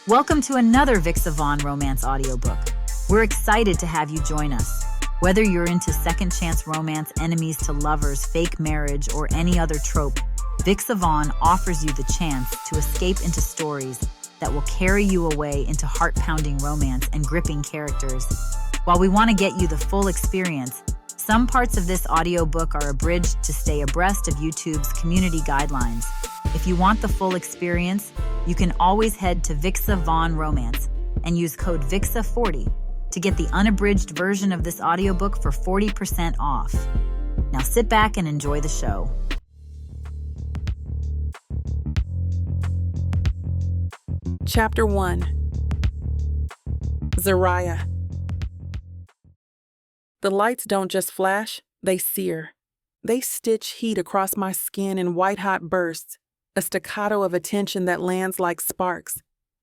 Welcome to another Vixa Vaughn romance audiobook. We're excited to have you join us. Whether you're into second chance romance, enemies to lovers, fake marriage, or any other trope, Vixa Vaughn offers you the chance to escape into stories that will carry you away into heart-pounding romance and gripping characters. While we want to get you the full experience, some parts of this audiobook are abridged to stay abreast of YouTube's community guidelines. If you want the full experience, you can always head to Vixa Vaughn Romance and use code VIXA40 to get the unabridged version of this audiobook for 40% off. Now sit back and enjoy the show. Chapter 1. Zariah. The lights don't just flash, they sear. They stitch heat across my skin in white-hot bursts, a staccato of attention that lands like sparks.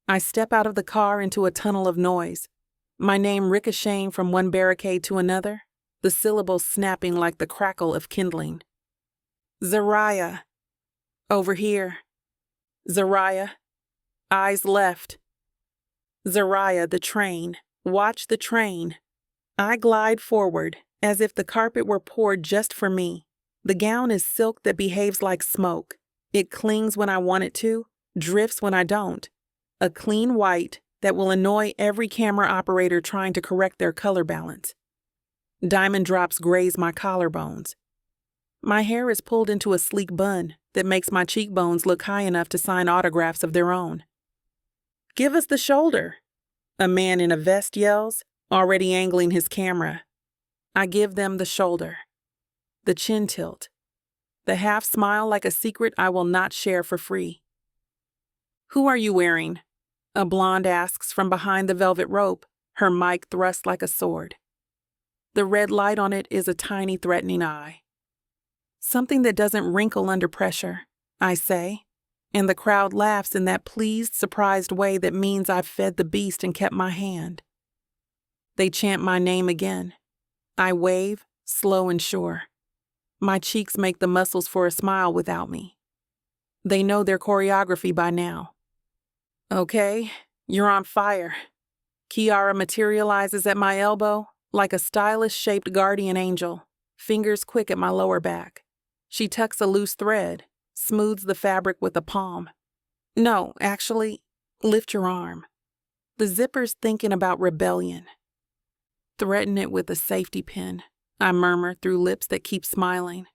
I step out of the car into a tunnel of noise, my name ricocheting from one barricade to another, the syllables snapping like the crackle of kindling. Zariah. Over here. Zariah. Eyes left. Zariah, the train. Watch the train. I glide forward, as if the carpet were poured just for me. The gown is silk that behaves like smoke. It clings when I want it to, drifts when I don't. A clean white that will annoy every camera operator trying to correct their color balance. Diamond drops graze my collarbones. My hair is pulled into a sleek bun that makes my cheekbones look high enough to sign autographs of their own. Give us the shoulder, a man in a vest yells, already angling his camera. I give them the shoulder. The chin tilt. The half smile like a secret I will not share for free. Who are you wearing? A blonde asks from behind the velvet rope, her mic thrust like a sword. The red light on it is a tiny threatening eye. Something that doesn't wrinkle under pressure, I say, and the crowd laughs in that pleased, surprised way that means I've fed the beast and kept my hand. They chant my name again. I wave, slow and sure. My cheeks make the muscles for a smile without me. They know their choreography by now. Okay, you're on fire. Kiara materializes at my elbow like a stylish-shaped guardian angel, fingers quick at my lower back. She tucks a loose thread, smooths the fabric with a palm. No, actually, lift your arm. The zipper's thinking about rebellion. Threaten it with a safety pin, I murmur through lips that keep smiling.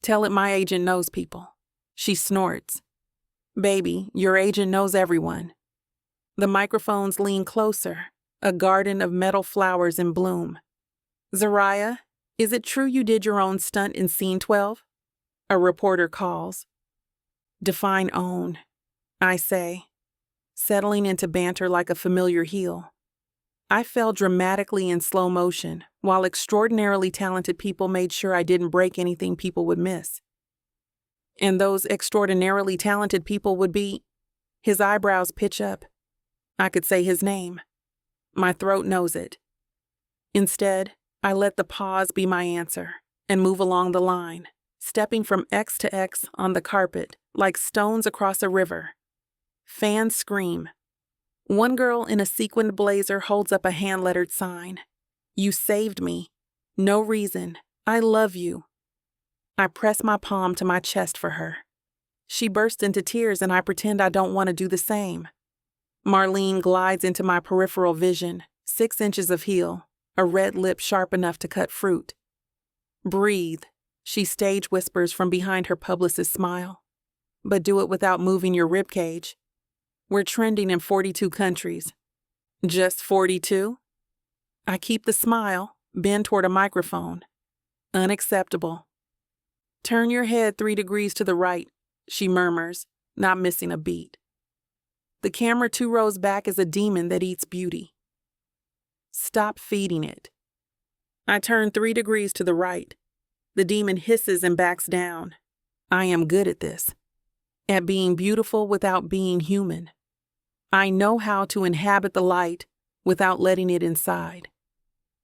Tell it my agent knows people. She snorts. Baby, your agent knows everyone. The microphones lean closer, a garden of metal flowers in bloom. Zariah, is it true you did your own stunt in scene 12? A reporter calls. Define own, I say, settling into banter like a familiar heel. I fell dramatically in slow motion, while extraordinarily talented people made sure I didn't break anything people would miss. And those extraordinarily talented people would be... His eyebrows pitch up. I could say his name. My throat knows it. Instead, I let the pause be my answer and move along the line, stepping from X to X on the carpet like stones across a river. Fans scream. One girl in a sequined blazer holds up a hand-lettered sign. You saved me. No reason. I love you. I press my palm to my chest for her. She bursts into tears and I pretend I don't want to do the same. Marlene glides into my peripheral vision, 6 inches of heel, a red lip sharp enough to cut fruit. Breathe, she stage whispers from behind her publicist's smile. But do it without moving your ribcage. We're trending in 42 countries. Just 42? I keep the smile, bend toward a microphone. Unacceptable. Turn your head 3 degrees to the right, she murmurs, not missing a beat. The camera 2 rows back is a demon that eats beauty. Stop feeding it. I turn 3 degrees to the right. The demon hisses and backs down. I am good at this. At being beautiful without being human. I know how to inhabit the light without letting it inside.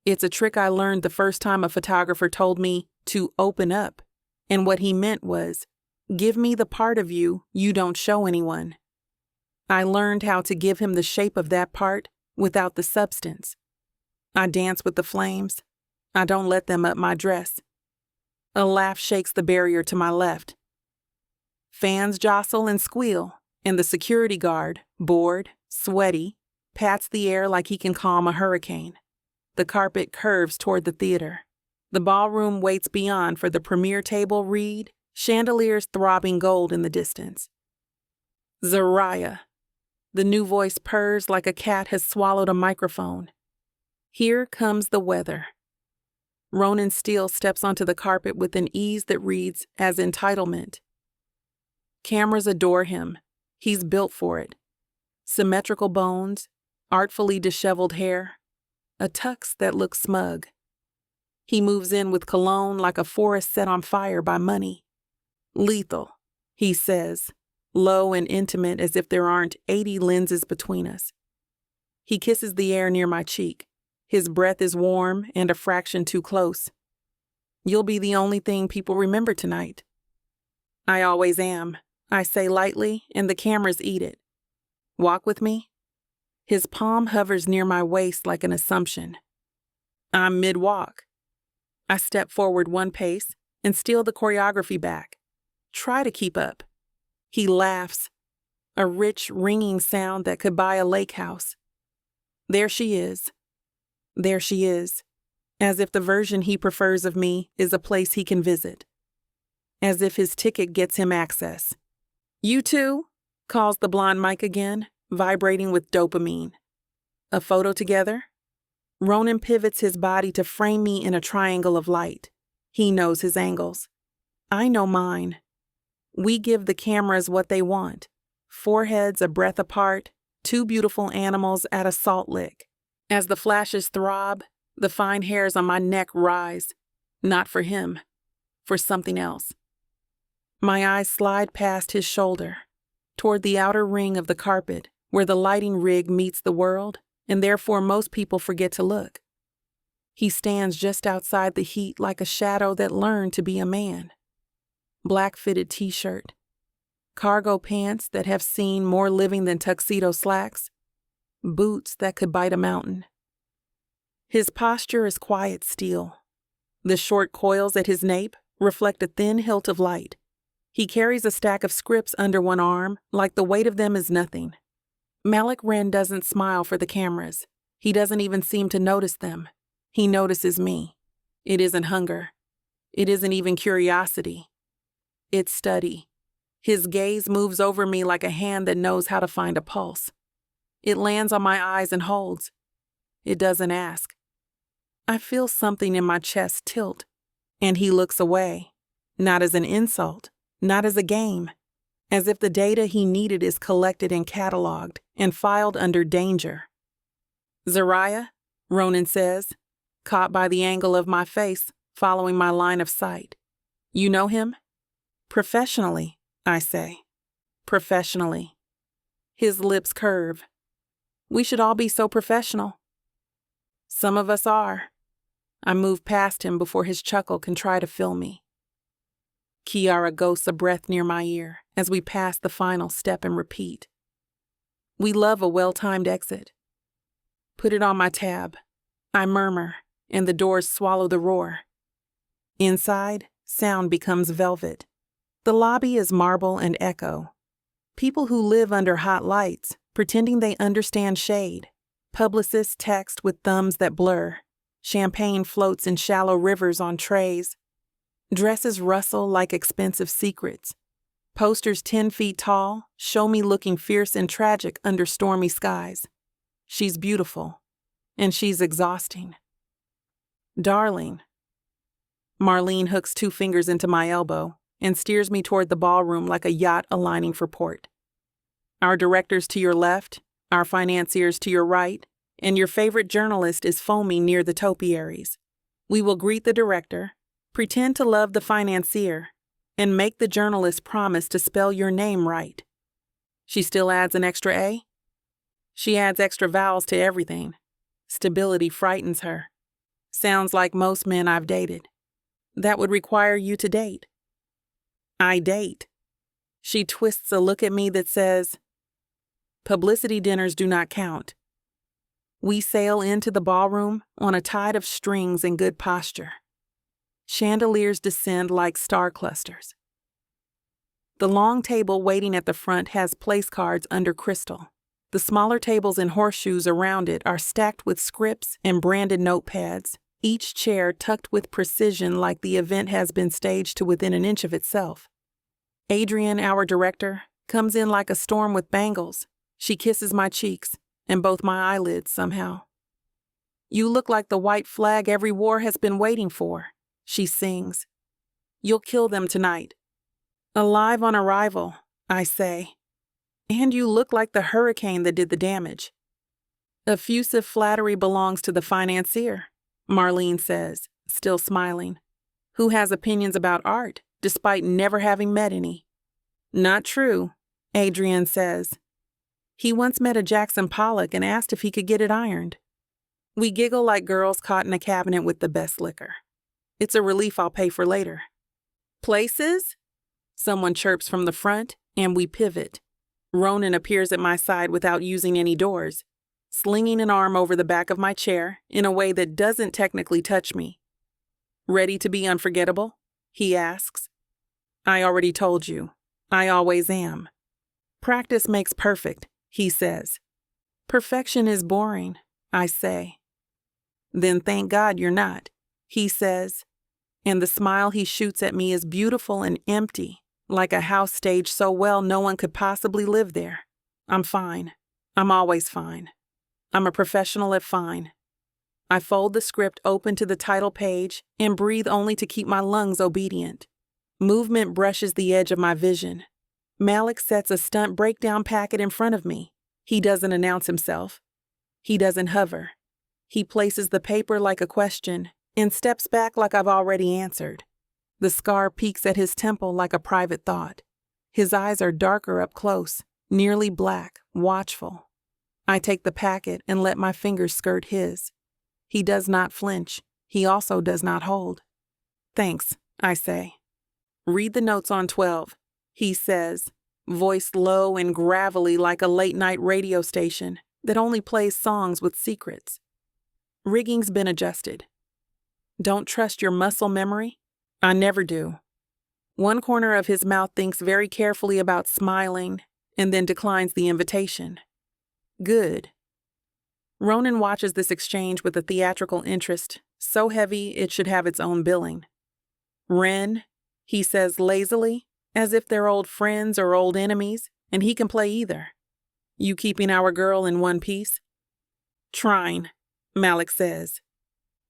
It's a trick I learned the first time a photographer told me to open up, and what he meant was, give me the part of you you don't show anyone. I learned how to give him the shape of that part without the substance. I dance with the flames. I don't let them up my dress. A laugh shakes the barrier to my left. Fans jostle and squeal, and the security guard, bored, sweaty, pats the air like he can calm a hurricane. The carpet curves toward the theater. The ballroom waits beyond for the premiere table read, chandeliers throbbing gold in the distance. Zariah. The new voice purrs like a cat has swallowed a microphone. Here comes the weather. Ronan Steele steps onto the carpet with an ease that reads as entitlement. Cameras adore him. He's built for it. Symmetrical bones, artfully disheveled hair, a tux that looks smug. He moves in with cologne like a forest set on fire by money. Lethal, he says, low and intimate as if there aren't 80 lenses between us. He kisses the air near my cheek. His breath is warm and a fraction too close. You'll be the only thing people remember tonight. I always am, I say lightly, and the cameras eat it. Walk with me? His palm hovers near my waist like an assumption. I'm mid-walk. I step forward one pace and steal the choreography back. Try to keep up. He laughs, a rich, ringing sound that could buy a lake house. There she is. There she is, as if the version he prefers of me is a place he can visit. As if his ticket gets him access. You too? Calls the blonde mic again, vibrating with dopamine. A photo together? Ronan pivots his body to frame me in a triangle of light. He knows his angles. I know mine. We give the cameras what they want. Foreheads a breath apart, two beautiful animals at a salt lick. As the flashes throb, the fine hairs on my neck rise. Not for him, for something else. My eyes slide past his shoulder, toward the outer ring of the carpet, where the lighting rig meets the world, and therefore most people forget to look. He stands just outside the heat like a shadow that learned to be a man. Black fitted t-shirt, cargo pants that have seen more living than tuxedo slacks, boots that could bite a mountain. His posture is quiet steel. The short coils at his nape reflect a thin hilt of light. He carries a stack of scripts under one arm, like the weight of them is nothing. Malik Wren doesn't smile for the cameras. He doesn't even seem to notice them. He notices me. It isn't hunger. It isn't even curiosity. It's study. His gaze moves over me like a hand that knows how to find a pulse. It lands on my eyes and holds. It doesn't ask. I feel something in my chest tilt, and he looks away, not as an insult, not as a game, as if the data he needed is collected and cataloged and filed under danger. Zariah, Ronan says, caught by the angle of my face, following my line of sight. You know him? Professionally, I say. Professionally. His lips curve. We should all be so professional. Some of us are. I move past him before his chuckle can try to fill me. Kiara ghosts a breath near my ear as we pass the final step and repeat. We love a well-timed exit. Put it on my tab. I murmur, and the doors swallow the roar. Inside, sound becomes velvet. The lobby is marble and echo. People who live under hot lights, pretending they understand shade. Publicists text with thumbs that blur. Champagne floats in shallow rivers on trays. Dresses rustle like expensive secrets. Posters 10 feet tall show me looking fierce and tragic under stormy skies. She's beautiful, and she's exhausting. Darling. Marlene hooks 2 fingers into my elbow and steers me toward the ballroom like a yacht aligning for port. Our directors to your left, our financiers to your right, and your favorite journalist is foaming near the topiaries. We will greet the director, pretend to love the financier, and make the journalist promise to spell your name right. She still adds an extra A? She adds extra vowels to everything. Stability frightens her. Sounds like most men I've dated. That would require you to date. I date. She twists a look at me that says, Publicity dinners do not count. We sail into the ballroom on a tide of strings and good posture. Chandeliers descend like star clusters. The long table waiting at the front has place cards under crystal. The smaller tables and horseshoes around it are stacked with scripts and branded notepads, each chair tucked with precision like the event has been staged to within an inch of itself. Adrienne, our director, comes in like a storm with bangles. She kisses my cheeks and both my eyelids somehow. "You look like the white flag every war has been waiting for," she sings. "You'll kill them tonight." "Alive on arrival," I say. "And you look like the hurricane that did the damage." "Effusive flattery belongs to the financier," Marlene says, still smiling, "who has opinions about art, despite never having met any." "Not true," Adrienne says. "He once met a Jackson Pollock and asked if he could get it ironed." We giggle like girls caught in a cabinet with the best liquor. It's a relief I'll pay for later. "Places?" Someone chirps from the front, and we pivot. Ronan appears at my side without using any doors, slinging an arm over the back of my chair in a way that doesn't technically touch me. "Ready to be unforgettable?" he asks. "I already told you. I always am." "Practice makes perfect," he says. "Perfection is boring," I say. "Then thank God you're not," he says. And the smile he shoots at me is beautiful and empty, like a house staged so well no one could possibly live there. I'm fine. I'm always fine. I'm a professional at fine. I fold the script open to the title page and breathe only to keep my lungs obedient. Movement brushes the edge of my vision. Malik sets a stunt breakdown packet in front of me. He doesn't announce himself. He doesn't hover. He places the paper like a question and steps back like I've already answered. The scar peeks at his temple like a private thought. His eyes are darker up close, nearly black, watchful. I take the packet and let my fingers skirt his. He does not flinch. He also does not hold. "Thanks," I say. "Read the notes on 12, he says, voiced low and gravelly like a late-night radio station that only plays songs with secrets. Rigging's been adjusted. Don't trust your muscle memory? I never do." One corner of his mouth thinks very carefully about smiling and then declines the invitation. Good. Ronan watches this exchange with a theatrical interest, so heavy it should have its own billing. "Ren," he says lazily, as if they're old friends or old enemies, and he can play either. "You keeping our girl in one piece?" "Trying," Malik says.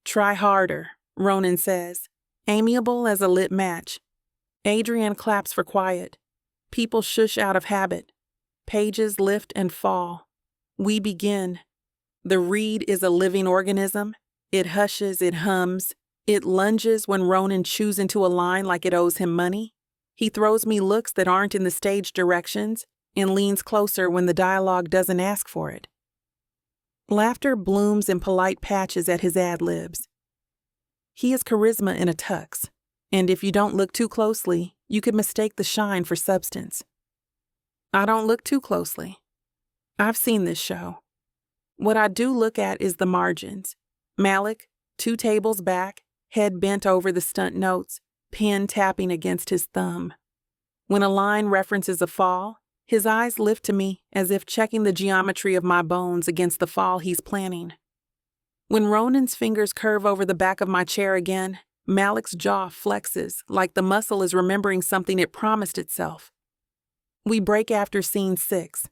"Try harder," Ronan says, amiable as a lit match. Adrienne claps for quiet. People shush out of habit. Pages lift and fall. We begin. The reed is a living organism. It hushes, it hums. It lunges when Ronan chews into a line like it owes him money. He throws me looks that aren't in the stage directions and leans closer when the dialogue doesn't ask for it. Laughter blooms in polite patches at his ad-libs. He has charisma in a tux, and if you don't look too closely, you could mistake the shine for substance. I don't look too closely. I've seen this show. What I do look at is the margins. Malik, 2 tables back, head bent over the stunt notes, pen tapping against his thumb. When a line references a fall, his eyes lift to me as if checking the geometry of my bones against the fall he's planning. When Ronan's fingers curve over the back of my chair again, Malik's jaw flexes like the muscle is remembering something it promised itself. We break after scene 6.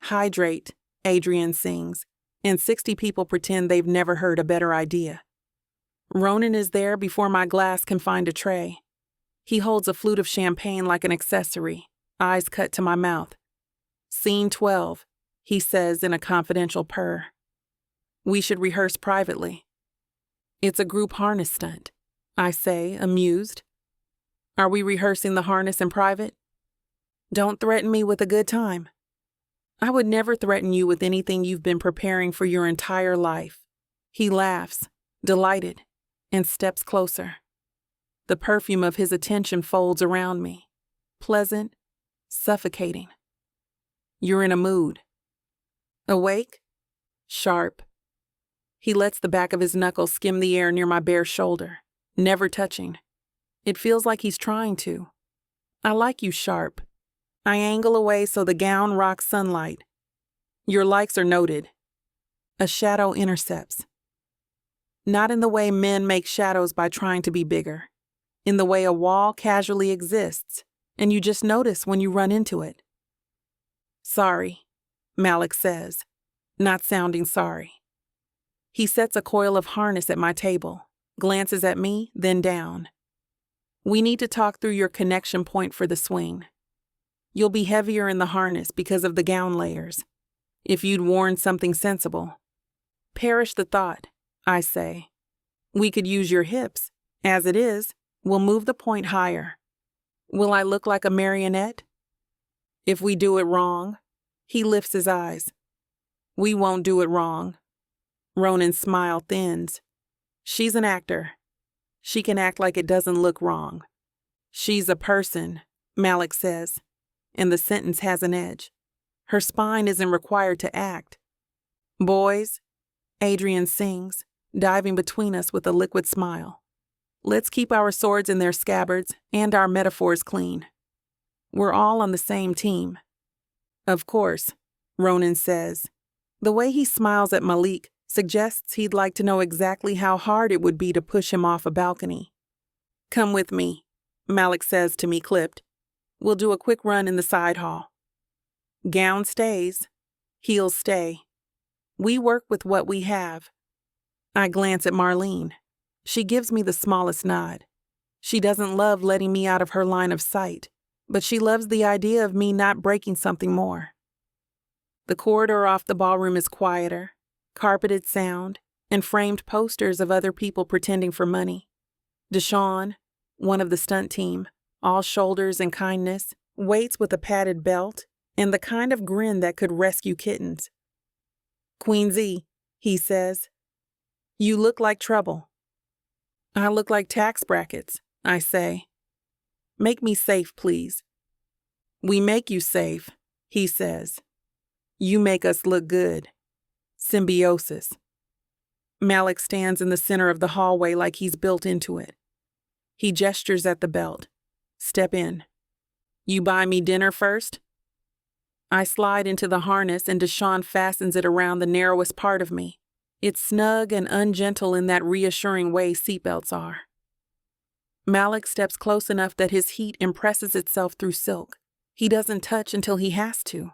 "Hydrate," Adrienne sings, and 60 people pretend they've never heard a better idea. Ronan is there before my glass can find a tray. He holds a flute of champagne like an accessory, eyes cut to my mouth. "Scene 12, he says in a confidential purr. "We should rehearse privately." "It's a group harness stunt," I say, amused. "Are we rehearsing the harness in private?" "Don't threaten me with a good time." "I would never threaten you with anything you've been preparing for your entire life." He laughs, delighted, and steps closer. The perfume of his attention folds around me, pleasant, suffocating. You're in a mood. Awake? Sharp. He lets the back of his knuckles skim the air near my bare shoulder, never touching. It feels like he's trying to. I like you sharp. I angle away so the gown rocks sunlight. Your likes are noted. A shadow intercepts. Not in the way men make shadows by trying to be bigger. In the way a wall casually exists, and you just notice when you run into it. Sorry, Malik says, not sounding sorry. He sets a coil of harness at my table, glances at me, then down. We need to talk through your connection point for the swing. You'll be heavier in the harness because of the gown layers. If you'd worn something sensible. Perish the thought, I say. We could use your hips. As it is, we'll move the point higher. Will I look like a marionette? If we do it wrong, he lifts his eyes. We won't do it wrong. Ronan's smile thins. She's an actor. She can act like it doesn't look wrong. She's a person, Malik says, and the sentence has an edge. Her spine isn't required to act. Boys, Adrian sings, diving between us with a liquid smile. Let's keep our swords in their scabbards and our metaphors clean. We're all on the same team. Of course, Ronan says. The way he smiles at Malik suggests he'd like to know exactly how hard it would be to push him off a balcony. Come with me, Malik says to me clipped. We'll do a quick run in the side hall. Gown stays. Heels stay. We work with what we have. I glance at Marlene. She gives me the smallest nod. She doesn't love letting me out of her line of sight, but she loves the idea of me not breaking something more. The corridor off the ballroom is quieter, carpeted sound, and framed posters of other people pretending for money. Deshawn, one of the stunt team, all shoulders and kindness, waits with a padded belt and the kind of grin that could rescue kittens. Queen Z, he says, you look like trouble. I look like tax brackets, I say. Make me safe, please. We make you safe, he says. You make us look good. Symbiosis. Malik stands in the center of the hallway like he's built into it. He gestures at the belt. Step in. You buy me dinner first? I slide into the harness and Deshawn fastens it around the narrowest part of me. It's snug and ungentle in that reassuring way seatbelts are. Malik steps close enough that his heat impresses itself through silk. He doesn't touch until he has to.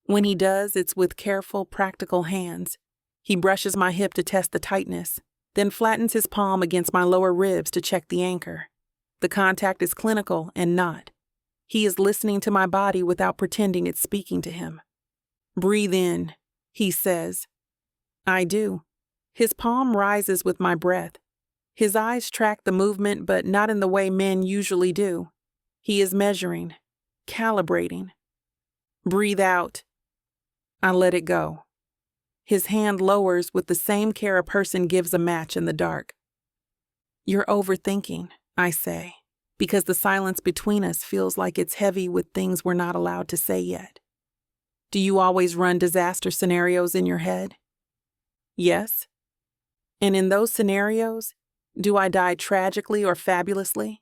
When he does, it's with careful, practical hands. He brushes my hip to test the tightness, then flattens his palm against my lower ribs to check the anchor. The contact is clinical and not. He is listening to my body without pretending it's speaking to him. Breathe in, he says. I do. His palm rises with my breath. His eyes track the movement, but not in the way men usually do. He is measuring, calibrating. Breathe out. I let it go. His hand lowers with the same care a person gives a match in the dark. You're overthinking, I say, because the silence between us feels like it's heavy with things we're not allowed to say yet. Do you always run disaster scenarios in your head? Yes. And in those scenarios, do I die tragically or fabulously?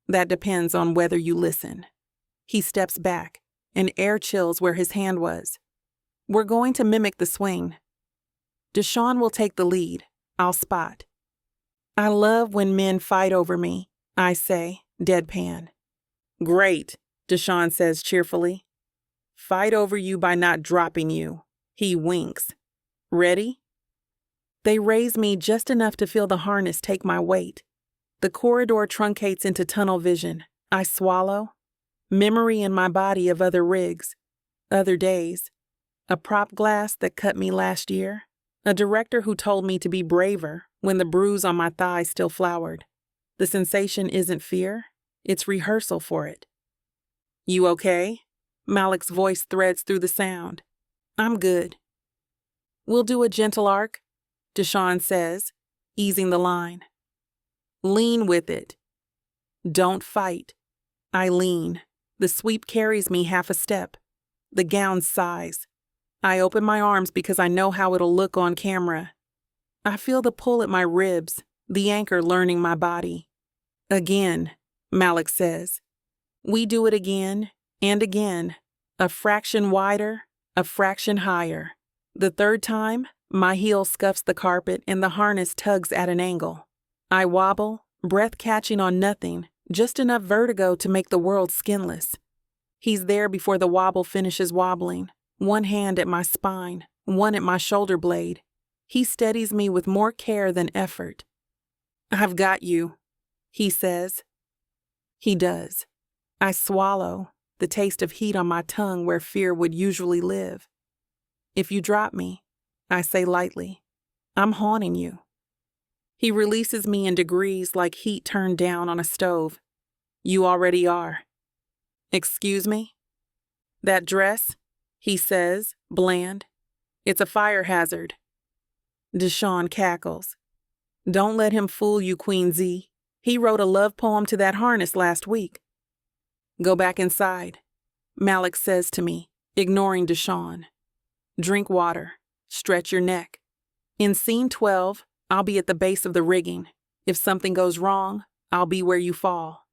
That depends on whether you listen. He steps back, and air chills where his hand was. We're going to mimic the swing. Deshawn will take the lead. I'll spot. I love when men fight over me, I say, deadpan. Great, Deshawn says cheerfully. Fight over you by not dropping you. He winks. Ready? They raise me just enough to feel the harness take my weight. The corridor truncates into tunnel vision. I swallow. Memory in my body of other rigs, other days. A prop glass that cut me last year. A director who told me to be braver when the bruise on my thigh still flowered. The sensation isn't fear, it's rehearsal for it. You okay? Malik's voice threads through the sound. I'm good. We'll do a gentle arc, Deshawn says, easing the line. Lean with it. Don't fight. I lean. The sweep carries me half a step. the gown's size. I open my arms because I know how it'll look on camera. I feel the pull at my ribs, the anchor learning my body. Again, Malik says. We do it again and again, a fraction wider, a fraction higher. The third time, my heel scuffs the carpet and the harness tugs at an angle. I wobble, breath catching on nothing, just enough vertigo to make the world skinless. He's there before the wobble finishes wobbling, one hand at my spine, one at my shoulder blade. He steadies me with more care than effort. I've got you, he says. He does. I swallow, the taste of heat on my tongue where fear would usually live. If you drop me, I say lightly, I'm haunting you. He releases me in degrees like heat turned down on a stove. You already are. Excuse me? That dress, he says, bland. It's a fire hazard. Deshawn cackles. Don't let him fool you, Queen Z. He wrote a love poem to that harness last week. Go back inside, Malik says to me, ignoring Deshawn. Drink water. Stretch your neck. In scene 12, I'll be at the base of the rigging. If something goes wrong, I'll be where you fall.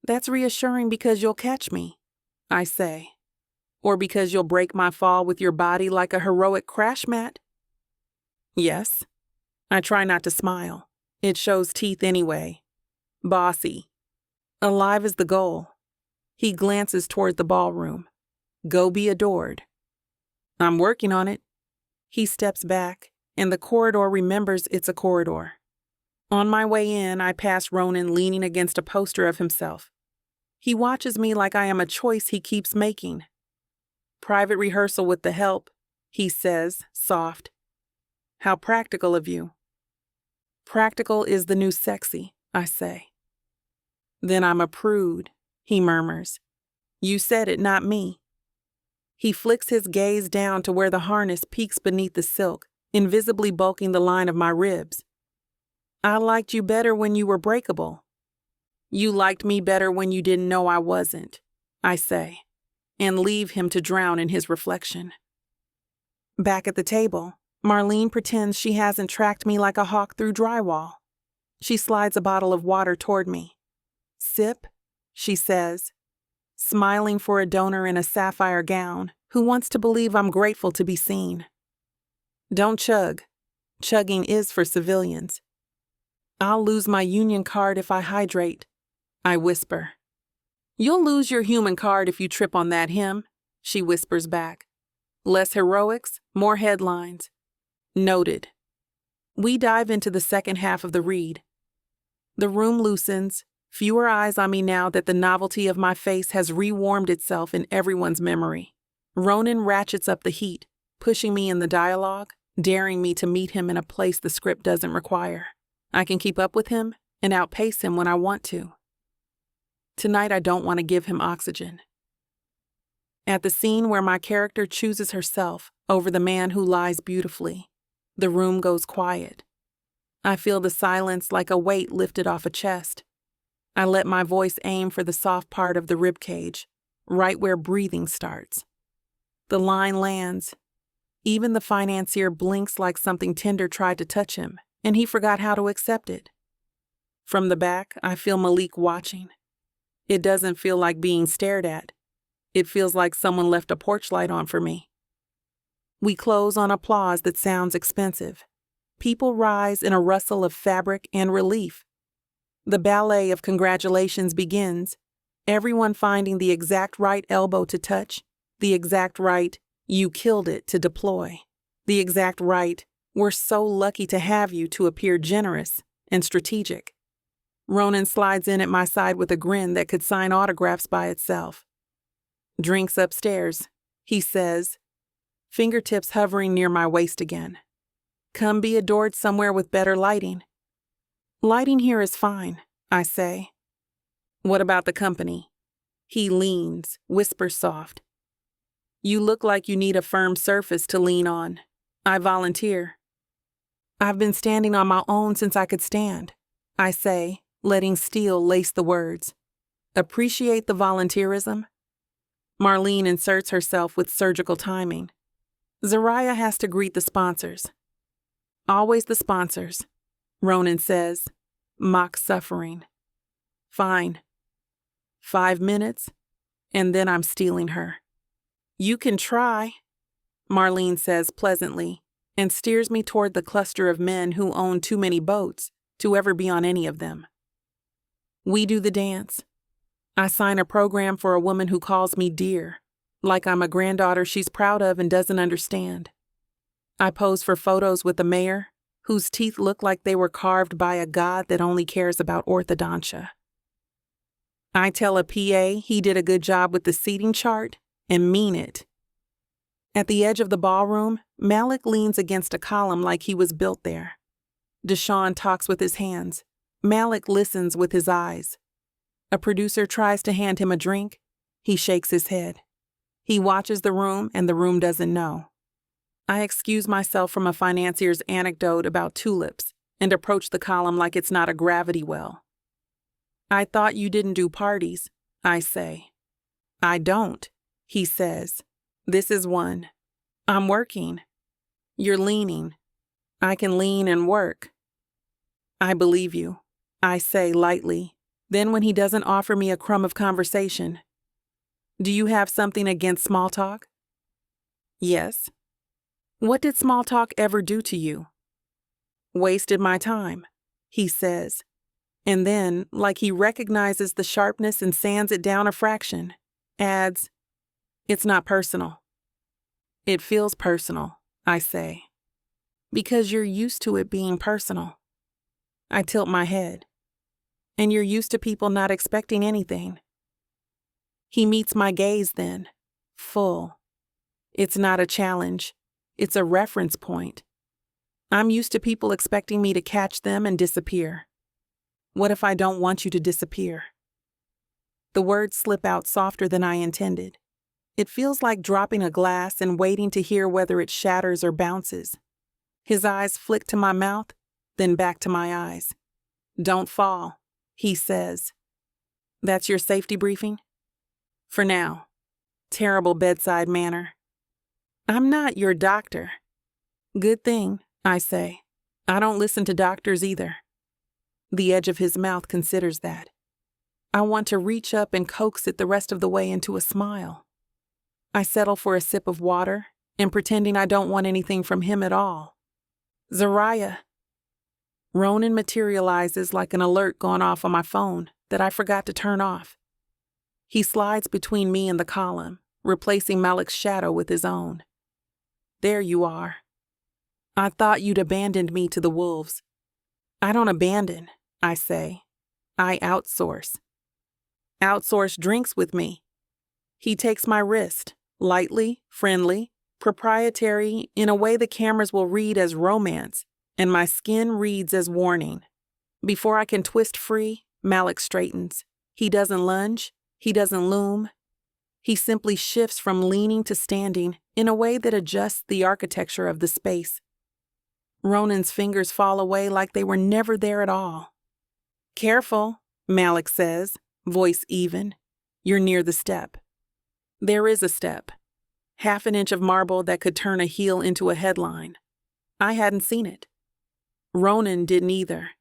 That's reassuring because you'll catch me, I say. Or because you'll break my fall with your body like a heroic crash mat? Yes. I try not to smile. It shows teeth anyway. Bossy. Alive is the goal. He glances toward the ballroom. Go be adored. I'm working on it. He steps back, and the corridor remembers it's a corridor. On my way in, I pass Ronan leaning against a poster of himself. He watches me like I am a choice he keeps making. Private rehearsal with the help, he says, soft. How practical of you. Practical is the new sexy, I say. Then I'm a prude, he murmurs. You said it, not me. He flicks his gaze down to where the harness peeks beneath the silk, invisibly bulking the line of my ribs. I liked you better when you were breakable. You liked me better when you didn't know I wasn't, I say, and leave him to drown in his reflection. Back at the table, Marlene pretends she hasn't tracked me like a hawk through drywall. She slides a bottle of water toward me. Sip, she says, smiling for a donor in a sapphire gown who wants to believe I'm grateful to be seen. Don't chug. Chugging is for civilians. I'll lose my union card if I hydrate, I whisper. You'll lose your human card if you trip on that hymn, she whispers back. Less heroics, more headlines. Noted. We dive into the second half of the read. The room loosens, fewer eyes on me now that the novelty of my face has rewarmed itself in everyone's memory. Ronan ratchets up the heat, pushing me in the dialogue, daring me to meet him in a place the script doesn't require. I can keep up with him and outpace him when I want to. Tonight I don't want to give him oxygen. At the scene where my character chooses herself over the man who lies beautifully, the room goes quiet. I feel the silence like a weight lifted off a chest. I let my voice aim for the soft part of the ribcage, right where breathing starts. The line lands. Even the financier blinks like something tender tried to touch him, and he forgot how to accept it. From the back, I feel Malik watching. It doesn't feel like being stared at. It feels like someone left a porch light on for me. We close on applause that sounds expensive. People rise in a rustle of fabric and relief. The ballet of congratulations begins, everyone finding the exact right elbow to touch, the exact right, you killed it to deploy, the exact right, we're so lucky to have you to appear generous and strategic. Ronan slides in at my side with a grin that could sign autographs by itself. Drinks upstairs, he says, fingertips hovering near my waist again. Come be adored somewhere with better lighting. Lighting here is fine, I say. What about the company? He leans, whispers soft. You look like you need a firm surface to lean on. I volunteer. I've been standing on my own since I could stand, I say, letting steel lace the words. Appreciate the volunteerism? Marlene inserts herself with surgical timing. Zariah has to greet the sponsors. Always the sponsors, Ronan says, mock suffering. Fine. 5 minutes, and then I'm stealing her. You can try, Marlene says pleasantly, and steers me toward the cluster of men who own too many boats to ever be on any of them. We do the dance. I sign a program for a woman who calls me dear, like I'm a granddaughter she's proud of and doesn't understand. I pose for photos with the mayor, whose teeth look like they were carved by a god that only cares about orthodontia. I tell a PA he did a good job with the seating chart and mean it. At the edge of the ballroom, Malik leans against a column like he was built there. Deshaun talks with his hands. Malik listens with his eyes. A producer tries to hand him a drink. He shakes his head. He watches the room, and the room doesn't know. I excuse myself from a financier's anecdote about tulips and approach the column like it's not a gravity well. I thought you didn't do parties, I say. I don't, he says. This is one. I'm working. You're leaning. I can lean and work. I believe you, I say lightly. Then when he doesn't offer me a crumb of conversation, do you have something against small talk? Yes. What did small talk ever do to you? Wasted my time, he says. And then, like he recognizes the sharpness and sands it down a fraction, adds, it's not personal. It feels personal, I say. Because you're used to it being personal. I tilt my head. And you're used to people not expecting anything. He meets my gaze then, full. It's not a challenge. It's a reference point. I'm used to people expecting me to catch them and disappear. What if I don't want you to disappear? The words slip out softer than I intended. It feels like dropping a glass and waiting to hear whether it shatters or bounces. His eyes flick to my mouth, then back to my eyes. Don't fall, he says. That's your safety briefing? For now. Terrible bedside manner. I'm not your doctor. Good thing, I say. I don't listen to doctors either. The edge of his mouth considers that. I want to reach up and coax it the rest of the way into a smile. I settle for a sip of water and pretending I don't want anything from him at all. Zariah. Ronan materializes like an alert gone off on my phone that I forgot to turn off. He slides between me and the column, replacing Malik's shadow with his own. There you are. I thought you'd abandoned me to the wolves. I don't abandon, I say. I outsource. Outsource drinks with me. He takes my wrist, lightly, friendly, proprietary, in a way the cameras will read as romance, and my skin reads as warning. Before I can twist free, Malik straightens. He doesn't lunge. He doesn't loom. He simply shifts from leaning to standing in a way that adjusts the architecture of the space. Ronan's fingers fall away like they were never there at all. Careful, Malik says, voice even. You're near the step. There is a step. 1/2 inch of marble that could turn a heel into a headline. I hadn't seen it. Ronan didn't either.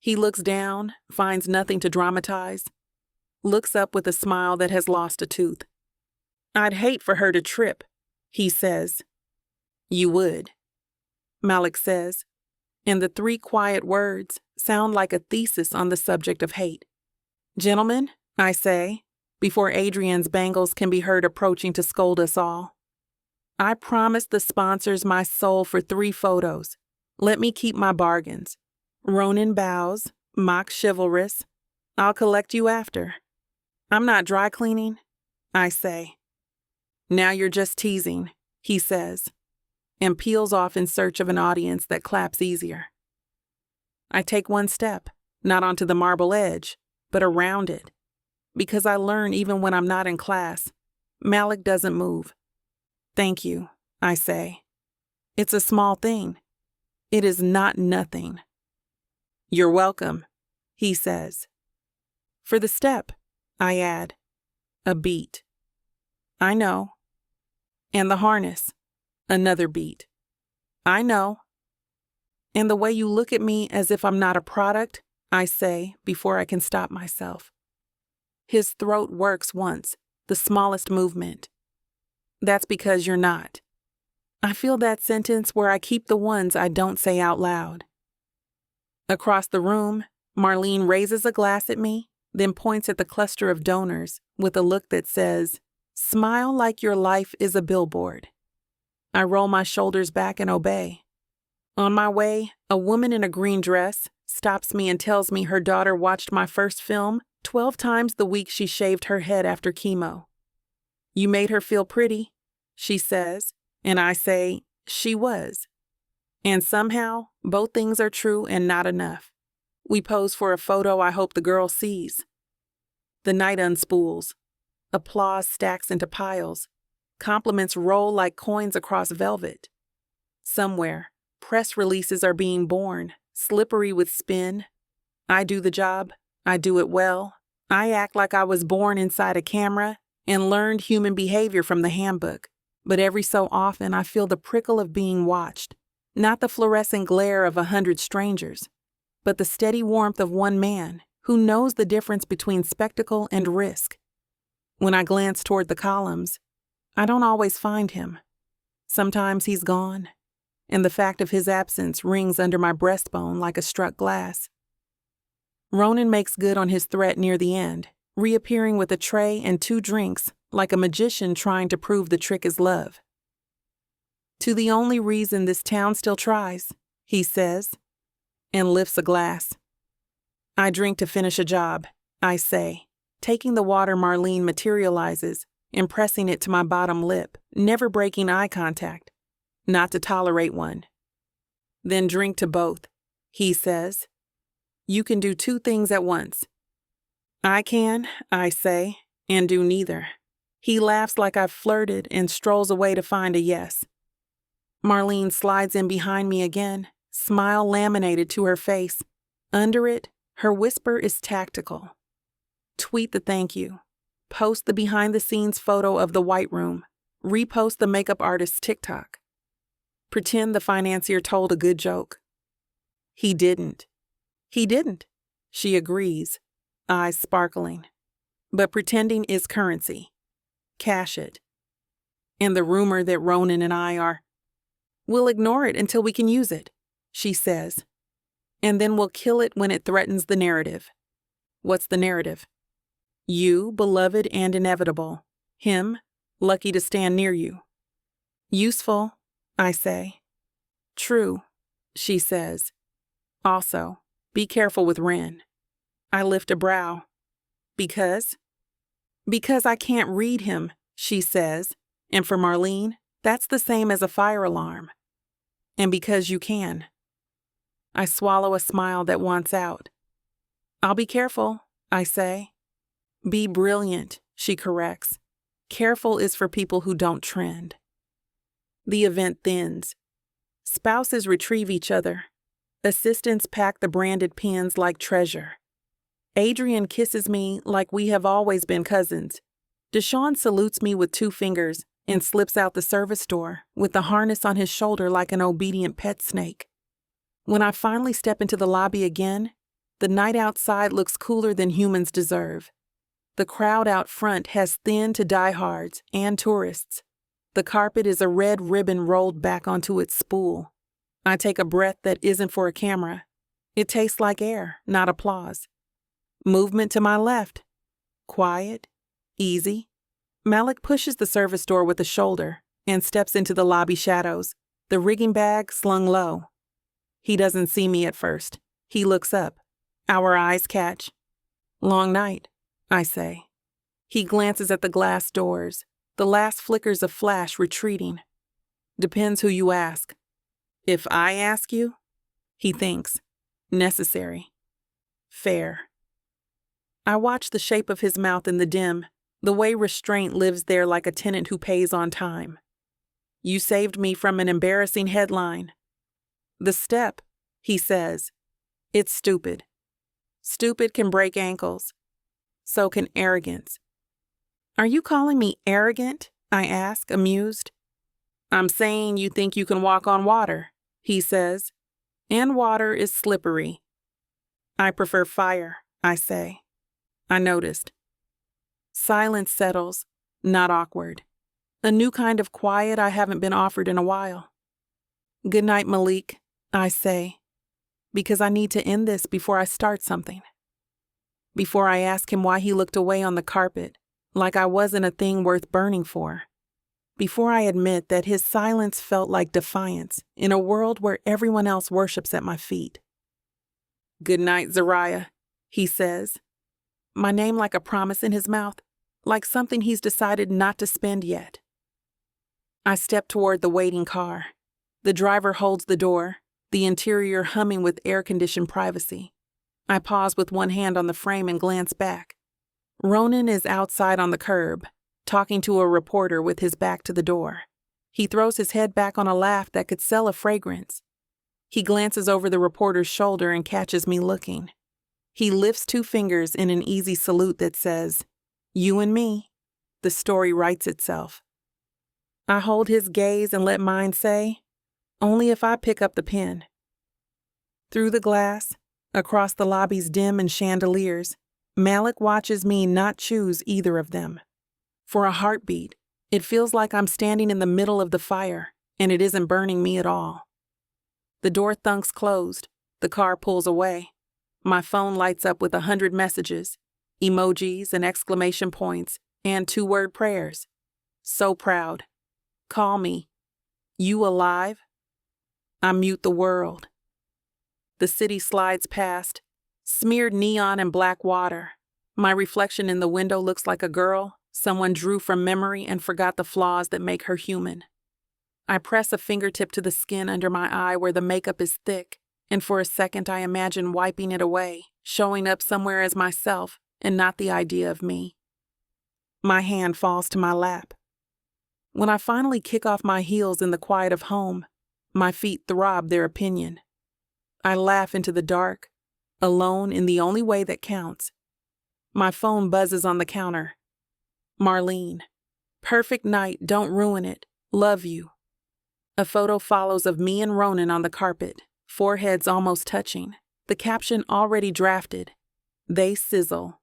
He looks down, finds nothing to dramatize, looks up with a smile that has lost a tooth. I'd hate for her to trip, he says. You would, Malik says, and the 3 quiet words sound like a thesis on the subject of hate. Gentlemen, I say, before Adrian's bangles can be heard approaching to scold us all. I promised the sponsors my soul for 3 photos. Let me keep my bargains. Ronan bows, mock chivalrous. I'll collect you after. I'm not dry cleaning, I say. Now you're just teasing, he says, and peels off in search of an audience that claps easier. I take 1 step, not onto the marble edge, but around it, because I learn even when I'm not in class. Malik doesn't move. Thank you, I say. It's a small thing. It is not nothing. You're welcome, he says. For the step, I add, a beat. I know. And the harness. Another beat. I know. And the way you look at me as if I'm not a product, I say before I can stop myself. His throat works once, the smallest movement. That's because you're not. I feel that sentence where I keep the ones I don't say out loud. Across the room, Marlene raises a glass at me, then points at the cluster of donors with a look that says, "Smile like your life is a billboard." I roll my shoulders back and obey. On my way, a woman in a green dress stops me and tells me her daughter watched my first film 12 times the week she shaved her head after chemo. "You made her feel pretty," she says, and I say, "She was." And somehow, both things are true and not enough. We pose for a photo I hope the girl sees. The night unspools. Applause stacks into piles. Compliments roll like coins across velvet. Somewhere, press releases are being born, slippery with spin. I do the job. I do it well. I act like I was born inside a camera and learned human behavior from the handbook. But every so often, I feel the prickle of being watched. Not the fluorescent glare of 100 strangers, but the steady warmth of one man who knows the difference between spectacle and risk. When I glance toward the columns, I don't always find him. Sometimes he's gone, and the fact of his absence rings under my breastbone like a struck glass. Ronan makes good on his threat near the end, reappearing with a tray and 2 drinks like a magician trying to prove the trick is love. "To the only reason this town still tries," he says, and lifts a glass. "I drink to finish a job," I say, taking the water Marlene materializes and pressing it to my bottom lip, never breaking eye contact, not to tolerate one. "Then drink to both," he says. "You can do 2 things at once." "I can," I say, and do neither. He laughs like I've flirted and strolls away to find a yes. Marlene slides in behind me again, smile laminated to her face. Under it, her whisper is tactical. "Tweet the thank you. Post the behind-the-scenes photo of the White Room. Repost the makeup artist's TikTok. Pretend the financier told a good joke." He didn't. He didn't, she agrees, eyes sparkling. But pretending is currency. Cash it. And the rumor that Ronan and I are, "We'll ignore it until we can use it," she says. "And then we'll kill it when it threatens the narrative." What's the narrative? You, beloved and inevitable. Him, lucky to stand near you. Useful, I say. True, she says. Also, be careful with Ren. I lift a brow. Because? Because I can't read him, she says, and for Marlene, that's the same as a fire alarm. And because you can. I swallow a smile that wants out. I'll be careful, I say. Be brilliant, she corrects. Careful is for people who don't trend. The event thins. Spouses retrieve each other. Assistants pack the branded pins like treasure. Adrian kisses me like we have always been cousins. Deshaun salutes me with 2 fingers and slips out the service door with the harness on his shoulder like an obedient pet snake. When I finally step into the lobby again, the night outside looks cooler than humans deserve. The crowd out front has thinned to diehards and tourists. The carpet is a red ribbon rolled back onto its spool. I take a breath that isn't for a camera. It tastes like air, not applause. Movement to my left. Quiet, easy. Malik pushes the service door with a shoulder and steps into the lobby shadows, the rigging bag slung low. He doesn't see me at first. He looks up. Our eyes catch. Long night, I say. He glances at the glass doors, the last flickers of flash retreating. Depends who you ask. If I ask you, he thinks. Necessary. Fair. I watch the shape of his mouth in the dim, the way restraint lives there like a tenant who pays on time. You saved me from an embarrassing headline. The step, he says. It's stupid. Stupid can break ankles. So can arrogance. Are you calling me arrogant? I ask, amused. I'm saying you think you can walk on water, he says, and water is slippery. I prefer fire, I say. I noticed. Silence settles, not awkward. A new kind of quiet I haven't been offered in a while. Good night, Malik, I say, because I need to end this before I start something. Before I ask him why he looked away on the carpet, like I wasn't a thing worth burning for. Before I admit that his silence felt like defiance in a world where everyone else worships at my feet. Good night, Zariah, he says, my name like a promise in his mouth, like something he's decided not to spend yet. I step toward the waiting car. The driver holds the door, the interior humming with air-conditioned privacy. I pause with one hand on the frame and glance back. Ronan is outside on the curb, talking to a reporter with his back to the door. He throws his head back on a laugh that could sell a fragrance. He glances over the reporter's shoulder and catches me looking. He lifts 2 fingers in an easy salute that says, "You and me." The story writes itself. I hold his gaze and let mine say, "Only if I pick up the pen." Through the glass, across the lobby's dim and chandeliers, Malik watches me not choose either of them. For a heartbeat, it feels like I'm standing in the middle of the fire, and it isn't burning me at all. The door thunks closed. The car pulls away. My phone lights up with 100 messages, emojis and exclamation points, and 2-word prayers. So proud. Call me. You alive? I mute the world. The city slides past, smeared neon and black water. My reflection in the window looks like a girl someone drew from memory and forgot the flaws that make her human. I press a fingertip to the skin under my eye where the makeup is thick, and for a second I imagine wiping it away, showing up somewhere as myself and not the idea of me. My hand falls to my lap. When I finally kick off my heels in the quiet of home, my feet throb their opinion. I laugh into the dark, alone in the only way that counts. My phone buzzes on the counter. Marlene. Perfect night, don't ruin it. Love you. A photo follows of me and Ronan on the carpet, foreheads almost touching. The caption already drafted. They sizzle.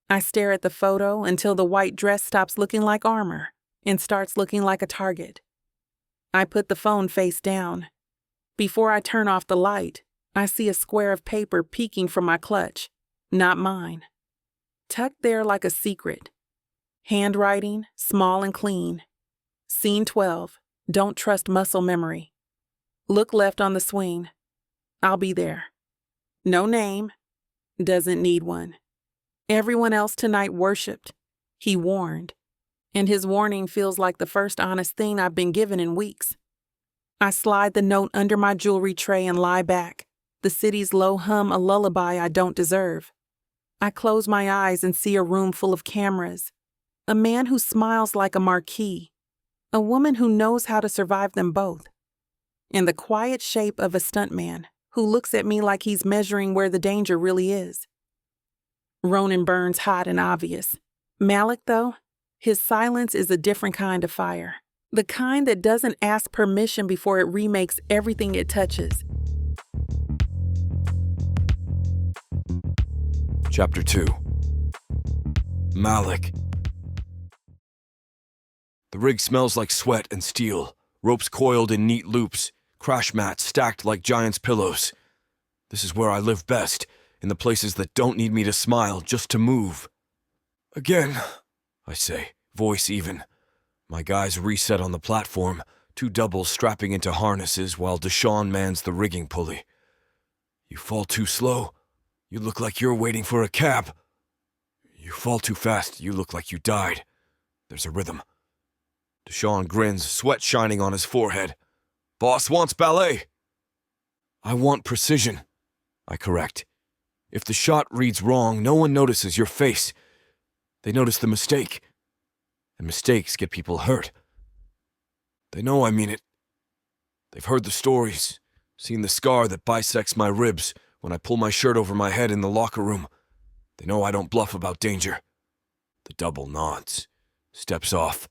I stare at the photo until the white dress stops looking like armor and starts looking like a target. I put the phone face down. Before I turn off the light, I see a square of paper peeking from my clutch. Not mine. Tucked there like a secret. Handwriting, small and clean. Scene 12. Don't trust muscle memory. Look left on the swing. I'll be there. No name. Doesn't need one. Everyone else tonight worshipped. He warned. And his warning feels like the first honest thing I've been given in weeks. I slide the note under my jewelry tray and lie back. The city's low hum a lullaby I don't deserve. I close my eyes and see a room full of cameras. A man who smiles like a marquis. A woman who knows how to survive them both. And the quiet shape of a stuntman who looks at me like he's measuring where the danger really is. Ronan burns hot and obvious. Malik, though, his silence is a different kind of fire. The kind that doesn't ask permission before it remakes everything it touches. Chapter 2. Malik. The rig smells like sweat and steel, ropes coiled in neat loops, crash mats stacked like giants' pillows. This is where I live best, in the places that don't need me to smile, just to move. Again, I say, voice even. My guys reset on the platform, 2 doubles strapping into harnesses while Deshaun mans the rigging pulley. You fall too slow, you look like you're waiting for a cab. You fall too fast, you look like you died. There's a rhythm. Deshaun grins, sweat shining on his forehead. Boss wants ballet. I want precision, I correct. If the shot reads wrong, no one notices your face. They notice the mistake. And mistakes get people hurt. They know I mean it. They've heard the stories, seen the scar that bisects my ribs when I pull my shirt over my head in the locker room. They know I don't bluff about danger. The double nods, steps off.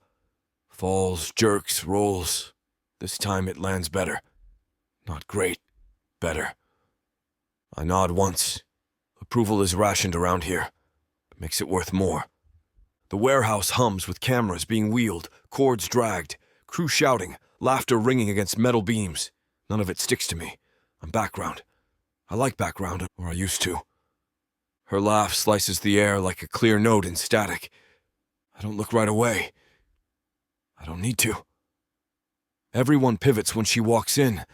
Falls, jerks, rolls. This time it lands better. Not great. Better. I nod once. Approval is rationed around here. It makes it worth more. The warehouse hums with cameras being wheeled, cords dragged, crew shouting, laughter ringing against metal beams. None of it sticks to me. I'm background. I like background, or I used to. Her laugh slices the air like a clear note in static. I don't look right away. I don't need to. Everyone pivots when she walks in,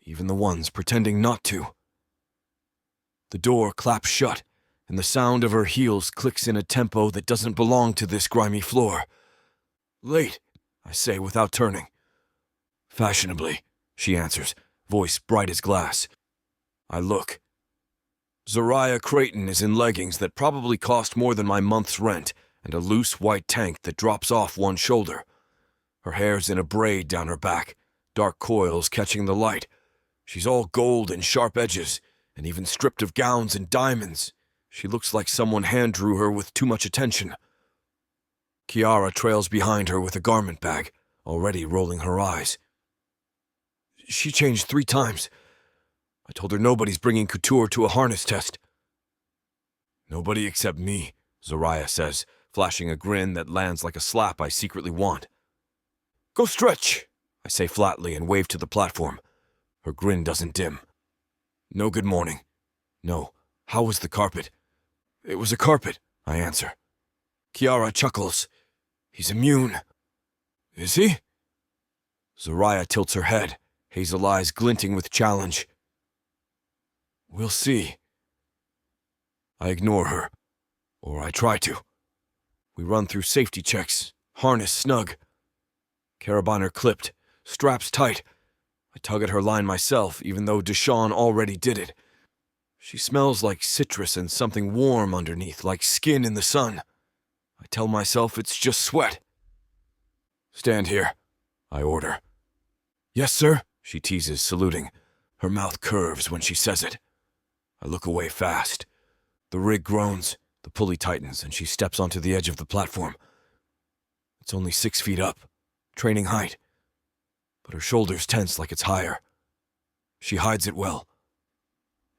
even the ones pretending not to. The door claps shut, and the sound of her heels clicks in a tempo that doesn't belong to this grimy floor. Late, I say without turning. Fashionably, she answers, voice bright as glass. I look. Zariah Creighton is in leggings that probably cost more than my month's rent and a loose white tank that drops off one shoulder. Her hair's in a braid down her back, dark coils catching the light. She's all gold and sharp edges, and even stripped of gowns and diamonds. She looks like someone hand-drew her with too much attention. Kiara trails behind her with a garment bag, already rolling her eyes. She changed 3 times. I told her nobody's bringing couture to a harness test. Nobody except me, Zariah says, flashing a grin that lands like a slap I secretly want. Go stretch, I say flatly and wave to the platform. Her grin doesn't dim. No good morning. No, how was the carpet? It was a carpet, I answer. Kiara chuckles. He's immune. Is he? Zariah tilts her head, hazel eyes glinting with challenge. We'll see. I ignore her, or I try to. We run through safety checks, harness snug. Carabiner clipped, straps tight. I tug at her line myself, even though Deshawn already did it. She smells like citrus and something warm underneath, like skin in the sun. I tell myself it's just sweat. Stand here, I order. Yes, sir, she teases, saluting. Her mouth curves when she says it. I look away fast. The rig groans, the pulley tightens, and she steps onto the edge of the platform. It's only 6 feet up, training height, but her shoulders tense like it's higher. She hides it well.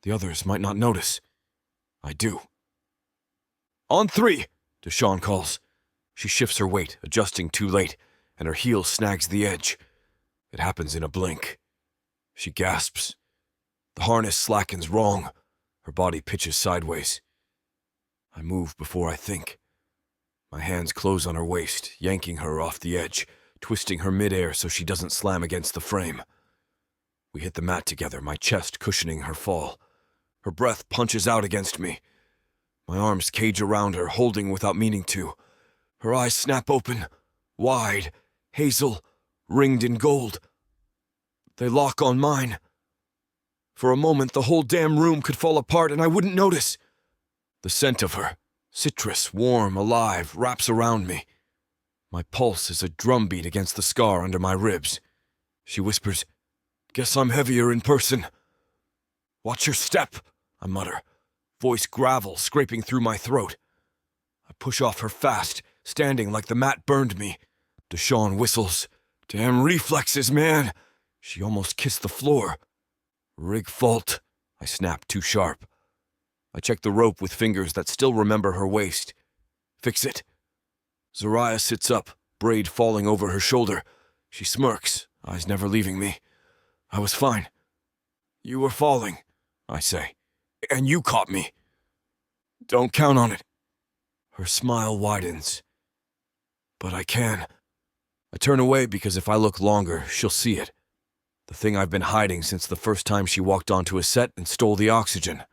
The others might not notice. I do. On 3, Deshawn calls. She shifts her weight, adjusting too late, and her heel snags the edge. It happens in a blink. She gasps. The harness slackens wrong. Her body pitches sideways. I move before I think. My hands close on her waist, yanking her off the edge, twisting her midair so she doesn't slam against the frame. We hit the mat together, my chest cushioning her fall. Her breath punches out against me. My arms cage around her, holding without meaning to. Her eyes snap open, wide, hazel, ringed in gold. They lock on mine. For a moment, the whole damn room could fall apart and I wouldn't notice. The scent of her, citrus, warm, alive, wraps around me. My pulse is a drumbeat against the scar under my ribs. She whispers, "Guess I'm heavier in person." "Watch your step," I mutter, voice gravel scraping through my throat. I push off her fast, standing like the mat burned me. Deshawn whistles. "Damn reflexes, man." She almost kissed the floor. "Rig fault," I snap too sharp. I check the rope with fingers that still remember her waist. "Fix it." Zariah sits up, braid falling over her shoulder. She smirks, eyes never leaving me. "I was fine." "You were falling," I say. "And you caught me." "Don't count on it." Her smile widens. "But I can." I turn away because if I look longer, she'll see it. The thing I've been hiding since the first time she walked onto a set and stole the oxygen.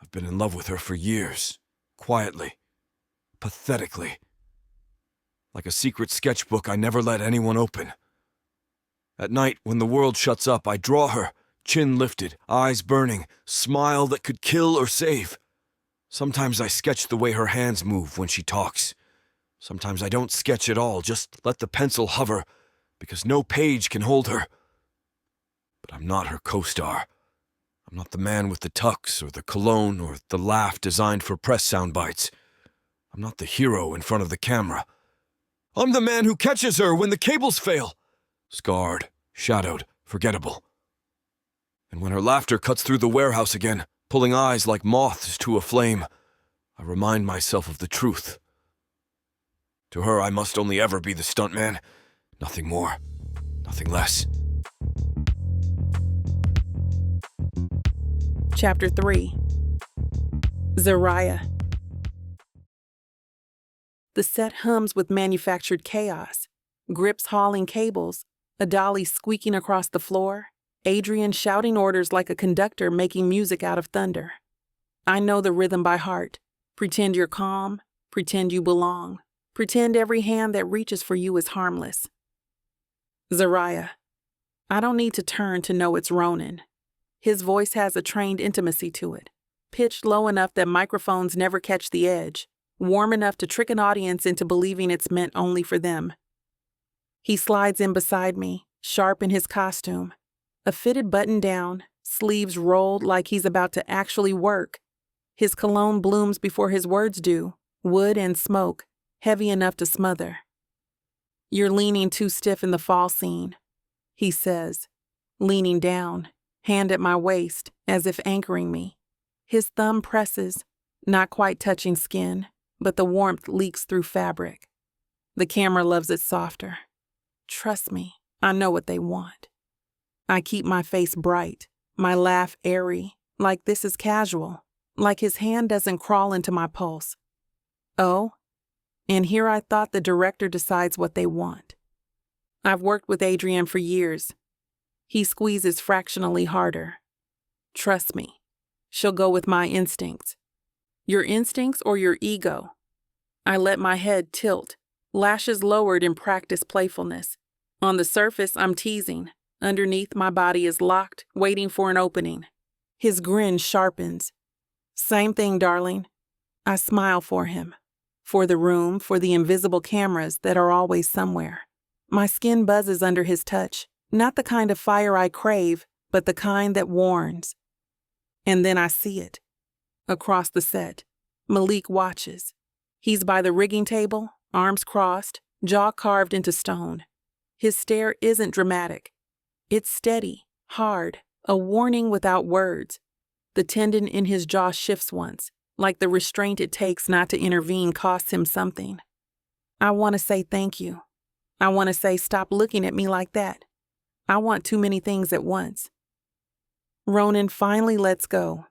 I've been in love with her for years, quietly, pathetically. Like a secret sketchbook I never let anyone open. At night, when the world shuts up, I draw her, chin lifted, eyes burning, smile that could kill or save. Sometimes I sketch the way her hands move when she talks. Sometimes I don't sketch at all, just let the pencil hover, because no page can hold her. But I'm not her co-star. I'm not the man with the tux or the cologne or the laugh designed for press sound bites. I'm not the hero in front of the camera. I'm the man who catches her when the cables fail. Scarred, shadowed, forgettable. And when her laughter cuts through the warehouse again, pulling eyes like moths to a flame, I remind myself of the truth. To her, I must only ever be the stuntman. Nothing more, nothing less. Chapter 3. Zariah. The set hums with manufactured chaos. Grips hauling cables, a dolly squeaking across the floor, Adrian shouting orders like a conductor making music out of thunder. I know the rhythm by heart. Pretend you're calm, pretend you belong, pretend every hand that reaches for you is harmless. Zariah. I don't need to turn to know it's Ronan. His voice has a trained intimacy to it, pitched low enough that microphones never catch the edge, warm enough to trick an audience into believing it's meant only for them. He slides in beside me, sharp in his costume, a fitted button down, sleeves rolled like he's about to actually work. His cologne blooms before his words do, wood and smoke, heavy enough to smother. You're leaning too stiff in the fall scene, he says, leaning down, hand at my waist, as if anchoring me. His thumb presses, not quite touching skin, but the warmth leaks through fabric. The camera loves it softer. Trust me, I know what they want. I keep my face bright, my laugh airy, like this is casual, like his hand doesn't crawl into my pulse. Oh, and here I thought the director decides what they want. I've worked with Adrian for years. He squeezes fractionally harder. Trust me, she'll go with my instincts. Your instincts or your ego? I let my head tilt, lashes lowered in practiced playfulness. On the surface, I'm teasing. Underneath, my body is locked, waiting for an opening. His grin sharpens. Same thing, darling. I smile for him, for the room, for the invisible cameras that are always somewhere. My skin buzzes under his touch, not the kind of fire I crave, but the kind that warns. And then I see it. Across the set, Malik watches. He's by the rigging table, arms crossed, jaw carved into stone. His stare isn't dramatic. It's steady, hard, a warning without words. The tendon in his jaw shifts once, like the restraint it takes not to intervene costs him something. I want to say thank you. I want to say stop looking at me like that. I want too many things at once. Ronan finally lets go,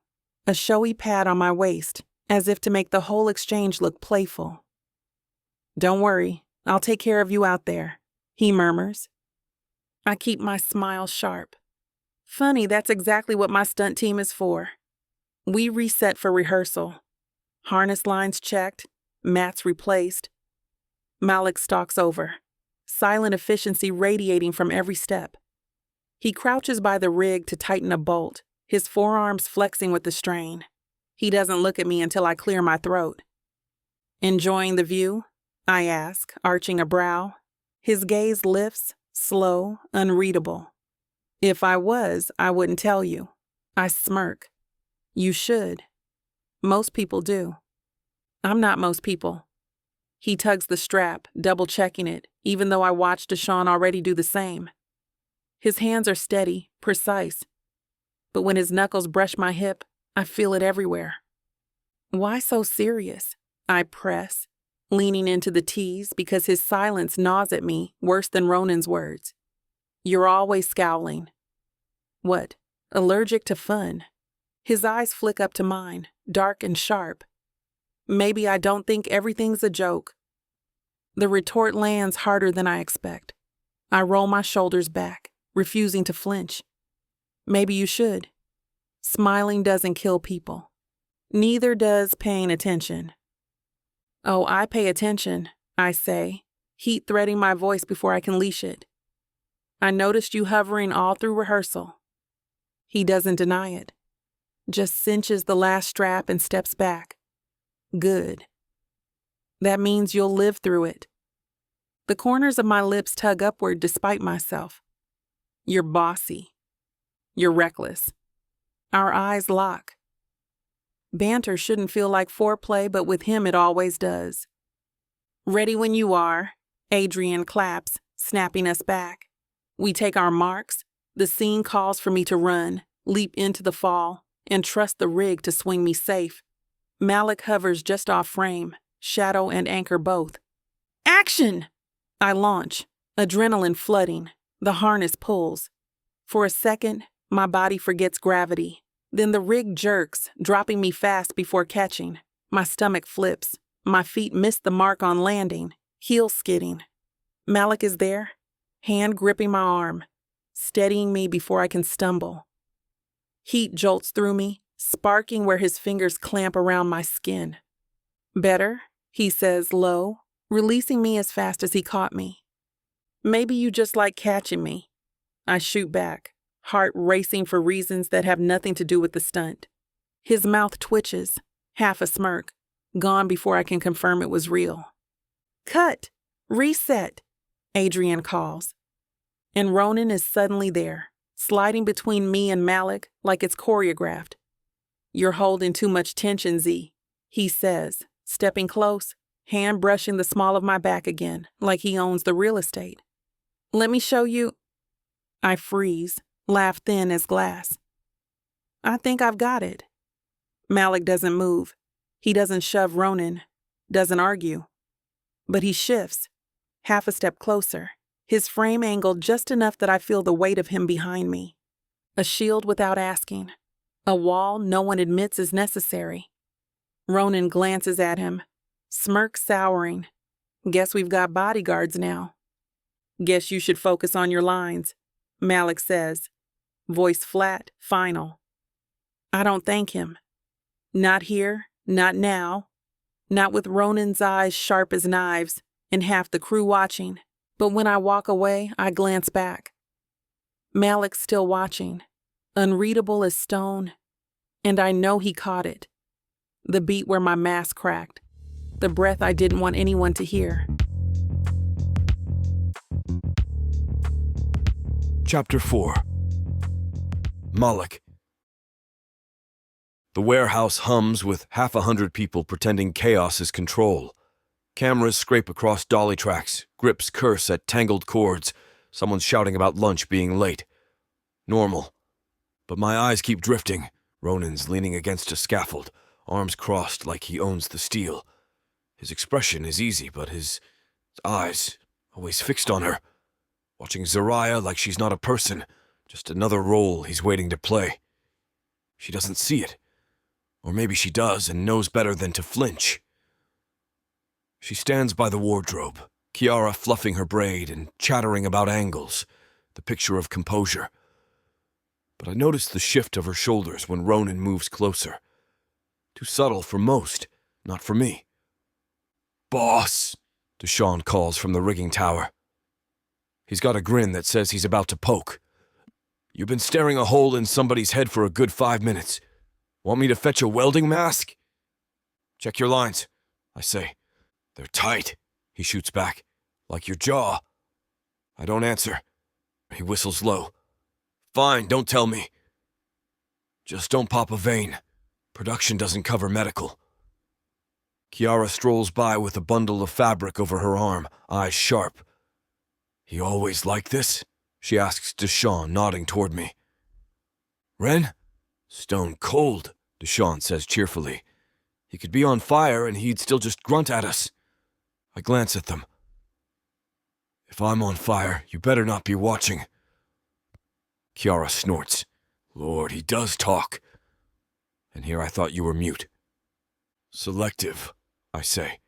a showy pat on my waist, as if to make the whole exchange look playful. Don't worry, I'll take care of you out there, he murmurs. I keep my smile sharp. Funny, that's exactly what my stunt team is for. We reset for rehearsal. Harness lines checked, mats replaced. Malik stalks over, silent efficiency radiating from every step. He crouches by the rig to tighten a bolt, his forearms flexing with the strain. He doesn't look at me until I clear my throat. Enjoying the view? I ask, arching a brow. His gaze lifts, slow, unreadable. If I was, I wouldn't tell you. I smirk. You should. Most people do. I'm not most people. He tugs the strap, double-checking it, even though I watched Deshaun already do the same. His hands are steady, precise. But when his knuckles brush my hip, I feel it everywhere. Why so serious? I press, leaning into the tease because his silence gnaws at me worse than Ronan's words. You're always scowling. What? Allergic to fun? His eyes flick up to mine, dark and sharp. Maybe I don't think everything's a joke. The retort lands harder than I expect. I roll my shoulders back, refusing to flinch. Maybe you should. Smiling doesn't kill people. Neither does paying attention. Oh, I pay attention, I say, heat threading my voice before I can leash it. I noticed you hovering all through rehearsal. He doesn't deny it. Just cinches the last strap and steps back. Good. That means you'll live through it. The corners of my lips tug upward despite myself. You're bossy. You're reckless. Our eyes lock. Banter shouldn't feel like foreplay, but with him it always does. Ready when you are, Adrian claps, snapping us back. We take our marks. The scene calls for me to run, leap into the fall, and trust the rig to swing me safe. Malik hovers just off frame, shadow and anchor both. Action! I launch, adrenaline flooding. The harness pulls. For a second, my body forgets gravity. Then the rig jerks, dropping me fast before catching. My stomach flips. My feet miss the mark on landing, heel skidding. Malik is there, hand gripping my arm, steadying me before I can stumble. Heat jolts through me, sparking where his fingers clamp around my skin. Better, he says low, releasing me as fast as he caught me. Maybe you just like catching me. I shoot back, heart racing for reasons that have nothing to do with the stunt. His mouth twitches, half a smirk, gone before I can confirm it was real. Cut! Reset! Adrian calls. And Ronan is suddenly there, sliding between me and Malik like it's choreographed. You're holding too much tension, Z, he says, stepping close, hand brushing the small of my back again, like he owns the real estate. Let me show you. I freeze, laugh thin as glass. I think I've got it. Malik doesn't move. He doesn't shove Ronan, doesn't argue. But he shifts, half a step closer, his frame angled just enough that I feel the weight of him behind me. A shield without asking. A wall no one admits is necessary. Ronan glances at him, smirk souring. Guess we've got bodyguards now. Guess you should focus on your lines, Malik says, voice flat, final. I don't thank him. Not here, not now. Not with Ronan's eyes sharp as knives and half the crew watching. But when I walk away, I glance back. Malik's still watching, unreadable as stone. And I know he caught it. The beat where my mask cracked. The breath I didn't want anyone to hear. Chapter 4. Malik. The warehouse hums with 100 people pretending chaos is control. Cameras scrape across dolly tracks, grips curse at tangled cords, someone's shouting about lunch being late. Normal. But my eyes keep drifting. Ronan's leaning against a scaffold, arms crossed like he owns the steel. His expression is easy, but his eyes always fixed on her, watching Zariah like she's not a person, just another role he's waiting to play. She doesn't see it. Or maybe she does and knows better than to flinch. She stands by the wardrobe, Kiara fluffing her braid and chattering about angles, the picture of composure. But I notice the shift of her shoulders when Ronan moves closer. Too subtle for most, not for me. "Boss," Deshaun calls from the rigging tower. He's got a grin that says he's about to poke. "You've been staring a hole in somebody's head for a good 5 minutes. Want me to fetch a welding mask?" "Check your lines," I say. "They're tight," he shoots back. "Like your jaw." I don't answer. He whistles low. "Fine, don't tell me. Just don't pop a vein. Production doesn't cover medical." Kiara strolls by with a bundle of fabric over her arm, eyes sharp. "He always like this?" she asks Deshaun, nodding toward me. "Ren? Stone cold," Deshaun says cheerfully. "He could be on fire and he'd still just grunt at us." I glance at them. "If I'm on fire, you better not be watching." Kiara snorts. "Lord, he does talk. And here I thought you were mute." "Selective," I say.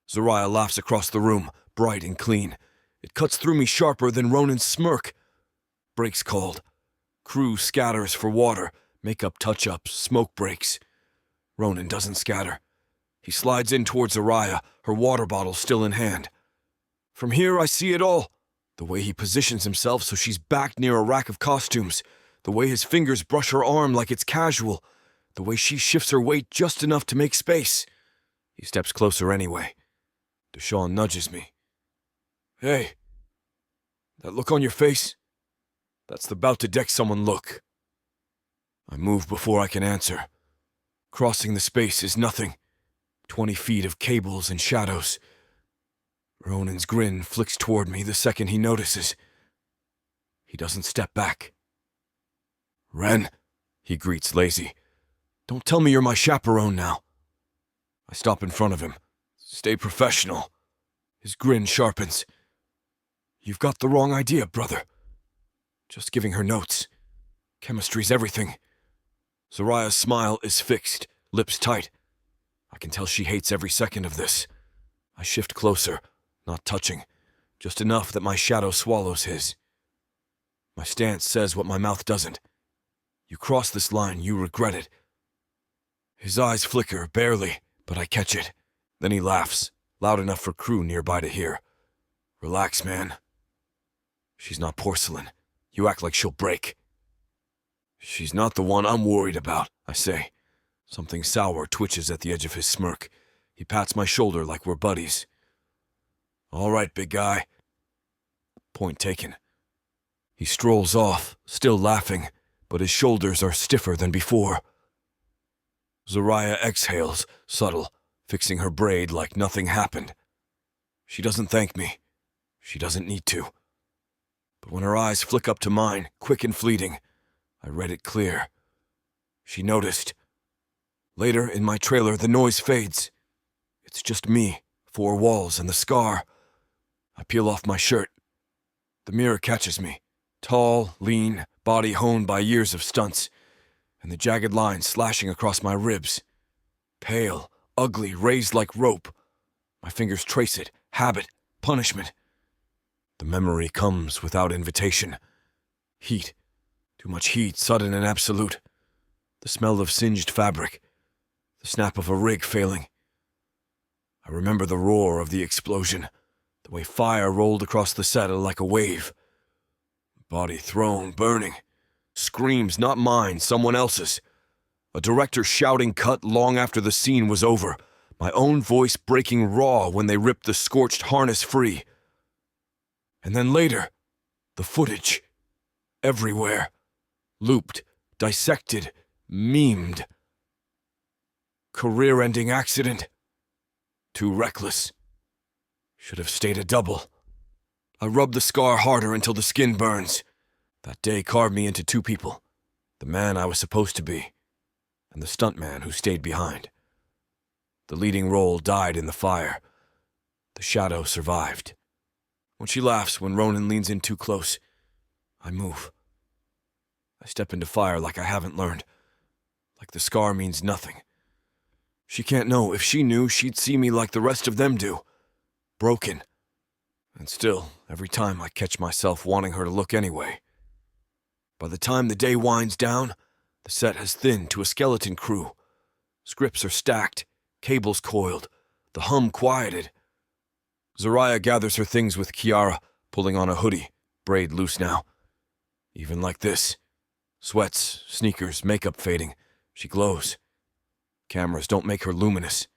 Zariah laughs across the room, bright and clean. It cuts through me sharper than Ronan's smirk. Breaks called. Crew scatters for water, makeup touch-ups, smoke breaks. Ronan doesn't scatter. He slides in towards Zariah, her water bottle still in hand. From here I see it all. The way he positions himself so she's backed near a rack of costumes. The way his fingers brush her arm like it's casual. The way she shifts her weight just enough to make space. He steps closer anyway. Deshaun nudges me. "Hey, that look on your face? That's the about to deck someone look." I move before I can answer. Crossing the space is nothing. 20 feet of cables and shadows. Ronan's grin flicks toward me the second he notices. He doesn't step back. "Ren," he greets lazy. "Don't tell me you're my chaperone now." I stop in front of him. "Stay professional." His grin sharpens. "You've got the wrong idea, brother. Just giving her notes. Chemistry's everything." Zariah's smile is fixed, lips tight. I can tell she hates every second of this. I shift closer, not touching, just enough that my shadow swallows his. My stance says what my mouth doesn't. You cross this line, you regret it. His eyes flicker, barely, but I catch it. Then he laughs, loud enough for crew nearby to hear. "Relax, man. She's not porcelain. You act like she'll break." "She's not the one I'm worried about," I say. Something sour twitches at the edge of his smirk. He pats my shoulder like we're buddies. "All right, big guy." Point taken. He strolls off, still laughing, but his shoulders are stiffer than before. Zariah exhales, subtle, fixing her braid like nothing happened. She doesn't thank me. She doesn't need to. But when her eyes flick up to mine, quick and fleeting, I read it clear. She noticed. Later, in my trailer, the noise fades. It's just me, four walls, and the scar. I peel off my shirt. The mirror catches me. Tall, lean, body honed by years of stunts, and the jagged lines slashing across my ribs. Pale, ugly, raised like rope. My fingers trace it. Habit. Punishment. The memory comes without invitation. Heat. Too much heat, sudden and absolute. The smell of singed fabric. The snap of a rig failing. I remember the roar of the explosion, the way fire rolled across the set like a wave. Body thrown, burning. Screams, not mine, someone else's. A director shouting cut long after the scene was over. My own voice breaking raw when they ripped the scorched harness free. And then later, the footage. Everywhere. Looped, dissected, memed. Career-ending accident. Too reckless. Should have stayed a double. I rub the scar harder until the skin burns. That day carved me into two people. The man I was supposed to be, and the stuntman who stayed behind. The leading role died in the fire. The shadow survived. When she laughs when Ronan leans in too close, I move. I step into fire like I haven't learned. Like the scar means nothing. She can't know. If she knew, she'd see me like the rest of them do. Broken. And still, every time I catch myself wanting her to look anyway. By the time the day winds down, the set has thinned to a skeleton crew. Scripts are stacked, cables coiled, the hum quieted. Zariah gathers her things with Kiara, pulling on a hoodie, braid loose now. Even like this. Sweats, sneakers, makeup fading. She glows. Cameras don't make her luminous.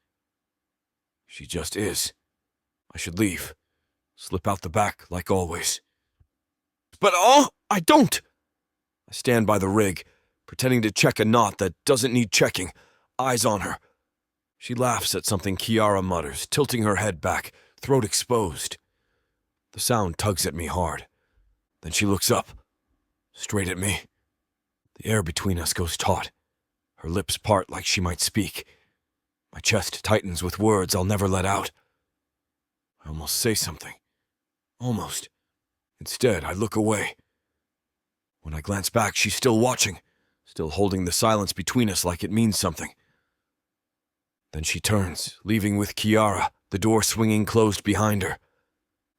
She just is. I should leave. Slip out the back, like always. But I don't! I stand by the rig, pretending to check a knot that doesn't need checking, eyes on her. She laughs at something Kiara mutters, tilting her head back, throat exposed. The sound tugs at me hard. Then she looks up, straight at me. The air between us goes taut. Her lips part like she might speak. My chest tightens with words I'll never let out. I almost say something. Almost. Instead, I look away. When I glance back, she's still watching, still holding the silence between us like it means something. Then she turns, leaving with Kiara, the door swinging closed behind her.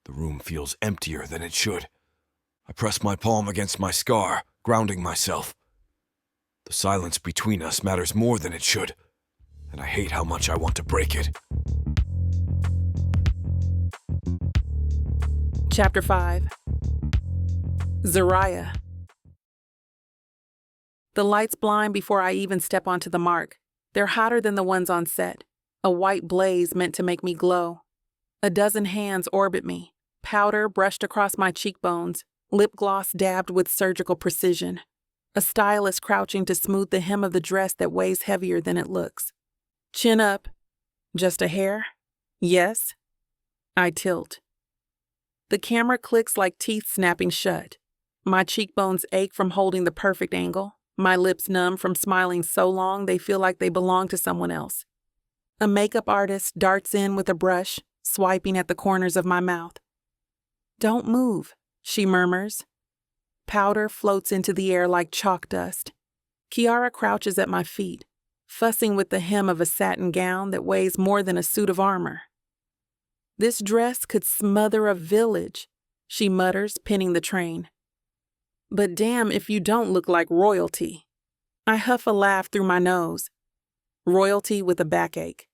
The room feels emptier than it should. I press my palm against my scar, grounding myself. The silence between us matters more than it should, and I hate how much I want to break it. Chapter 5. Zariah. The lights blind before I even step onto the mark. They're hotter than the ones on set, a white blaze meant to make me glow. A dozen hands orbit me, powder brushed across my cheekbones, lip gloss dabbed with surgical precision. A stylist crouching to smooth the hem of the dress that weighs heavier than it looks. Chin up. Just a hair? Yes. I tilt. The camera clicks like teeth snapping shut. My cheekbones ache from holding the perfect angle. My lips numb from smiling so long they feel like they belong to someone else. A makeup artist darts in with a brush, swiping at the corners of my mouth. "Don't move," she murmurs. Powder floats into the air like chalk dust. Kiara crouches at my feet, fussing with the hem of a satin gown that weighs more than a suit of armor. "This dress could smother a village," she mutters, pinning the train. "But damn if you don't look like royalty." I huff a laugh through my nose. Royalty with a backache.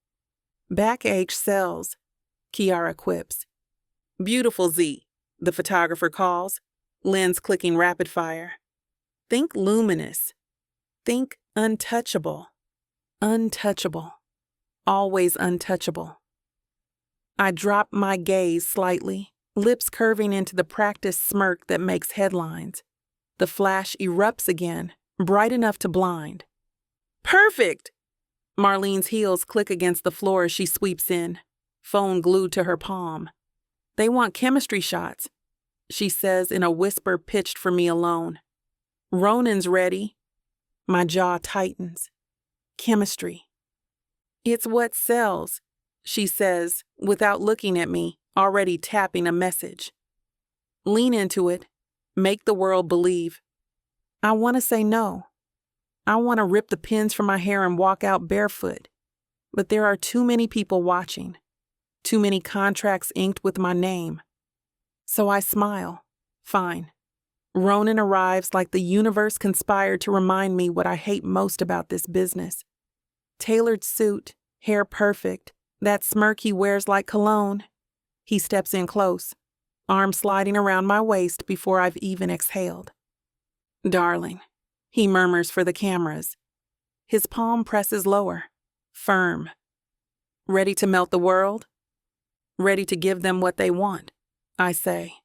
"Backache sells," Kiara quips. "Beautiful Z," the photographer calls, lens clicking rapid fire. "Think luminous. Think untouchable. Untouchable. Always untouchable." I drop my gaze slightly, lips curving into the practiced smirk that makes headlines. The flash erupts again, bright enough to blind. "Perfect!" Marlene's heels click against the floor as she sweeps in, phone glued to her palm. "They want chemistry shots," she says in a whisper pitched for me alone. "Ronan's ready." My jaw tightens. Chemistry. "It's what sells," she says, without looking at me, already tapping a message. "Lean into it. Make the world believe." I want to say no. I want to rip the pins from my hair and walk out barefoot. But there are too many people watching. Too many contracts inked with my name. So I smile. Fine. Ronan arrives like the universe conspired to remind me what I hate most about this business. Tailored suit, hair perfect, that smirk he wears like cologne. He steps in close, arm sliding around my waist before I've even exhaled. "Darling," he murmurs for the cameras. His palm presses lower, firm. "Ready to melt the world?" "Ready to give them what they want," I say.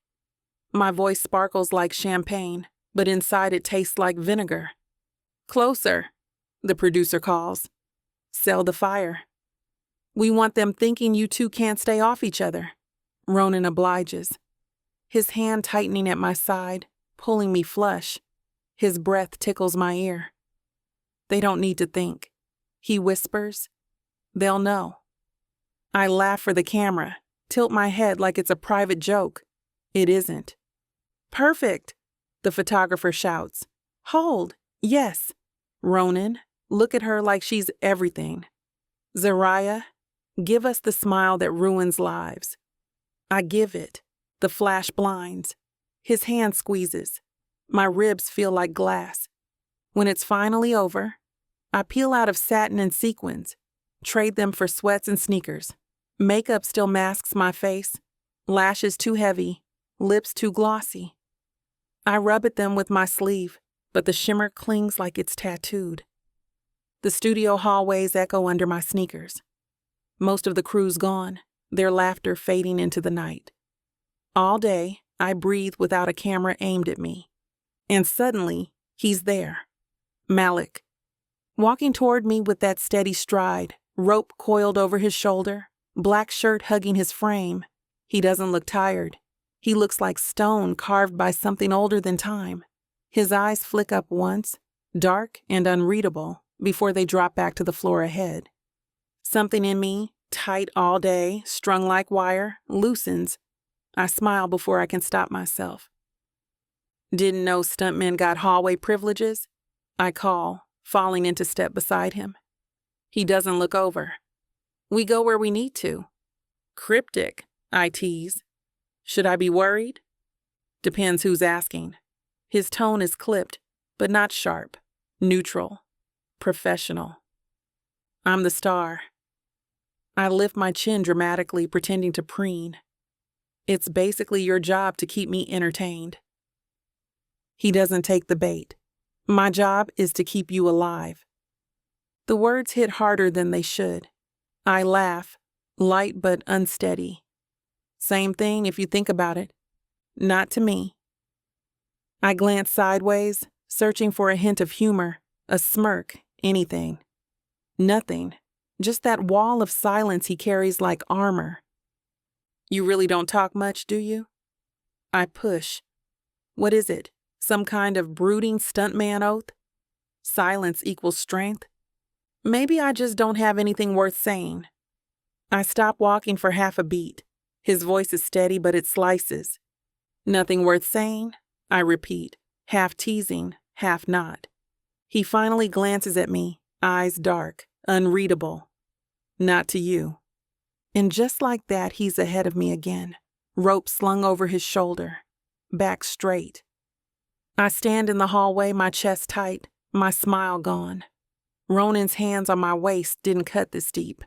My voice sparkles like champagne, but inside it tastes like vinegar. "Closer," the producer calls. "Sell the fire." "We want them thinking you two can't stay off each other." Ronan obliges, his hand tightening at my side, pulling me flush. His breath tickles my ear. "They don't need to think," he whispers. "They'll know." I laugh for the camera, tilt my head like it's a private joke. It isn't. "Perfect," the photographer shouts. "Hold, yes." "Ronan, look at her like she's everything." "Zariah, give us the smile that ruins lives." I give it. The flash blinds. His hand squeezes. My ribs feel like glass. When it's finally over, I peel out of satin and sequins, trade them for sweats and sneakers. Makeup still masks my face, lashes too heavy, lips too glossy. I rub at them with my sleeve, but the shimmer clings like it's tattooed. The studio hallways echo under my sneakers. Most of the crew's gone, their laughter fading into the night. All day, I breathe without a camera aimed at me. And suddenly, he's there. Malik. Walking toward me with that steady stride, rope coiled over his shoulder, black shirt hugging his frame. He doesn't look tired. He looks like stone carved by something older than time. His eyes flick up once, dark and unreadable, before they drop back to the floor ahead. Something in me, tight all day, strung like wire, loosens. I smile before I can stop myself. "Didn't know stuntmen got hallway privileges?" I call, falling into step beside him. He doesn't look over. "We go where we need to." "Cryptic," I tease. "Should I be worried?" Depends who's asking. His tone is clipped, but not sharp, neutral, professional. I'm the star. I lift my chin dramatically, pretending to preen. "It's basically your job to keep me entertained." He doesn't take the bait. "My job is to keep you alive." The words hit harder than they should. I laugh, light but unsteady. Same thing if you think about it. Not to me. I glance sideways, searching for a hint of humor, a smirk, anything. Nothing. Just that wall of silence he carries like armor. You really don't talk much, do you? I push. What is it? Some kind of brooding stuntman oath? Silence equals strength? Maybe I just don't have anything worth saying. I stop walking for half a beat. His voice is steady, but it slices. Nothing worth saying? I repeat, half teasing, half not. He finally glances at me, eyes dark, unreadable. Not to you. And just like that, he's ahead of me again, rope slung over his shoulder, back straight. I stand in the hallway, my chest tight, my smile gone. Ronan's hands on my waist didn't cut this deep.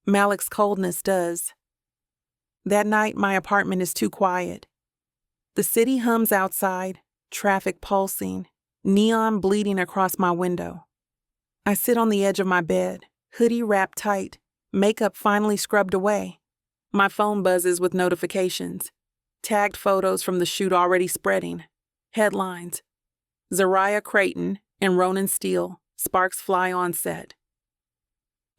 Malik's coldness does. That night, my apartment is too quiet. The city hums outside, traffic pulsing, neon bleeding across my window. I sit on the edge of my bed, hoodie wrapped tight, makeup finally scrubbed away. My phone buzzes with notifications. Tagged photos from the shoot already spreading. Headlines. Zariah Creighton and Ronan Steele, sparks fly on set.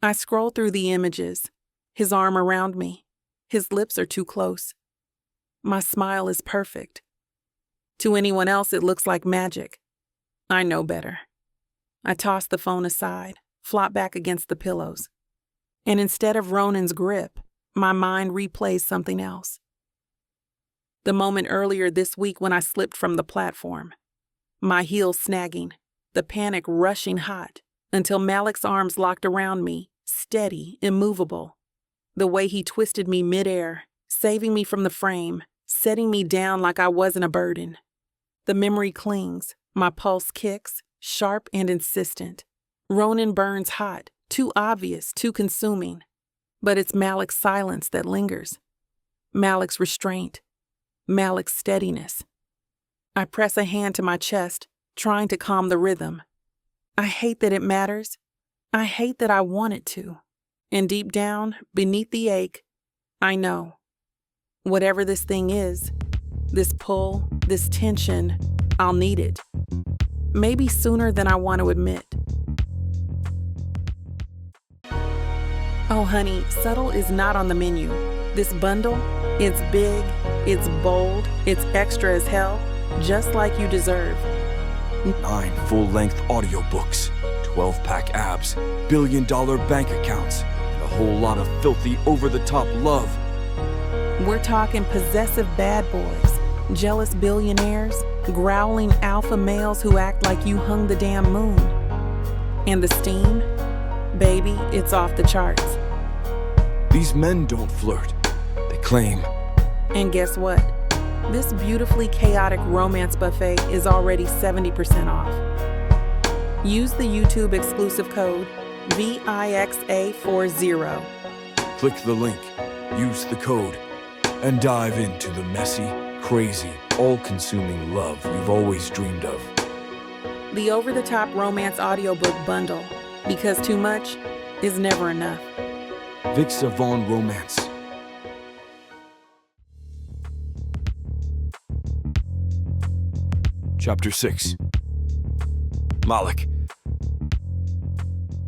I scroll through the images, his arm around me. His lips are too close. My smile is perfect. To anyone else, it looks like magic. I know better. I toss the phone aside, flop back against the pillows. And instead of Ronan's grip, my mind replays something else. The moment earlier this week when I slipped from the platform. My heels snagging, the panic rushing hot, until Malik's arms locked around me, steady, immovable. The way he twisted me midair, saving me from the frame, setting me down like I wasn't a burden. The memory clings, my pulse kicks, sharp and insistent. Ronan burns hot, too obvious, too consuming. But it's Malik's silence that lingers. Malik's restraint. Malik's steadiness. I press a hand to my chest, trying to calm the rhythm. I hate that it matters. I hate that I want it to. And deep down, beneath the ache, I know. Whatever this thing is, this pull, this tension, I'll need it. Maybe sooner than I want to admit. Oh, honey, subtle is not on the menu. This bundle, it's big, it's bold, it's extra as hell, just like you deserve. 9 full-length audiobooks, 12-pack abs, billion-dollar bank accounts, and a whole lot of filthy, over-the-top love. We're talking possessive bad boys, jealous billionaires, growling alpha males who act like you hung the damn moon. And the steam? Baby, it's off the charts. These men don't flirt. They claim. And guess what? This beautifully chaotic romance buffet is already 70% off. Use the YouTube exclusive code VIXA40. Click the link, use the code, and dive into the messy, crazy, all-consuming love you've always dreamed of. The over-the-top romance audiobook bundle, because too much is never enough. Vixa Vaughn Romance. Chapter 6. Malik.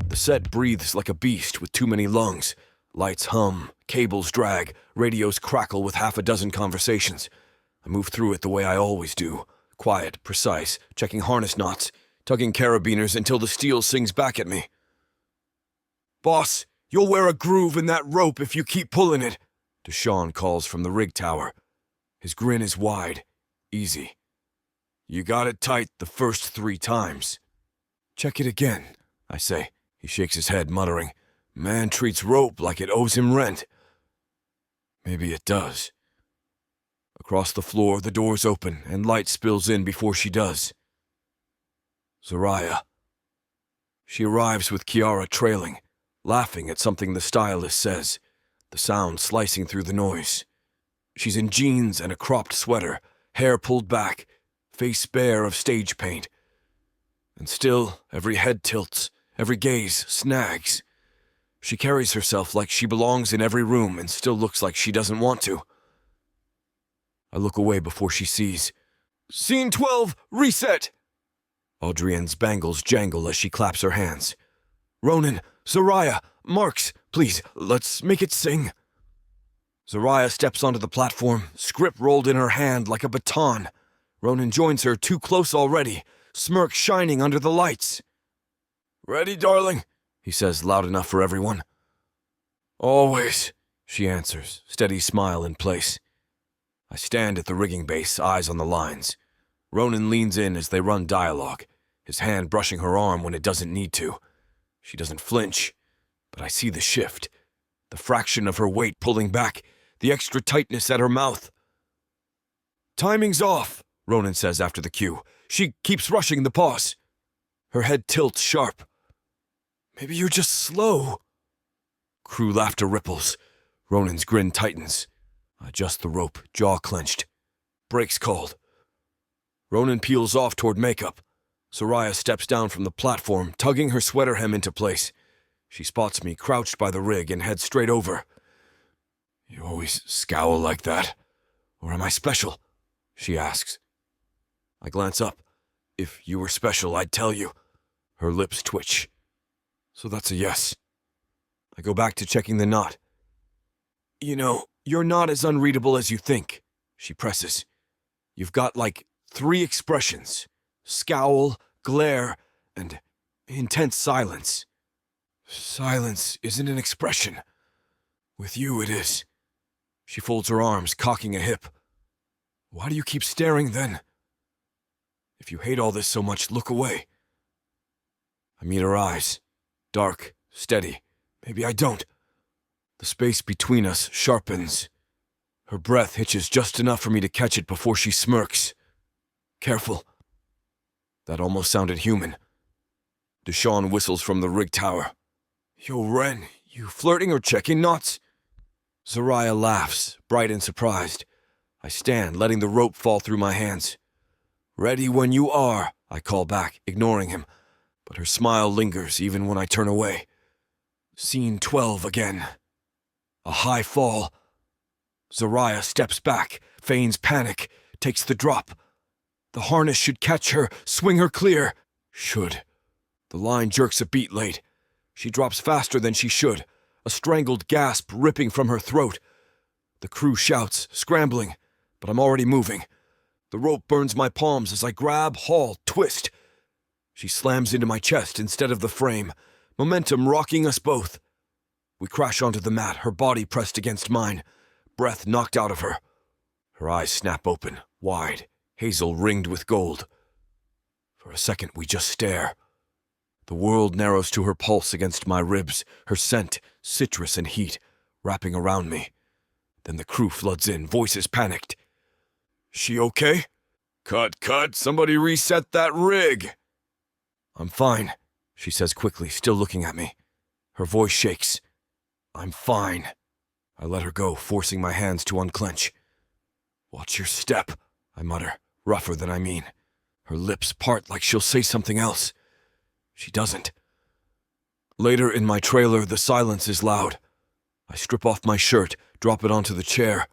The set breathes like a beast with too many lungs. Lights hum, cables drag, radios crackle with half a dozen conversations. I move through it the way I always do. Quiet, precise, checking harness knots, tugging carabiners until the steel sings back at me. Boss, you'll wear a groove in that rope if you keep pulling it, Deshaun calls from the rig tower. His grin is wide, easy. You got it tight the first 3 times. Check it again, I say. He shakes his head, muttering, Man treats rope like it owes him rent. Maybe it does. Across the floor, the doors open, and light spills in before she does. Zariah. She arrives with Kiara trailing, laughing at something the stylist says, the sound slicing through the noise. She's in jeans and a cropped sweater, hair pulled back, face bare of stage paint. And still, every head tilts, every gaze snags. She carries herself like she belongs in every room and still looks like she doesn't want to. I look away before she sees. Scene 12, reset! Audrienne's bangles jangle as she claps her hands. Ronan, Zariah, Marks, please, let's make it sing. Zariah steps onto the platform, script rolled in her hand like a baton. Ronan joins her, too close already, smirk shining under the lights. "Ready, darling?" he says loud enough for everyone. "Always," she answers, steady smile in place. I stand at the rigging base, eyes on the lines. Ronan leans in as they run dialogue, his hand brushing her arm when it doesn't need to. She doesn't flinch, but I see the shift, the fraction of her weight pulling back, the extra tightness at her mouth. "Timing's off," Ronan says after the cue. She keeps rushing the pause. Her head tilts sharp. "Maybe you're just slow." Crew laughter ripples. Ronan's grin tightens. I adjust the rope, jaw clenched. Brakes called. Ronan peels off toward makeup. Zariah steps down from the platform, tugging her sweater hem into place. She spots me crouched by the rig and heads straight over. "You always scowl like that? Or am I special?" she asks. I glance up. "If you were special, I'd tell you." Her lips twitch. "So that's a yes." I go back to checking the knot. "You know, you're not as unreadable as you think," she presses. "You've got like 3 expressions: scowl, glare, and intense silence." "Silence isn't an expression. With you, it is." She folds her arms, cocking a hip. "Why do you keep staring then? If you hate all this so much, look away." I meet her eyes. Dark, steady. Maybe I don't. The space between us sharpens. Her breath hitches just enough for me to catch it before she smirks. "Careful." That almost sounded human. Deshawn whistles from the rig tower. "Yo, Ren, you flirting or checking knots?" Zariah laughs, bright and surprised. I stand, letting the rope fall through my hands. "Ready when you are," I call back, ignoring him, but her smile lingers even when I turn away. Scene 12 again. A high fall. Zariah steps back, feigns panic, takes the drop. The harness should catch her, swing her clear. Should. The line jerks a beat late. She drops faster than she should, a strangled gasp ripping from her throat. The crew shouts, scrambling, but I'm already moving. The rope burns my palms as I grab, haul, twist. She slams into my chest instead of the frame, momentum rocking us both. We crash onto the mat, her body pressed against mine, breath knocked out of her. Her eyes snap open, wide, hazel ringed with gold. For a second, we just stare. The world narrows to her pulse against my ribs, her scent, citrus and heat, wrapping around me. Then the crew floods in, voices panicked. "She okay?" Cut, somebody reset that rig." "I'm fine," she says quickly, still looking at me. Her voice shakes. "I'm fine." I let her go, forcing my hands to unclench. "Watch your step," I mutter, rougher than I mean. Her lips part like she'll say something else. She doesn't. Later in my trailer, the silence is loud. I strip off my shirt, drop it onto the chair.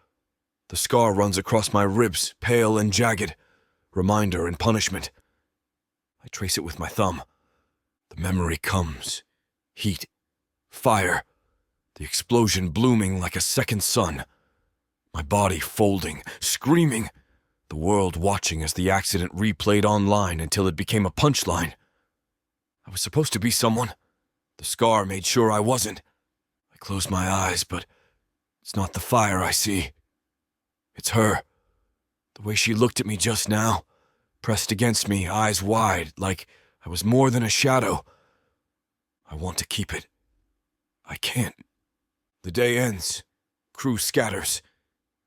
The scar runs across my ribs, pale and jagged. Reminder and punishment. I trace it with my thumb. The memory comes. Heat. Fire. The explosion blooming like a second sun. My body folding, screaming. The world watching as the accident replayed online until it became a punchline. I was supposed to be someone. The scar made sure I wasn't. I closed my eyes, but it's not the fire I see. It's her. The way she looked at me just now, pressed against me, eyes wide, like I was more than a shadow. I want to keep it. I can't. The day ends. Crew scatters.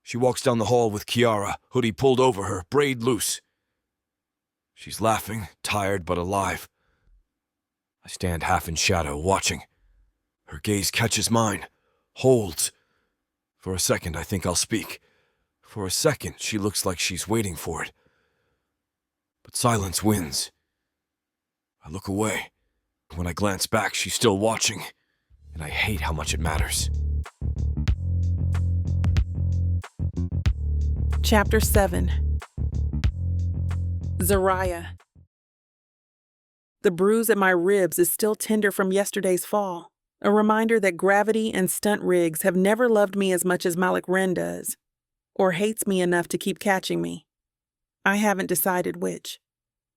She walks down the hall with Kiara, hoodie pulled over her, braid loose. She's laughing, tired but alive. I stand half in shadow, watching. Her gaze catches mine, holds. For a second, I think I'll speak. For a second, she looks like she's waiting for it. But silence wins. I look away. When I glance back, she's still watching, and I hate how much it matters. Chapter 7. Zariah. The bruise at my ribs is still tender from yesterday's fall. A reminder that gravity and stunt rigs have never loved me as much as Malik Wren does, or hates me enough to keep catching me. I haven't decided which.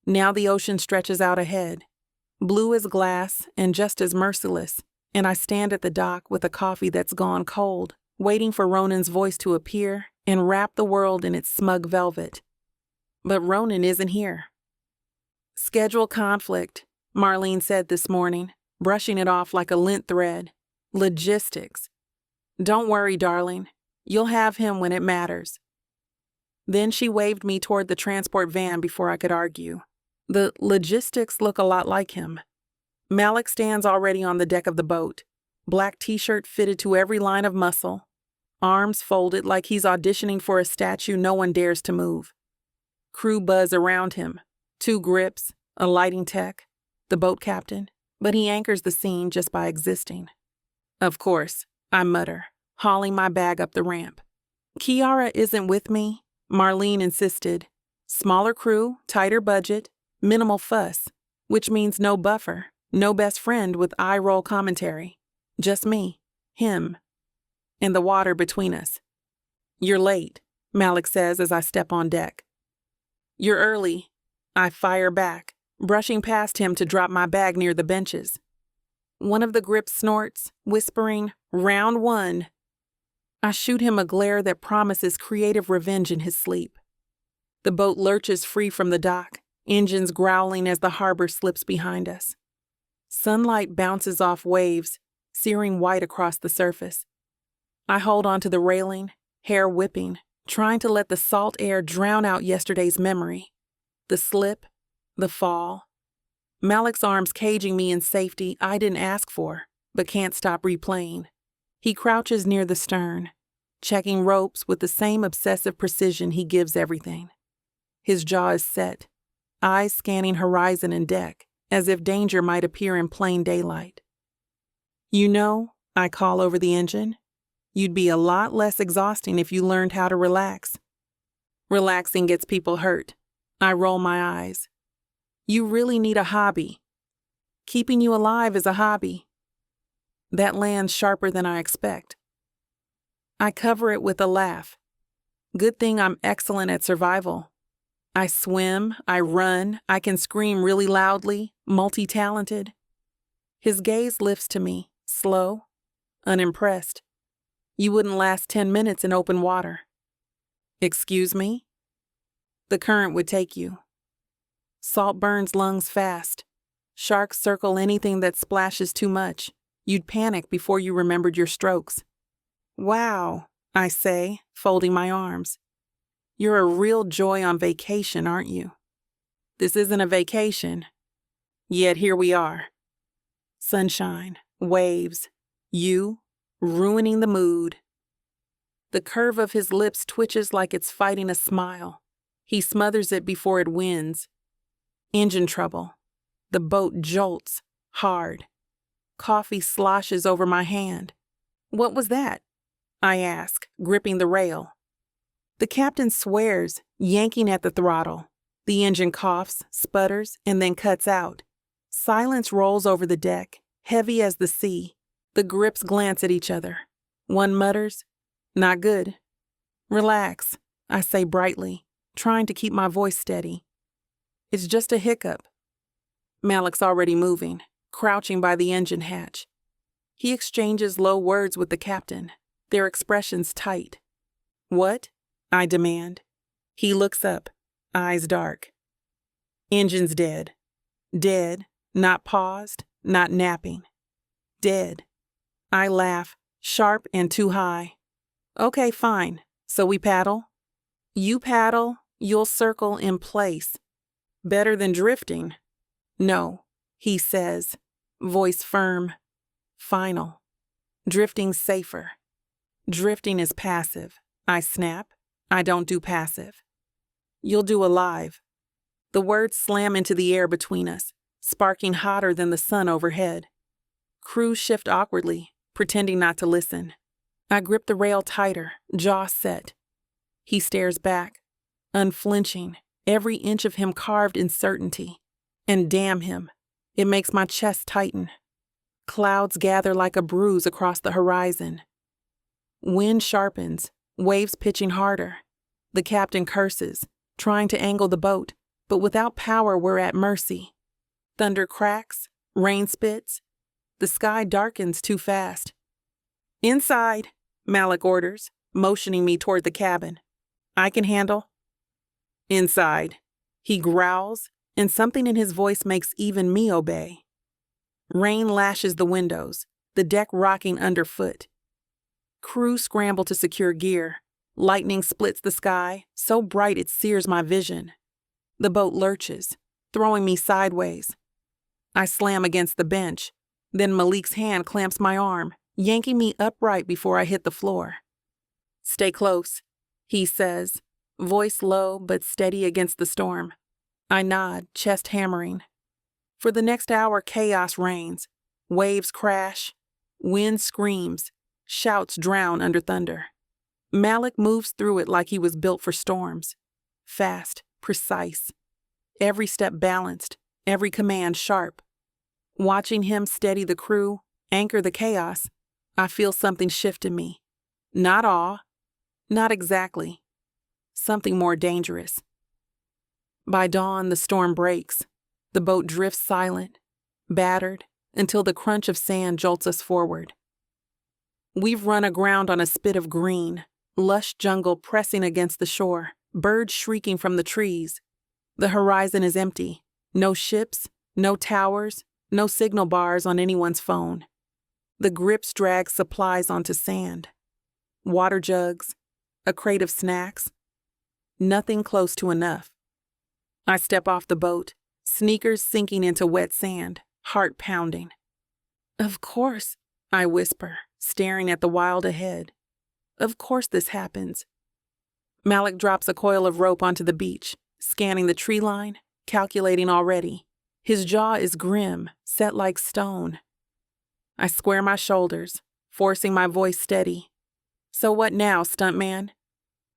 Now the ocean stretches out ahead, blue as glass and just as merciless, and I stand at the dock with a coffee that's gone cold, waiting for Ronan's voice to appear and wrap the world in its smug velvet. But Ronan isn't here. Schedule conflict, Marlene said this morning, brushing it off like a lint thread. Logistics. Don't worry, darling. You'll have him when it matters. Then she waved me toward the transport van before I could argue. The logistics look a lot like him. Malik stands already on the deck of the boat, black t-shirt fitted to every line of muscle, arms folded like he's auditioning for a statue no one dares to move. Crew buzz around him, 2 grips, a lighting tech, the boat captain, but he anchors the scene just by existing. Of course, I mutter, hauling my bag up the ramp. Kiara isn't with me, Marlene insisted. Smaller crew, tighter budget, minimal fuss, which means no buffer, no best friend with eye-roll commentary. Just me, him, and the water between us. You're late, Malik says as I step on deck. You're early, I fire back, brushing past him to drop my bag near the benches. One of the grips snorts, whispering, "Round 1. I shoot him a glare that promises creative revenge in his sleep. The boat lurches free from the dock, engines growling as the harbor slips behind us. Sunlight bounces off waves, searing white across the surface. I hold onto the railing, hair whipping, trying to let the salt air drown out yesterday's memory. The slip, the fall. Malik's arms caging me in safety I didn't ask for, but can't stop replaying. He crouches near the stern, checking ropes with the same obsessive precision he gives everything. His jaw is set, eyes scanning horizon and deck, as if danger might appear in plain daylight. You know, I call over the engine, you'd be a lot less exhausting if you learned how to relax. Relaxing gets people hurt. I roll my eyes. You really need a hobby. Keeping you alive is a hobby. That lands sharper than I expect. I cover it with a laugh. Good thing I'm excellent at survival. I swim, I run, I can scream really loudly, multi-talented. His gaze lifts to me, slow, unimpressed. You wouldn't last 10 minutes in open water. Excuse me? The current would take you. Salt burns lungs fast. Sharks circle anything that splashes too much. You'd panic before you remembered your strokes. Wow, I say, folding my arms. You're a real joy on vacation, aren't you? This isn't a vacation. Yet here we are. Sunshine, waves, you, ruining the mood. The curve of his lips twitches like it's fighting a smile. He smothers it before it wins. Engine trouble. The boat jolts, hard. Coffee sloshes over my hand. What was that? I ask, gripping the rail. The captain swears, yanking at the throttle. The engine coughs, sputters, and then cuts out. Silence rolls over the deck, heavy as the sea. The grips glance at each other. One mutters, "Not good." Relax, I say brightly, trying to keep my voice steady. It's just a hiccup. Malik's already moving, crouching by the engine hatch. He exchanges low words with the captain, their expressions tight. What? I demand. He looks up, eyes dark. Engine's dead. Dead, not paused, not napping. Dead. I laugh, sharp and too high. Okay, fine. So we paddle? You paddle, you'll circle in place. Better than drifting. No, he says, voice firm, final. Drifting's safer. Drifting is passive. I snap. I don't do passive. You'll do alive. The words slam into the air between us, sparking hotter than the sun overhead. Crews shift awkwardly, pretending not to listen. I grip the rail tighter, jaw set. He stares back, unflinching, every inch of him carved in certainty. And damn him, it makes my chest tighten. Clouds gather like a bruise across the horizon. Wind sharpens, waves pitching harder. The captain curses, trying to angle the boat, but without power we're at mercy. Thunder cracks, rain spits. The sky darkens too fast. "Inside," Malik orders, motioning me toward the cabin. "I can handle." "Inside," he growls, and something in his voice makes even me obey. Rain lashes the windows, the deck rocking underfoot. Crew scramble to secure gear. Lightning splits the sky, so bright it sears my vision. The boat lurches, throwing me sideways. I slam against the bench. Then Malik's hand clamps my arm, yanking me upright before I hit the floor. "Stay close," he says, voice low but steady against the storm. I nod, chest hammering. For the next hour, chaos reigns. Waves crash. Wind screams. Shouts drown under thunder. Malik moves through it like he was built for storms. Fast, precise. Every step balanced, every command sharp. Watching him steady the crew, anchor the chaos, I feel something shift in me. Not awe. Not exactly. Something more dangerous. By dawn, the storm breaks. The boat drifts silent, battered, until the crunch of sand jolts us forward. We've run aground on a spit of green, lush jungle pressing against the shore, birds shrieking from the trees. The horizon is empty. No ships, no towers, no signal bars on anyone's phone. The grips drag supplies onto sand. Water jugs, a crate of snacks. Nothing close to enough. I step off the boat, sneakers sinking into wet sand, heart pounding. "Of course," I whisper, staring at the wild ahead. "Of course this happens." Malik drops a coil of rope onto the beach, scanning the tree line, calculating already. His jaw is grim, set like stone. I square my shoulders, forcing my voice steady. "So what now, stuntman?"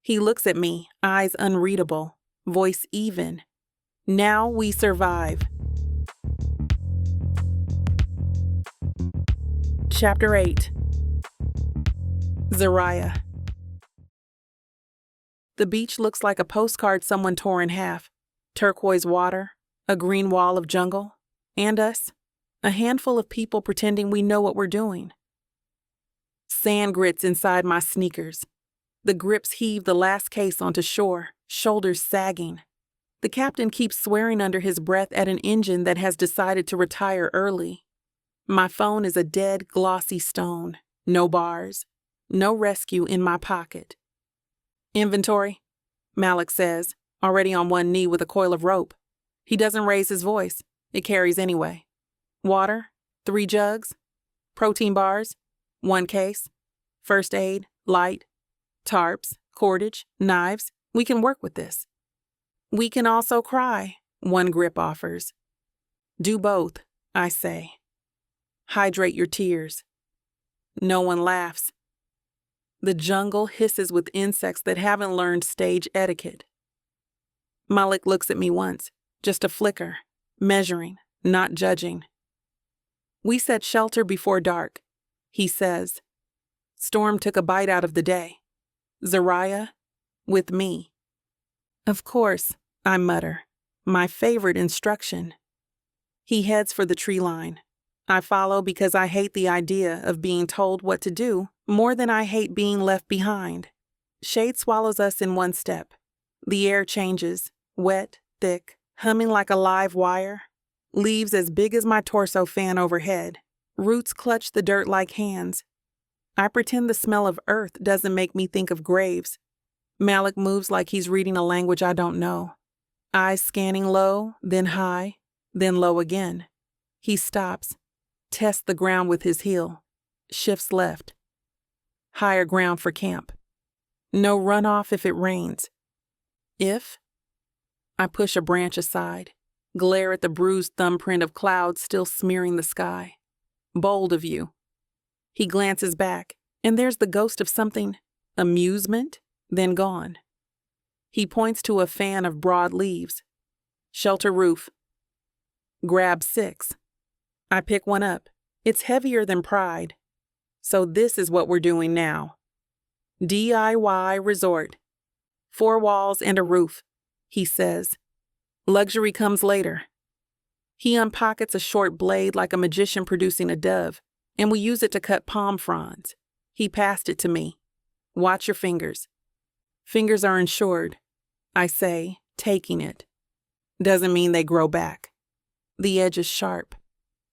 He looks at me, eyes unreadable, voice even. "Now we survive." Chapter 8. Zariah. The beach looks like a postcard someone tore in half. Turquoise water, a green wall of jungle, and us, a handful of people pretending we know what we're doing. Sand grits inside my sneakers. The grips heave the last case onto shore, shoulders sagging. The captain keeps swearing under his breath at an engine that has decided to retire early. My phone is a dead, glossy stone. No bars. No rescue in my pocket. "Inventory," Malik says, already on one knee with a coil of rope. He doesn't raise his voice. It carries anyway. "Water, 3 jugs. Protein bars, 1 case. First aid, light. Tarps, cordage, knives. We can work with this." "We can also cry," one grip offers. "Do both," I say. "Hydrate your tears." No one laughs. The jungle hisses with insects that haven't learned stage etiquette. Malik looks at me once, just a flicker, measuring, not judging. "We set shelter before dark," he says. "Storm took a bite out of the day. Zariah, with me." "Of course," I mutter, my favorite instruction. He heads for the tree line. I follow because I hate the idea of being told what to do more than I hate being left behind. Shade swallows us in one step. The air changes, wet, thick, humming like a live wire. Leaves as big as my torso fan overhead. Roots clutch the dirt like hands. I pretend the smell of earth doesn't make me think of graves. Malik moves like he's reading a language I don't know. Eyes scanning low, then high, then low again. He stops, tests the ground with his heel, shifts left. Higher ground for camp. No runoff if it rains. If? I push a branch aside, glare at the bruised thumbprint of clouds still smearing the sky. "Bold of you." He glances back, and there's the ghost of something, amusement, then gone. He points to a fan of broad leaves. "Shelter roof." Grab 6. I pick one up, It's heavier than pride. So this is what we're doing now. DIY resort. 4 walls and a roof, he says. Luxury comes later. He unpockets a short blade like a magician producing a dove, and we use it to cut palm fronds. He passed it to me. Watch your fingers. Fingers are insured, I say, taking it. Doesn't mean they grow back. The edge is sharp.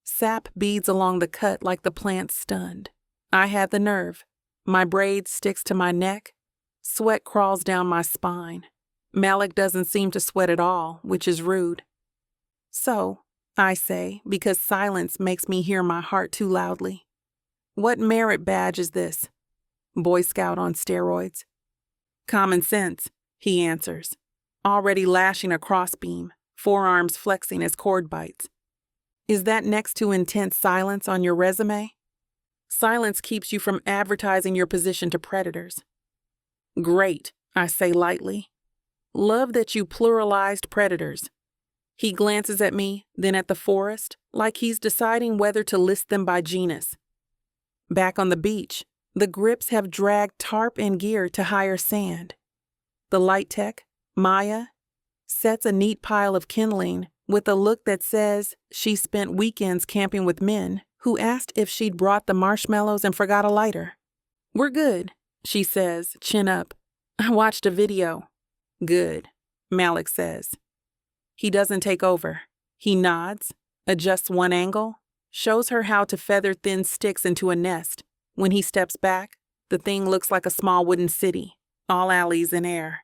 Sap beads along the cut like the plant stunned. I had the nerve. My braid sticks to my neck. Sweat crawls down my spine. Malik doesn't seem to sweat at all, which is rude. So, I say, because silence makes me hear my heart too loudly. What merit badge is this? Boy Scout on steroids? Common sense, he answers, already lashing a crossbeam, forearms flexing as cord bites. Is that next to intense silence on your resume? Silence keeps you from advertising your position to predators. Great, I say lightly. Love that you pluralized predators. He glances at me, then at the forest, like he's deciding whether to list them by genus. Back on the beach, the grips have dragged tarp and gear to higher sand. The light tech, Maya, sets a neat pile of kindling with a look that says she spent weekends camping with men who asked if she'd brought the marshmallows and forgot a lighter. We're good, she says, chin up. I watched a video. Good, Malik says. He doesn't take over. He nods, adjusts one angle, shows her how to feather thin sticks into a nest. When he steps back, the thing looks like a small wooden city, all alleys in air.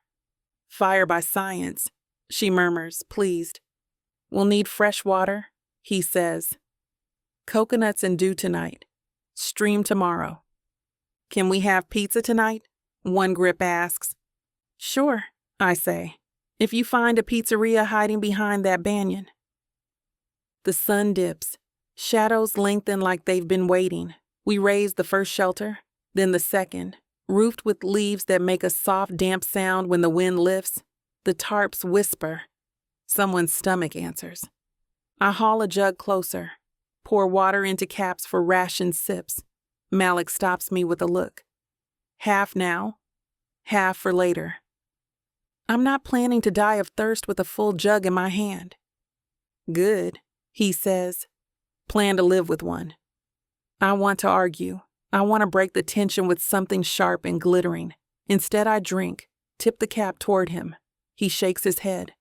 Fire by science, she murmurs, pleased. We'll need fresh water, he says. Coconuts and dew tonight. Stream tomorrow. Can we have pizza tonight? One grip asks. Sure, I say, if you find a pizzeria hiding behind that banyan. The sun dips. Shadows lengthen like they've been waiting. We raise the first shelter, then the second, roofed with leaves that make a soft, damp sound when the wind lifts. The tarps whisper. Someone's stomach answers. I haul a jug closer, pour water into caps for ration sips. Malik stops me with a look. Half now, half for later. I'm not planning to die of thirst with a full jug in my hand. Good, he says. Plan to live with one. I want to argue. I want to break the tension with something sharp and glittering. Instead, I drink, tip the cap toward him. He shakes his head.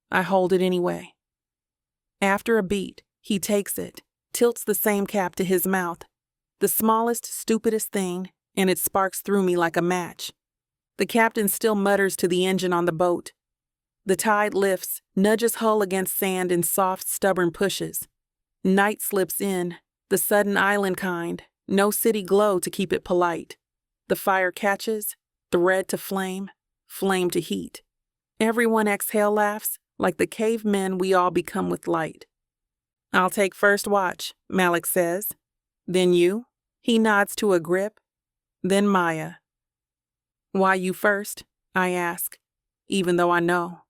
I hold it anyway. After a beat, he takes it, tilts the same cap to his mouth. The smallest, stupidest thing, and it sparks through me like a match. The captain still mutters to the engine on the boat. The tide lifts, nudges hull against sand in soft, stubborn pushes. Night slips in, the sudden island kind, no city glow to keep it polite. The fire catches, thread to flame, flame to heat. Everyone exhale laughs, like the cavemen we all become with light. I'll take first watch, Malik says. Then you? He nods to a grip. Then Maya. Why you first? I ask, even though I know,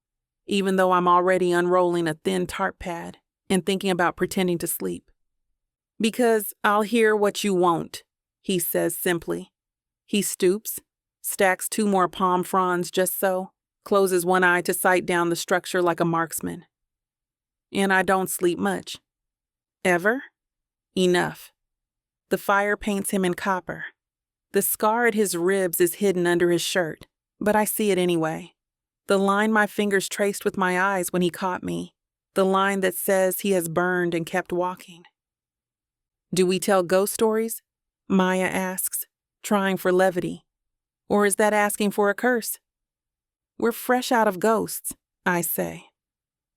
even though I'm already unrolling a thin tarp pad and thinking about pretending to sleep. Because I'll hear what you won't, he says simply. He stoops, stacks 2 more palm fronds just so, closes one eye to sight down the structure like a marksman. And I don't sleep much. Ever? Enough. The fire paints him in copper. The scar at his ribs is hidden under his shirt, but I see it anyway. The line my fingers traced with my eyes when he caught me. The line that says he has burned and kept walking. Do we tell ghost stories? Maya asks, trying for levity. Or is that asking for a curse? We're fresh out of ghosts, I say.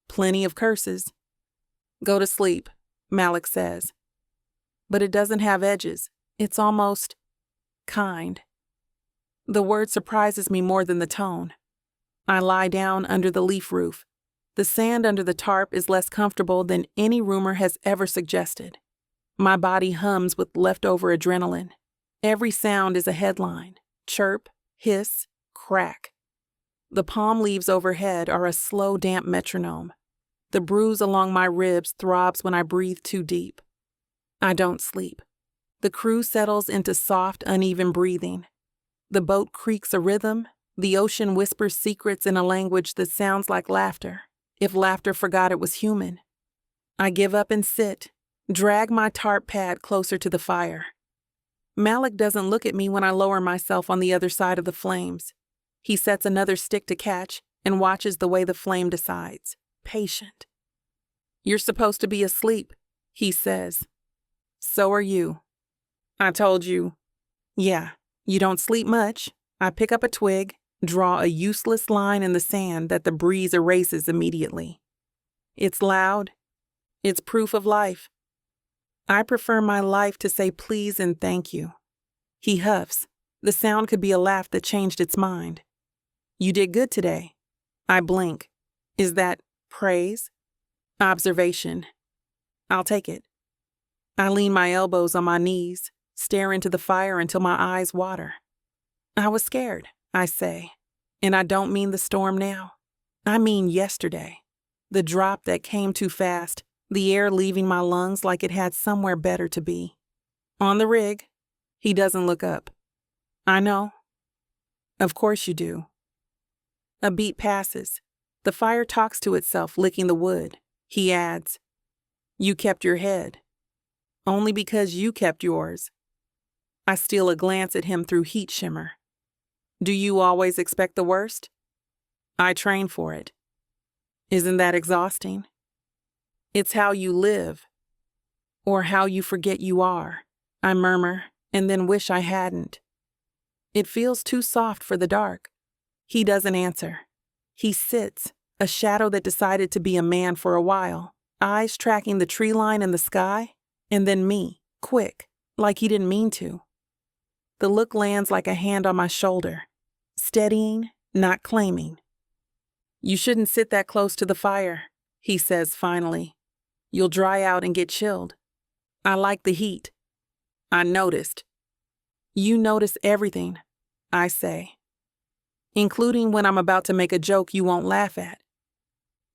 Plenty of curses. Go to sleep, Malik says. But it doesn't have edges. It's almost kind. The word surprises me more than the tone. I lie down under the leaf roof. The sand under the tarp is less comfortable than any rumor has ever suggested. My body hums with leftover adrenaline. Every sound is a headline. Chirp, hiss, crack. The palm leaves overhead are a slow, damp metronome. The bruise along my ribs throbs when I breathe too deep. I don't sleep. The crew settles into soft, uneven breathing. The boat creaks a rhythm. The ocean whispers secrets in a language that sounds like laughter, if laughter forgot it was human. I give up and sit, drag my tarp pad closer to the fire. Malik doesn't look at me when I lower myself on the other side of the flames. He sets another stick to catch and watches the way the flame decides, patient. "You're supposed to be asleep," he says. "So are you." "I told you." "Yeah, you don't sleep much." I pick up a twig, draw a useless line in the sand that the breeze erases immediately. It's loud. It's proof of life. I prefer my life to say please and thank you. He huffs. The sound could be a laugh that changed its mind. "You did good today." I blink. Is that praise? Observation. I'll take it. I lean my elbows on my knees, stare into the fire until my eyes water. "I was scared," I say. And I don't mean the storm now. I mean yesterday. The drop that came too fast, the air leaving my lungs like it had somewhere better to be. "On the rig." He doesn't look up. "I know." "Of course you do." A beat passes. The fire talks to itself, licking the wood. He adds, "You kept your head." "Only because you kept yours." I steal a glance at him through heat shimmer. "Do you always expect the worst?" "I train for it." "Isn't that exhausting?" "It's how you live." "Or how you forget you are," I murmur, and then wish I hadn't. It feels too soft for the dark. He doesn't answer. He sits, a shadow that decided to be a man for a while, eyes tracking the tree line in the sky, and then me, quick, like he didn't mean to. The look lands like a hand on my shoulder, steadying, not claiming. "You shouldn't sit that close to the fire," he says finally. "You'll dry out and get chilled." I like the heat. I noticed. "You notice everything," I say, "including when I'm about to make a joke you won't laugh at."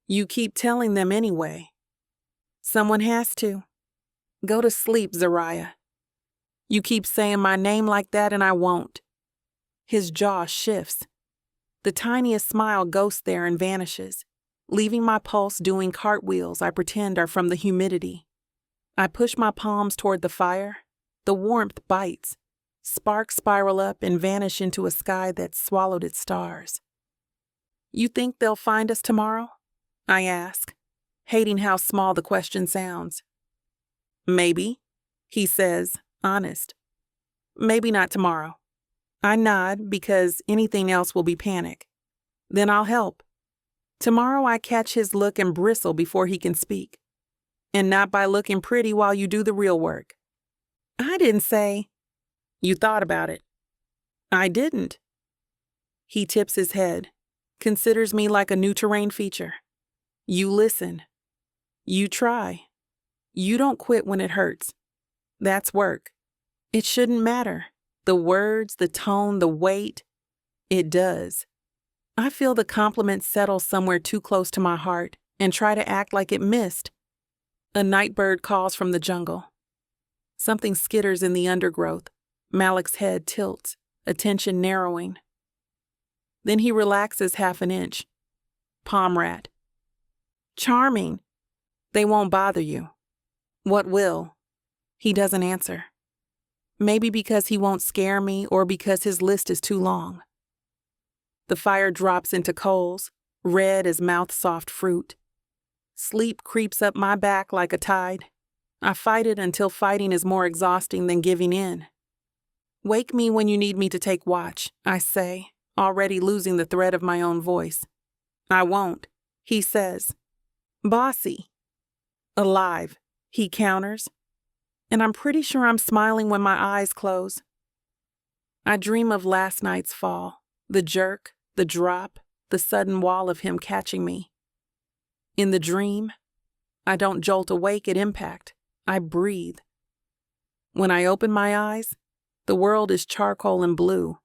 "You keep telling them anyway." "Someone has to." "Go to sleep, Zariah." "You keep saying my name like that and I won't." His jaw shifts. The tiniest smile ghosts there and vanishes, leaving my pulse doing cartwheels I pretend are from the humidity. I push my palms toward the fire. The warmth bites. Sparks spiral up and vanish into a sky that's swallowed its stars. "You think they'll find us tomorrow?" I ask, hating how small the question sounds. "Maybe," he says, honest. "Maybe not tomorrow." I nod because anything else will be panic. "Then I'll help." Tomorrow I catch his look and bristle before he can speak. "And not by looking pretty while you do the real work." "I didn't say." "You thought about it." "I didn't." He tips his head, considers me like a new terrain feature. "You listen. You try. You don't quit when it hurts. That's work. It shouldn't matter. The words, the tone, the weight. It does." I feel the compliment settle somewhere too close to my heart and try to act like it missed. A night bird calls from the jungle. Something skitters in the undergrowth. Malik's head tilts, attention narrowing. Then he relaxes half an inch. "Palm rat." "Charming." "They won't bother you." "What will?" He doesn't answer. Maybe because he won't scare me or because his list is too long. The fire drops into coals, red as mouth-soft fruit. Sleep creeps up my back like a tide. I fight it until fighting is more exhausting than giving in. "Wake me when you need me to take watch," I say, already losing the thread of my own voice. "I won't," he says. "Bossy." "Alive," he counters. And I'm pretty sure I'm smiling when my eyes close. I dream of last night's fall, the jerk, the drop, the sudden wall of him catching me. In the dream, I don't jolt awake at impact. I breathe. When I open my eyes, the world is charcoal and blue.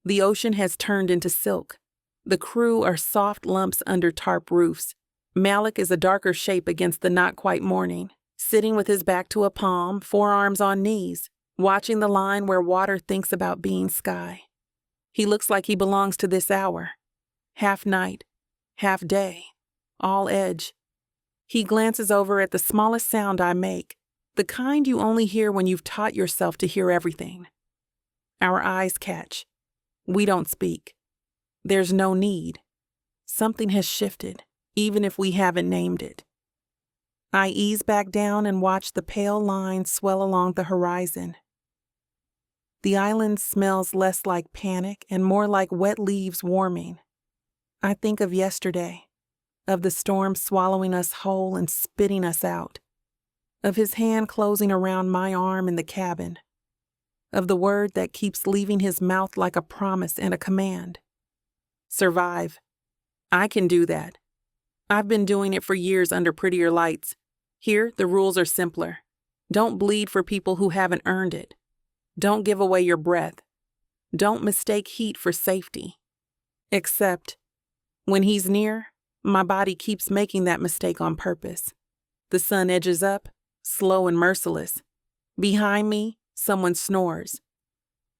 The ocean has turned into silk. The crew are soft lumps under tarp roofs. Malik is a darker shape against the not quite morning, sitting with his back to a palm, forearms on knees, watching the line where water thinks about being sky. He looks like he belongs to this hour. Half night, half day, all edge. He glances over at the smallest sound I make, the kind you only hear when you've taught yourself to hear everything. Our eyes catch. We don't speak. There's no need. Something has shifted, even if we haven't named it. I ease back down and watch the pale line swell along the horizon. The island smells less like panic and more like wet leaves warming. I think of yesterday, of the storm swallowing us whole and spitting us out, of his hand closing around my arm in the cabin, of the word that keeps leaving his mouth like a promise and a command. Survive. I can do that. I've been doing it for years under prettier lights. Here, the rules are simpler. Don't bleed for people who haven't earned it. Don't give away your breath. Don't mistake heat for safety. Except, when he's near, my body keeps making that mistake on purpose. The sun edges up, slow and merciless. Behind me, someone snores.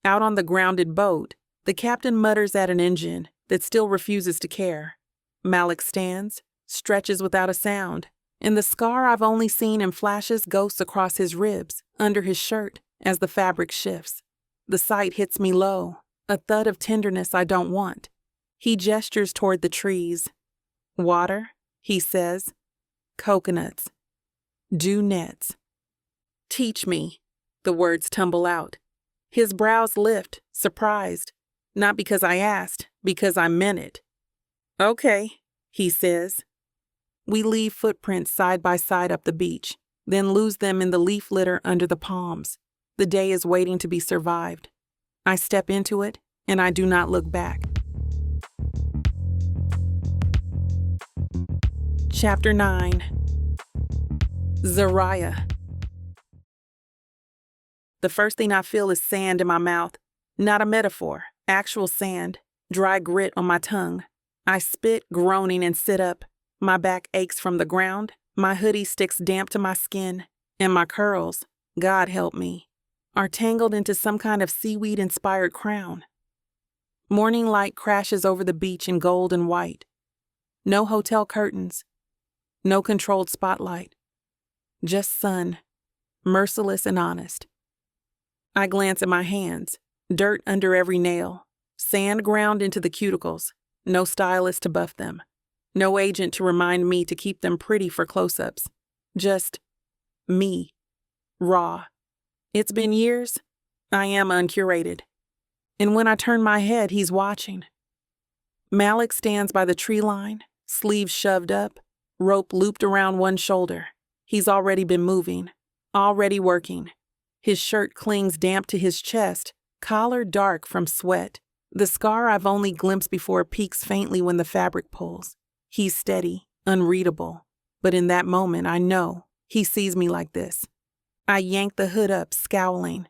Out on the grounded boat, the captain mutters at an engine that still refuses to care. Malik stands, stretches without a sound, and the scar I've only seen in flashes ghosts across his ribs, under his shirt, as the fabric shifts. The sight hits me low, a thud of tenderness I don't want. He gestures toward the trees. Water, he says. Coconuts. Do nets. Teach me. The words tumble out. His brows lift, surprised. Not because I asked, because I meant it. Okay, he says. We leave footprints side by side up the beach, then lose them in the leaf litter under the palms. The day is waiting to be survived. I step into it, and I do not look back. Chapter 9. Zariah. The first thing I feel is sand in my mouth. Not a metaphor, actual sand, dry grit on my tongue. I spit, groaning, and sit up. My back aches from the ground, my hoodie sticks damp to my skin, and my curls, God help me, are tangled into some kind of seaweed-inspired crown. Morning light crashes over the beach in gold and white. No hotel curtains. No controlled spotlight. Just sun, merciless and honest. I glance at my hands, dirt under every nail, sand ground into the cuticles, no stylist to buff them, no agent to remind me to keep them pretty for close-ups. Just me, raw. It's been years. I am uncurated. And when I turn my head, he's watching. Malik stands by the tree line, sleeves shoved up, rope looped around one shoulder. He's already been moving, already working. His shirt clings damp to his chest, collar dark from sweat. The scar I've only glimpsed before peaks faintly when the fabric pulls. He's steady, unreadable. But in that moment, I know he sees me like this. I yank the hood up, scowling.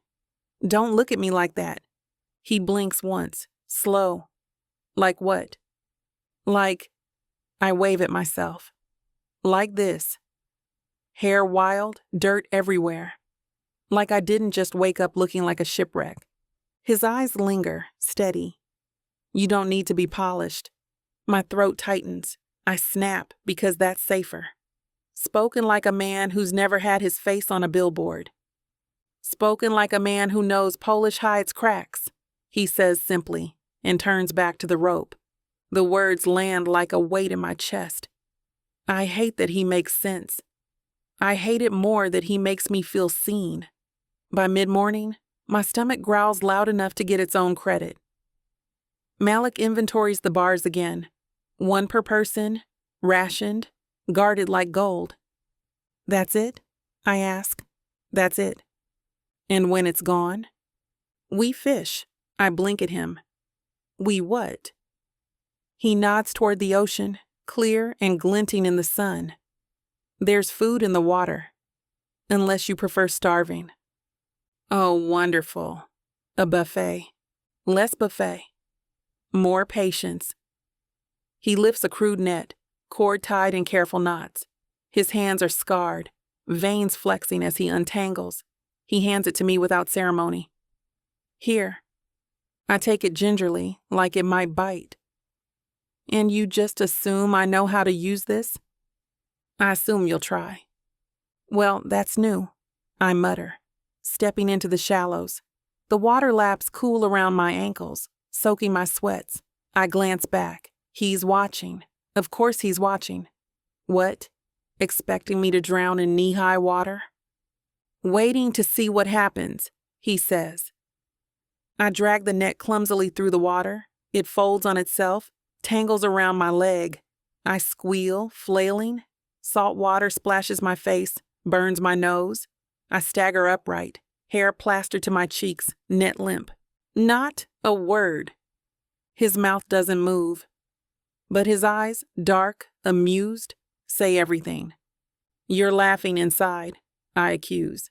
Don't look at me like that. He blinks once, slow. Like what? Like, I wave at myself. Like this. Hair wild, dirt everywhere. Like I didn't just wake up looking like a shipwreck. His eyes linger, steady. You don't need to be polished. My throat tightens. I snap because that's safer. Spoken like a man who's never had his face on a billboard. Spoken like a man who knows Polish hides cracks, he says simply, and turns back to the rope. The words land like a weight in my chest. I hate that he makes sense. I hate it more that he makes me feel seen. By mid-morning, my stomach growls loud enough to get its own credit. Malik inventories the bars again. One per person, rationed, guarded like gold. That's it? I ask. That's it. And when it's gone? We fish. I blink at him. We what? He nods toward the ocean, clear and glinting in the sun. There's food in the water, unless you prefer starving. Oh, wonderful. A buffet. Less buffet. More patience. He lifts a crude net, cord tied in careful knots. His hands are scarred, veins flexing as he untangles. He hands it to me without ceremony. Here. I take it gingerly, like it might bite. And you just assume I know how to use this? I assume you'll try. Well, that's new, I mutter, stepping into the shallows. The water laps cool around my ankles, soaking my sweats. I glance back. He's watching. Of course he's watching. What? Expecting me to drown in knee-high water? Waiting to see what happens, he says. I drag the net clumsily through the water. It folds on itself, tangles around my leg. I squeal, flailing. Salt water splashes my face, burns my nose. I stagger upright, hair plastered to my cheeks, net limp. Not a word. His mouth doesn't move. But his eyes, dark, amused, say everything. You're laughing inside, I accuse.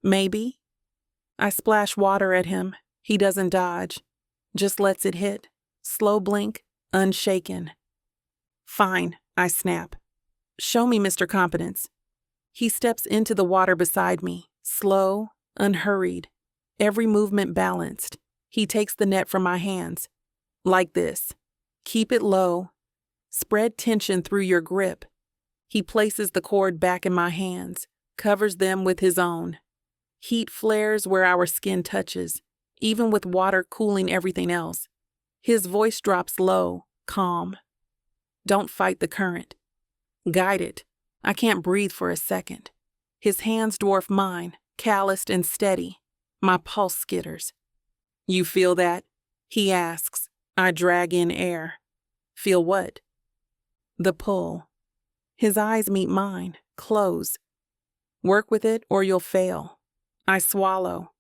Maybe. I splash water at him. He doesn't dodge, just lets it hit. Slow blink, unshaken. Fine, I snap. Show me Mr. Competence. He steps into the water beside me, slow, unhurried, every movement balanced. He takes the net from my hands. Like this. Keep it low. Spread tension through your grip. He places the cord back in my hands, covers them with his own. Heat flares where our skin touches, even with water cooling everything else. His voice drops low, calm. Don't fight the current. Guide it. I can't breathe for a second. His hands dwarf mine, calloused and steady. My pulse skitters. You feel that? He asks. I drag in air. Feel what? The pull. His eyes meet mine, close. Work with it or you'll fail. I swallow.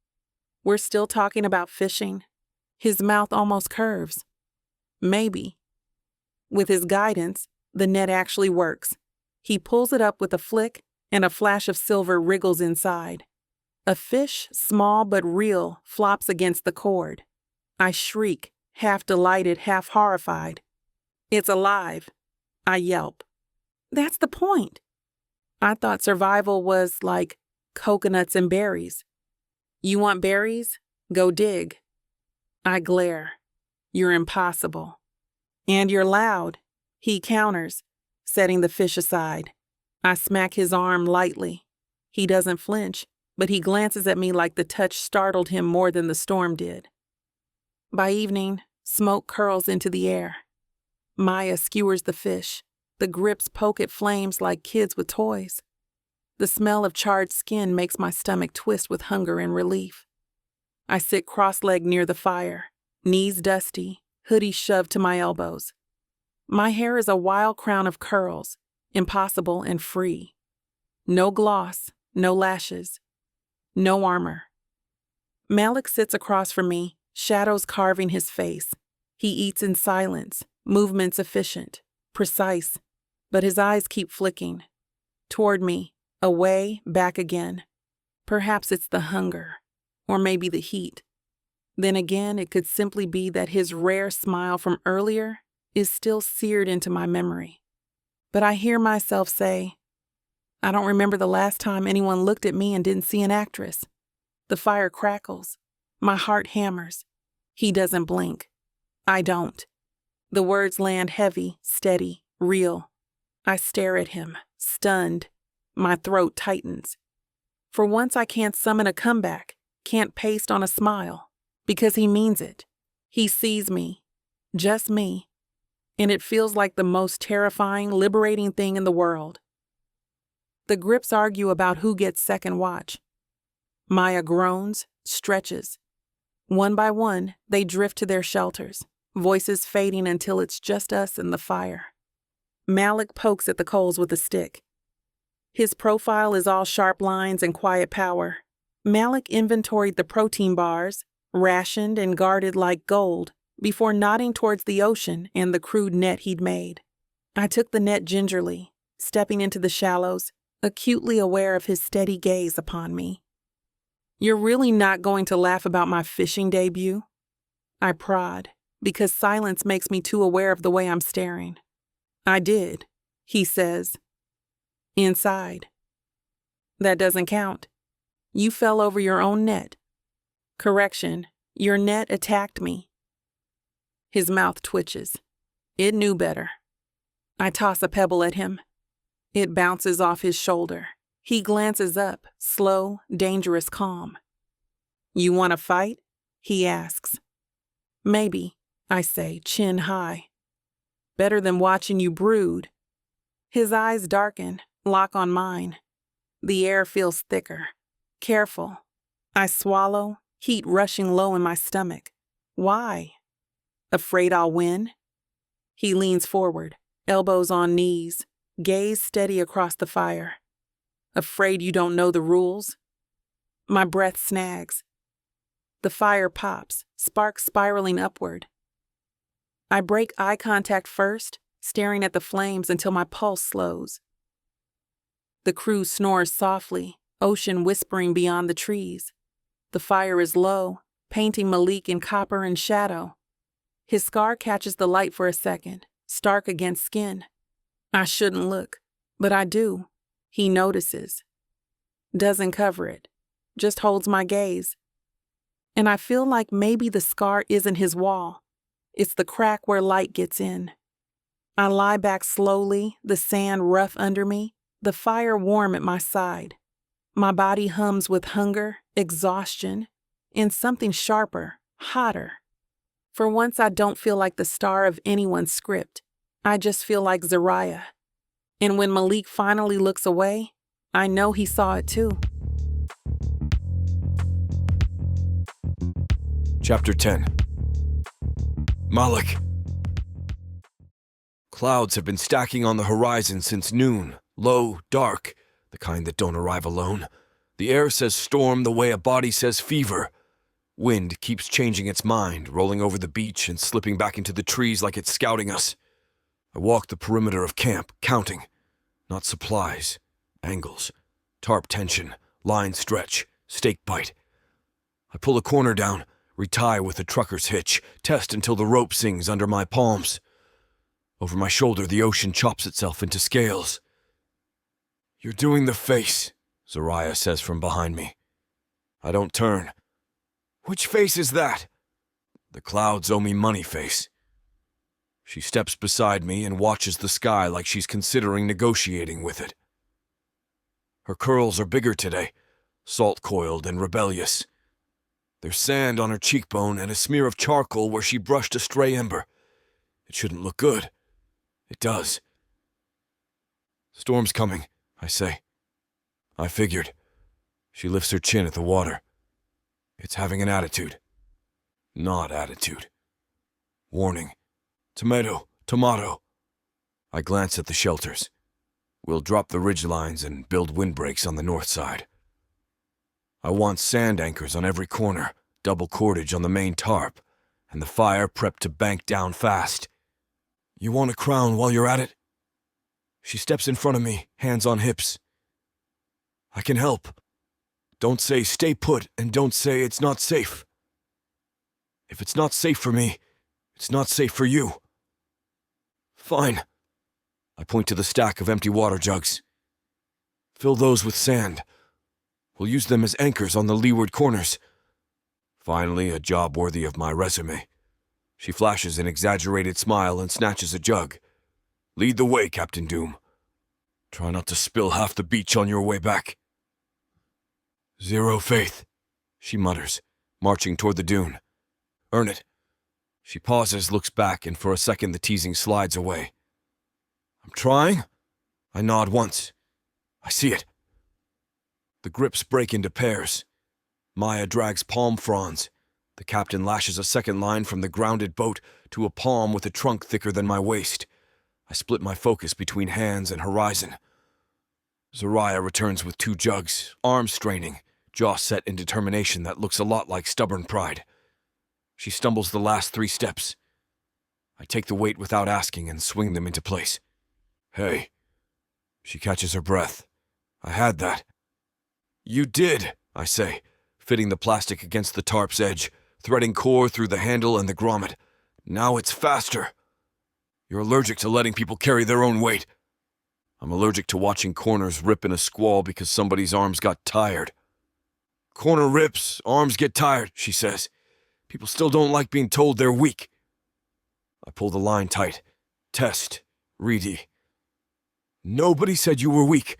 We're still talking about fishing. His mouth almost curves. Maybe. With his guidance, the net actually works. He pulls it up with a flick, and a flash of silver wriggles inside. A fish, small but real, flops against the cord. I shriek, half delighted, half horrified. It's alive. I yelp. That's the point. I thought survival was like coconuts and berries. You want berries? Go dig. I glare. You're impossible. And you're loud, he counters, setting the fish aside. I smack his arm lightly. He doesn't flinch, but he glances at me like the touch startled him more than the storm did. By evening, smoke curls into the air. Maya skewers the fish. The grips poke at flames like kids with toys. The smell of charred skin makes my stomach twist with hunger and relief. I sit cross-legged near the fire, knees dusty, hoodie shoved to my elbows. My hair is a wild crown of curls, impossible and free. No gloss, no lashes, no armor. Malik sits across from me, shadows carving his face. He eats in silence, movements efficient, precise, but his eyes keep flicking. Toward me, away, back again. Perhaps it's the hunger, or maybe the heat. Then again, it could simply be that his rare smile from earlier is still seared into my memory. But I hear myself say, I don't remember the last time anyone looked at me and didn't see an actress. The fire crackles. My heart hammers. He doesn't blink. I don't. The words land heavy, steady, real. I stare at him, stunned. My throat tightens. For once I can't summon a comeback, can't paste on a smile, because he means it. He sees me, just me, and it feels like the most terrifying, liberating thing in the world. The grips argue about who gets second watch. Maya groans, stretches. One by one, they drift to their shelters, voices fading until it's just us and the fire. Malik pokes at the coals with a stick. His profile is all sharp lines and quiet power. Malik inventoried the protein bars, rationed and guarded like gold, before nodding towards the ocean and the crude net he'd made. I took the net gingerly, stepping into the shallows, acutely aware of his steady gaze upon me. You're really not going to laugh about my fishing debut? I prod, because silence makes me too aware of the way I'm staring. I did, he says. Inside. That doesn't count. You fell over your own net. Correction, your net attacked me. His mouth twitches. It knew better. I toss a pebble at him. It bounces off his shoulder. He glances up, slow, dangerous calm. You want to fight? He asks. Maybe, I say, chin high. Better than watching you brood. His eyes darken, lock on mine. The air feels thicker. Careful. I swallow, heat rushing low in my stomach. Why? Afraid I'll win? He leans forward, elbows on knees, gaze steady across the fire. Afraid you don't know the rules? My breath snags. The fire pops, sparks spiraling upward. I break eye contact first, staring at the flames until my pulse slows. The crew snores softly, ocean whispering beyond the trees. The fire is low, painting Malik in copper and shadow. His scar catches the light for a second, stark against skin. I shouldn't look, but I do. He notices. Doesn't cover it, just holds my gaze. And I feel like maybe the scar isn't his wall. It's the crack where light gets in. I lie back slowly, the sand rough under me, the fire warm at my side. My body hums with hunger, exhaustion, and something sharper, hotter. For once, I don't feel like the star of anyone's script. I just feel like Zariah. And when Malik finally looks away, I know he saw it too. Chapter 10. Malik. Clouds have been stacking on the horizon since noon, low, dark, the kind that don't arrive alone. The air says storm the way a body says fever. Wind keeps changing its mind, rolling over the beach and slipping back into the trees like it's scouting us. I walk the perimeter of camp, counting. Not supplies, angles, tarp tension, line stretch, stake bite. I pull a corner down, retie with a trucker's hitch, test until the rope sings under my palms. Over my shoulder, the ocean chops itself into scales. You're doing the face, Zariah says from behind me. I don't turn. Which face is that? The clouds owe me money face. She steps beside me and watches the sky like she's considering negotiating with it. Her curls are bigger today, salt-coiled and rebellious. There's sand on her cheekbone and a smear of charcoal where she brushed a stray ember. It shouldn't look good. It does. Storm's coming, I say. I figured. She lifts her chin at the water. It's having an attitude. Not attitude. Warning. Tomato, tomato. I glance at the shelters. We'll drop the ridge lines and build windbreaks on the north side. I want sand anchors on every corner, double cordage on the main tarp, and the fire prepped to bank down fast. You want a crown while you're at it? She steps in front of me, hands on hips. I can help. Don't say stay put and don't say it's not safe. If it's not safe for me, it's not safe for you. Fine. I point to the stack of empty water jugs. Fill those with sand. We'll use them as anchors on the leeward corners. Finally, a job worthy of my resume. She flashes an exaggerated smile and snatches a jug. Lead the way, Captain Doom. Try not to spill half the beach on your way back. Zero faith, she mutters, marching toward the dune. Earn it. She pauses, looks back, and for a second the teasing slides away. I'm trying? I nod once. I see it. The grips break into pairs. Maya drags palm fronds. The captain lashes a second line from the grounded boat to a palm with a trunk thicker than my waist. I split my focus between hands and horizon. Zariah returns with 2 jugs, arms straining, jaw set in determination that looks a lot like stubborn pride. She stumbles the last 3 steps. I take the weight without asking and swing them into place. Hey. She catches her breath. I had that. You did, I say, fitting the plastic against the tarp's edge, threading core through the handle and the grommet. Now it's faster. You're allergic to letting people carry their own weight. I'm allergic to watching corners rip in a squall because somebody's arms got tired. Corner rips, arms get tired, she says. People still don't like being told they're weak. I pull the line tight. Test. Reedy. Nobody said you were weak.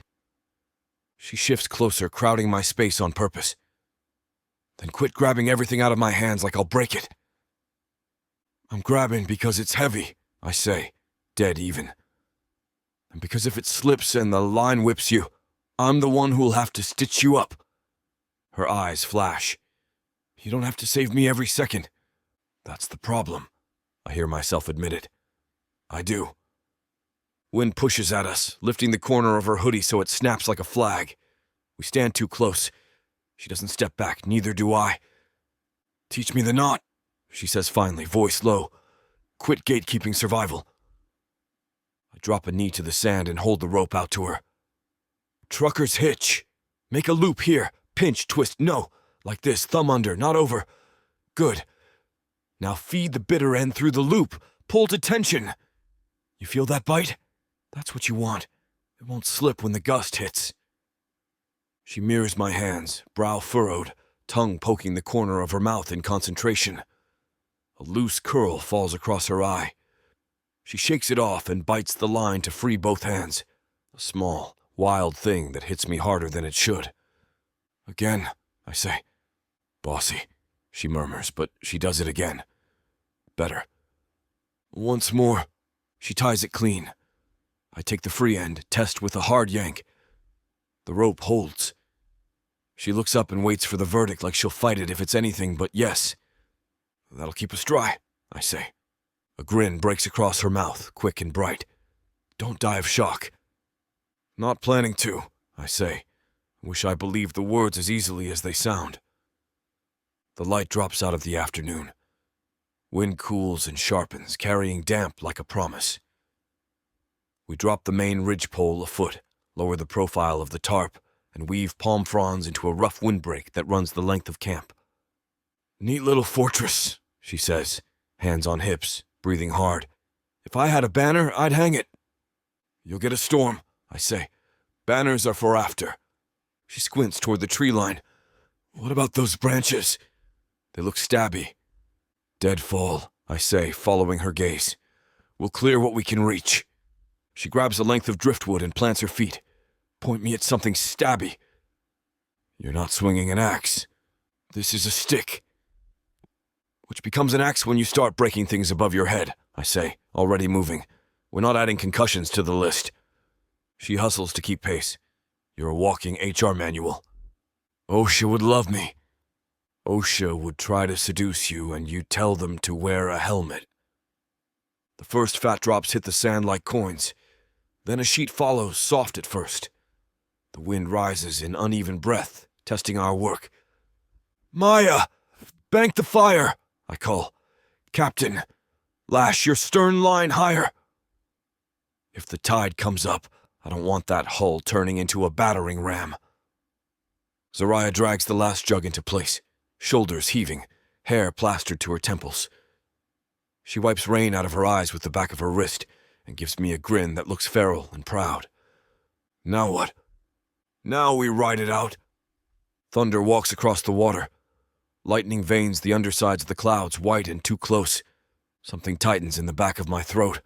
She shifts closer, crowding my space on purpose. Then quit grabbing everything out of my hands like I'll break it. I'm grabbing because it's heavy, I say, dead even. And because if it slips and the line whips you, I'm the one who'll have to stitch you up. Her eyes flash. You don't have to save me every second. That's the problem, I hear myself admit it. I do. Wind pushes at us, lifting the corner of her hoodie so it snaps like a flag. We stand too close. She doesn't step back, neither do I. Teach me the knot, she says finally, voice low. Quit gatekeeping survival. I drop a knee to the sand and hold the rope out to her. Trucker's hitch. Make a loop here. Pinch, twist, no. Like this, thumb under, not over. Good. Now feed the bitter end through the loop. Pull to tension. You feel that bite? That's what you want. It won't slip when the gust hits. She mirrors my hands, brow furrowed, tongue poking the corner of her mouth in concentration. A loose curl falls across her eye. She shakes it off and bites the line to free both hands. A small, wild thing that hits me harder than it should. Again, I say. Bossy, she murmurs, but she does it again. Better. Once more. She ties it clean. I take the free end, test with a hard yank. The rope holds. She looks up and waits for the verdict like she'll fight it if it's anything but yes. That'll keep us dry, I say. A grin breaks across her mouth, quick and bright. Don't die of shock. Not planning to, I say. Wish I believed the words as easily as they sound. The light drops out of the afternoon. Wind cools and sharpens, carrying damp like a promise. We drop the main ridgepole a foot, lower the profile of the tarp, and weave palm fronds into a rough windbreak that runs the length of camp. Neat little fortress, she says, hands on hips, breathing hard. If I had a banner, I'd hang it. You'll get a storm, I say. Banners are for after. She squints toward the tree line. What about those branches? They look stabby. Deadfall, I say, following her gaze. We'll clear what we can reach. She grabs a length of driftwood and plants her feet. Point me at something stabby. You're not swinging an axe. This is a stick. Which becomes an axe when you start breaking things above your head, I say, already moving. We're not adding concussions to the list. She hustles to keep pace. You're a walking HR manual. OSHA would love me. OSHA would try to seduce you and you'd tell them to wear a helmet. The first fat drops hit the sand like coins. Then a sheet follows, soft at first. The wind rises in uneven breath, testing our work. Maya! Bank the fire! I call. Captain, lash your stern line higher. If the tide comes up, I don't want that hull turning into a battering ram. Zariah drags the last jug into place, shoulders heaving, hair plastered to her temples. She wipes rain out of her eyes with the back of her wrist and gives me a grin that looks feral and proud. Now what? Now we ride it out. Thunder walks across the water. Lightning veins the undersides of the clouds white and too close. Something tightens in the back of my throat.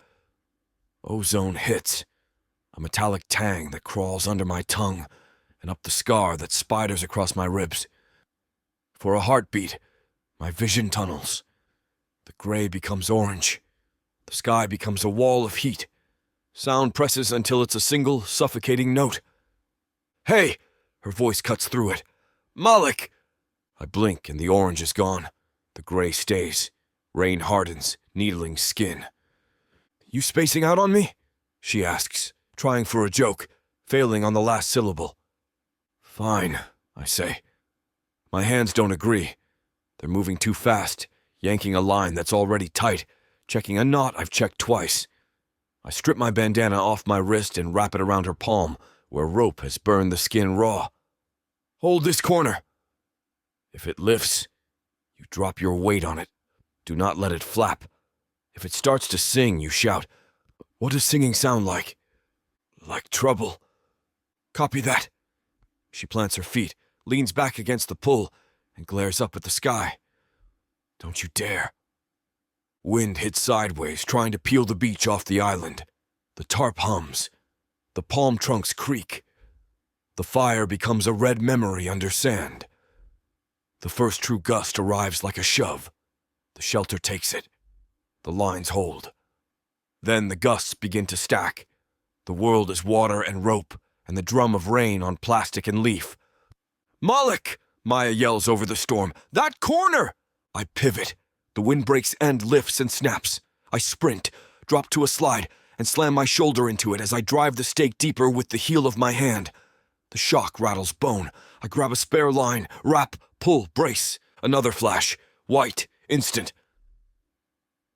Ozone hits. A metallic tang that crawls under my tongue and up the scar that spiders across my ribs. For a heartbeat, my vision tunnels. The gray becomes orange. The sky becomes a wall of heat. Sound presses until it's a single, suffocating note. Hey! Her voice cuts through it. Malik! I blink and the orange is gone. The gray stays. Rain hardens, needling skin. You spacing out on me? She asks, trying for a joke, failing on the last syllable. Fine, I say. My hands don't agree. They're moving too fast, yanking a line that's already tight, checking a knot I've checked twice. I strip my bandana off my wrist and wrap it around her palm, where rope has burned the skin raw. Hold this corner. If it lifts, you drop your weight on it. Do not let it flap. If it starts to sing, you shout. What does singing sound like? Like trouble. Copy that. She plants her feet, leans back against the pull, and glares up at the sky. Don't you dare. Wind hits sideways, trying to peel the beach off the island. The tarp hums. The palm trunks creak. The fire becomes a red memory under sand. The first true gust arrives like a shove. The shelter takes it. The lines hold. Then the gusts begin to stack. The world is water and rope, and the drum of rain on plastic and leaf. Malik! Maya yells over the storm. That corner! I pivot. The windbreak's end lifts and snaps. I sprint, drop to a slide, and slam my shoulder into it as I drive the stake deeper with the heel of my hand. The shock rattles bone. I grab a spare line, wrap, pull, brace. Another flash. White. Instant.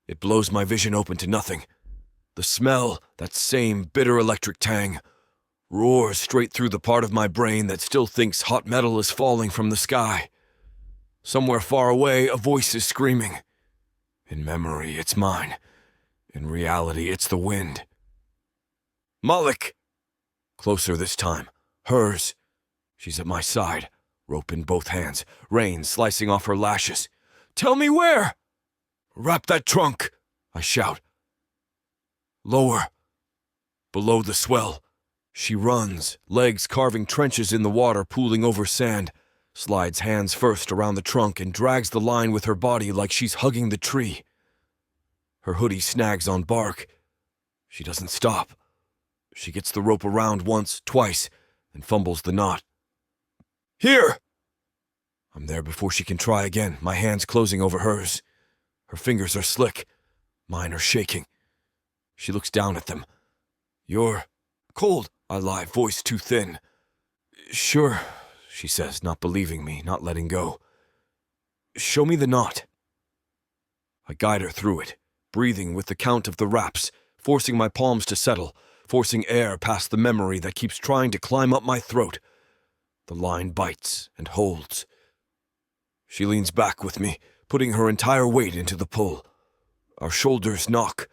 It blows my vision open to nothing. The smell, that same bitter electric tang, roars straight through the part of my brain that still thinks hot metal is falling from the sky. Somewhere far away, a voice is screaming. In memory, it's mine. In reality, it's the wind. Malik! Closer this time. Hers. She's at my side, rope in both hands, rain slicing off her lashes. Tell me where! Wrap that trunk, I shout. Lower. Below the swell. She runs, legs carving trenches in the water pooling over sand, slides hands first around the trunk and drags the line with her body like she's hugging the tree. Her hoodie snags on bark. She doesn't stop. She gets the rope around once, twice, and fumbles the knot. Here! I'm there before she can try again, my hands closing over hers. Her fingers are slick. Mine are shaking. She looks down at them. You're cold, I lie, voice too thin. Sure, she says, not believing me, not letting go. Show me the knot. I guide her through it, breathing with the count of the wraps, forcing my palms to settle, forcing air past the memory that keeps trying to climb up my throat. The line bites and holds. She leans back with me, putting her entire weight into the pull. Our shoulders knock.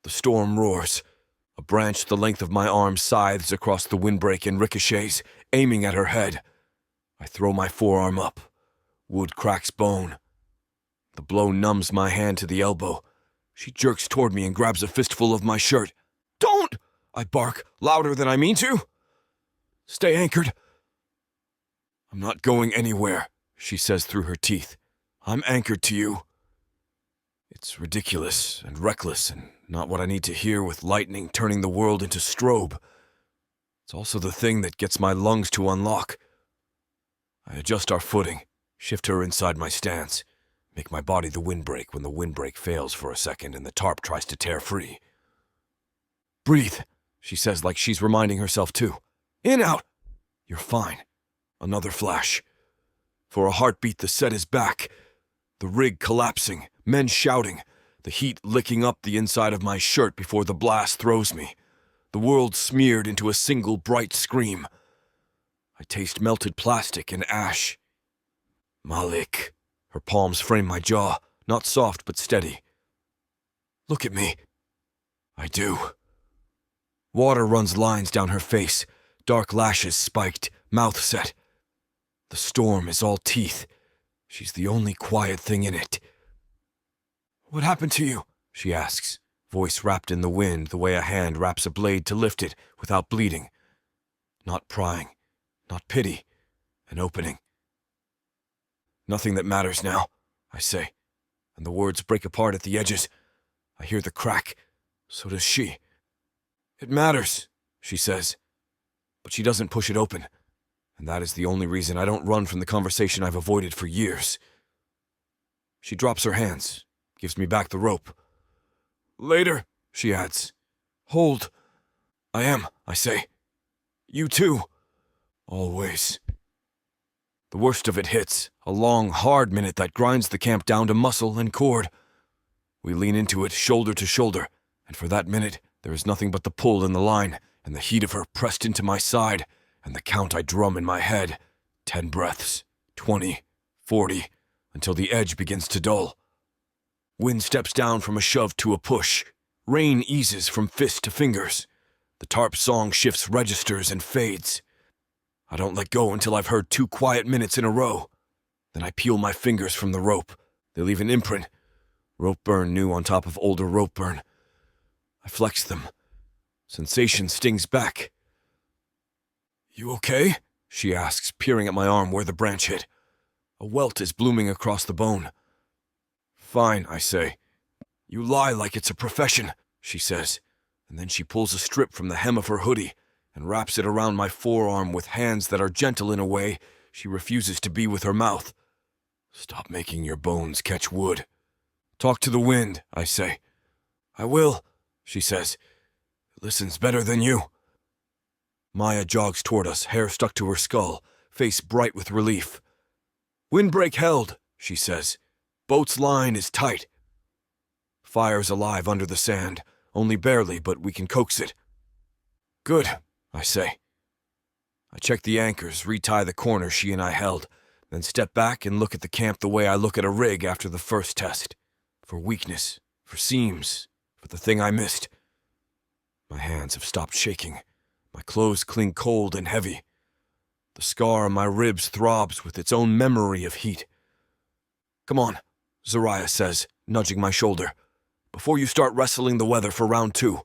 The storm roars. A branch the length of my arm scythes across the windbreak and ricochets, aiming at her head. I throw my forearm up. Wood cracks bone. The blow numbs my hand to the elbow. She jerks toward me and grabs a fistful of my shirt. Don't! I bark, louder than I mean to. Stay anchored. I'm not going anywhere, she says through her teeth. I'm anchored to you. It's ridiculous and reckless and not what I need to hear with lightning turning the world into strobe. It's also the thing that gets my lungs to unlock. I adjust our footing, shift her inside my stance, make my body the windbreak when the windbreak fails for a second and the tarp tries to tear free. Breathe, she says like she's reminding herself too. In, out. You're fine. Another flash. For a heartbeat, the set is back. The rig collapsing, men shouting, the heat licking up the inside of my shirt before the blast throws me. The world smeared into a single bright scream. I taste melted plastic and ash. Malik. Her palms frame my jaw, not soft but steady. Look at me. I do. Water runs lines down her face, dark lashes spiked, mouth set. The storm is all teeth. She's the only quiet thing in it. What happened to you? She asks, voice wrapped in the wind the way a hand wraps a blade to lift it without bleeding. Not prying, not pity, an opening. Nothing that matters now, I say, and the words break apart at the edges. I hear the crack. So does she. It matters, she says, but she doesn't push it open. And that is the only reason I don't run from the conversation I've avoided for years. She drops her hands, gives me back the rope. Later, she adds. Hold. I am, I say. You too. Always. The worst of it hits, a long, hard minute that grinds the camp down to muscle and cord. We lean into it shoulder to shoulder, and for that minute, there is nothing but the pull in the line and the heat of her pressed into my side, and the count I drum in my head. 10 breaths, 20, 40, until the edge begins to dull. Wind steps down from a shove to a push. Rain eases from fist to fingers. The tarp song shifts registers and fades. I don't let go until I've heard 2 quiet minutes in a row. Then I peel my fingers from the rope. They leave an imprint. Rope burn new on top of older rope burn. I flex them. Sensation stings back. "You okay?" she asks, peering at my arm where the branch hit. A welt is blooming across the bone. "Fine," I say. "You lie like it's a profession," she says, and then she pulls a strip from the hem of her hoodie and wraps it around my forearm with hands that are gentle in a way she refuses to be with her mouth. "Stop making your bones catch wood." "Talk to the wind," I say. "I will," she says. "It listens better than you." Maya jogs toward us, hair stuck to her skull, face bright with relief. "Windbreak held," she says. "Boat's line is tight." Fire's alive under the sand, only barely, but we can coax it. "Good," I say. I check the anchors, retie the corner she and I held, then step back and look at the camp the way I look at a rig after the first test. For weakness, for seams, for the thing I missed. My hands have stopped shaking. My clothes cling cold and heavy. The scar on my ribs throbs with its own memory of heat. "Come on," Zariah says, nudging my shoulder, "before you start wrestling the weather for round 2.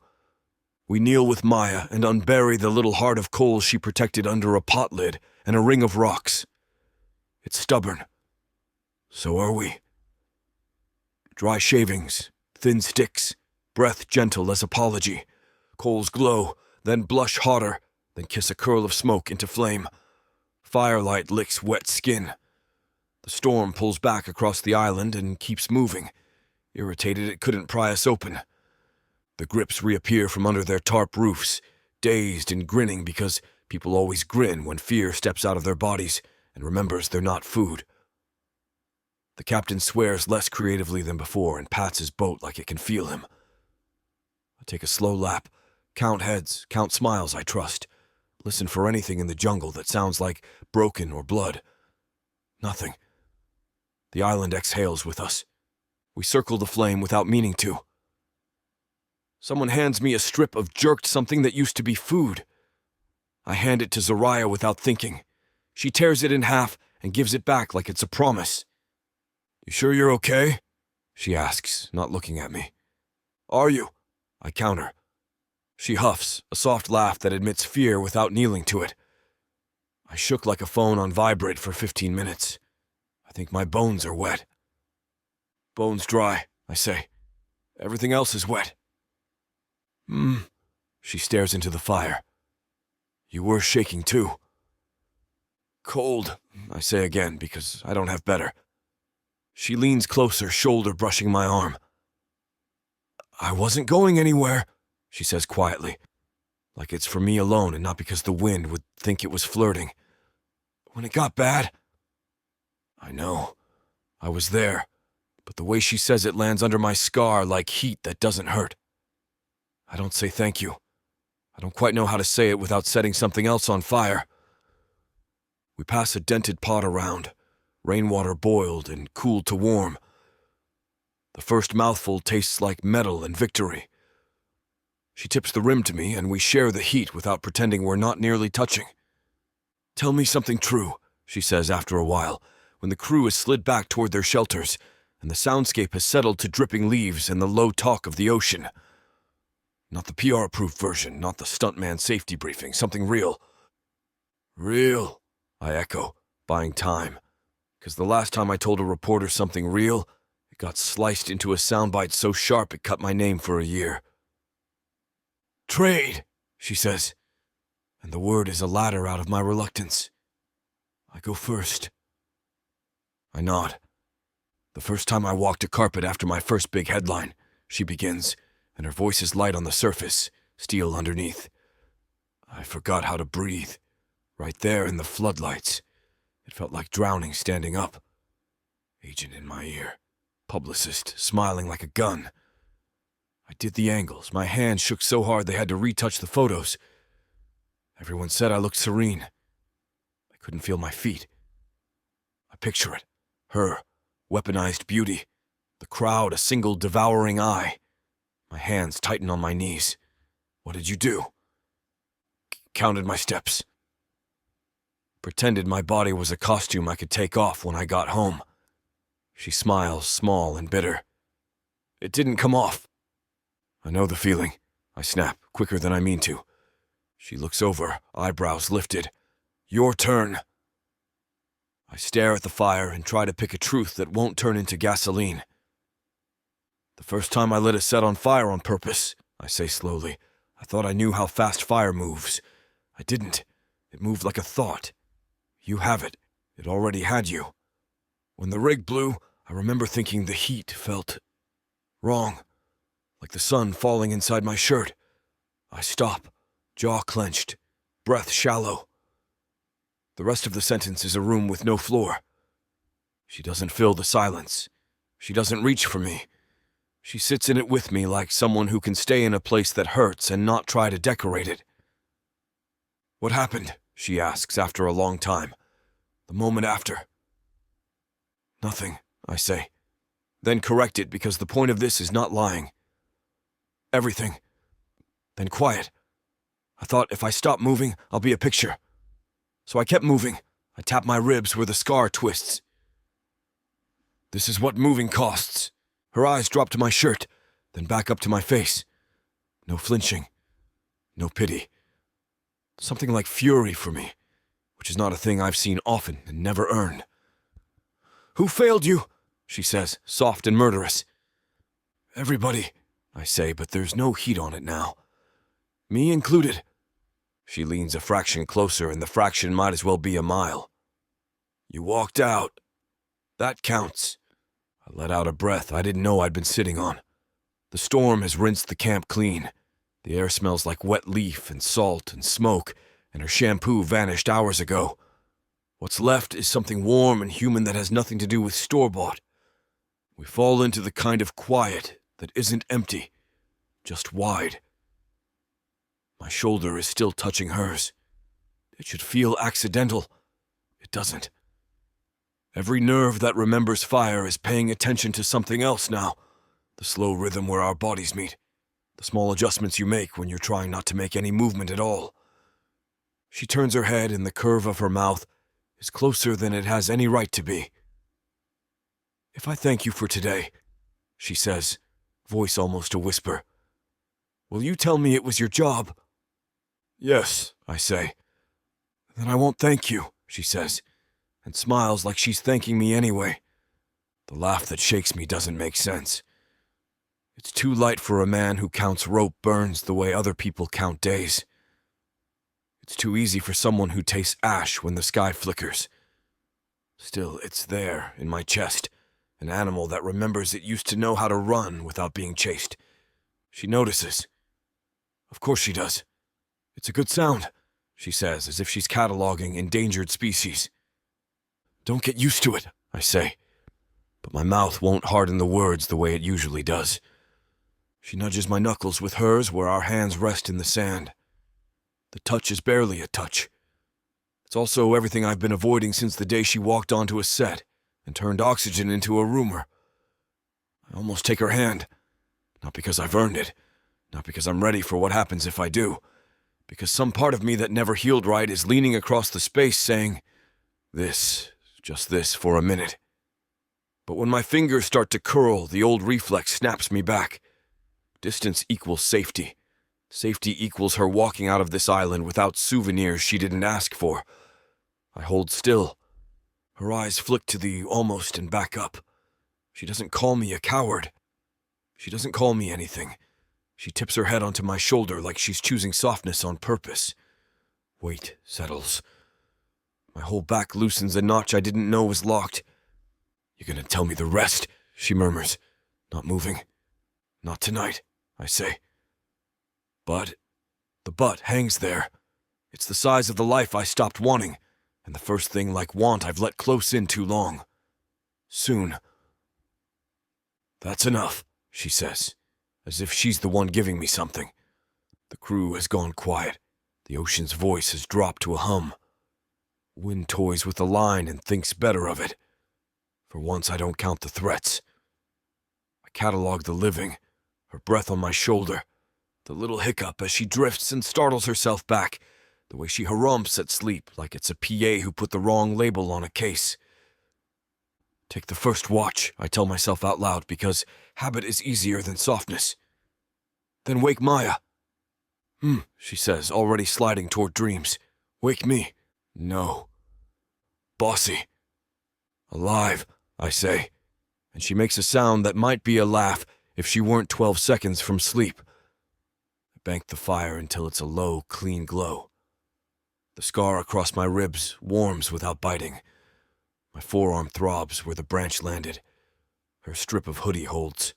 We kneel with Maya and unbury the little heart of coal she protected under a pot lid and a ring of rocks. It's stubborn. So are we. Dry shavings, thin sticks, breath gentle as apology. Coals glow, then blush hotter, then kiss a curl of smoke into flame. Firelight licks wet skin. The storm pulls back across the island and keeps moving. Irritated it couldn't pry us open. The grips reappear from under their tarp roofs, dazed and grinning because people always grin when fear steps out of their bodies and remembers they're not food. The captain swears less creatively than before and pats his boat like it can feel him. I take a slow lap, count heads, count smiles I trust, listen for anything in the jungle that sounds like broken or blood. Nothing. The island exhales with us. We circle the flame without meaning to. Someone hands me a strip of jerked something that used to be food. I hand it to Zariah without thinking. She tears it in half and gives it back like it's a promise. "You sure you're okay?" she asks, not looking at me. "Are you?" I counter. She huffs, a soft laugh that admits fear without kneeling to it. I shook like a phone on vibrate for 15 minutes. I think my bones are wet. "Bones dry," I say. "Everything else is wet." She stares into the fire. "You were shaking too." "Cold," I say again, because I don't have better. She leans closer, shoulder brushing my arm. "I wasn't going anywhere," she says quietly, like it's for me alone and not because the wind would think it was flirting. "When it got bad." I know. I was there, but the way she says it lands under my scar like heat that doesn't hurt. I don't say thank you. I don't quite know how to say it without setting something else on fire. We pass a dented pot around, rainwater boiled and cooled to warm. The first mouthful tastes like metal and victory. She tips the rim to me, and we share the heat without pretending we're not nearly touching. "Tell me something true," she says after a while, when the crew has slid back toward their shelters, and the soundscape has settled to dripping leaves and the low talk of the ocean. Not the PR-proof version, not the stuntman safety briefing, something real. "Real," I echo, buying time, because the last time I told a reporter something real, it got sliced into a soundbite so sharp it cut my name for a year. "Trade," she says, and the word is a ladder out of my reluctance. I go first. I nod. "The first time I walked a carpet after my first big headline," she begins, and her voice is light on the surface, steel underneath. "I forgot how to breathe. Right there in the floodlights. It felt like drowning standing up. Agent in my ear. Publicist, smiling like a gun. I did the angles. My hands shook so hard they had to retouch the photos. Everyone said I looked serene. I couldn't feel my feet. I picture it. Her, weaponized beauty. The crowd, a single devouring eye. My hands tighten on my knees. "What did you do?" counted my steps. Pretended my body was a costume I could take off when I got home. She smiles, small and bitter. It didn't come off. I know the feeling. I snap, quicker than I mean to. She looks over, eyebrows lifted. Your turn. I stare at the fire and try to pick a truth that won't turn into gasoline. The first time I lit a set on fire on purpose, I say slowly, I thought I knew how fast fire moves. I didn't. It moved like a thought. You have it. It already had you. When the rig blew, I remember thinking the heat felt wrong, like the sun falling inside my shirt. I stop, jaw clenched, breath shallow. The rest of the sentence is a room with no floor. She doesn't fill the silence. She doesn't reach for me. She sits in it with me like someone who can stay in a place that hurts and not try to decorate it. What happened? She asks after a long time. The moment after. Nothing, I say. Then correct it because the point of this is not lying. Everything. Then quiet. I thought if I stop moving, I'll be a picture. So I kept moving. I tap my ribs where the scar twists. This is what moving costs. Her eyes drop to my shirt, then back up to my face. No flinching. No pity. Something like fury for me, which is not a thing I've seen often and never earned. Who failed you? She says, soft and murderous. Everybody, I say, but there's no heat on it now. Me included. She leans a fraction closer, and the fraction might as well be a mile. You walked out. That counts. I let out a breath I didn't know I'd been sitting on. The storm has rinsed the camp clean. The air smells like wet leaf and salt and smoke, and her shampoo vanished hours ago. What's left is something warm and human that has nothing to do with store-bought. We fall into the kind of quiet that isn't empty, just wide. My shoulder is still touching hers. It should feel accidental. It doesn't. Every nerve that remembers fire is paying attention to something else now. The slow rhythm where our bodies meet. The small adjustments you make when you're trying not to make any movement at all. She turns her head and the curve of her mouth is closer than it has any right to be. If I thank you for today, she says, voice almost a whisper, will you tell me it was your job? Yes, I say. Then I won't thank you, she says, and smiles like she's thanking me anyway. The laugh that shakes me doesn't make sense. It's too light for a man who counts rope burns the way other people count days. It's too easy for someone who tastes ash when the sky flickers. Still, it's there, in my chest, an animal that remembers it used to know how to run without being chased. She notices. Of course she does. It's a good sound, she says, as if she's cataloging endangered species. Don't get used to it, I say, but my mouth won't harden the words the way it usually does. She nudges my knuckles with hers where our hands rest in the sand. The touch is barely a touch. It's also everything I've been avoiding since the day she walked onto a set and turned oxygen into a rumor. I almost take her hand, not because I've earned it, not because I'm ready for what happens if I do, because some part of me that never healed right is leaning across the space saying, this, just this for a minute. But when my fingers start to curl, the old reflex snaps me back. Distance equals safety. Safety equals her walking out of this island without souvenirs she didn't ask for. I hold still. Her eyes flick to the almost and back up. She doesn't call me a coward. She doesn't call me anything. She tips her head onto my shoulder like she's choosing softness on purpose. Weight settles. My whole back loosens a notch I didn't know was locked. You're gonna tell me the rest, she murmurs, not moving. Not tonight, I say. But the butt hangs there. It's the size of the life I stopped wanting, and the first thing like want I've let close in too long. Soon. That's enough, she says, as if she's the one giving me something. The crew has gone quiet. The ocean's voice has dropped to a hum. Wind toys with the line and thinks better of it. For once I don't count the threats. I catalog the living, her breath on my shoulder, the little hiccup as she drifts and startles herself back, The way she harumphs at sleep like it's a PA who put the wrong label on a case. Take the first watch, I tell myself out loud, because habit is easier than softness. Then wake Maya. She says, already sliding toward dreams. Wake me. No. Bossy. Alive, I say, and she makes a sound that might be a laugh if she weren't 12 seconds from sleep. I bank the fire until it's a low, clean glow. The scar across my ribs warms without biting. My forearm throbs where the branch landed. Her strip of hoodie holds.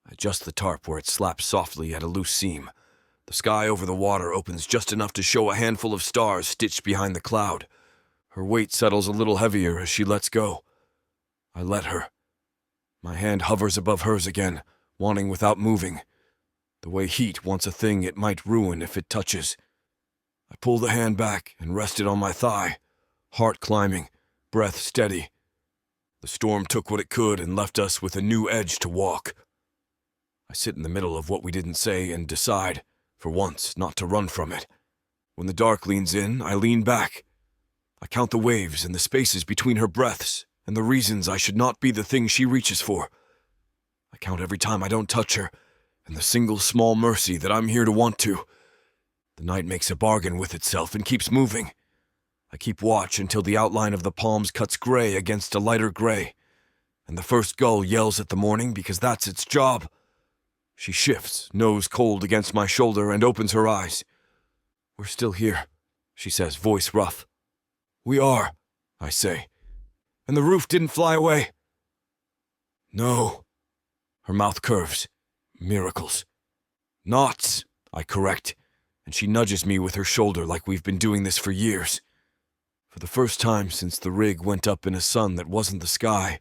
I adjust the tarp where it slaps softly at a loose seam. The sky over the water opens just enough to show a handful of stars stitched behind the cloud. Her weight settles a little heavier as she lets go. I let her. My hand hovers above hers again, wanting without moving. The way heat wants a thing it might ruin if it touches. I pull the hand back and rest it on my thigh, heart climbing, breath steady. The storm took what it could and left us with a new edge to walk. I sit in the middle of what we didn't say and decide, for once, not to run from it. When the dark leans in, I lean back. I count the waves and the spaces between her breaths and the reasons I should not be the thing she reaches for. I count every time I don't touch her and the single small mercy that I'm here to want to. The night makes a bargain with itself and keeps moving. I keep watch until the outline of the palms cuts gray against a lighter gray, and the first gull yells at the morning because that's its job. She shifts, nose cold against my shoulder, and opens her eyes. We're still here, she says, voice rough. We are, I say. And the roof didn't fly away. No. Her mouth curves. Miracles. Knots, I correct, and she nudges me with her shoulder like we've been doing this for years. For the first time since the rig went up in a sun that wasn't the sky,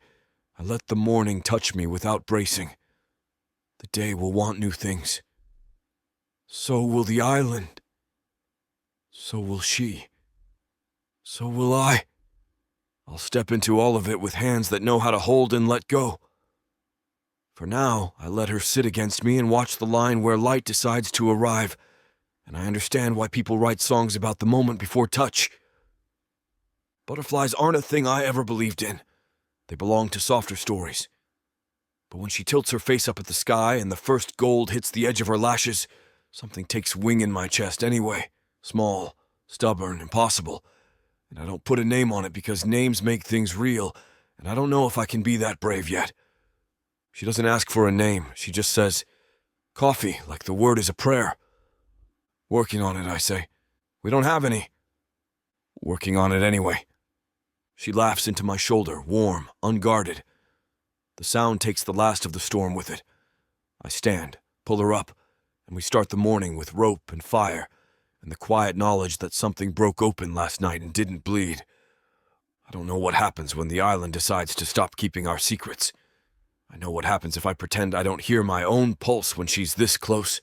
I let the morning touch me without bracing. The day will want new things. So will the island. So will she. So will I. I'll step into all of it with hands that know how to hold and let go. For now, I let her sit against me and watch the line where light decides to arrive, and I understand why people write songs about the moment before touch. Butterflies aren't a thing I ever believed in. They belong to softer stories. But when she tilts her face up at the sky and the first gold hits the edge of her lashes, something takes wing in my chest anyway. Small, stubborn, impossible. And I don't put a name on it because names make things real, and I don't know if I can be that brave yet. She doesn't ask for a name. She just says, coffee, like the word is a prayer. Working on it, I say. We don't have any. Working on it anyway. She laughs into my shoulder, warm, unguarded. The sound takes the last of the storm with it. I stand, pull her up, and we start the morning with rope and fire, and the quiet knowledge that something broke open last night and didn't bleed. I don't know what happens when the island decides to stop keeping our secrets. I know what happens if I pretend I don't hear my own pulse when she's this close.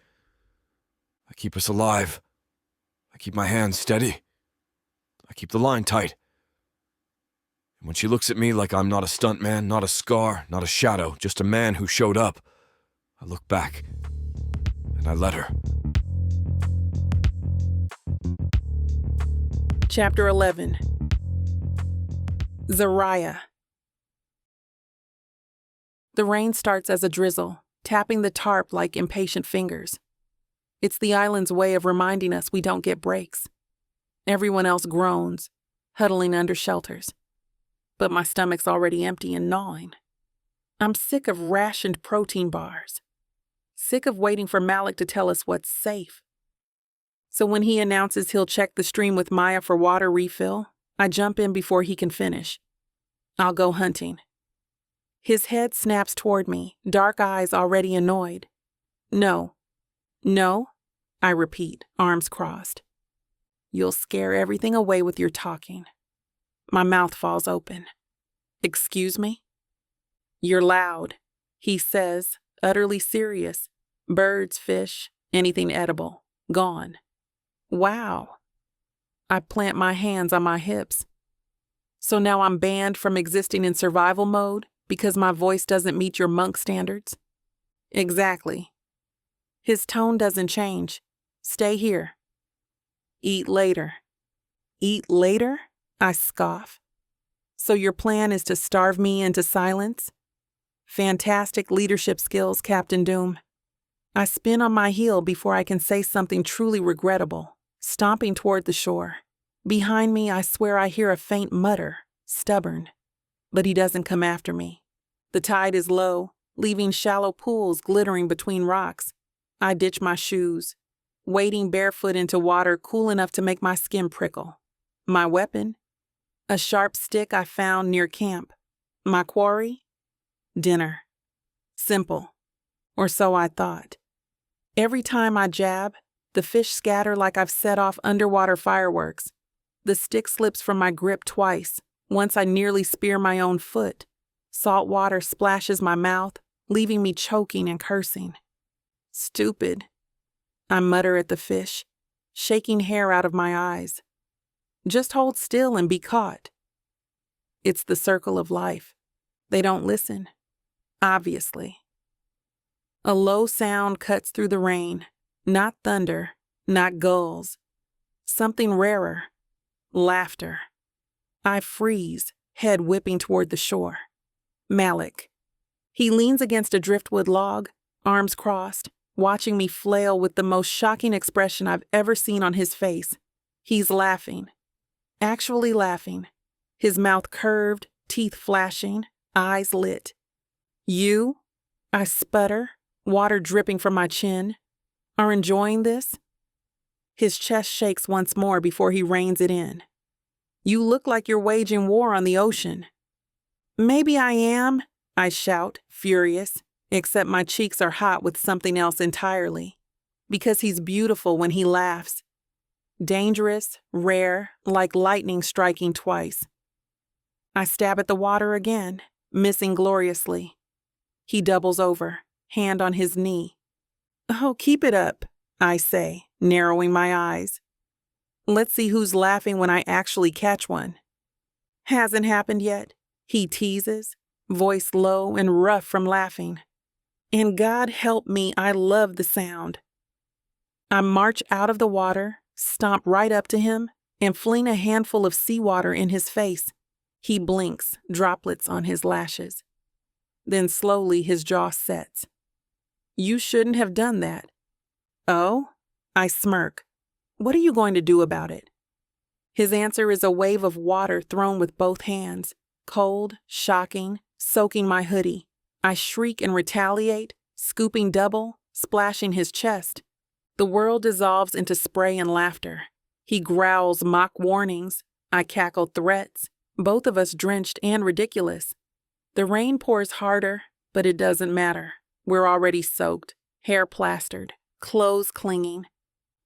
I keep us alive. I keep my hands steady. I keep the line tight. And when she looks at me like I'm not a stuntman, not a scar, not a shadow, just a man who showed up, I look back, and I let her. Chapter 11. Zariah. The rain starts as a drizzle, tapping the tarp like impatient fingers. It's the island's way of reminding us we don't get breaks. Everyone else groans, huddling under shelters. But my stomach's already empty and gnawing. I'm sick of rationed protein bars. Sick of waiting for Malik to tell us what's safe. So when he announces he'll check the stream with Maya for water refill, I jump in before he can finish. I'll go hunting. His head snaps toward me, dark eyes already annoyed. No. No, I repeat, arms crossed. You'll scare everything away with your talking. My mouth falls open. Excuse me? You're loud, he says, utterly serious. Birds, fish, anything edible, gone. Wow. I plant my hands on my hips. So now I'm banned from existing in survival mode because my voice doesn't meet your monk standards? Exactly. His tone doesn't change. Stay here. Eat later. Eat later? I scoff. So your plan is to starve me into silence? Fantastic leadership skills, Captain Doom. I spin on my heel before I can say something truly regrettable, stomping toward the shore. Behind me, I swear I hear a faint mutter, stubborn. But he doesn't come after me. The tide is low, leaving shallow pools glittering between rocks. I ditch my shoes, wading barefoot into water cool enough to make my skin prickle. My weapon? A sharp stick I found near camp. My quarry? Dinner. Simple. Or so I thought. Every time I jab, the fish scatter like I've set off underwater fireworks. The stick slips from my grip twice. Once I nearly spear my own foot. Salt water splashes my mouth, leaving me choking and cursing. Stupid. I mutter at the fish, shaking hair out of my eyes. Just hold still and be caught. It's the circle of life. They don't listen. Obviously. A low sound cuts through the rain. Not thunder, not gulls. Something rarer. Laughter. I freeze, head whipping toward the shore. Malik. He leans against a driftwood log, arms crossed, watching me flail with the most shocking expression I've ever seen on his face. He's laughing. Actually laughing. His mouth curved, teeth flashing, eyes lit. You, I sputter, water dripping from my chin, are enjoying this? His chest shakes once more before he reins it in. You look like you're waging war on the ocean. Maybe I am, I shout, furious, except my cheeks are hot with something else entirely. Because he's beautiful when he laughs. Dangerous, rare, like lightning striking twice. I stab at the water again, missing gloriously. He doubles over, hand on his knee. Oh, keep it up, I say, narrowing my eyes. Let's see who's laughing when I actually catch one. Hasn't happened yet, he teases, voice low and rough from laughing. And God help me, I love the sound. I march out of the water, stomp right up to him, and fling a handful of seawater in his face. He blinks, droplets on his lashes. Then slowly his jaw sets. You shouldn't have done that. Oh? I smirk. What are you going to do about it? His answer is a wave of water thrown with both hands, cold, shocking, soaking my hoodie. I shriek and retaliate, scooping double, splashing his chest. The world dissolves into spray and laughter. He growls mock warnings. I cackle threats, both of us drenched and ridiculous. The rain pours harder, but it doesn't matter. We're already soaked, hair plastered, clothes clinging.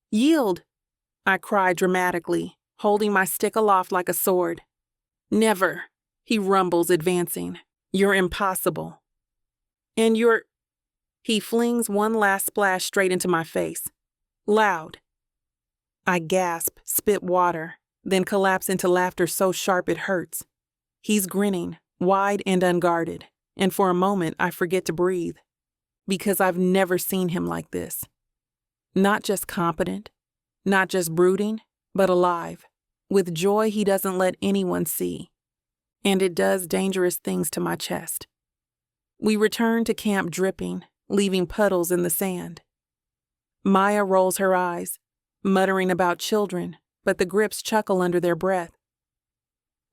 Yield! I cry dramatically, holding my stick aloft like a sword. Never, he rumbles, advancing. You're impossible. And you're... He flings one last splash straight into my face. Loud. I gasp, spit water, then collapse into laughter so sharp it hurts. He's grinning, wide and unguarded, and for a moment I forget to breathe. Because I've never seen him like this. Not just competent, not just brooding, but alive, with joy he doesn't let anyone see. And it does dangerous things to my chest. We return to camp dripping, leaving puddles in the sand. Maya rolls her eyes, muttering about children, but the grips chuckle under their breath.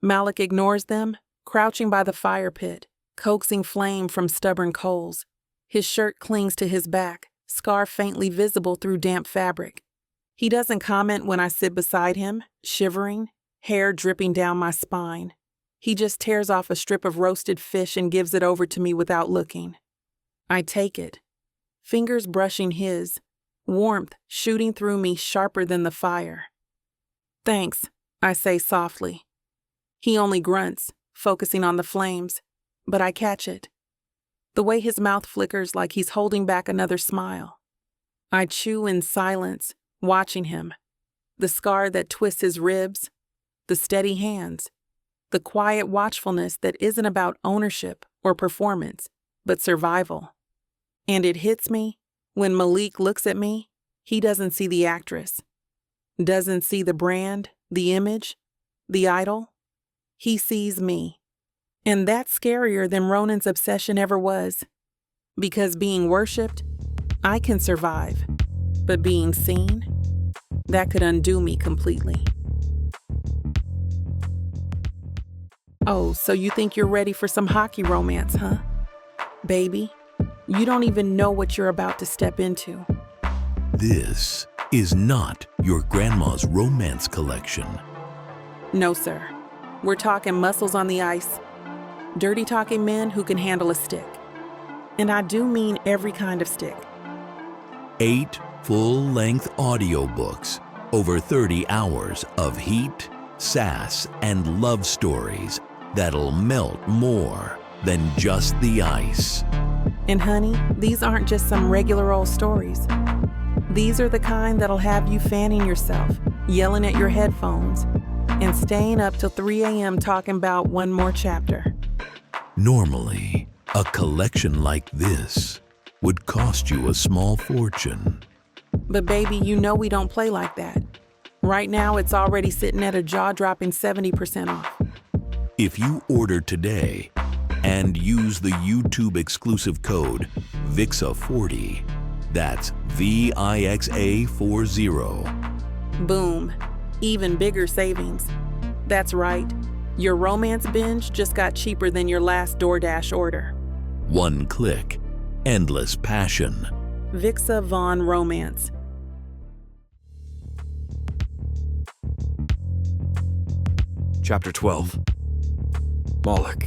Malik ignores them, crouching by the fire pit, coaxing flame from stubborn coals. His shirt clings to his back, scar faintly visible through damp fabric. He doesn't comment when I sit beside him, shivering, hair dripping down my spine. He just tears off a strip of roasted fish and gives it over to me without looking. I take it, fingers brushing his, warmth shooting through me sharper than the fire. Thanks, I say softly. He only grunts, focusing on the flames, but I catch it. The way his mouth flickers like he's holding back another smile. I chew in silence, watching him. The scar that twists his ribs, the steady hands, the quiet watchfulness that isn't about ownership or performance, but survival. And it hits me, when Malik looks at me, he doesn't see the actress. doesn't see the brand, the image, the idol. He sees me. And that's scarier than Ronan's obsession ever was. Because being worshipped, I can survive. But being seen, that could undo me completely. Oh, so you think you're ready for some hockey romance, huh? Baby, you don't even know what you're about to step into. This is not your grandma's romance collection. No, sir. We're talking muscles on the ice, dirty talking men who can handle a stick. And I do mean every kind of stick. 8 full-length audiobooks, over 30 hours of heat, sass, and love stories that'll melt more than just the ice. And honey, these aren't just some regular old stories. These are the kind that'll have you fanning yourself, yelling at your headphones, and staying up till 3 a.m. talking about one more chapter. Normally, a collection like this would cost you a small fortune. But baby, you know we don't play like that. Right now, it's already sitting at a jaw-dropping 70% off. If you order today and use the YouTube exclusive code VIXA40, that's VIXA40. Boom. Even bigger savings. That's right. Your romance binge just got cheaper than your last DoorDash order. One click, endless passion. Vixa Vaughn Romance. Chapter 12. Moloch.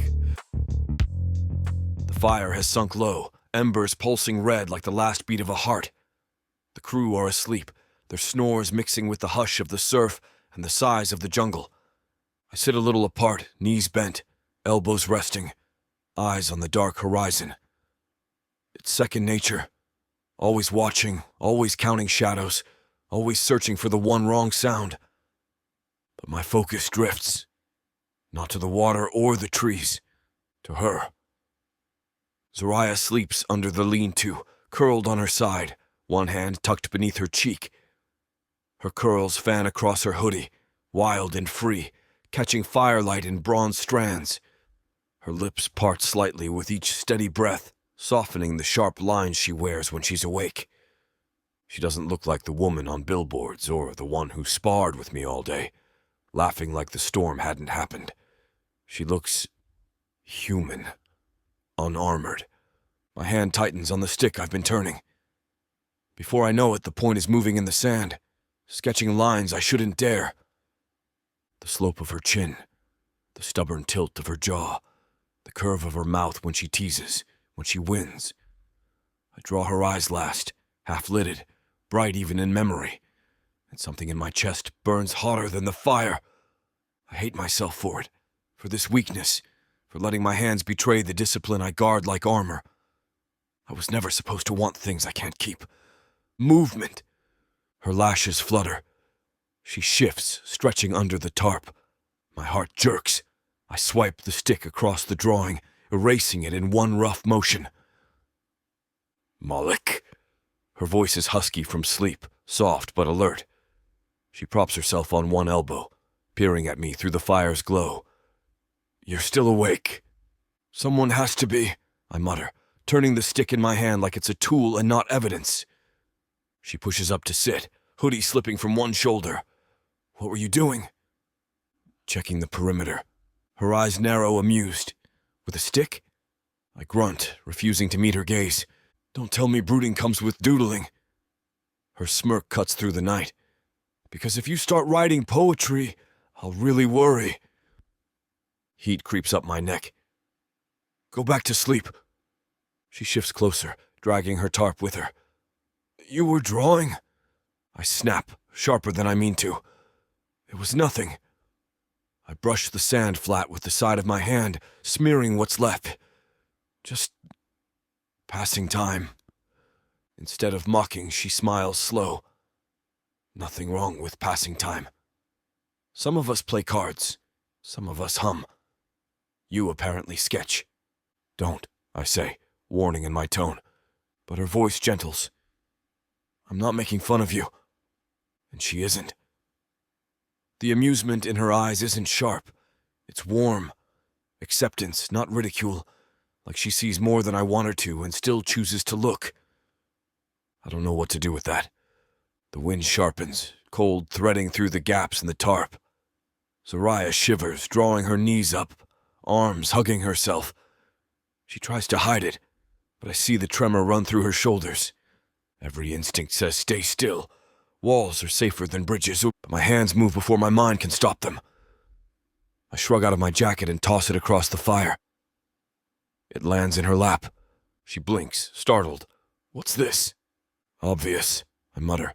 The fire has sunk low, embers pulsing red like the last beat of a heart. The crew are asleep, their snores mixing with the hush of the surf and the sighs of the jungle. I sit a little apart, knees bent, elbows resting, eyes on the dark horizon. It's second nature. Always watching, always counting shadows, always searching for the one wrong sound. But my focus drifts. Not to the water or the trees, to her. Zariah sleeps under the lean-to, curled on her side, one hand tucked beneath her cheek. Her curls fan across her hoodie, wild and free, catching firelight in bronze strands. Her lips part slightly with each steady breath, softening the sharp lines she wears when she's awake. She doesn't look like the woman on billboards or the one who sparred with me all day, laughing like the storm hadn't happened. She looks human, unarmored. My hand tightens on the stick I've been turning. Before I know it, the point is moving in the sand, sketching lines I shouldn't dare. The slope of her chin, the stubborn tilt of her jaw, the curve of her mouth when she teases, when she wins. I draw her eyes last, half-lidded, bright even in memory, and something in my chest burns hotter than the fire. I hate myself for it, for this weakness, for letting my hands betray the discipline I guard like armor. I was never supposed to want things I can't keep. Movement. Her lashes flutter. She shifts, stretching under the tarp. My heart jerks. I swipe the stick across the drawing, erasing it in one rough motion. Moloch. Her voice is husky from sleep, soft but alert. She props herself on one elbow, peering at me through the fire's glow. You're still awake. Someone has to be, I mutter, turning the stick in my hand like it's a tool and not evidence. She pushes up to sit, hoodie slipping from one shoulder. What were you doing? Checking the perimeter. Her eyes narrow, amused. With a stick? I grunt, refusing to meet her gaze. Don't tell me brooding comes with doodling. Her smirk cuts through the night. Because if you start writing poetry, I'll really worry. Heat creeps up my neck. Go back to sleep. She shifts closer, dragging her tarp with her. You were drawing? I snap, sharper than I mean to. It was nothing. I brush the sand flat with the side of my hand, smearing what's left. Just passing time. Instead of mocking, she smiles slow. Nothing wrong with passing time. Some of us play cards. Some of us hum. You apparently sketch. Don't, I say, warning in my tone. But her voice gentles. I'm not making fun of you. And she isn't. The amusement in her eyes isn't sharp. It's warm. Acceptance, not ridicule. Like she sees more than I want her to and still chooses to look. I don't know what to do with that. The wind sharpens, cold threading through the gaps in the tarp. Zariah shivers, drawing her knees up, arms hugging herself. She tries to hide it, but I see the tremor run through her shoulders. Every instinct says stay still. Walls are safer than bridges, but my hands move before my mind can stop them. I shrug out of my jacket and toss it across the fire. It lands in her lap. She blinks, startled. What's this? Obvious, I mutter.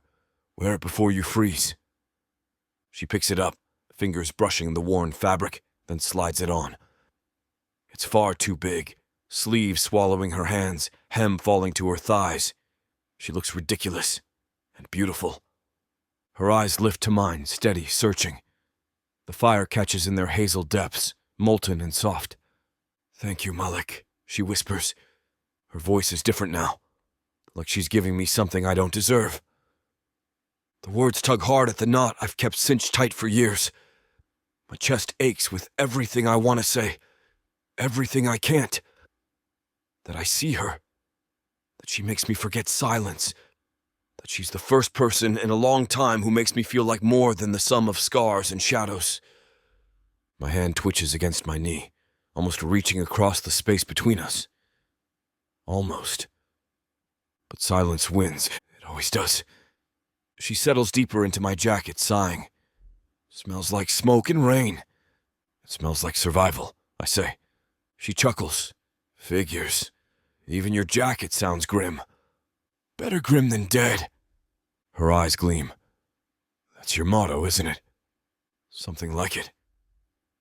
Wear it before you freeze. She picks it up, fingers brushing the worn fabric, then slides it on. It's far too big, sleeves swallowing her hands, hem falling to her thighs. She looks ridiculous and beautiful. Her eyes lift to mine, steady, searching. The fire catches in their hazel depths, molten and soft. Thank you, Malik, she whispers. Her voice is different now, like she's giving me something I don't deserve. The words tug hard at the knot I've kept cinched tight for years. My chest aches with everything I want to say, everything I can't. That I see her, that she makes me forget silence, that she's the first person in a long time who makes me feel like more than the sum of scars and shadows. My hand twitches against my knee, almost reaching across the space between us. Almost. But silence wins. It always does. She settles deeper into my jacket, sighing. Smells like smoke and rain. It smells like survival, I say. She chuckles. Figures. Even your jacket sounds grim. Better grim than dead. Her eyes gleam. That's your motto, isn't it? Something like it.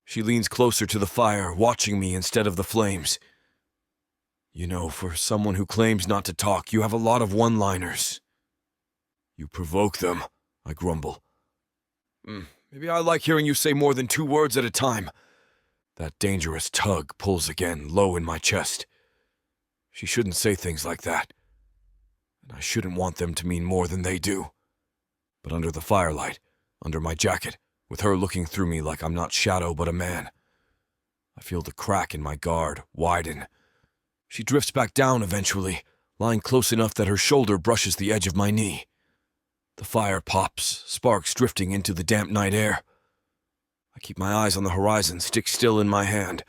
She leans closer to the fire, watching me instead of the flames. You know, for someone who claims not to talk, you have a lot of one-liners. You provoke them, I grumble. Maybe I like hearing you say more than 2 words at a time. That dangerous tug pulls again, low in my chest. She shouldn't say things like that. And I shouldn't want them to mean more than they do. But under the firelight, under my jacket, with her looking through me like I'm not shadow but a man, I feel the crack in my guard widen. She drifts back down eventually, lying close enough that her shoulder brushes the edge of my knee. The fire pops, sparks drifting into the damp night air. I keep my eyes on the horizon, stick still in my hand,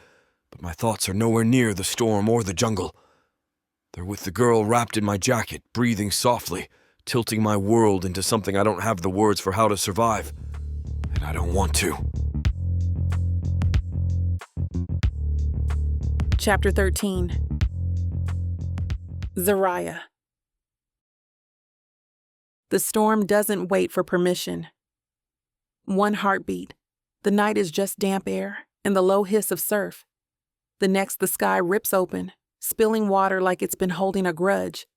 but my thoughts are nowhere near the storm or the jungle. They're with the girl wrapped in my jacket, breathing softly, tilting my world into something I don't have the words for how to survive. And I don't want to. Chapter 13. Zariah. The storm doesn't wait for permission. One heartbeat. The night is just damp air and the low hiss of surf. The next, the sky rips open, spilling water like it's been holding a grudge.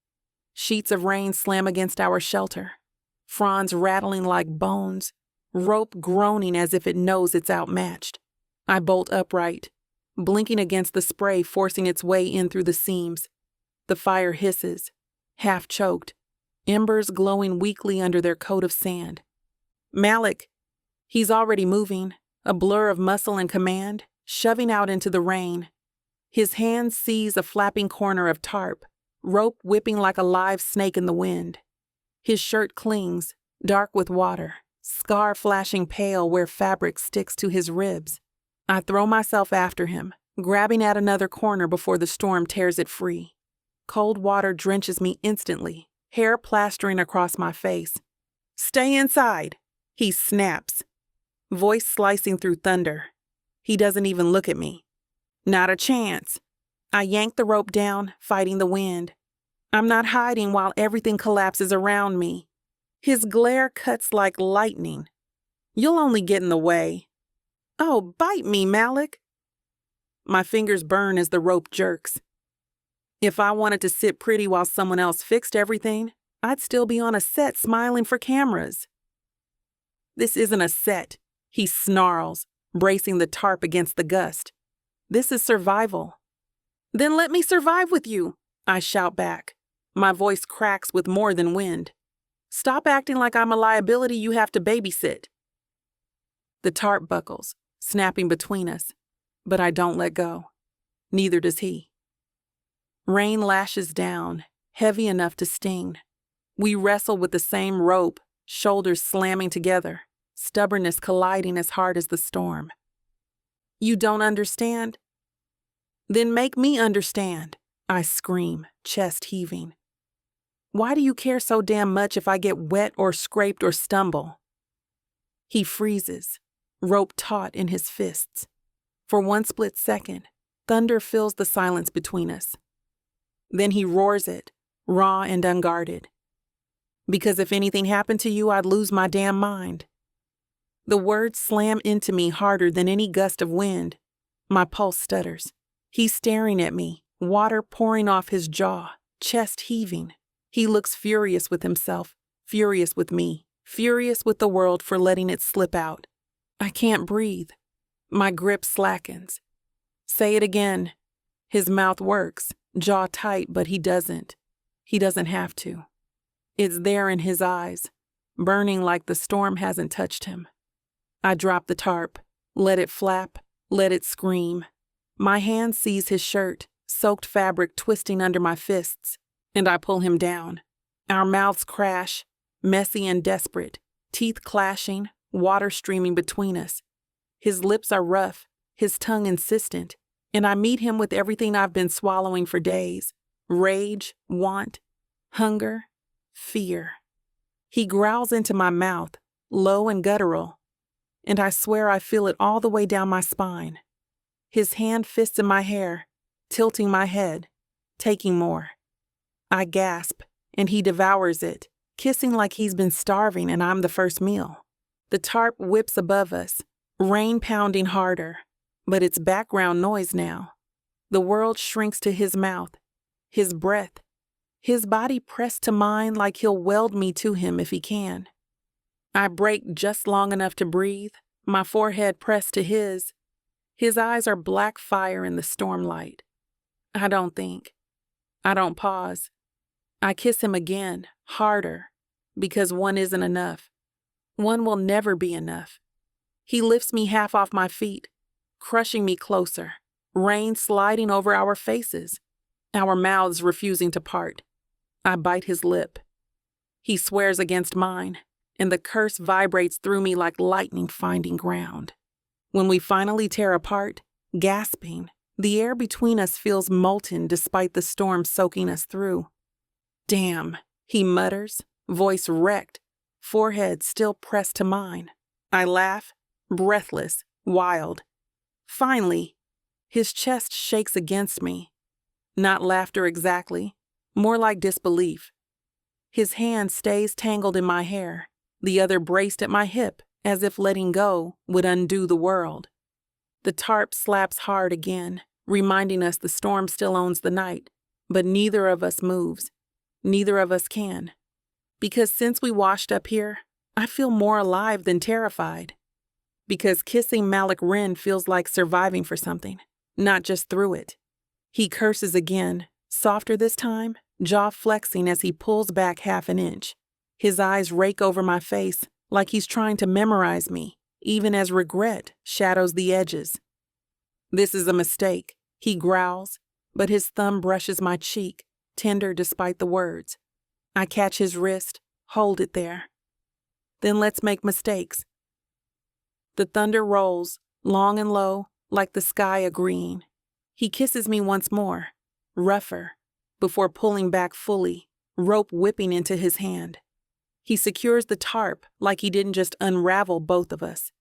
Sheets of rain slam against our shelter, fronds rattling like bones, rope groaning as if it knows it's outmatched. I bolt upright, blinking against the spray forcing its way in through the seams. The fire hisses, half choked, embers glowing weakly under their coat of sand. Malik, he's already moving, a blur of muscle and command, shoving out into the rain. His hand seize a flapping corner of tarp, rope whipping like a live snake in the wind. His shirt clings, dark with water, scar flashing pale where fabric sticks to his ribs. I throw myself after him, grabbing at another corner before the storm tears it free. Cold water drenches me instantly, hair plastering across my face. Stay inside, he snaps, voice slicing through thunder. He doesn't even look at me. Not a chance. I yank the rope down, fighting the wind. I'm not hiding while everything collapses around me. His glare cuts like lightning. You'll only get in the way. Oh, bite me, Malik. My fingers burn as the rope jerks. If I wanted to sit pretty while someone else fixed everything, I'd still be on a set smiling for cameras. This isn't a set, he snarls, bracing the tarp against the gust. This is survival. Then let me survive with you, I shout back. My voice cracks with more than wind. Stop acting like I'm a liability you have to babysit. The tarp buckles, snapping between us, but I don't let go. Neither does he. Rain lashes down, heavy enough to sting. We wrestle with the same rope, shoulders slamming together, stubbornness colliding as hard as the storm. You don't understand? Then make me understand, I scream, chest heaving. Why do you care so damn much if I get wet or scraped or stumble? He freezes, rope taut in his fists. For one split second, thunder fills the silence between us. Then he roars it, raw and unguarded. Because if anything happened to you, I'd lose my damn mind. The words slam into me harder than any gust of wind. My pulse stutters. He's staring at me, water pouring off his jaw, chest heaving. He looks furious with himself, furious with me, furious with the world for letting it slip out. I can't breathe. My grip slackens. Say it again. His mouth works, jaw tight, but he doesn't. He doesn't have to. It's there in his eyes, burning like the storm hasn't touched him. I drop the tarp, let it flap, let it scream. My hand seize his shirt, soaked fabric twisting under my fists, and I pull him down. Our mouths crash, messy and desperate, teeth clashing, water streaming between us. His lips are rough, his tongue insistent, and I meet him with everything I've been swallowing for days: rage, want, hunger, fear. He growls into my mouth, low and guttural, and I swear I feel it all the way down my spine. His hand fists in my hair, tilting my head, taking more. I gasp, and he devours it, kissing like he's been starving and I'm the first meal. The tarp whips above us, rain pounding harder, but it's background noise now. The world shrinks to his mouth, his breath, his body pressed to mine like he'll weld me to him if he can. I break just long enough to breathe, my forehead pressed to his. His eyes are black fire in the stormlight. I don't think. I don't pause. I kiss him again, harder, because one isn't enough. One will never be enough. He lifts me half off my feet, crushing me closer, rain sliding over our faces, our mouths refusing to part. I bite his lip. He swears against mine, and the curse vibrates through me like lightning finding ground. When we finally tear apart, gasping, the air between us feels molten despite the storm soaking us through. Damn, he mutters, voice wrecked, forehead still pressed to mine. I laugh, breathless, wild. Finally, his chest shakes against me. Not laughter exactly, more like disbelief. His hand stays tangled in my hair, the other braced at my hip, as if letting go would undo the world. The tarp slaps hard again, reminding us the storm still owns the night, but neither of us moves. Neither of us can. Because since we washed up here, I feel more alive than terrified. Because kissing Malik Wren feels like surviving for something, not just through it. He curses again, softer this time, jaw flexing as he pulls back half an inch. His eyes rake over my face like he's trying to memorize me, even as regret shadows the edges. This is a mistake, he growls, but his thumb brushes my cheek, tender despite the words. I catch his wrist, hold it there. Then let's make mistakes. The thunder rolls, long and low, like the sky agreeing. He kisses me once more, rougher, before pulling back fully, rope whipping into his hand. He secures the tarp like he didn't just unravel both of us.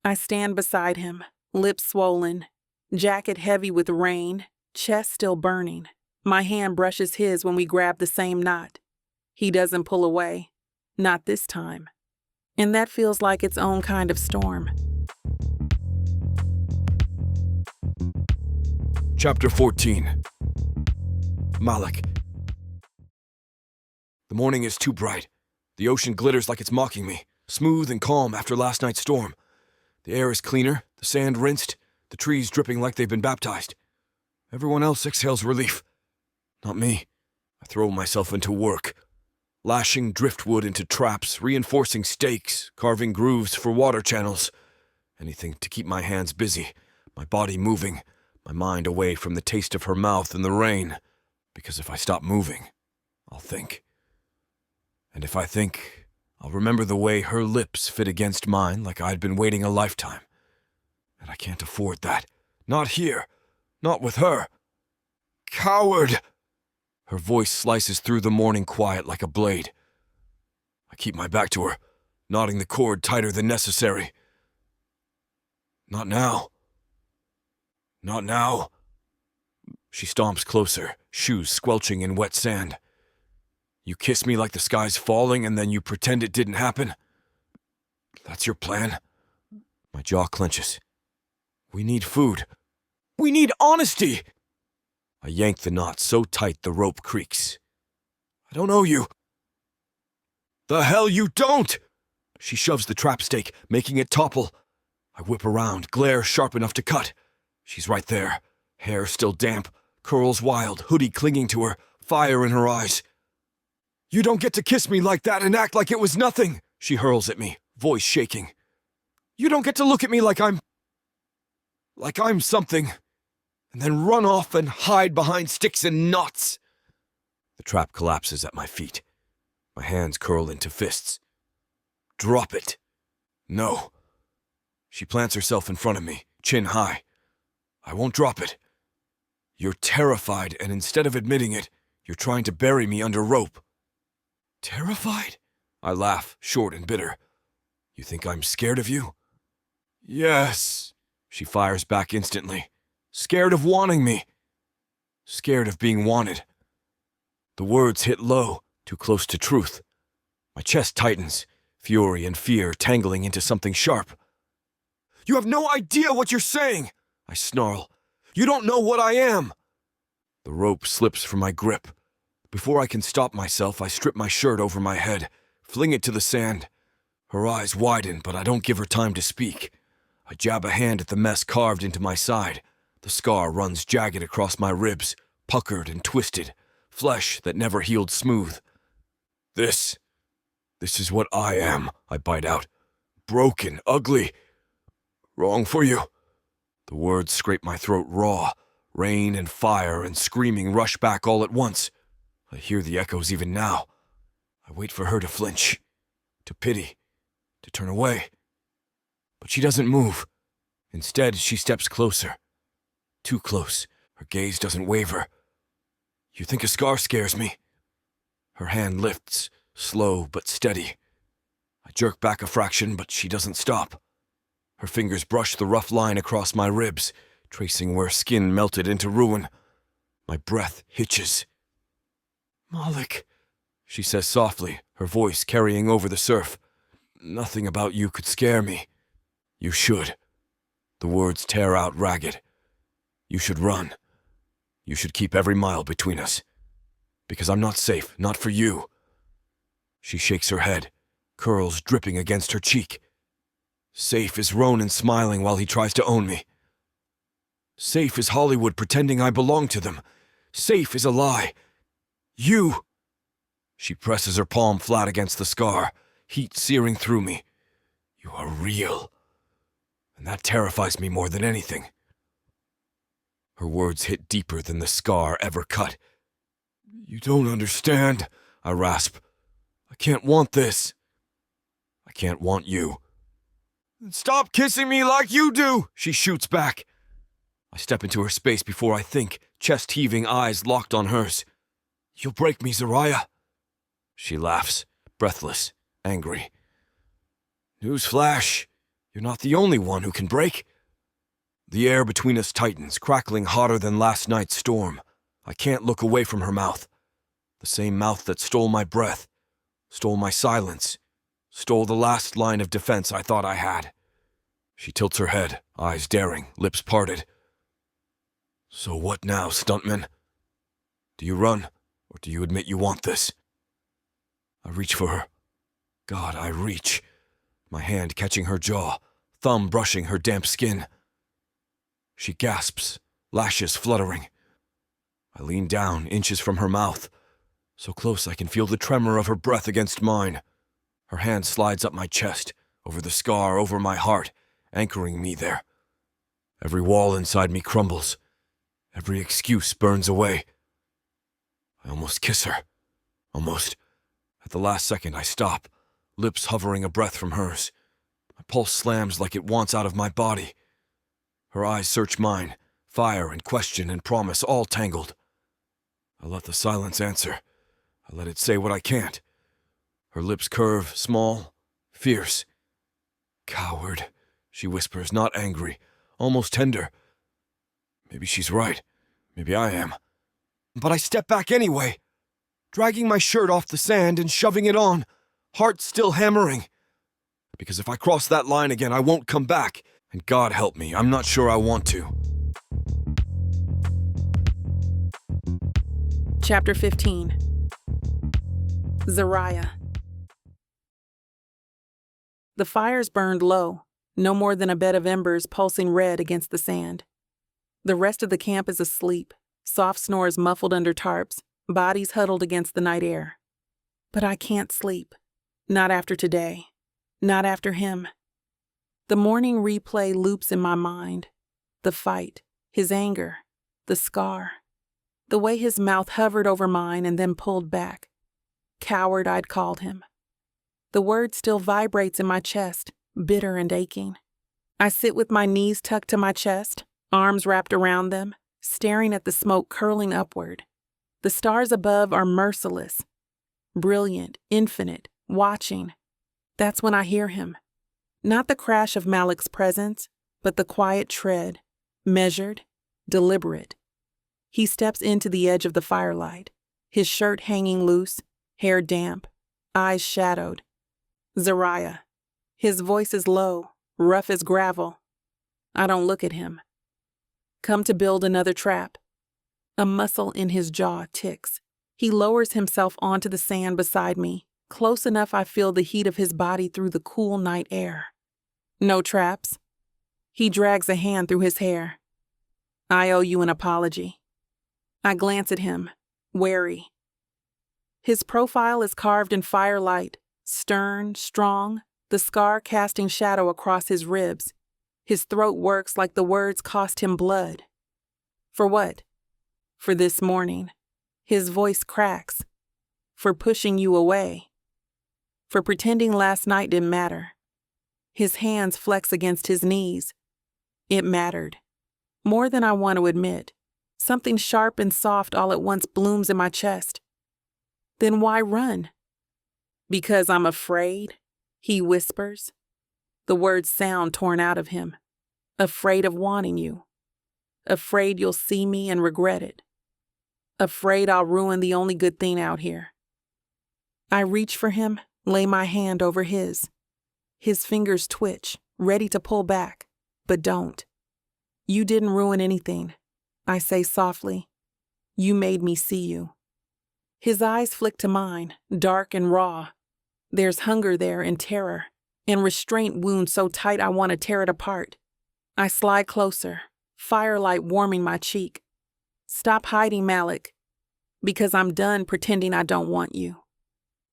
I stand beside him, lips swollen, jacket heavy with rain, chest still burning. My hand brushes his when we grab the same knot. He doesn't pull away, not this time. And that feels like its own kind of storm. Chapter 14. Malik. The morning is too bright. The ocean glitters like it's mocking me, smooth and calm after last night's storm. The air is cleaner, the sand rinsed, the trees dripping like they've been baptized. Everyone else exhales relief. Not me. I throw myself into work, lashing driftwood into traps, reinforcing stakes, carving grooves for water channels. Anything to keep my hands busy, my body moving, my mind away from the taste of her mouth and the rain. Because if I stop moving, I'll think. And if I think, I'll remember the way her lips fit against mine like I'd been waiting a lifetime. And I can't afford that. Not here. Not with her. Coward! Her voice slices through the morning quiet like a blade. I keep my back to her, knotting the cord tighter than necessary. Not now. Not now. She stomps closer, shoes squelching in wet sand. You kiss me like the sky's falling and then you pretend it didn't happen? That's your plan? My jaw clenches. We need food. We need honesty! I yank the knot so tight the rope creaks. I don't owe you. The hell you don't! She shoves the trap stake, making it topple. I whip around, glare sharp enough to cut. She's right there, hair still damp, curls wild, hoodie clinging to her, fire in her eyes. You don't get to kiss me like that and act like it was nothing, she hurls at me, voice shaking. You don't get to look at me like I'm something, and then run off and hide behind sticks and knots. The trap collapses at my feet. My hands curl into fists. Drop it. No. She plants herself in front of me, chin high. I won't drop it. You're terrified, and instead of admitting it, you're trying to bury me under rope. Terrified? I laugh, short and bitter. You think I'm scared of you? Yes. She fires back instantly. Scared of wanting me. Scared of being wanted. The words hit low, too close to truth. My chest tightens, fury and fear tangling into something sharp. You have no idea what you're saying, I snarl. You don't know what I am. The rope slips from my grip. Before I can stop myself, I strip my shirt over my head, fling it to the sand. Her eyes widen, but I don't give her time to speak. I jab a hand at the mess carved into my side. The scar runs jagged across my ribs, puckered and twisted, flesh that never healed smooth. This is what I am, I bite out. Broken, ugly. Wrong for you. The words scrape my throat raw. Rain and fire and screaming rush back all at once. I hear the echoes even now. I wait for her to flinch, to pity, to turn away. But she doesn't move. Instead, she steps closer. Too close. Her gaze doesn't waver. You think a scar scares me? Her hand lifts, slow but steady. I jerk back a fraction, but she doesn't stop. Her fingers brush the rough line across my ribs, tracing where skin melted into ruin. My breath hitches. Malik, she says softly, her voice carrying over the surf. Nothing about you could scare me. You should. The words tear out ragged. You should run. You should keep every mile between us. Because I'm not safe, not for you. She shakes her head, curls dripping against her cheek. Safe is Ronan smiling while he tries to own me. Safe is Hollywood pretending I belong to them. Safe is a lie. You! She presses her palm flat against the scar, heat searing through me. You are real. And that terrifies me more than anything. Her words hit deeper than the scar ever cut. You don't understand, I rasp. I can't want this. I can't want you. Stop kissing me like you do, she shoots back. I step into her space before I think, chest heaving, eyes locked on hers. You'll break me, Zariah. She laughs, breathless, angry. Newsflash, you're not the only one who can break. The air between us tightens, crackling hotter than last night's storm. I can't look away from her mouth. The same mouth that stole my breath, stole my silence, stole the last line of defense I thought I had. She tilts her head, eyes daring, lips parted. So what now, stuntman? Do you run, or do you admit you want this? I reach for her. God, I reach. My hand catching her jaw, thumb brushing her damp skin. She gasps, lashes fluttering. I lean down, inches from her mouth, so close I can feel the tremor of her breath against mine. Her hand slides up my chest, over the scar, over my heart, anchoring me there. Every wall inside me crumbles. Every excuse burns away. I almost kiss her. Almost. At the last second, I stop, lips hovering a breath from hers. My pulse slams like it wants out of my body. Her eyes search mine, fire and question and promise all tangled. I let the silence answer. I let it say what I can't. Her lips curve, small, fierce. Coward, she whispers, not angry, almost tender. Maybe she's right. Maybe I am. But I step back anyway, dragging my shirt off the sand and shoving it on, heart still hammering. Because if I cross that line again, I won't come back. And God help me, I'm not sure I want to. Chapter 15. Zariah. The fires burned low, no more than a bed of embers pulsing red against the sand. The rest of the camp is asleep, soft snores muffled under tarps, bodies huddled against the night air. But I can't sleep. Not after today. Not after him. The morning replay loops in my mind. The fight, his anger, the scar. The way his mouth hovered over mine and then pulled back. Coward, I'd called him. The word still vibrates in my chest, bitter and aching. I sit with my knees tucked to my chest, arms wrapped around them, staring at the smoke curling upward. The stars above are merciless, brilliant, infinite, watching. That's when I hear him. Not the crash of Malik's presence, but the quiet tread, measured, deliberate. He steps into the edge of the firelight, his shirt hanging loose, hair damp, eyes shadowed. Zariah. His voice is low, rough as gravel. I don't look at him. Come to build another trap. A muscle in his jaw ticks. He lowers himself onto the sand beside me, close enough I feel the heat of his body through the cool night air. No traps. He drags a hand through his hair. I owe you an apology. I glance at him, wary. His profile is carved in firelight, stern, strong, the scar casting shadow across his ribs. His throat works like the words cost him blood. For what? For this morning. His voice cracks. For pushing you away. For pretending last night didn't matter. His hands flex against his knees. It mattered. More than I want to admit. Something sharp and soft all at once blooms in my chest. Then why run? Because I'm afraid, he whispers. The words sound torn out of him. Afraid of wanting you. Afraid you'll see me and regret it. Afraid I'll ruin the only good thing out here. I reach for him, lay my hand over his. His fingers twitch, ready to pull back, but don't. You didn't ruin anything, I say softly. You made me see you. His eyes flick to mine, dark and raw. There's hunger there and terror, and restraint wound so tight I want to tear it apart. I slide closer, firelight warming my cheek. Stop hiding, Malik, because I'm done pretending I don't want you.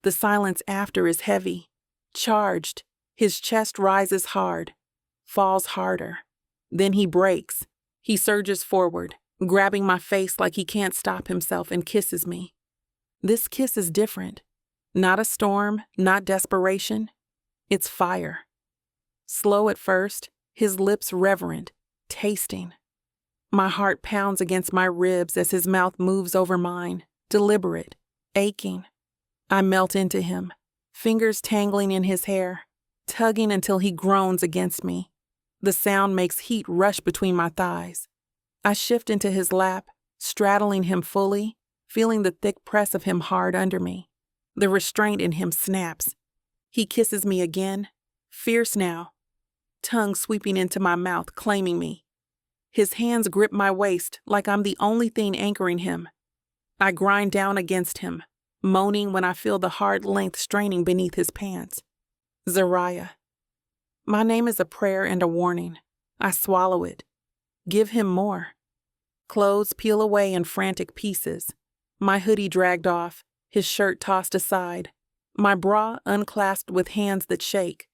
The silence after is heavy, charged. His chest rises hard, falls harder. Then he breaks. He surges forward, grabbing my face like he can't stop himself, and kisses me. This kiss is different. Not a storm, not desperation. It's fire. Slow at first, his lips reverent, tasting. My heart pounds against my ribs as his mouth moves over mine, deliberate, aching. I melt into him, fingers tangling in his hair, tugging until he groans against me. The sound makes heat rush between my thighs. I shift into his lap, straddling him fully, feeling the thick press of him hard under me. The restraint in him snaps. He kisses me again, fierce now, tongue sweeping into my mouth, claiming me. His hands grip my waist like I'm the only thing anchoring him. I grind down against him, moaning when I feel the hard length straining beneath his pants. Zariah. My name is a prayer and a warning. I swallow it. Give him more. Clothes peel away in frantic pieces. My hoodie dragged off, his shirt tossed aside, my bra unclasped with hands that shake.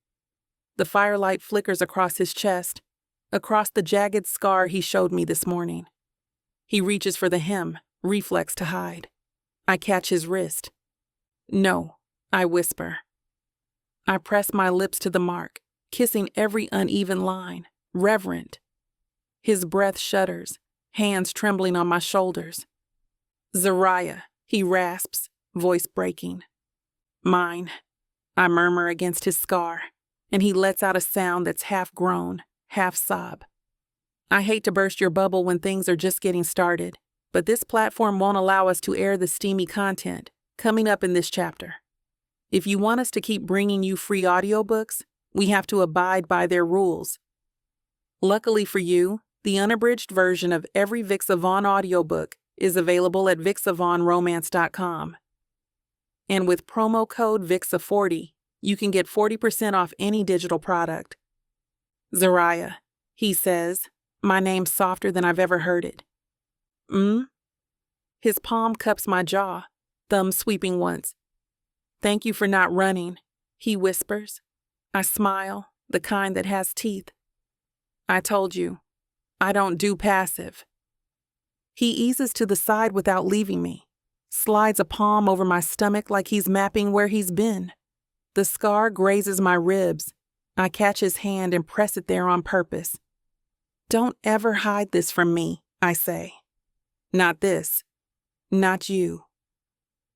The firelight flickers across his chest, across the jagged scar he showed me this morning. He reaches for the hem, reflex to hide. I catch his wrist. "No," I whisper. I press my lips to the mark, kissing every uneven line, reverent. His breath shudders, hands trembling on my shoulders. "Zariah," he rasps, voice breaking. "Mine," I murmur against his scar, and he lets out a sound that's half groan, half sob. I hate to burst your bubble when things are just getting started, but this platform won't allow us to air the steamy content coming up in this chapter. If you want us to keep bringing you free audiobooks, we have to abide by their rules. Luckily for you, the unabridged version of every Vixavon audiobook is available at vixavonromance.com. And with promo code VIXA40, you can get 40% off any digital product. "Zariah," he says, my name softer than I've ever heard it. His palm cups my jaw, thumb sweeping once. "Thank you for not running," he whispers. I smile, the kind that has teeth. "I told you, I don't do passive." He eases to the side without leaving me, slides a palm over my stomach like he's mapping where he's been. The scar grazes my ribs. I catch his hand and press it there on purpose. "Don't ever hide this from me," I say. "Not this. Not you."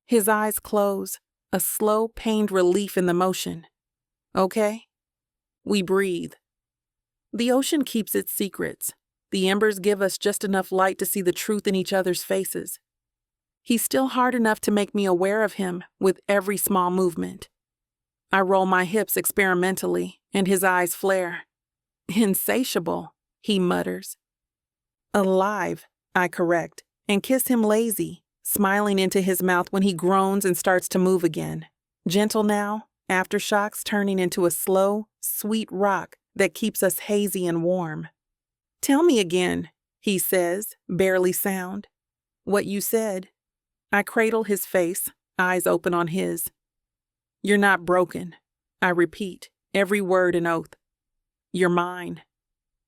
His eyes close, a slow, pained relief in the motion. "Okay?" We breathe. The ocean keeps its secrets. The embers give us just enough light to see the truth in each other's faces. He's still hard enough to make me aware of him with every small movement. I roll my hips experimentally, and his eyes flare. "Insatiable," he mutters. "Alive," I correct, and kiss him lazy, smiling into his mouth when he groans and starts to move again. Gentle now, aftershocks turning into a slow, sweet rock that keeps us hazy and warm. "Tell me again," he says, barely sound. "What you said." I cradle his face, eyes open on his. "You're not broken," I repeat, every word an oath. "You're mine."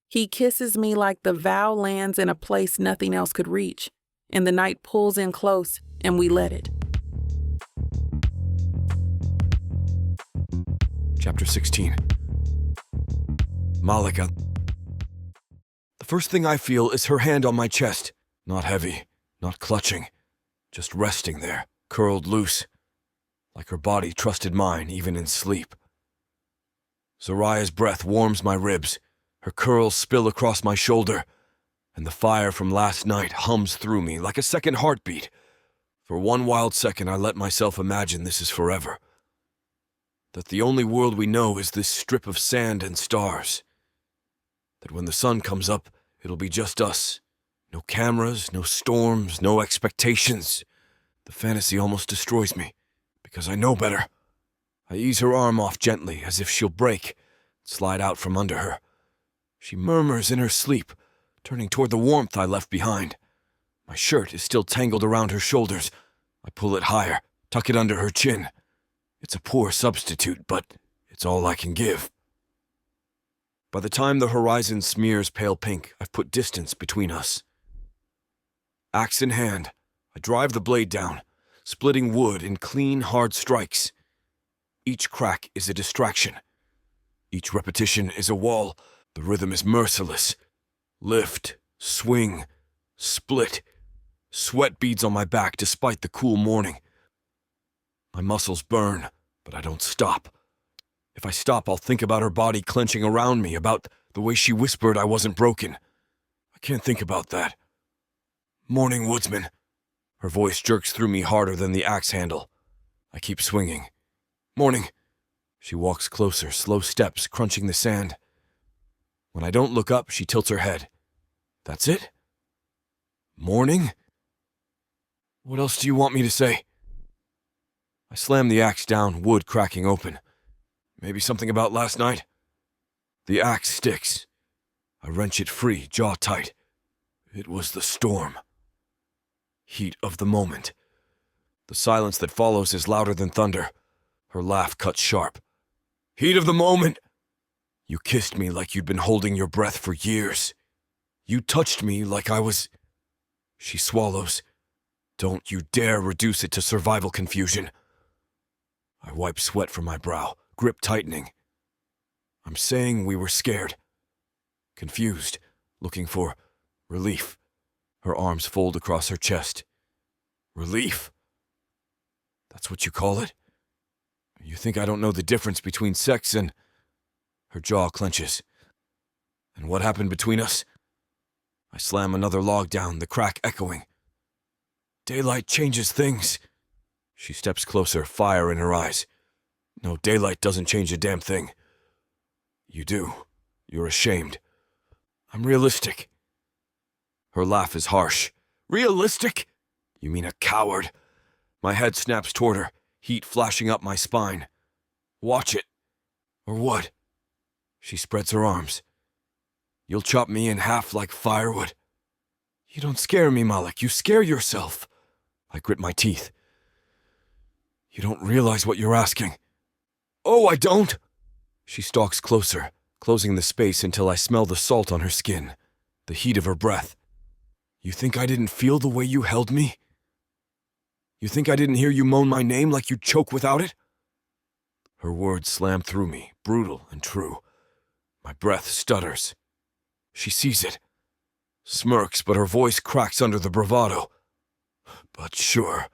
He kisses me like the vow lands in a place nothing else could reach, and the night pulls in close, and we let it. Chapter 16. Malika. The first thing I feel is her hand on my chest. Not heavy, not clutching, just resting there, curled loose, like her body trusted mine even in sleep. Zariah's breath warms my ribs, her curls spill across my shoulder, and the fire from last night hums through me like a second heartbeat. For one wild second I let myself imagine this is forever. That the only world we know is this strip of sand and stars. That when the sun comes up, it'll be just us. No cameras, no storms, no expectations. The fantasy almost destroys me, because I know better. I ease her arm off gently, as if she'll break, slide out from under her. She murmurs in her sleep, turning toward the warmth I left behind. My shirt is still tangled around her shoulders. I pull it higher, tuck it under her chin. It's a poor substitute, but it's all I can give. By the time the horizon smears pale pink, I've put distance between us. Axe in hand, I drive the blade down, splitting wood in clean, hard strikes. Each crack is a distraction. Each repetition is a wall. The rhythm is merciless. Lift, swing, split. Sweat beads on my back despite the cool morning. My muscles burn, but I don't stop. If I stop, I'll think about her body clenching around me, about the way she whispered I wasn't broken. I can't think about that. "Morning, woodsman." Her voice jerks through me harder than the axe handle. I keep swinging. "Morning." She walks closer, slow steps, crunching the sand. When I don't look up, she tilts her head. "That's it? Morning? What else do you want me to say?" I slam the axe down, wood cracking open. "Maybe something about last night?" The axe sticks. I wrench it free, jaw tight. It was the storm. Heat of the moment. The silence that follows is louder than thunder. Her laugh cuts sharp. "Heat of the moment!" You kissed me like you'd been holding your breath for years. You touched me like I was... She swallows. Don't you dare reduce it to survival confusion. I wipe sweat from my brow, grip tightening. I'm saying we were scared. Confused, looking for relief. Her arms fold across her chest. Relief? That's what you call it? You think I don't know the difference between sex and... Her jaw clenches. And what happened between us? I slam another log down, the crack echoing. Daylight changes things. She steps closer, fire in her eyes. No, daylight doesn't change a damn thing. You do. You're ashamed. I'm realistic. Her laugh is harsh. Realistic? You mean a coward? My head snaps toward her, heat flashing up my spine. Watch it. Or what? She spreads her arms. You'll chop me in half like firewood. You don't scare me, Malik. You scare yourself. I grit my teeth. You don't realize what you're asking. Oh, I don't! She stalks closer, closing the space until I smell the salt on her skin, the heat of her breath. You think I didn't feel the way you held me? You think I didn't hear you moan my name like you'd choke without it? Her words slam through me, brutal and true. My breath stutters. She sees it. Smirks, but her voice cracks under the bravado. But sure.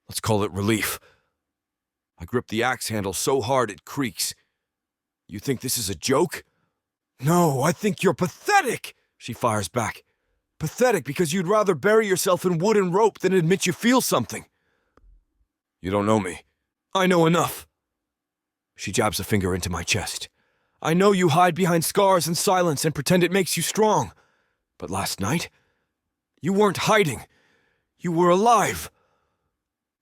Let's call it relief. I grip the axe handle so hard it creaks. You think this is a joke? No, I think you're pathetic, she fires back. Pathetic because you'd rather bury yourself in wood and rope than admit you feel something. You don't know me. I know enough. She jabs a finger into my chest. I know you hide behind scars and silence and pretend it makes you strong. But last night, you weren't hiding. You were alive.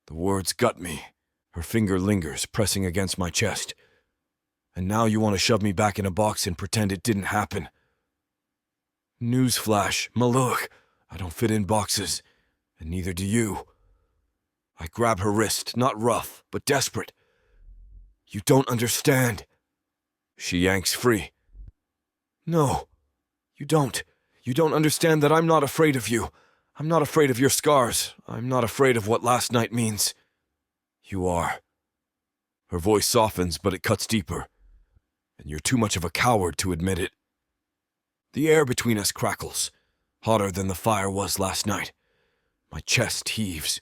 The words gut me. Her finger lingers, pressing against my chest. And now you want to shove me back in a box and pretend it didn't happen. Newsflash, Maluk. I don't fit in boxes, and neither do you. I grab her wrist, not rough, but desperate. You don't understand. She yanks free. No, you don't. You don't understand that I'm not afraid of you. I'm not afraid of your scars. I'm not afraid of what last night means. You are. Her voice softens, but it cuts deeper. And you're too much of a coward to admit it. The air between us crackles, hotter than the fire was last night. My chest heaves.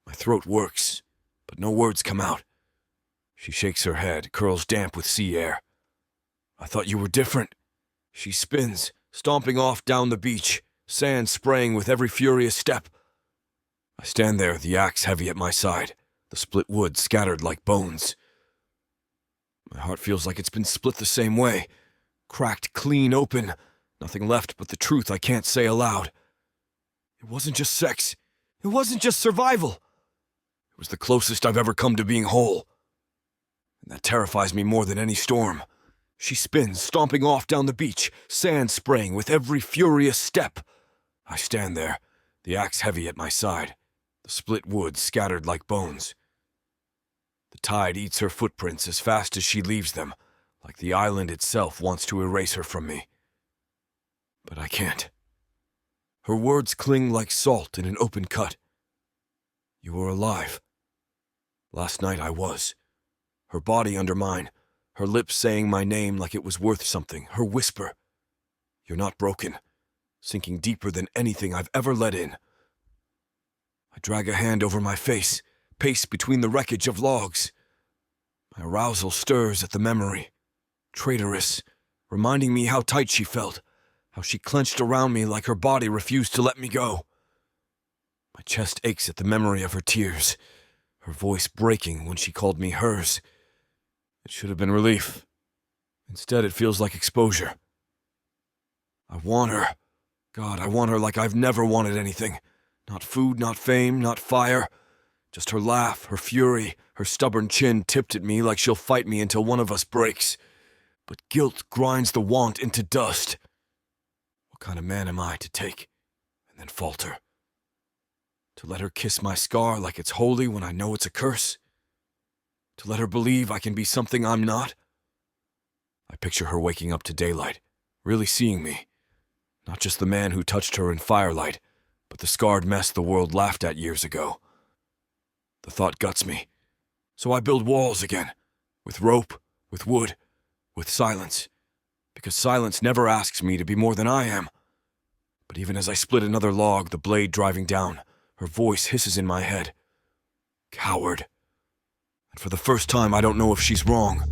My throat works, but no words come out. She shakes her head, curls damp with sea air. I thought you were different. She spins, stomping off down the beach, sand spraying with every furious step. I stand there, the axe heavy at my side, the split wood scattered like bones. My heart feels like it's been split the same way, cracked clean open, nothing left but the truth I can't say aloud. It wasn't just sex. It wasn't just survival. It was the closest I've ever come to being whole. And that terrifies me more than any storm. She spins, stomping off down the beach, sand spraying with every furious step. I stand there, the axe heavy at my side, the split wood scattered like bones. The tide eats her footprints as fast as she leaves them, like the island itself wants to erase her from me. But I can't. Her words cling like salt in an open cut. You were alive. Last night I was. Her body under mine, her lips saying my name like it was worth something, her whisper. You're not broken, sinking deeper than anything I've ever let in. I drag a hand over my face, pace between the wreckage of logs. My arousal stirs at the memory. Traitorous, reminding me how tight she felt, how she clenched around me like her body refused to let me go. My chest aches at the memory of her tears, her voice breaking when she called me hers. It should have been relief. Instead, it feels like exposure. I want her. God, I want her like I've never wanted anything. Not food, not fame, not fire. Just her laugh, her fury, her stubborn chin tipped at me like she'll fight me until one of us breaks. But guilt grinds the want into dust. What kind of man am I to take and then falter? To let her kiss my scar like it's holy when I know it's a curse? To let her believe I can be something I'm not? I picture her waking up to daylight, really seeing me. Not just the man who touched her in firelight, but the scarred mess the world laughed at years ago. The thought guts me. So I build walls again, with rope, with wood, with silence, because silence never asks me to be more than I am. But even as I split another log, the blade driving down, her voice hisses in my head. Coward. And for the first time, I don't know if she's wrong.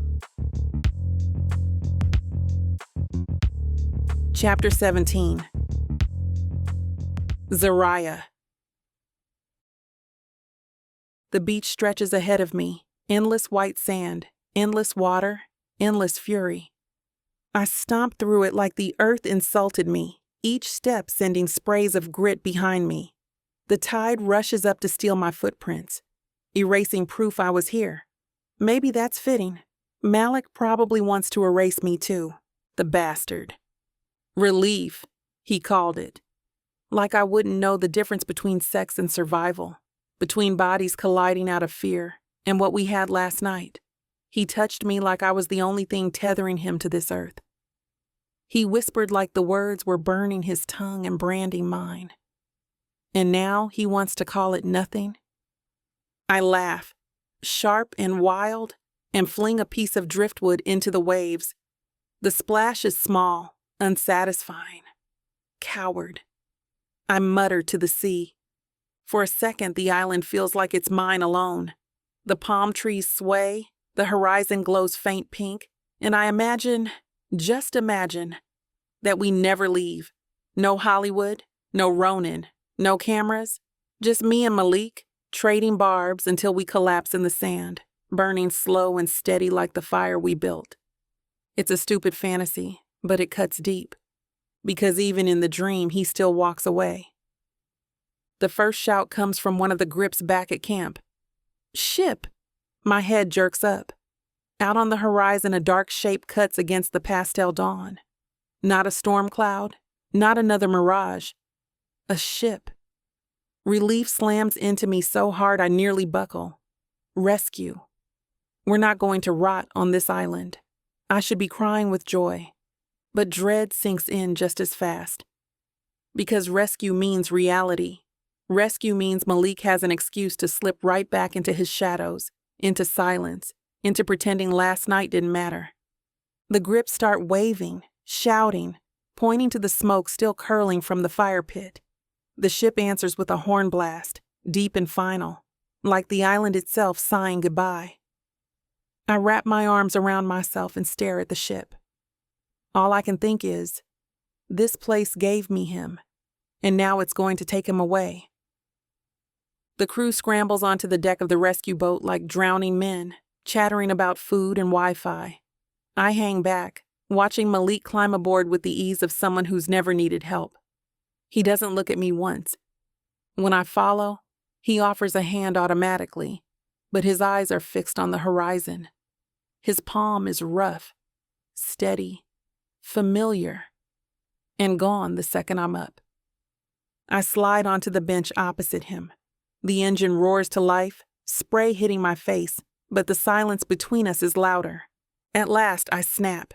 Chapter 17. Zariah. The beach stretches ahead of me, endless white sand, endless water, endless fury. I stomp through it like the earth insulted me, each step sending sprays of grit behind me. The tide rushes up to steal my footprints, erasing proof I was here. Maybe that's fitting. Malik probably wants to erase me too, the bastard. Relief, he called it. Like I wouldn't know the difference between sex and survival, between bodies colliding out of fear and what we had last night. He touched me like I was the only thing tethering him to this earth. He whispered like the words were burning his tongue and branding mine. And now he wants to call it nothing? I laugh, sharp and wild, and fling a piece of driftwood into the waves. The splash is small, unsatisfying. Coward. I mutter to the sea. For a second, the island feels like it's mine alone. The palm trees sway, the horizon glows faint pink, and I imagine, just imagine, that we never leave. No Hollywood, no Ronin, no cameras, just me and Malik, trading barbs until we collapse in the sand, burning slow and steady like the fire we built. It's a stupid fantasy, but it cuts deep, because even in the dream, he still walks away. The first shout comes from one of the grips back at camp. Ship! My head jerks up. Out on the horizon, a dark shape cuts against the pastel dawn. Not a storm cloud, not another mirage. A ship. Relief slams into me so hard I nearly buckle. Rescue. We're not going to rot on this island. I should be crying with joy. But dread sinks in just as fast. Because rescue means reality. Rescue means Malik has an excuse to slip right back into his shadows, into silence, into pretending last night didn't matter. The grips start waving, shouting, pointing to the smoke still curling from the fire pit. The ship answers with a horn blast, deep and final, like the island itself sighing goodbye. I wrap my arms around myself and stare at the ship. All I can think is, this place gave me him, and now it's going to take him away. The crew scrambles onto the deck of the rescue boat like drowning men, chattering about food and Wi-Fi. I hang back, watching Malik climb aboard with the ease of someone who's never needed help. He doesn't look at me once. When I follow, he offers a hand automatically, but his eyes are fixed on the horizon. His palm is rough, steady, familiar, and gone the second I'm up. I slide onto the bench opposite him. The engine roars to life, spray hitting my face, but the silence between us is louder. At last, I snap.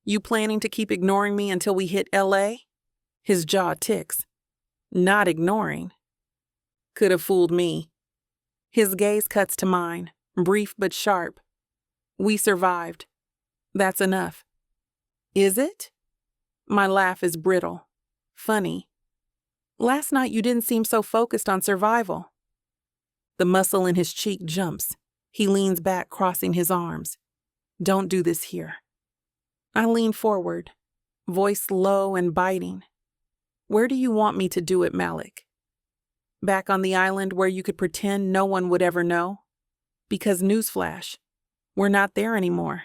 You planning to keep ignoring me until we hit LA? His jaw ticks. Not ignoring. Could have fooled me. His gaze cuts to mine, brief but sharp. We survived. That's enough. Is it? My laugh is brittle. Funny. Last night you didn't seem so focused on survival. The muscle in his cheek jumps. He leans back, crossing his arms. Don't do this here. I lean forward, voice low and biting. Where do you want me to do it, Malik? Back on the island where you could pretend no one would ever know? Because newsflash, we're not there anymore.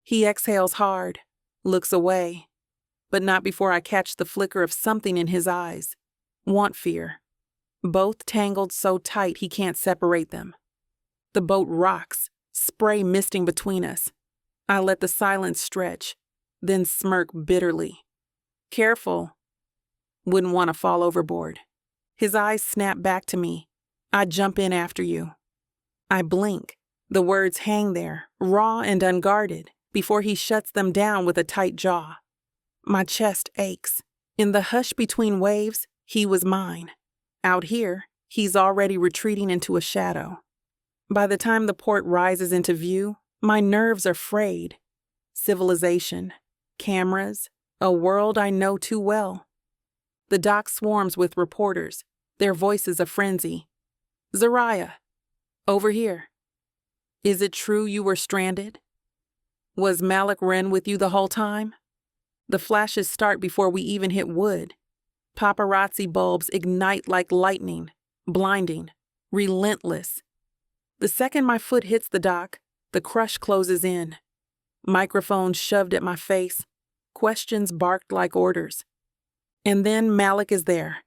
He exhales hard, looks away, but not before I catch the flicker of something in his eyes. Want fear. Both tangled so tight he can't separate them. The boat rocks, spray misting between us. I let the silence stretch, then smirk bitterly. Careful. Wouldn't want to fall overboard. His eyes snap back to me. I jump in after you. I blink. The words hang there, raw and unguarded, before he shuts them down with a tight jaw. My chest aches. In the hush between waves, he was mine. Out here, he's already retreating into a shadow. By the time the port rises into view, my nerves are frayed. Civilization, cameras, a world I know too well. The dock swarms with reporters, their voices a frenzy. Zariah, over here. Is it true you were stranded? Was Malik Wren with you the whole time? The flashes start before we even hit wood. Paparazzi bulbs ignite like lightning, blinding, relentless. The second my foot hits the dock, the crush closes in. Microphones shoved at my face, questions barked like orders. And then Malik is there.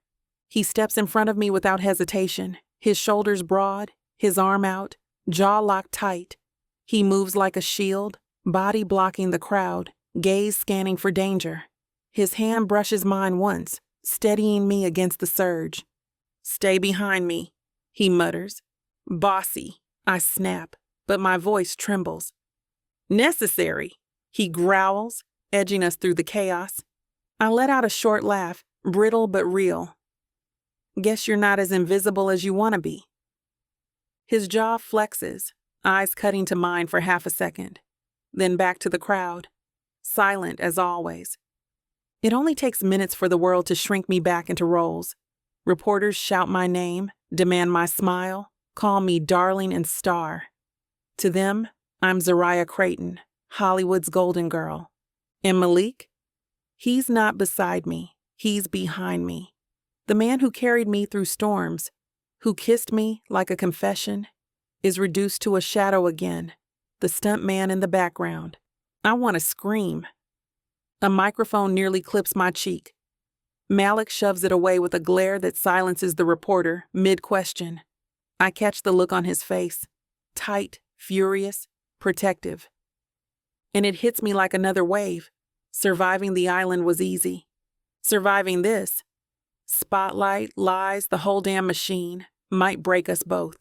He steps in front of me without hesitation, his shoulders broad, his arm out, jaw locked tight. He moves like a shield, body blocking the crowd, gaze scanning for danger. His hand brushes mine once, steadying me against the surge. "Stay behind me," he mutters. "Bossy," I snap, but my voice trembles. "Necessary," he growls, edging us through the chaos. I let out a short laugh, brittle but real. "Guess you're not as invisible as you want to be." His jaw flexes, eyes cutting to mine for half a second, then back to the crowd, silent as always. It only takes minutes for the world to shrink me back into roles. Reporters shout my name, demand my smile, call me darling and star. To them, I'm Zariah Creighton, Hollywood's golden girl. And Malik? He's not beside me, he's behind me. The man who carried me through storms, who kissed me like a confession, is reduced to a shadow again, the stuntman in the background. I want to scream. A microphone nearly clips my cheek. Malik shoves it away with a glare that silences the reporter mid-question. I catch the look on his face, tight, furious, protective. And it hits me like another wave. Surviving the island was easy. Surviving this, spotlight, lies, the whole damn machine, might break us both.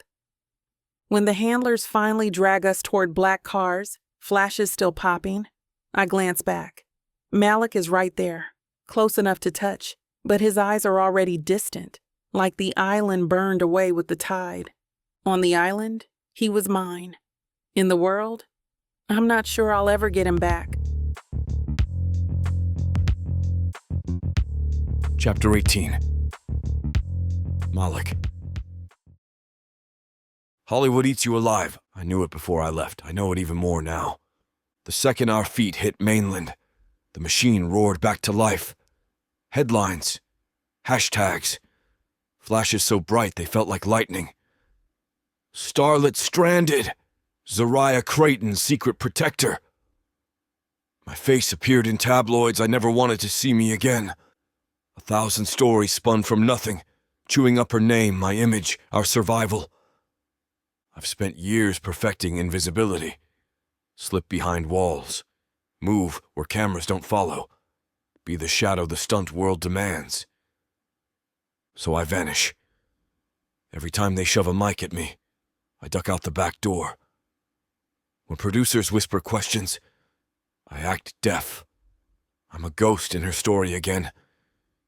When the handlers finally drag us toward black cars, flashes still popping, I glance back. Malik is right there, close enough to touch, but his eyes are already distant, like the island burned away with the tide. On the island, he was mine. In the world, I'm not sure I'll ever get him back. Chapter 18. Malik. Hollywood eats you alive. I knew it before I left. I know it even more now. The second our feet hit mainland, the machine roared back to life. Headlines. Hashtags. Flashes so bright they felt like lightning. Starlet stranded. Zariah Creighton, secret protector. My face appeared in tabloids I never wanted to see me again. 1,000 stories spun from nothing, chewing up her name, my image, our survival. I've spent years perfecting invisibility. Slip behind walls. Move where cameras don't follow. Be the shadow the stunt world demands. So I vanish. Every time they shove a mic at me, I duck out the back door. When producers whisper questions, I act deaf. I'm a ghost in her story again.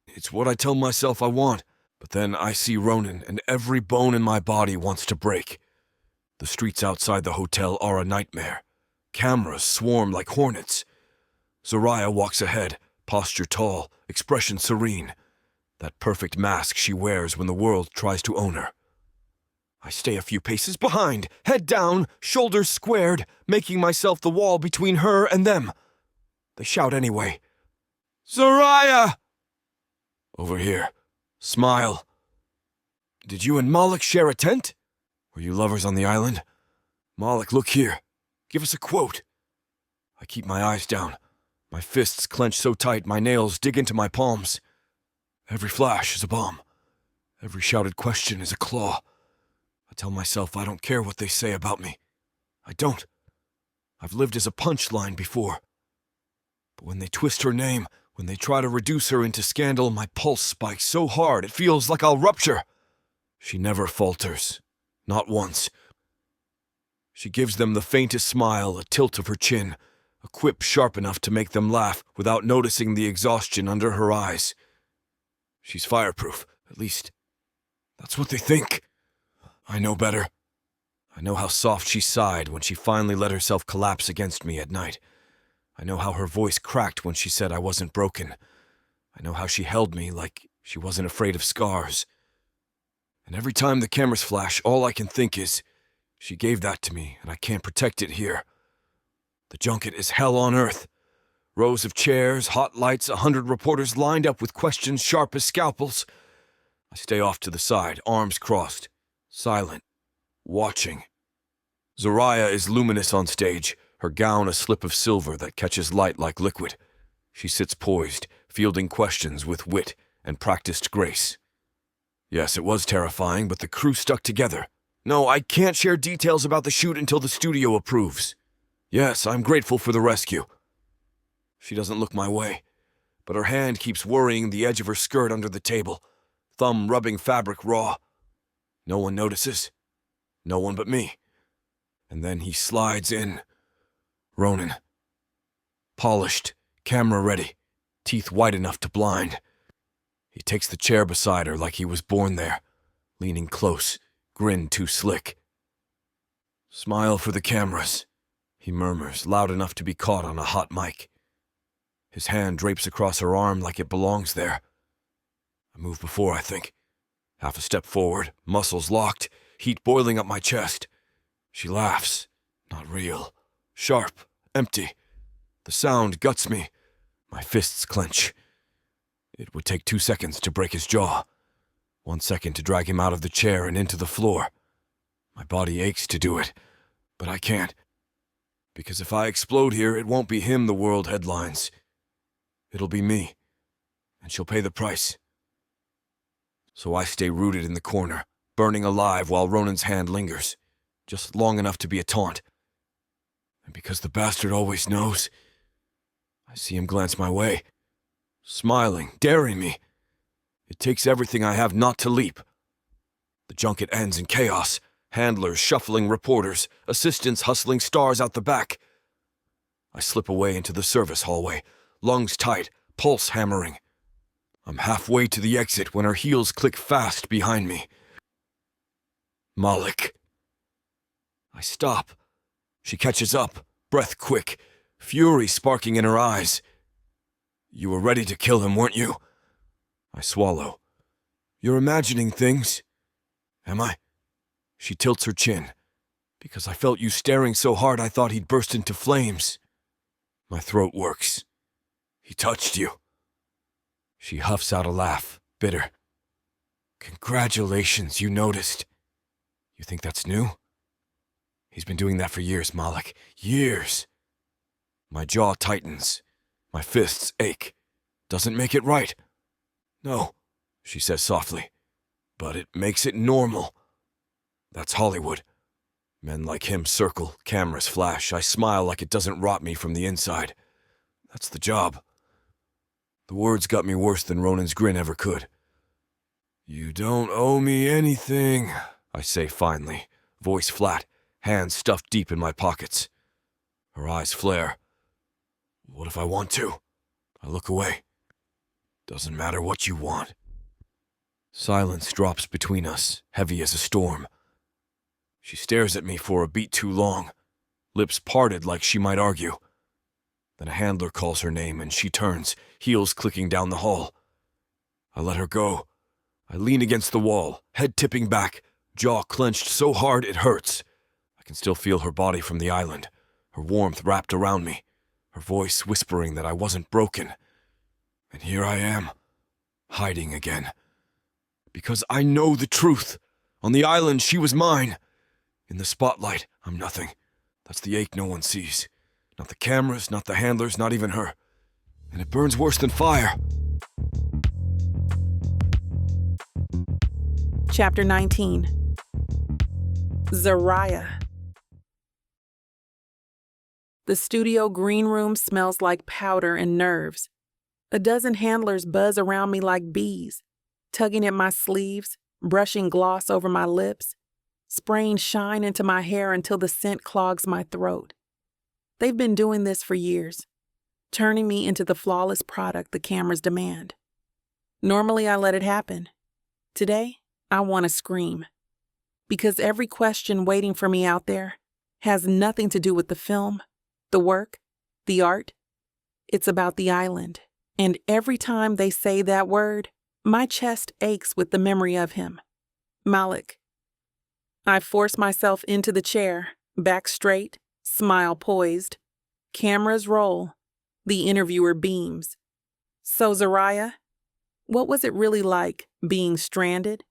It's what I tell myself I want, but then I see Ronan and every bone in my body wants to break. The streets outside the hotel are a nightmare. Cameras swarm like hornets. Zariah walks ahead, posture tall, expression serene. That perfect mask she wears when the world tries to own her. I stay a few paces behind, head down, shoulders squared, making myself the wall between her and them. They shout anyway. Zariah! Over here. Smile. Did you and Malik share a tent? Were you lovers on the island? Malik, look here. Give us a quote. I keep my eyes down. My fists clench so tight my nails dig into my palms. Every flash is a bomb. Every shouted question is a claw. I tell myself I don't care what they say about me. I don't. I've lived as a punchline before. But when they twist her name, when they try to reduce her into scandal, my pulse spikes so hard it feels like I'll rupture. She never falters. Not once. She gives them the faintest smile, a tilt of her chin, a quip sharp enough to make them laugh without noticing the exhaustion under her eyes. She's fireproof, at least that's what they think. I know better. I know how soft she sighed when she finally let herself collapse against me at night. I know how her voice cracked when she said I wasn't broken. I know how she held me like she wasn't afraid of scars. And every time the cameras flash, all I can think is, she gave that to me, and I can't protect it here. The junket is hell on earth. Rows of chairs, hot lights, 100 reporters lined up with questions sharp as scalpels. I stay off to the side, arms crossed, silent, watching. Zariah is luminous on stage, her gown a slip of silver that catches light like liquid. She sits poised, fielding questions with wit and practiced grace. Yes, it was terrifying, but the crew stuck together. No, I can't share details about the shoot until the studio approves. Yes, I'm grateful for the rescue. She doesn't look my way, but her hand keeps worrying the edge of her skirt under the table, thumb rubbing fabric raw. No one notices. No one but me. And then he slides in. Ronan. Polished, camera ready, teeth white enough to blind. He takes the chair beside her like he was born there, leaning close, grin too slick. Smile for the cameras, he murmurs, loud enough to be caught on a hot mic. His hand drapes across her arm like it belongs there. I move before, I think. Half a step forward, muscles locked, heat boiling up my chest. She laughs. Not real. Sharp. Empty. The sound guts me. My fists clench. It would take 2 seconds to break his jaw. 1 second to drag him out of the chair and into the floor. My body aches to do it, but I can't. Because if I explode here, it won't be him the world headlines. It'll be me. And she'll pay the price. So I stay rooted in the corner, burning alive while Ronan's hand lingers, just long enough to be a taunt. And because the bastard always knows, I see him glance my way, smiling, daring me. It takes everything I have not to leap. The junket ends in chaos, handlers shuffling reporters, assistants hustling stars out the back. I slip away into the service hallway, lungs tight, pulse hammering. I'm halfway to the exit when her heels click fast behind me. Malik. I stop. She catches up, breath quick, fury sparking in her eyes. You were ready to kill him, weren't you? I swallow. You're imagining things. Am I? She tilts her chin. Because I felt you staring so hard I thought he'd burst into flames. My throat works. He touched you. She huffs out a laugh, bitter. Congratulations, you noticed. You think that's new? He's been doing that for years, Malik. Years. My jaw tightens. My fists ache. Doesn't make it right. No, she says softly. But it makes it normal. That's Hollywood. Men like him circle, cameras flash. I smile like it doesn't rot me from the inside. That's the job. The words got me worse than Ronan's grin ever could. You don't owe me anything, I say finally, voice flat, hands stuffed deep in my pockets. Her eyes flare. What if I want to? I look away. Doesn't matter what you want. Silence drops between us, heavy as a storm. She stares at me for a beat too long, lips parted like she might argue. Then a handler calls her name and she turns, heels clicking down the hall. I let her go. I lean against the wall, head tipping back, jaw clenched so hard it hurts. I can still feel her body from the island, her warmth wrapped around me, her voice whispering that I wasn't broken. And here I am, hiding again. Because I know the truth. On the island, she was mine. In the spotlight, I'm nothing. That's the ache no one sees. Not the cameras, not the handlers, not even her. And it burns worse than fire. Chapter 19. Zariah. The studio green room smells like powder and nerves. A dozen handlers buzz around me like bees, tugging at my sleeves, brushing gloss over my lips, spraying shine into my hair until the scent clogs my throat. They've been doing this for years, turning me into the flawless product the cameras demand. Normally, I let it happen. Today, I want to scream. Because every question waiting for me out there has nothing to do with the film, the work, the art. It's about the island. And every time they say that word, my chest aches with the memory of him. Malik. I force myself into the chair, back straight, smile poised. Cameras roll. The interviewer beams. So, Zariah, what was it really like being stranded?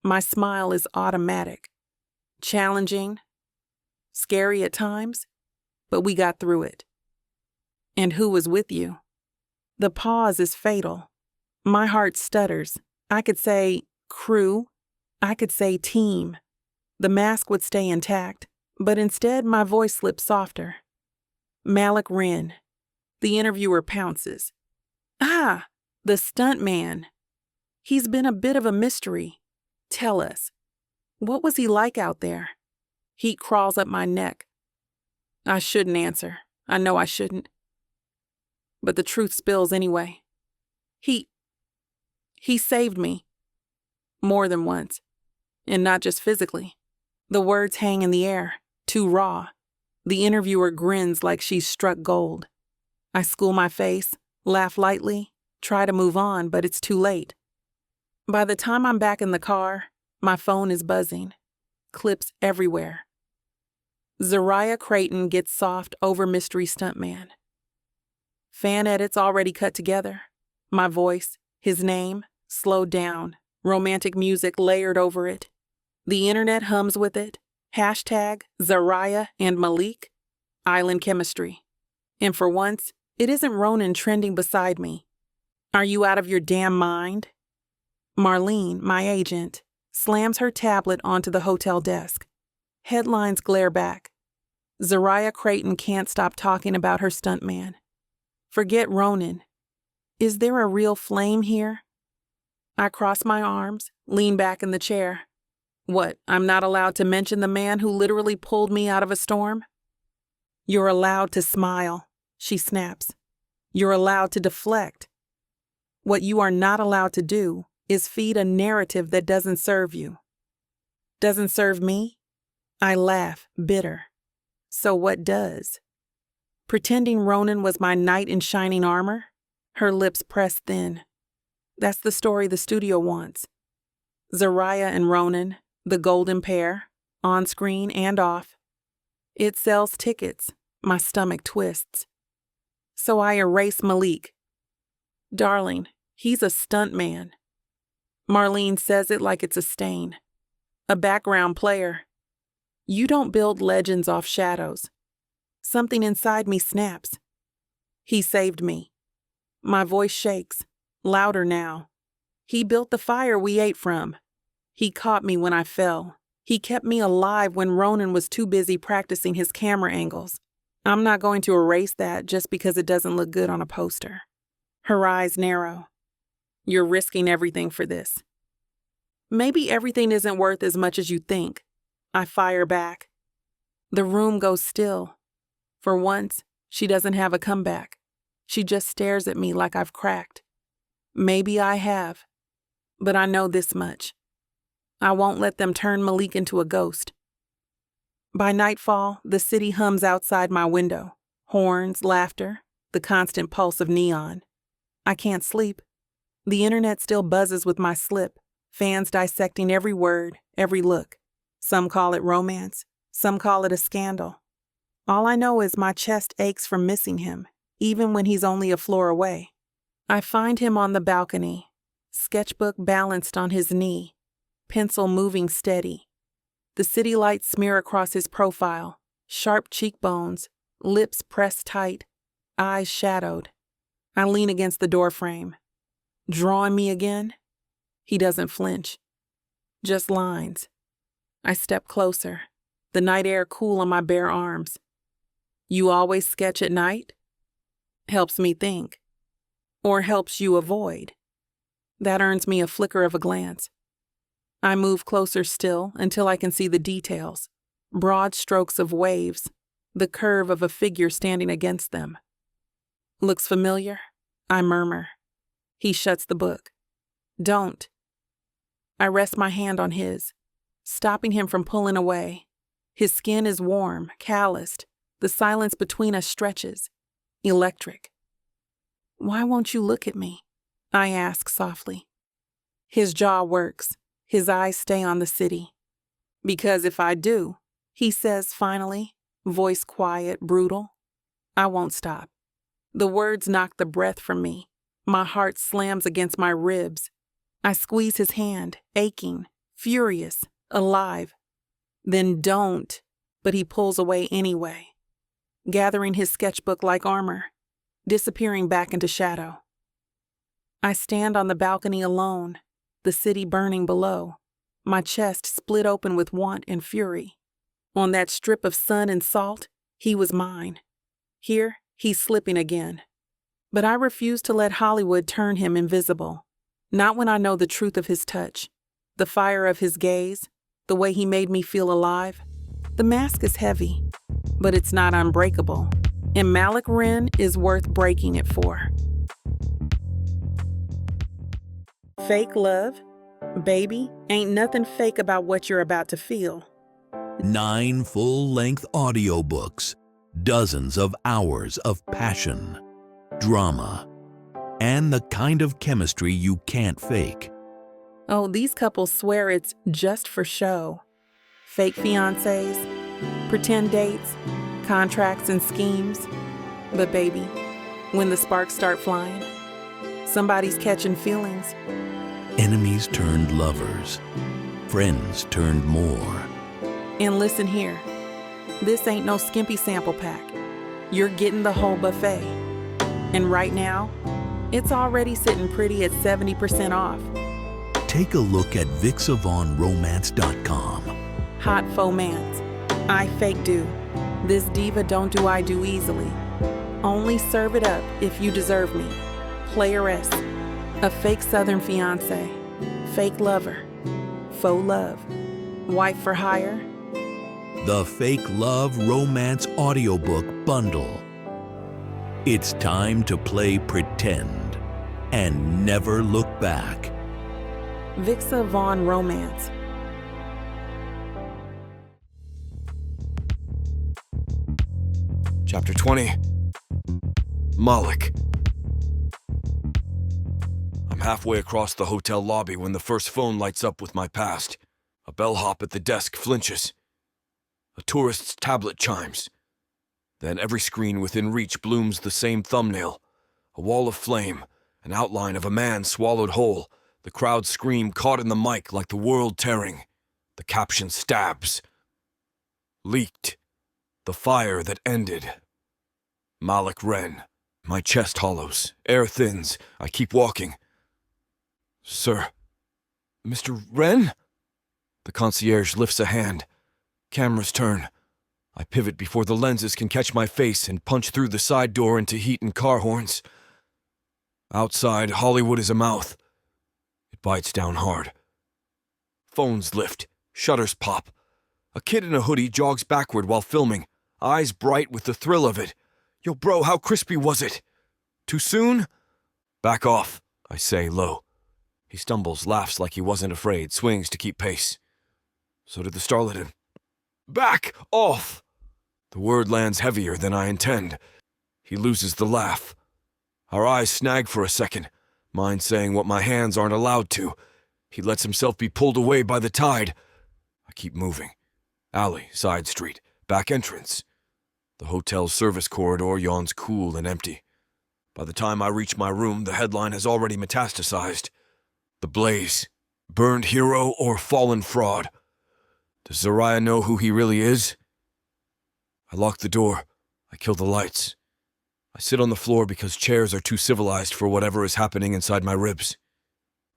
My smile is automatic. Challenging. Scary at times, but we got through it. And who was with you? The pause is fatal. My heart stutters. I could say crew. I could say team. The mask would stay intact, but instead my voice slips softer. Malik Wren. The interviewer pounces. Ah, the stuntman. He's been a bit of a mystery. Tell us, what was he like out there? Heat crawls up my neck. I shouldn't answer. I know I shouldn't. But the truth spills anyway. He saved me. More than once. And not just physically. The words hang in the air, too raw. The interviewer grins like she's struck gold. I school my face, laugh lightly, try to move on, but it's too late. By the time I'm back in the car, my phone is buzzing. Clips everywhere. Zariah Creighton gets soft over mystery stuntman. Fan edits already cut together. My voice, his name, slowed down. Romantic music layered over it. The internet hums with it. Hashtag Zariah and Malik. Island chemistry. And for once, it isn't Ronan trending beside me. Are you out of your damn mind? Marlene, my agent, slams her tablet onto the hotel desk. Headlines glare back. Zariah Creighton can't stop talking about her stuntman. Forget Ronan. Is there a real flame here? I cross my arms, lean back in the chair. What, I'm not allowed to mention the man who literally pulled me out of a storm? You're allowed to smile, she snaps. You're allowed to deflect. What you are not allowed to do is feed a narrative that doesn't serve you. Doesn't serve me? I laugh, bitter. So what does? Pretending Ronan was my knight in shining armor? Her lips pressed thin. That's the story the studio wants. Zariah and Ronan, the golden pair, on screen and off. It sells tickets. My stomach twists. So I erase Malik. Darling, he's a stuntman. Marlene says it like it's a stain. A background player. You don't build legends off shadows. Something inside me snaps. He saved me. My voice shakes, louder now. He built the fire we ate from. He caught me when I fell. He kept me alive when Ronan was too busy practicing his camera angles. I'm not going to erase that just because it doesn't look good on a poster. Her eyes narrow. You're risking everything for this. Maybe everything isn't worth as much as you think. I fire back. The room goes still. For once, she doesn't have a comeback. She just stares at me like I've cracked. Maybe I have. But I know this much. I won't let them turn Malik into a ghost. By nightfall, the city hums outside my window. Horns, laughter, the constant pulse of neon. I can't sleep. The internet still buzzes with my slip, fans dissecting every word, every look. Some call it romance, some call it a scandal. All I know is my chest aches from missing him, even when he's only a floor away. I find him on the balcony, sketchbook balanced on his knee, pencil moving steady. The city lights smear across his profile, sharp cheekbones, lips pressed tight, eyes shadowed. I lean against the doorframe. Drawing me again? He doesn't flinch. Just lines. I step closer, the night air cool on my bare arms. You always sketch at night? Helps me think. Or helps you avoid. That earns me a flicker of a glance. I move closer still until I can see the details. Broad strokes of waves, the curve of a figure standing against them. Looks familiar? I murmur. He shuts the book. Don't. I rest my hand on his, stopping him from pulling away. His skin is warm, calloused. The silence between us stretches. Electric. Why won't you look at me? I ask softly. His jaw works. His eyes stay on the city. Because if I do, he says finally, voice quiet, brutal, I won't stop. The words knock the breath from me. My heart slams against my ribs. I squeeze his hand, aching, furious, alive. Then don't, but he pulls away anyway, gathering his sketchbook like armor, disappearing back into shadow. I stand on the balcony alone, the city burning below, my chest split open with want and fury. On that strip of sun and salt, he was mine. Here, he's slipping again. But I refuse to let Hollywood turn him invisible. Not when I know the truth of his touch, the fire of his gaze, the way he made me feel alive. The mask is heavy, but it's not unbreakable. And Malik Wren is worth breaking it for. Fake love? Baby, ain't nothing fake about what you're about to feel. 9 full-length audiobooks, dozens of hours of passion, drama, and the kind of chemistry you can't fake. Oh, these couples swear it's just for show. Fake fiancés, pretend dates, contracts and schemes. But baby, when the sparks start flying, somebody's catching feelings. Enemies turned lovers, friends turned more. And listen here, this ain't no skimpy sample pack. You're getting the whole buffet. And right now, it's already sitting pretty at 70% off. Take a look at VixAvaughnRomance.com. Hot fomance. I fake do. This diva don't do I do easily. Only serve it up if you deserve me. Playeress. A fake Southern fiance. Fake lover. Faux love. Wife for hire. The Fake Love Romance Audiobook Bundle. It's time to play pretend and never look back. Vixa Vaughn Romance. Chapter 20. Malik. I'm halfway across the hotel lobby when the first phone lights up with my past. A bellhop at the desk flinches. A tourist's tablet chimes. Then every screen within reach blooms the same thumbnail. A wall of flame, an outline of a man swallowed whole. The crowd scream caught in the mic like the world tearing. The caption stabs. Leaked. The fire that ended. Malik Wren. My chest hollows. Air thins. I keep walking. Sir. Mr. Wren? The concierge lifts a hand. Cameras turn. I pivot before the lenses can catch my face and punch through the side door into heat and car horns. Outside, Hollywood is a mouth. It bites down hard. Phones lift. Shutters pop. A kid in a hoodie jogs backward while filming, eyes bright with the thrill of it. Yo, bro, how crispy was it? Too soon? Back off, I say low. He stumbles, laughs like he wasn't afraid, swings to keep pace. So did the starlet. Back off! The word lands heavier than I intend. He loses the laugh. Our eyes snag for a second, mine saying what my hands aren't allowed to. He lets himself be pulled away by the tide. I keep moving. Alley, side street, back entrance. The hotel's service corridor yawns cool and empty. By the time I reach my room, the headline has already metastasized. The blaze. Burned hero or fallen fraud. Does Zariah know who he really is? I lock the door. I kill the lights. I sit on the floor because chairs are too civilized for whatever is happening inside my ribs.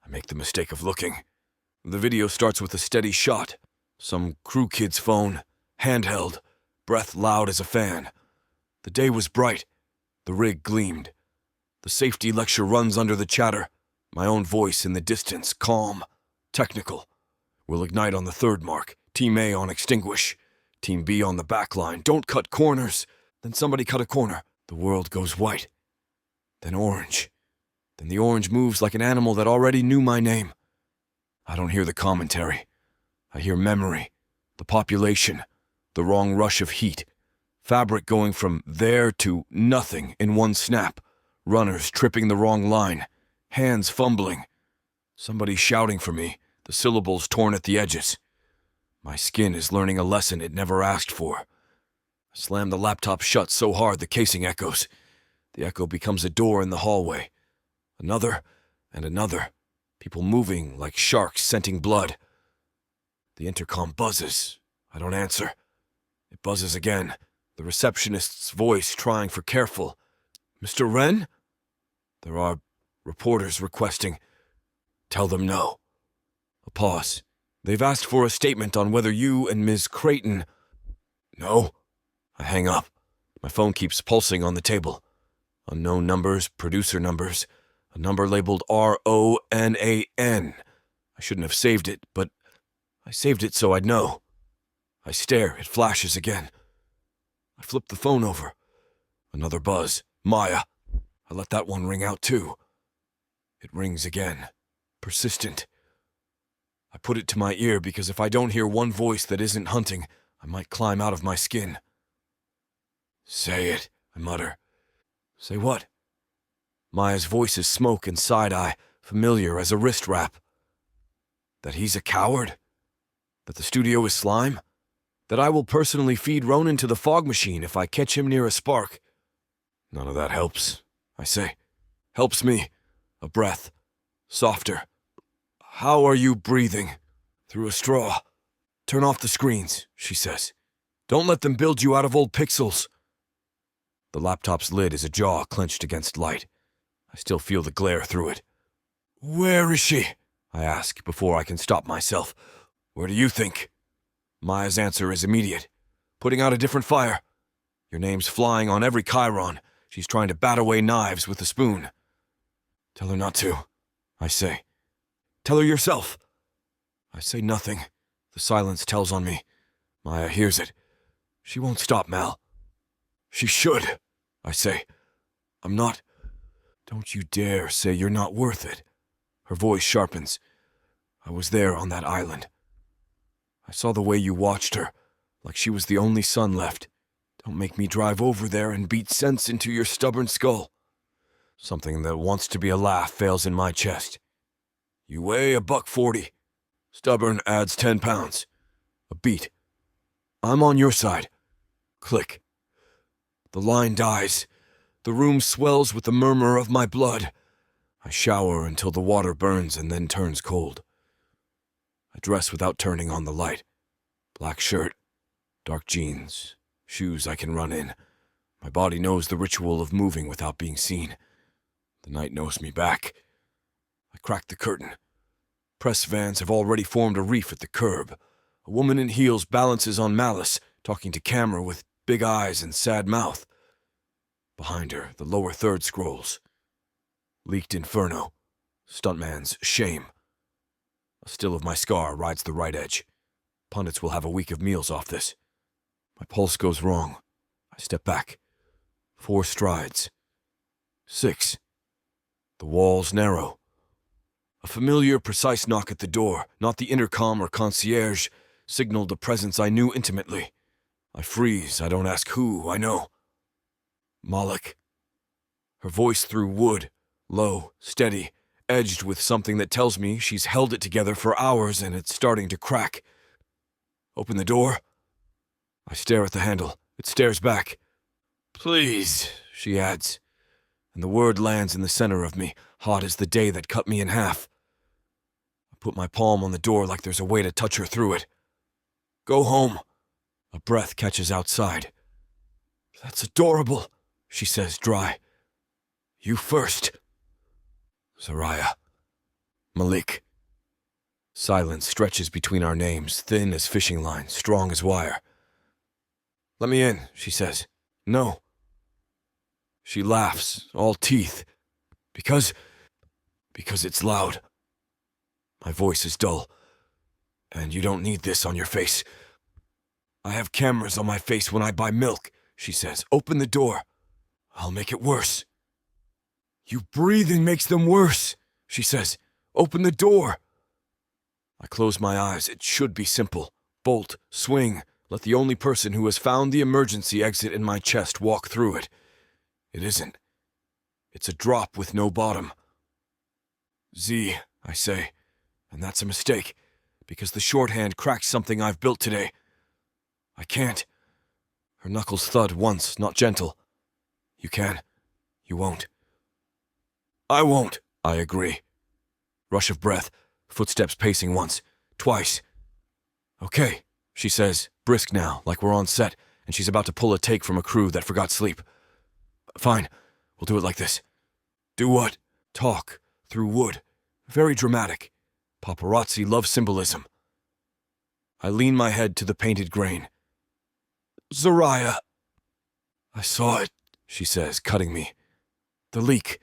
I make the mistake of looking. The video starts with a steady shot. Some crew kid's phone, handheld, breath loud as a fan. The day was bright. The rig gleamed. The safety lecture runs under the chatter. My own voice in the distance, calm, technical. We'll ignite on the third mark. Team A on extinguish. Team B on the back line. Don't cut corners. Then somebody cut a corner. The world goes white. Then orange. Then the orange moves like an animal that already knew my name. I don't hear the commentary. I hear memory, the population, the wrong rush of heat. Fabric going from there to nothing in one snap. Runners tripping the wrong line. Hands fumbling. Somebody shouting for me, the syllables torn at the edges. My skin is learning a lesson it never asked for. I slam the laptop shut so hard the casing echoes. The echo becomes a door in the hallway. Another and another. People moving like sharks scenting blood. The intercom buzzes. I don't answer. It buzzes again. The receptionist's voice trying for careful. Mr. Wren? There are reporters requesting. Tell them no. A pause. They've asked for a statement on whether you and Ms. Creighton... No. I hang up. My phone keeps pulsing on the table. Unknown numbers, producer numbers. A number labeled RONAN. I shouldn't have saved it, but I saved it so I'd know. I stare. It flashes again. I flip the phone over. Another buzz. Maya. I let that one ring out too. It rings again. Persistent. I put it to my ear because if I don't hear one voice that isn't hunting, I might climb out of my skin. Say it, I mutter. Say what? Maya's voice is smoke and side-eye, familiar as a wrist wrap. That he's a coward? That the studio is slime? That I will personally feed Ronan to the fog machine if I catch him near a spark? None of that helps, I say. Helps me. A breath. Softer. How are you breathing? Through a straw. Turn off the screens, she says. Don't let them build you out of old pixels. The laptop's lid is a jaw clenched against light. I still feel the glare through it. Where is she? I ask before I can stop myself. Where do you think? Maya's answer is immediate. Putting out a different fire. Your name's flying on every chyron. She's trying to bat away knives with a spoon. Tell her not to, I say. Tell her yourself. I say nothing. The silence tells on me. Maya hears it. She won't stop, Mal. She should, I say. I'm not... Don't you dare say you're not worth it. Her voice sharpens. I was there on that island. I saw the way you watched her, like she was the only son left. Don't make me drive over there and beat sense into your stubborn skull. Something that wants to be a laugh fails in my chest. You weigh $140. Stubborn adds 10 pounds. A beat. I'm on your side. Click. The line dies. The room swells with the murmur of my blood. I shower until the water burns and then turns cold. I dress without turning on the light. Black shirt, dark jeans, shoes I can run in. My body knows the ritual of moving without being seen. The night knows me back. I crack the curtain. Press vans have already formed a reef at the curb. A woman in heels balances on malice, talking to camera with big eyes and sad mouth. Behind her, the lower third scrolls. Leaked inferno. Stuntman's shame. A still of my scar rides the right edge. Pundits will have a week of meals off this. My pulse goes wrong. I step back. 4 strides. 6. The walls narrow. A familiar, precise knock at the door, not the intercom or concierge, signaled a presence I knew intimately. I freeze. I don't ask who. I know. Malik. Her voice through wood, low, steady, edged with something that tells me she's held it together for hours and it's starting to crack. Open the door. I stare at the handle. It stares back. Please, she adds, and the word lands in the center of me, hot as the day that cut me in half. I put my palm on the door like there's a way to touch her through it. Go home. A breath catches outside. That's adorable, she says dry. You first. Zariah. Malik. Silence stretches between our names, thin as fishing line, strong as wire. Let me in, she says. No. She laughs, all teeth. Because it's loud. My voice is dull. And you don't need this on your face. I have cameras on my face when I buy milk, she says. Open the door. I'll make it worse. You breathing makes them worse, she says. Open the door. I close my eyes. It should be simple. Bolt, swing, let the only person who has found the emergency exit in my chest walk through it. It isn't. It's a drop with no bottom. Z, I say, and that's a mistake, because the shorthand cracks something I've built today. I can't. Her knuckles thud once, not gentle. You can. You won't. I won't, I agree. Rush of breath, footsteps pacing once, twice. Okay, she says, brisk now, like we're on set, and she's about to pull a take from a crew that forgot sleep. Fine, we'll do it like this. Do what? Talk, through wood. Very dramatic. Paparazzi love symbolism. I lean my head to the painted grain. Zariah. I saw it, she says, cutting me. The leak.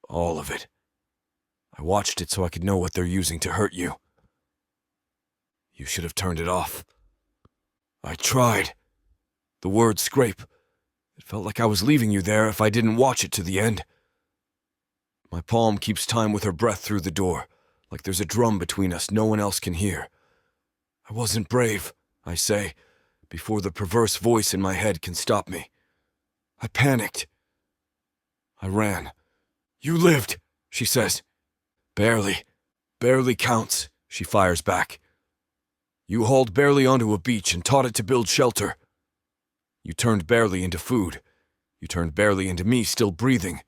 All of it. I watched it so I could know what they're using to hurt you. You should have turned it off. I tried. The words scrape. It felt like I was leaving you there if I didn't watch it to the end. My palm keeps time with her breath through the door, like there's a drum between us no one else can hear. I wasn't brave, I say, before the perverse voice in my head can stop me. I panicked. I ran. You lived, she says. Barely. Barely counts, she fires back. You hauled barely onto a beach and taught it to build shelter. You turned barely into food. You turned barely into me still breathing.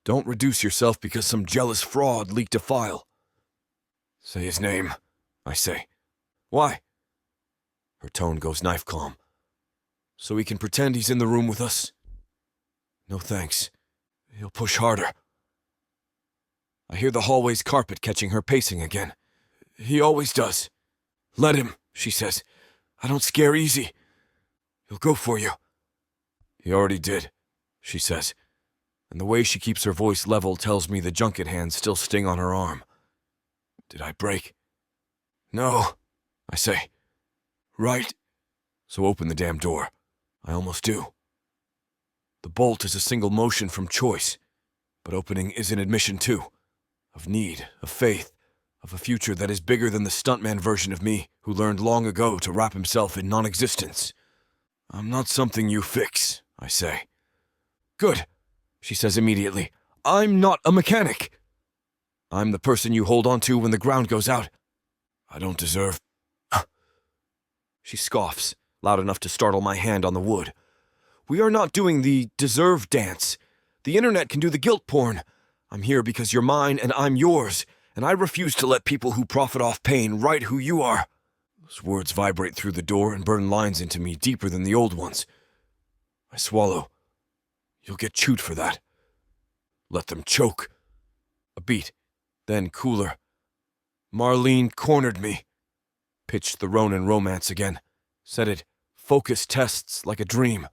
Don't reduce yourself because some jealous fraud leaked a file. Say his name, I say. Why? Her tone goes knife calm. So he can pretend he's in the room with us? No thanks. He'll push harder. I hear the hallway's carpet catching her pacing again. He always does. Let him, she says. I don't scare easy. He'll go for you. He already did, she says. And the way she keeps her voice level tells me the junket hands still sting on her arm. Did I break? No, I say. Right. So open the damn door. I almost do. The bolt is a single motion from choice, but opening is an admission too. Of need, of faith, of a future that is bigger than the stuntman version of me who learned long ago to wrap himself in non-existence. I'm not something you fix, I say. Good, she says immediately. I'm not a mechanic. I'm the person you hold on to when the ground goes out. I don't deserve... She scoffs, loud enough to startle my hand on the wood. We are not doing the deserve dance. The internet can do the guilt porn. I'm here because you're mine and I'm yours, and I refuse to let people who profit off pain write who you are. Those words vibrate through the door and burn lines into me deeper than the old ones. I swallow. You'll get chewed for that. Let them choke. A beat, then cooler. Marlene cornered me. Pitched the Ronin romance again. Said it, focus tests like a dream.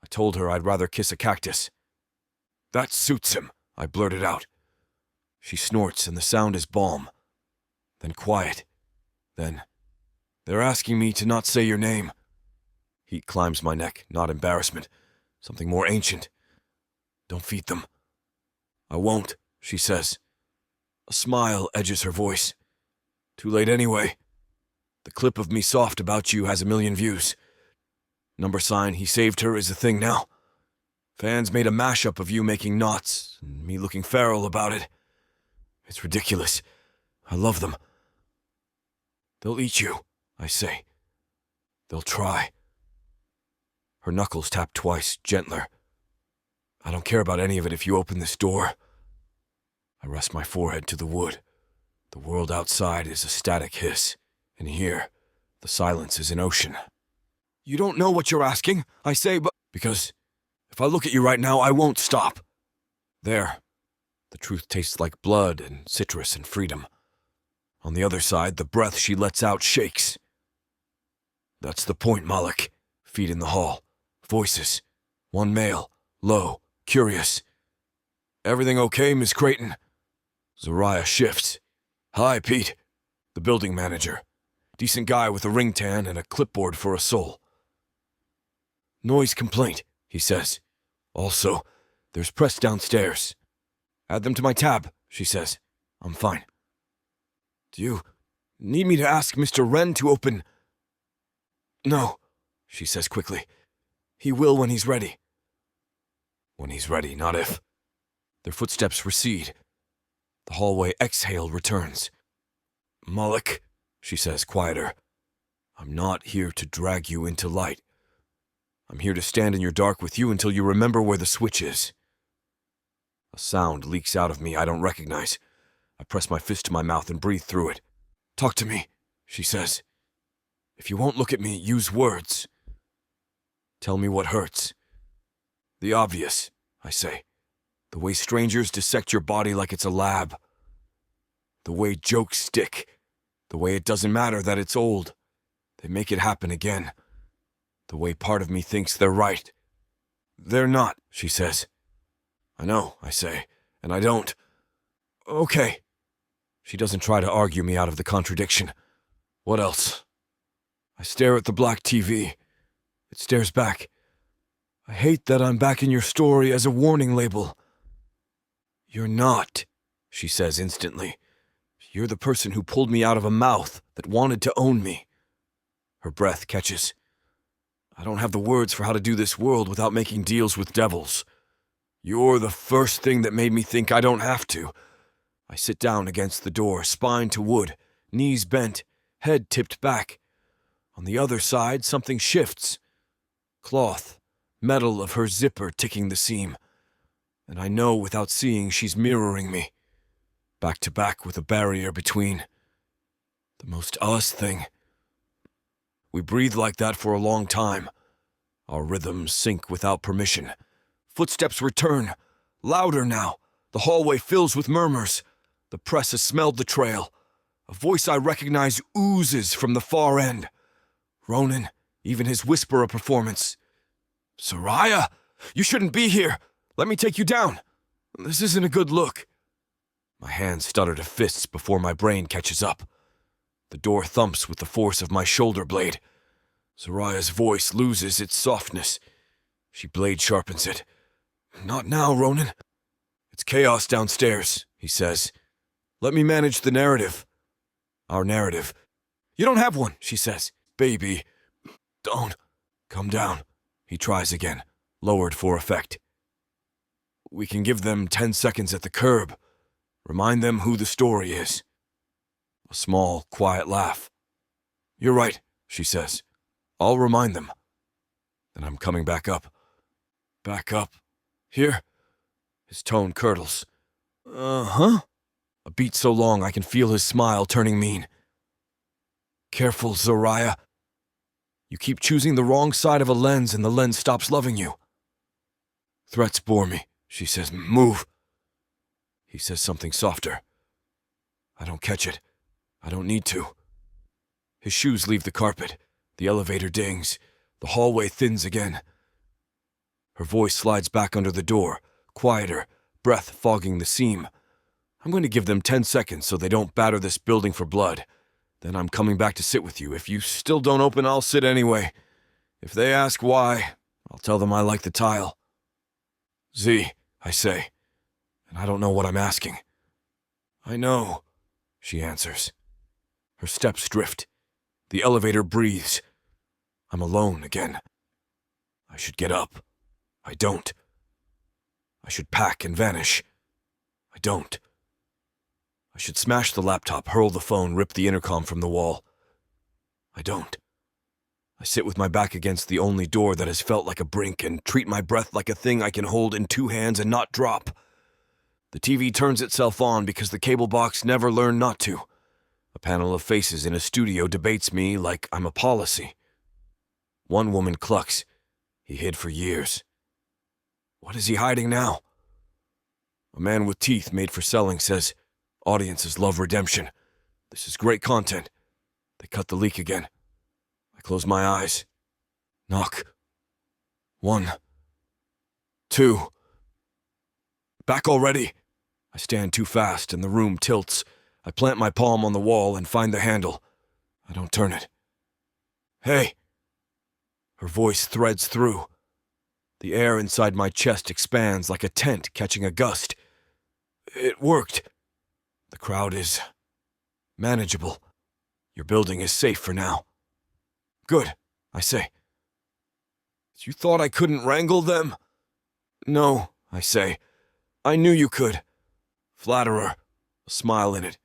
I told her I'd rather kiss a cactus. That suits him, I blurted out. She snorts and the sound is balm. Then quiet. Then, they're asking me to not say your name. Heat climbs my neck, not embarrassment. Something more ancient. Don't feed them. I won't, she says. A smile edges her voice. Too late anyway. The clip of me soft about you has 1 million views. Number sign, he saved her, is a thing now. Fans made a mashup of you making knots, and me looking feral about it. It's ridiculous. I love them. They'll eat you, I say. They'll try. Her knuckles tap twice, gentler. I don't care about any of it if you open this door. I rest my forehead to the wood. The world outside is a static hiss, and here, the silence is an ocean. You don't know what you're asking, I say, but... Because if I look at you right now, I won't stop. There. The truth tastes like blood and citrus and freedom. On the other side, the breath she lets out shakes. That's the point, Malik. Feet in the hall. Voices. One male. Low. Curious. Everything okay, Miss Creighton? Zariah shifts. Hi, Pete. The building manager. Decent guy with a ring tan and a clipboard for a soul. Noise complaint, he says. Also, there's press downstairs. Add them to my tab, she says. I'm fine. Do you need me to ask Mr. Wren to open? No, she says quickly. He will when he's ready. When he's ready, not if. Their footsteps recede. The hallway exhale returns. Mullock, she says quieter. I'm not here to drag you into light. I'm here to stand in your dark with you until you remember where the switch is. A sound leaks out of me I don't recognize. I press my fist to my mouth and breathe through it. Talk to me, she says. If you won't look at me, use words. Tell me what hurts. The obvious, I say. The way strangers dissect your body like it's a lab. The way jokes stick. The way it doesn't matter that it's old. They make it happen again. The way part of me thinks they're right. They're not, she says. I know, I say, and I don't. Okay. She doesn't try to argue me out of the contradiction. What else? I stare at the black TV. It stares back. I hate that I'm back in your story as a warning label. You're not, she says instantly. You're the person who pulled me out of a mouth that wanted to own me. Her breath catches. I don't have the words for how to do this world without making deals with devils. You're the first thing that made me think I don't have to. I sit down against the door, spine to wood, knees bent, head tipped back. On the other side, something shifts. Cloth, metal of her zipper ticking the seam. And I know without seeing she's mirroring me. Back to back with a barrier between. The most us thing. We breathe like that for a long time. Our rhythms sync without permission. Footsteps return, louder now. The hallway fills with murmurs. The press has smelled the trail. A voice I recognize oozes from the far end. Ronan, even his whisper a performance. Zariah, you shouldn't be here. Let me take you down. This isn't a good look. My hands stutter to fists before my brain catches up. The door thumps with the force of my shoulder blade. Zariah's voice loses its softness. She blade sharpens it. Not now, Ronan. It's chaos downstairs, he says. Let me manage the narrative. Our narrative. You don't have one, she says. Baby. Don't. Come down. He tries again, lowered for effect. We can give them 10 seconds at the curb. Remind them who the story is. A small, quiet laugh. You're right, she says. I'll remind them. Then I'm coming back up. Back up. Here? His tone curdles. Uh-huh. A beat so long I can feel his smile turning mean. Careful, Zariah. You keep choosing the wrong side of a lens and the lens stops loving you. Threats bore me, she says. Move. He says something softer. I don't catch it. I don't need to. His shoes leave the carpet. The elevator dings. The hallway thins again. Her voice slides back under the door, quieter, breath fogging the seam. I'm going to give them 10 seconds so they don't batter this building for blood. Then I'm coming back to sit with you. If you still don't open, I'll sit anyway. If they ask why, I'll tell them I like the tile. Z, I say, and I don't know what I'm asking. I know, she answers. Her steps drift. The elevator breathes. I'm alone again. I should get up. I don't. I should pack and vanish. I don't. I should smash the laptop, hurl the phone, rip the intercom from the wall. I don't. I sit with my back against the only door that has felt like a brink and treat my breath like a thing I can hold in 2 hands and not drop. The TV turns itself on because the cable box never learned not to. A panel of faces in a studio debates me like I'm a policy. One woman clucks. He hid for years. What is he hiding now? A man with teeth made for selling says, audiences love redemption. This is great content. They cut the leak again. I close my eyes. Knock. 1, 2. Back already. I stand too fast and the room tilts. I plant my palm on the wall and find the handle. I don't turn it. Hey! Her voice threads through. The air inside my chest expands like a tent catching a gust. It worked. The crowd is manageable. Your building is safe for now. Good, I say. You thought I couldn't wrangle them? No, I say. I knew you could. Flatterer, a smile in it,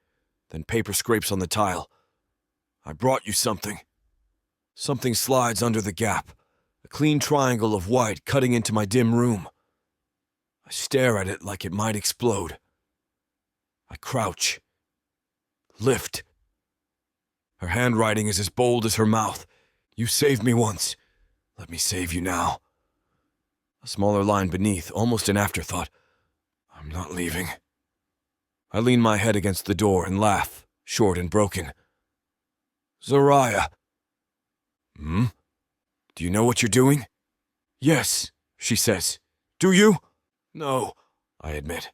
then paper scrapes on the tile. I brought you something. Something slides under the gap, a clean triangle of white cutting into my dim room. I stare at it like it might explode. I crouch. Lift. Her handwriting is as bold as her mouth. You saved me once. Let me save you now. A smaller line beneath, almost an afterthought. I'm not leaving. I lean my head against the door and laugh, short and broken. Zariah. Hmm? Do you know what you're doing? Yes, she says. Do you? No, I admit.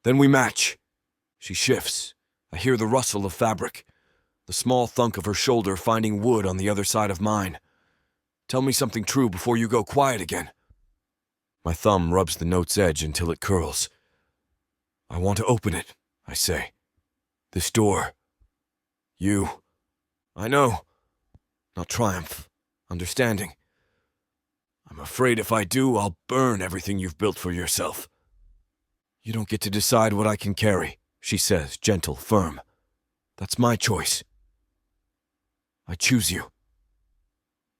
Then we match. She shifts. I hear the rustle of fabric, the small thunk of her shoulder finding wood on the other side of mine. Tell me something true before you go quiet again. My thumb rubs the note's edge until it curls. I want to open it, I say. This door. You. I know. Not triumph. Understanding. I'm afraid if I do, I'll burn everything you've built for yourself. You don't get to decide what I can carry, she says, gentle, firm. That's my choice. I choose you.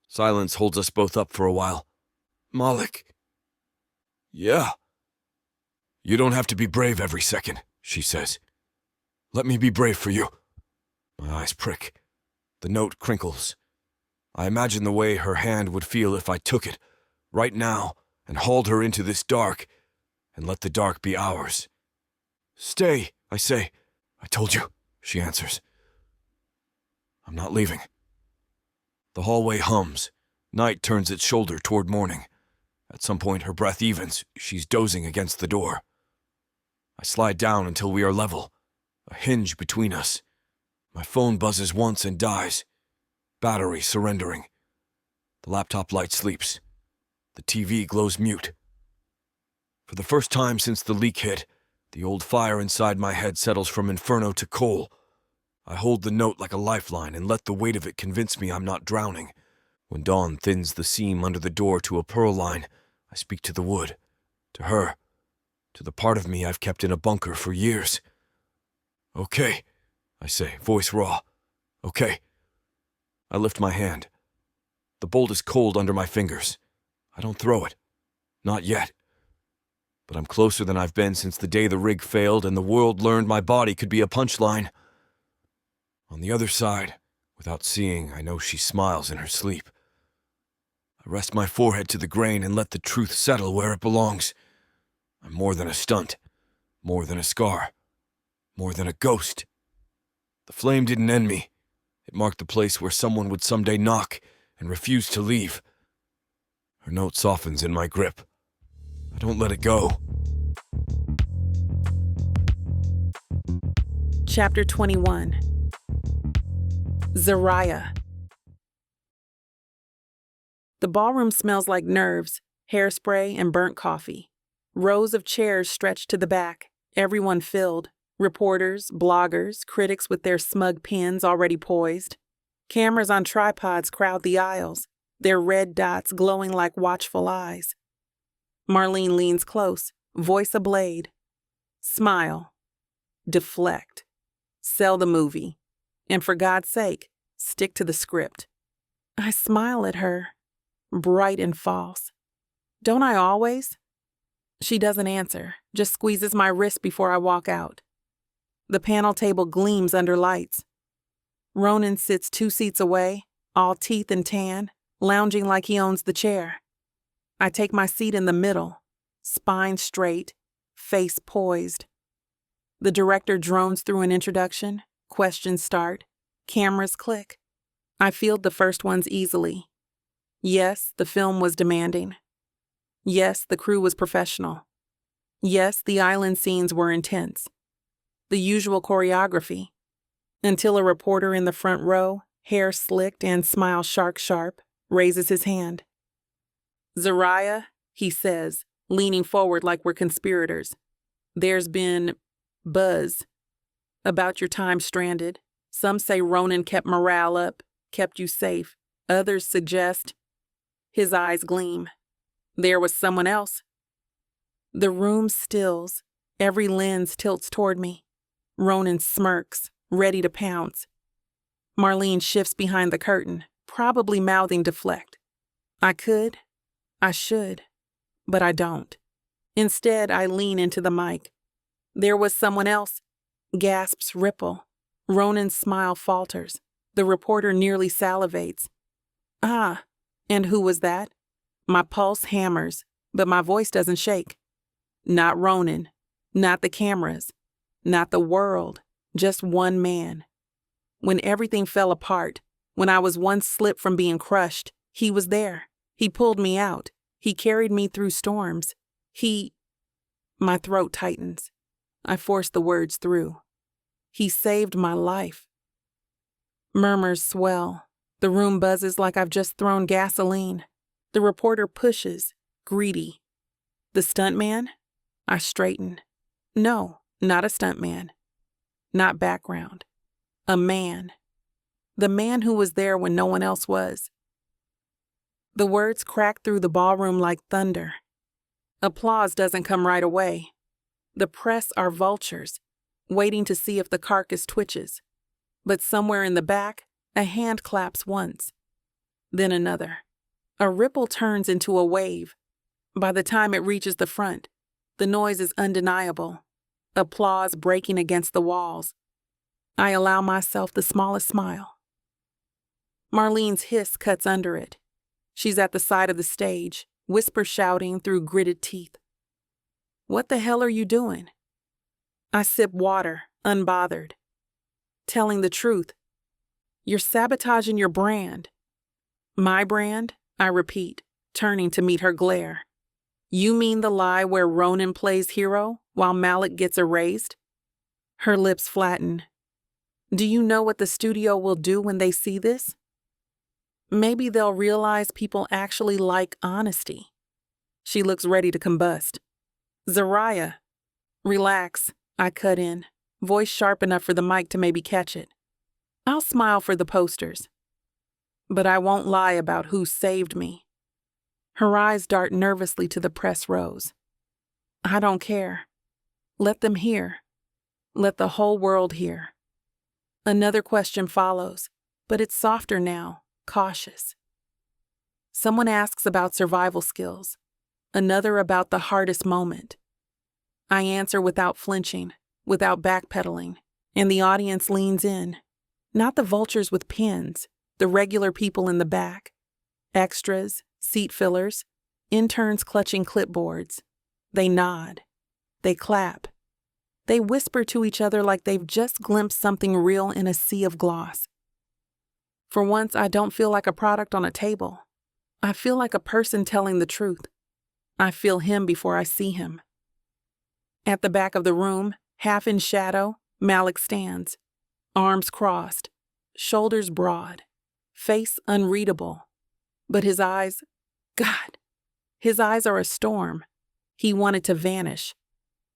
Silence holds us both up for a while. Malik. Yeah. You don't have to be brave every second, she says. Let me be brave for you. My eyes prick. The note crinkles. I imagine the way her hand would feel if I took it, right now, and hauled her into this dark, and let the dark be ours. Stay, I say. I told you, she answers. I'm not leaving. The hallway hums. Night turns its shoulder toward morning. At some point, her breath evens. She's dozing against the door. I slide down until we are level, a hinge between us. My phone buzzes once and dies. Battery surrendering. The laptop light sleeps. The TV glows mute. For the first time since the leak hit, the old fire inside my head settles from inferno to coal. I hold the note like a lifeline and let the weight of it convince me I'm not drowning. When dawn thins the seam under the door to a pearl line, I speak to the wood, to her, to the part of me I've kept in a bunker for years. Okay, I say, voice raw. Okay. I lift my hand. The bolt is cold under my fingers. I don't throw it. Not yet. But I'm closer than I've been since the day the rig failed and the world learned my body could be a punchline. On the other side, without seeing, I know she smiles in her sleep. I rest my forehead to the grain and let the truth settle where it belongs. I'm more than a stunt, more than a scar, more than a ghost. The flame didn't end me. It marked the place where someone would someday knock and refuse to leave. Her note softens in my grip. I don't let it go. Chapter 21. Zariah. The ballroom smells like nerves, hairspray, and burnt coffee. Rows of chairs stretched to the back, everyone filled. Reporters, bloggers, critics with their smug pens already poised. Cameras on tripods crowd the aisles, their red dots glowing like watchful eyes. Marlene leans close, voice ablade. Smile. Deflect. Sell the movie. And for God's sake, stick to the script. I smile at her, bright and false. Don't I always? She doesn't answer, just squeezes my wrist before I walk out. The panel table gleams under lights. Ronan sits 2 seats away, all teeth and tan, lounging like he owns the chair. I take my seat in the middle, spine straight, face poised. The director drones through an introduction, questions start, cameras click. I field the first ones easily. Yes, the film was demanding. Yes, the crew was professional. Yes, the island scenes were intense. The usual choreography, until a reporter in the front row, hair slicked and smile sharp, raises his hand. "Zariah," he says, leaning forward like we're conspirators. "There's been buzz about your time stranded. Some say Ronan kept morale up, kept you safe. Others suggest—" His eyes gleam. "There was someone else." The room stills. Every lens tilts toward me. Ronan smirks, ready to pounce. Marlene shifts behind the curtain, probably mouthing deflect. I could, I should, but I don't. Instead, I lean into the mic. "There was someone else." Gasps ripple. Ronan's smile falters. The reporter nearly salivates. "Ah, and who was that?" My pulse hammers, but my voice doesn't shake. Not Ronan, not the cameras, not the world, just one man. When everything fell apart, when I was one slip from being crushed, he was there. He pulled me out. He carried me through storms. My throat tightens. I force the words through. He saved my life. Murmurs swell. The room buzzes like I've just thrown gasoline. The reporter pushes, greedy. "The stuntman?" I straighten. "No, not a stuntman. Not background. A man. The man who was there when no one else was." The words crack through the ballroom like thunder. Applause doesn't come right away. The press are vultures, waiting to see if the carcass twitches. But somewhere in the back, a hand claps once. Then another. A ripple turns into a wave. By the time it reaches the front, the noise is undeniable. Applause breaking against the walls. I allow myself the smallest smile. Marlene's hiss cuts under it. She's at the side of the stage, whisper shouting through gritted teeth. "What the hell are you doing?" I sip water, unbothered. "Telling the truth. You're sabotaging your brand." "My brand?" I repeat, turning to meet her glare. "You mean the lie where Ronan plays hero while Malik gets erased?" Her lips flatten. "Do you know what the studio will do when they see this? Maybe they'll realize people actually like honesty." She looks ready to combust. "Zariah." "Relax," I cut in, voice sharp enough for the mic to maybe catch it. "I'll smile for the posters. But I won't lie about who saved me." Her eyes dart nervously to the press rows. "I don't care. Let them hear. Let the whole world hear." Another question follows, but it's softer now, cautious. Someone asks about survival skills. Another about the hardest moment. I answer without flinching, without backpedaling, and the audience leans in. Not the vultures with pins, the regular people in the back. Extras, seat fillers, interns clutching clipboards. They nod. They clap. They whisper to each other like they've just glimpsed something real in a sea of gloss. For once, I don't feel like a product on a table. I feel like a person telling the truth. I feel him before I see him. At the back of the room, half in shadow, Malik stands. Arms crossed, shoulders broad, face unreadable. But his eyes, God, his eyes are a storm. He wanted to vanish.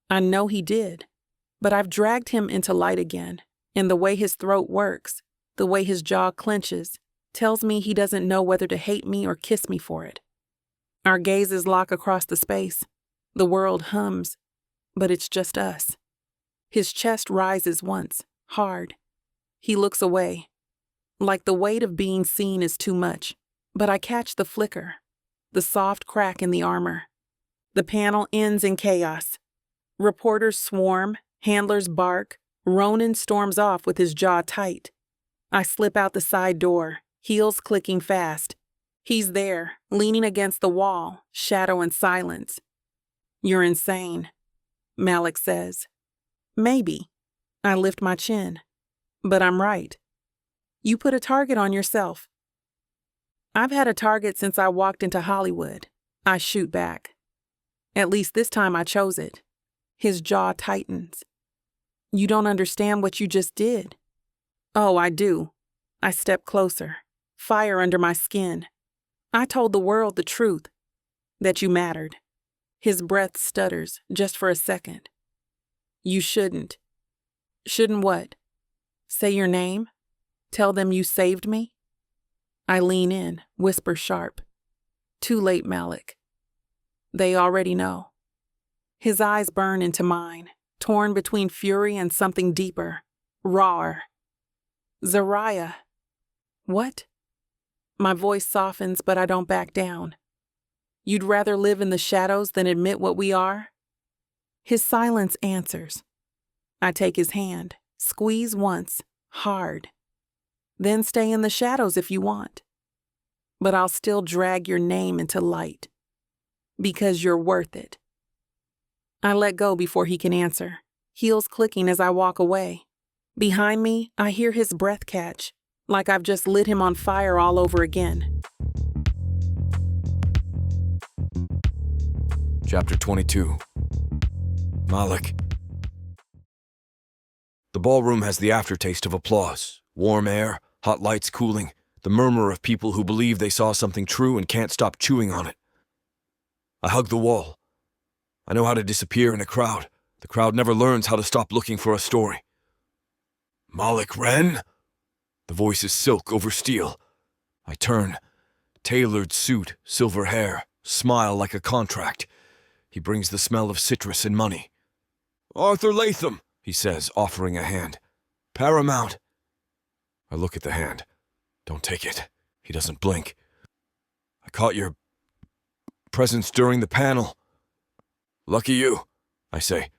I know he did, but I've dragged him into light again, and the way his throat works, the way his jaw clenches, tells me he doesn't know whether to hate me or kiss me for it. Our gazes lock across the space. The world hums, but it's just us. His chest rises once, hard. He looks away, like the weight of being seen is too much, but I catch the flicker, the soft crack in the armor. The panel ends in chaos. Reporters swarm, handlers bark, Ronan storms off with his jaw tight. I slip out the side door, heels clicking fast. He's there, leaning against the wall, shadow and silence. "You're insane," Malik says. "Maybe." I lift my chin. "But I'm right. You put a target on yourself." "I've had a target since I walked into Hollywood." I shoot back. "At least this time I chose it." His jaw tightens. "You don't understand what you just did." "Oh, I do. I step closer, fire under my skin. I told the world the truth, that you mattered. His breath stutters just for a second. You shouldn't. Shouldn't what? Say your name? Tell them you saved me? I lean in, whisper sharp. Too late, Malik. They already know. His eyes burn into mine, torn between fury and something deeper, rawer. Zariah. What? My voice softens, but I don't back down. You'd rather live in the shadows than admit what we are? His silence answers. I take his hand, squeeze once, hard. Then stay in the shadows if you want. But I'll still drag your name into light. Because you're worth it. I let go before he can answer, heels clicking as I walk away. Behind me, I hear his breath catch, like I've just lit him on fire all over again. Chapter 22. Malik. The ballroom has the aftertaste of applause. Warm air, hot lights cooling, the murmur of people who believe they saw something true and can't stop chewing on it. I hug the wall. I know how to disappear in a crowd. The crowd never learns how to stop looking for a story. Malik Wren? The voice is silk over steel. I turn. Tailored suit, silver hair, smile like a contract. He brings the smell of citrus and money. Arthur Latham, he says, offering a hand. Paramount. I look at the hand. Don't take it. He doesn't blink. I caught your presence during the panel. Lucky you, I say.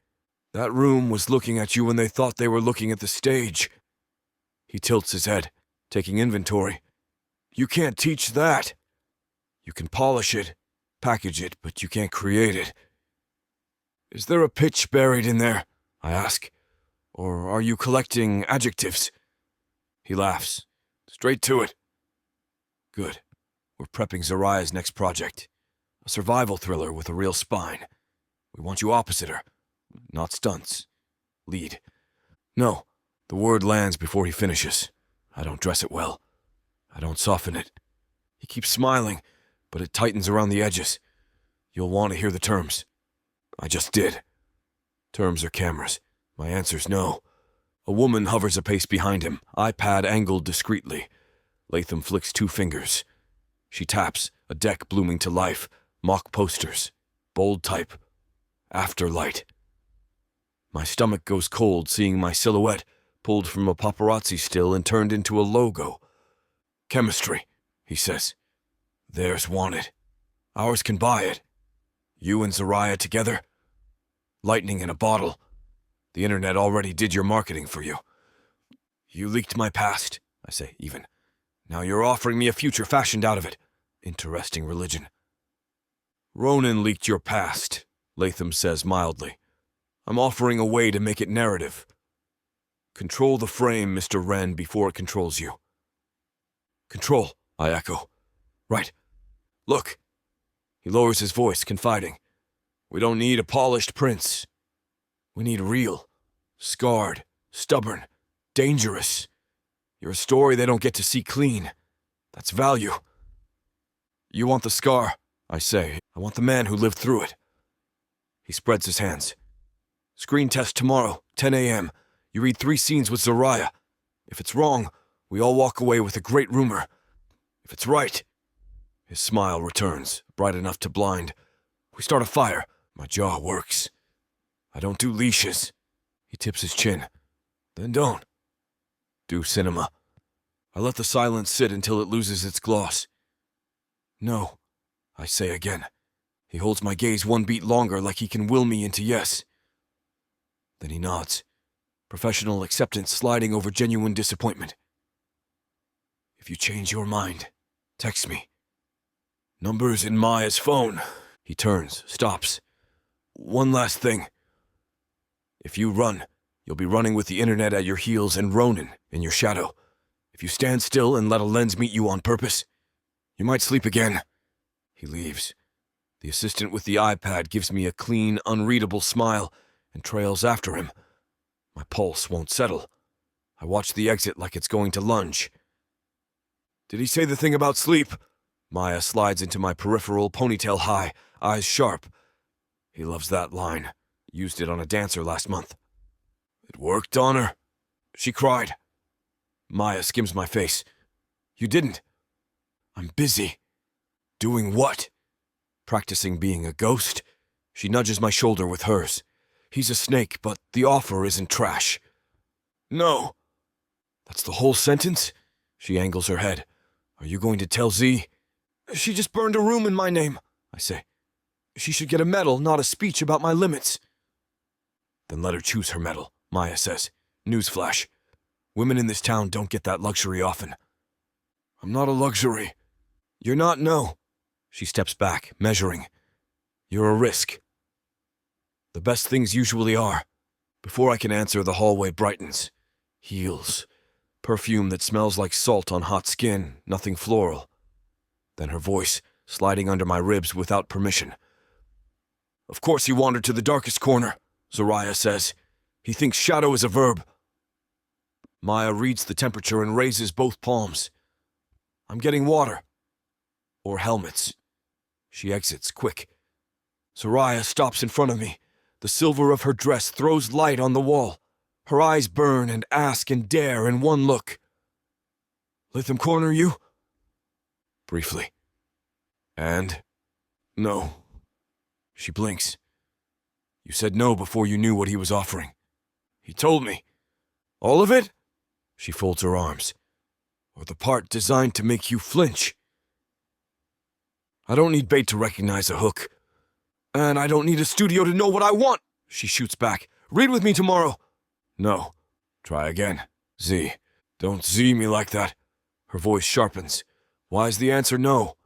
That room was looking at you when they thought they were looking at the stage. He tilts his head, taking inventory. You can't teach that. You can polish it, package it, but you can't create it. Is there a pitch buried in there? I ask. Or are you collecting adjectives? He laughs. Straight to it. Good. We're prepping Zariah's next project. A survival thriller with a real spine. We want you opposite her. Not stunts. Lead. No. The word lands before he finishes. I don't dress it well. I don't soften it. He keeps smiling, but it tightens around the edges. You'll want to hear the terms. I just did. Terms or cameras? My answer's no. A woman hovers a pace behind him, iPad angled discreetly. Latham flicks 2 fingers. She taps, a deck blooming to life, mock posters, bold type, afterlight. My stomach goes cold seeing my silhouette pulled from a paparazzi still and turned into a logo. Chemistry, he says. Theirs wanted. Ours can buy it. You and Zariah together? Lightning in a bottle. The internet already did your marketing for you. You leaked my past, I say, even. Now you're offering me a future fashioned out of it. Interesting religion. Ronan leaked your past, Latham says mildly. I'm offering a way to make it narrative. Control the frame, Mr. Wren, before it controls you. Control, I echo. Right. Look. He lowers his voice, confiding. We don't need a polished prince. We need real, scarred, stubborn, dangerous. You're a story they don't get to see clean. That's value. You want the scar, I say. I want the man who lived through it. He spreads his hands. Screen test tomorrow, 10 a.m. You read 3 scenes with Zariah. If it's wrong, we all walk away with a great rumor. If it's right... His smile returns, bright enough to blind. We start a fire. My jaw works. I don't do leashes. He tips his chin. Then don't. Do cinema. I let the silence sit until it loses its gloss. No, I say again. He holds my gaze 1 beat longer like he can will me into yes. Then he nods. Professional acceptance sliding over genuine disappointment. If you change your mind, text me. Number's in Maya's phone. He turns, stops. One last thing. If you run, you'll be running with the internet at your heels and Ronan in your shadow. If you stand still and let a lens meet you on purpose, you might sleep again. He leaves. The assistant with the iPad gives me a clean, unreadable smile and trails after him. My pulse won't settle. I watch the exit like it's going to lunge. Did he say the thing about sleep? Maya slides into my peripheral, ponytail high, eyes sharp. He loves that line. Used it on a dancer last month. It worked on her. She cried. Maya skims my face. You didn't. I'm busy. Doing what? Practicing being a ghost? She nudges my shoulder with hers. He's a snake, but the offer isn't trash. No. That's the whole sentence? She angles her head. Are you going to tell Z? She just burned a room in my name, I say. She should get a medal, not a speech about my limits. Then let her choose her medal, Maya says. Newsflash. Women in this town don't get that luxury often. I'm not a luxury. You're not, no. She steps back, measuring. You're a risk. The best things usually are. Before I can answer, the hallway brightens. Heels. Perfume that smells like salt on hot skin, nothing floral. Then her voice, sliding under my ribs without permission. Of course he wandered to the darkest corner, Zariah says. He thinks shadow is a verb. Maya reads the temperature and raises both palms. I'm getting water. Or helmets. She exits, quick. Zariah stops in front of me. The silver of her dress throws light on the wall. Her eyes burn and ask and dare in one look. Let them corner you? Briefly. And? No. She blinks. You said no before you knew what he was offering. He told me. All of it? She folds her arms. Or the part designed to make you flinch. I don't need bait to recognize a hook. And I don't need a studio to know what I want, she shoots back. Read with me tomorrow. No. Try again. Z. Don't Z me like that. Her voice sharpens. Why is the answer no?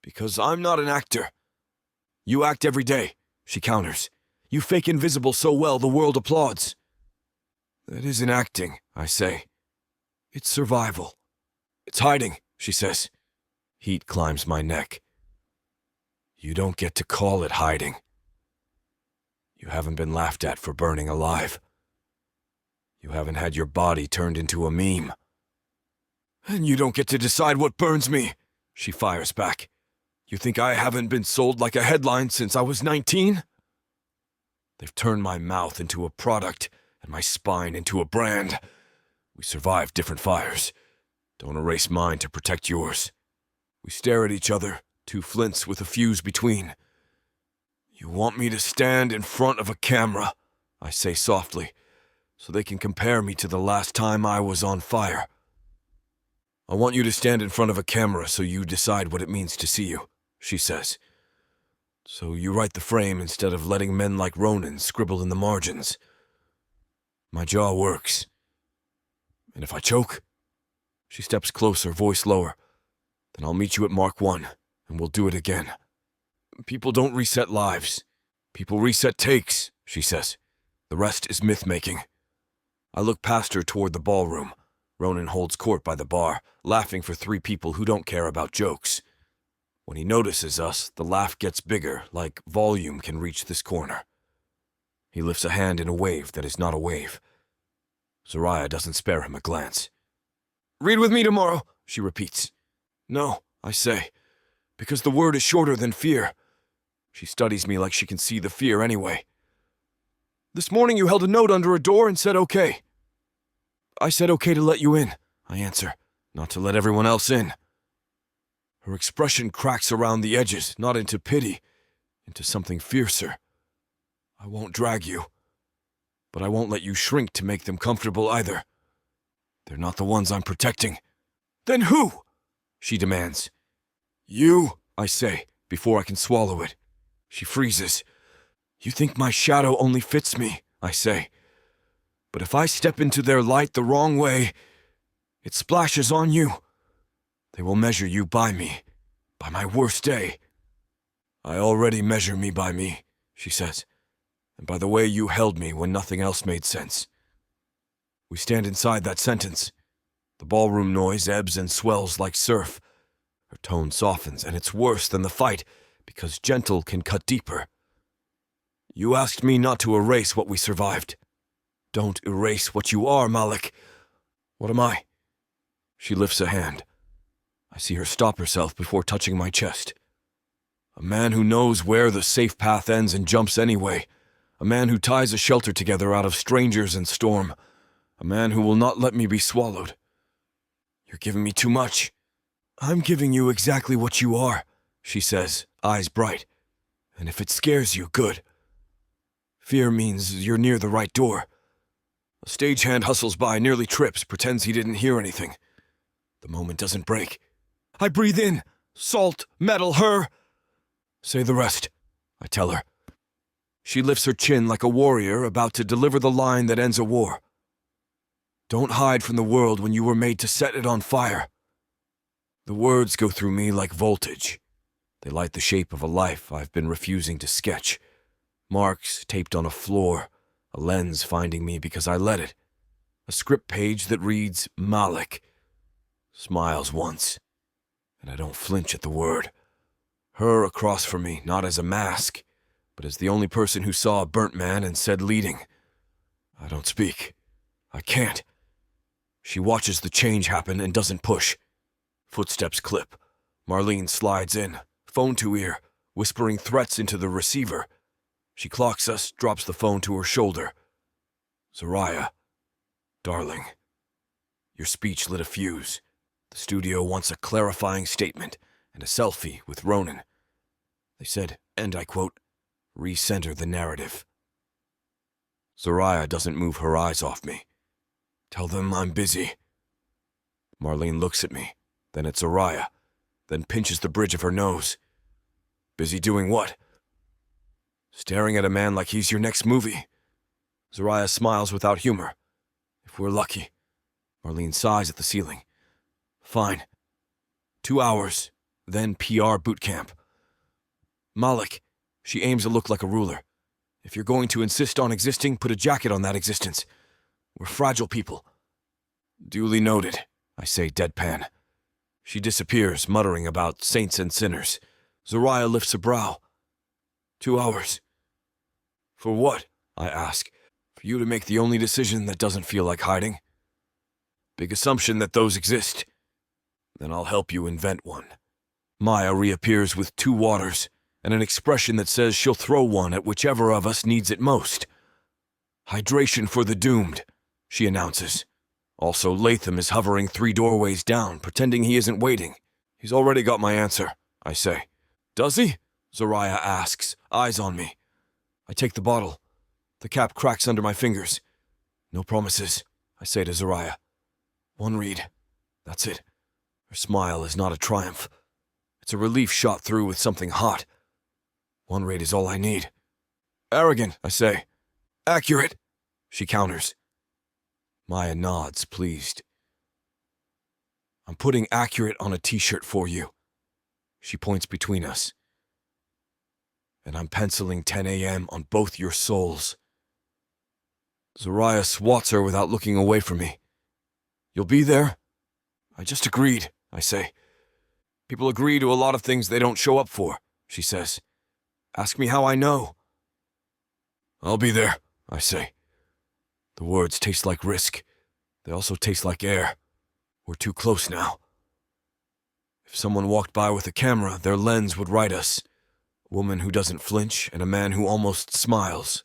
Because I'm not an actor. You act every day, she counters. You fake invisible so well the world applauds. That isn't acting, I say. It's survival. It's hiding, she says. Heat climbs my neck. You don't get to call it hiding. You haven't been laughed at for burning alive. You haven't had your body turned into a meme. And you don't get to decide what burns me, she fires back. You think I haven't been sold like a headline since I was 19? They've turned my mouth into a product and my spine into a brand. We survived different fires. Don't erase mine to protect yours. We stare at each other, two flints with a fuse between. You want me to stand in front of a camera, I say softly, so they can compare me to the last time I was on fire. I want you to stand in front of a camera so you decide what it means to see you, she says. So you write the frame instead of letting men like Ronan scribble in the margins. My jaw works. And if I choke? She steps closer, voice lower. Then I'll meet you at Mark 1, and we'll do it again. People don't reset lives. People reset takes, she says. The rest is myth-making. I look past her toward the ballroom. Ronan holds court by the bar, laughing for three people who don't care about jokes. When he notices us, the laugh gets bigger, like volume can reach this corner. He lifts a hand in a wave that is not a wave. Zariah doesn't spare him a glance. Read with me tomorrow, she repeats. No, I say, because the word is shorter than fear. She studies me like she can see the fear anyway. This morning you held a note under a door and said okay. I said okay to let you in, I answer, not to let everyone else in. Her expression cracks around the edges, not into pity, into something fiercer. I won't drag you, but I won't let you shrink to make them comfortable either. They're not the ones I'm protecting. Then who? She demands. You, I say, before I can swallow it. She freezes. You think my shadow only fits me, I say. But if I step into their light the wrong way, it splashes on you. They will measure you by me, by my worst day. I already measure me by me, she says, and by the way you held me when nothing else made sense. We stand inside that sentence. The ballroom noise ebbs and swells like surf. Her tone softens, and it's worse than the fight, because gentle can cut deeper. You asked me not to erase what we survived. Don't erase what you are, Malik. What am I? She lifts a hand. I see her stop herself before touching my chest. A man who knows where the safe path ends and jumps anyway. A man who ties a shelter together out of strangers and storm. A man who will not let me be swallowed. You're giving me too much. I'm giving you exactly what you are, she says, eyes bright. And if it scares you, good. Fear means you're near the right door. A stagehand hustles by, nearly trips, pretends he didn't hear anything. The moment doesn't break. I breathe in. Salt, metal, her. Say the rest, I tell her. She lifts her chin like a warrior about to deliver the line that ends a war. Don't hide from the world when you were made to set it on fire. The words go through me like voltage. They light the shape of a life I've been refusing to sketch. Marks taped on a floor, a lens finding me because I let it. A script page that reads Malik. Smiles once, and I don't flinch at the word. Her across from me, not as a mask, but as the only person who saw a burnt man and said leading. I don't speak. I can't. She watches the change happen and doesn't push. Footsteps clip. Marlene slides in, phone to ear, whispering threats into the receiver. She clocks us, drops the phone to her shoulder. Zariah, darling, your speech lit a fuse. The studio wants a clarifying statement and a selfie with Ronan. They said, and I quote, recenter the narrative. Zariah doesn't move her eyes off me. Tell them I'm busy. Marlene looks at me, then at Zariah, then pinches the bridge of her nose. Busy doing what? Staring at a man like he's your next movie. Zariah smiles without humor. If we're lucky. Marlene sighs at the ceiling. Fine. 2 hours, then PR boot camp. Malik, she aims a look like a ruler. If you're going to insist on existing, put a jacket on that existence. We're fragile people. Duly noted, I say deadpan. She disappears, muttering about saints and sinners. Zariah lifts a brow. 2 hours. For what? I ask. For you to make the only decision that doesn't feel like hiding. Big assumption that those exist. Then I'll help you invent one. Maya reappears with 2 waters and an expression that says she'll throw one at whichever of us needs it most. Hydration for the doomed, she announces. Also, Latham is hovering 3 doorways down, pretending he isn't waiting. He's already got my answer, I say. Does he? Zariah asks, eyes on me. I take the bottle. The cap cracks under my fingers. No promises, I say to Zariah. 1 read. That's it. Her smile is not a triumph. It's a relief shot through with something hot. 1 read is all I need. Arrogant, I say. Accurate, she counters. Maya nods, pleased. I'm putting accurate on a t-shirt for you. She points between us. And I'm penciling 10 a.m. on both your souls. Zariah swats her without looking away from me. You'll be there? I just agreed, I say. People agree to a lot of things they don't show up for, she says. Ask me how I know. I'll be there, I say. The words taste like risk. They also taste like air. We're too close now. If someone walked by with a camera, their lens would write us. A woman who doesn't flinch and a man who almost smiles.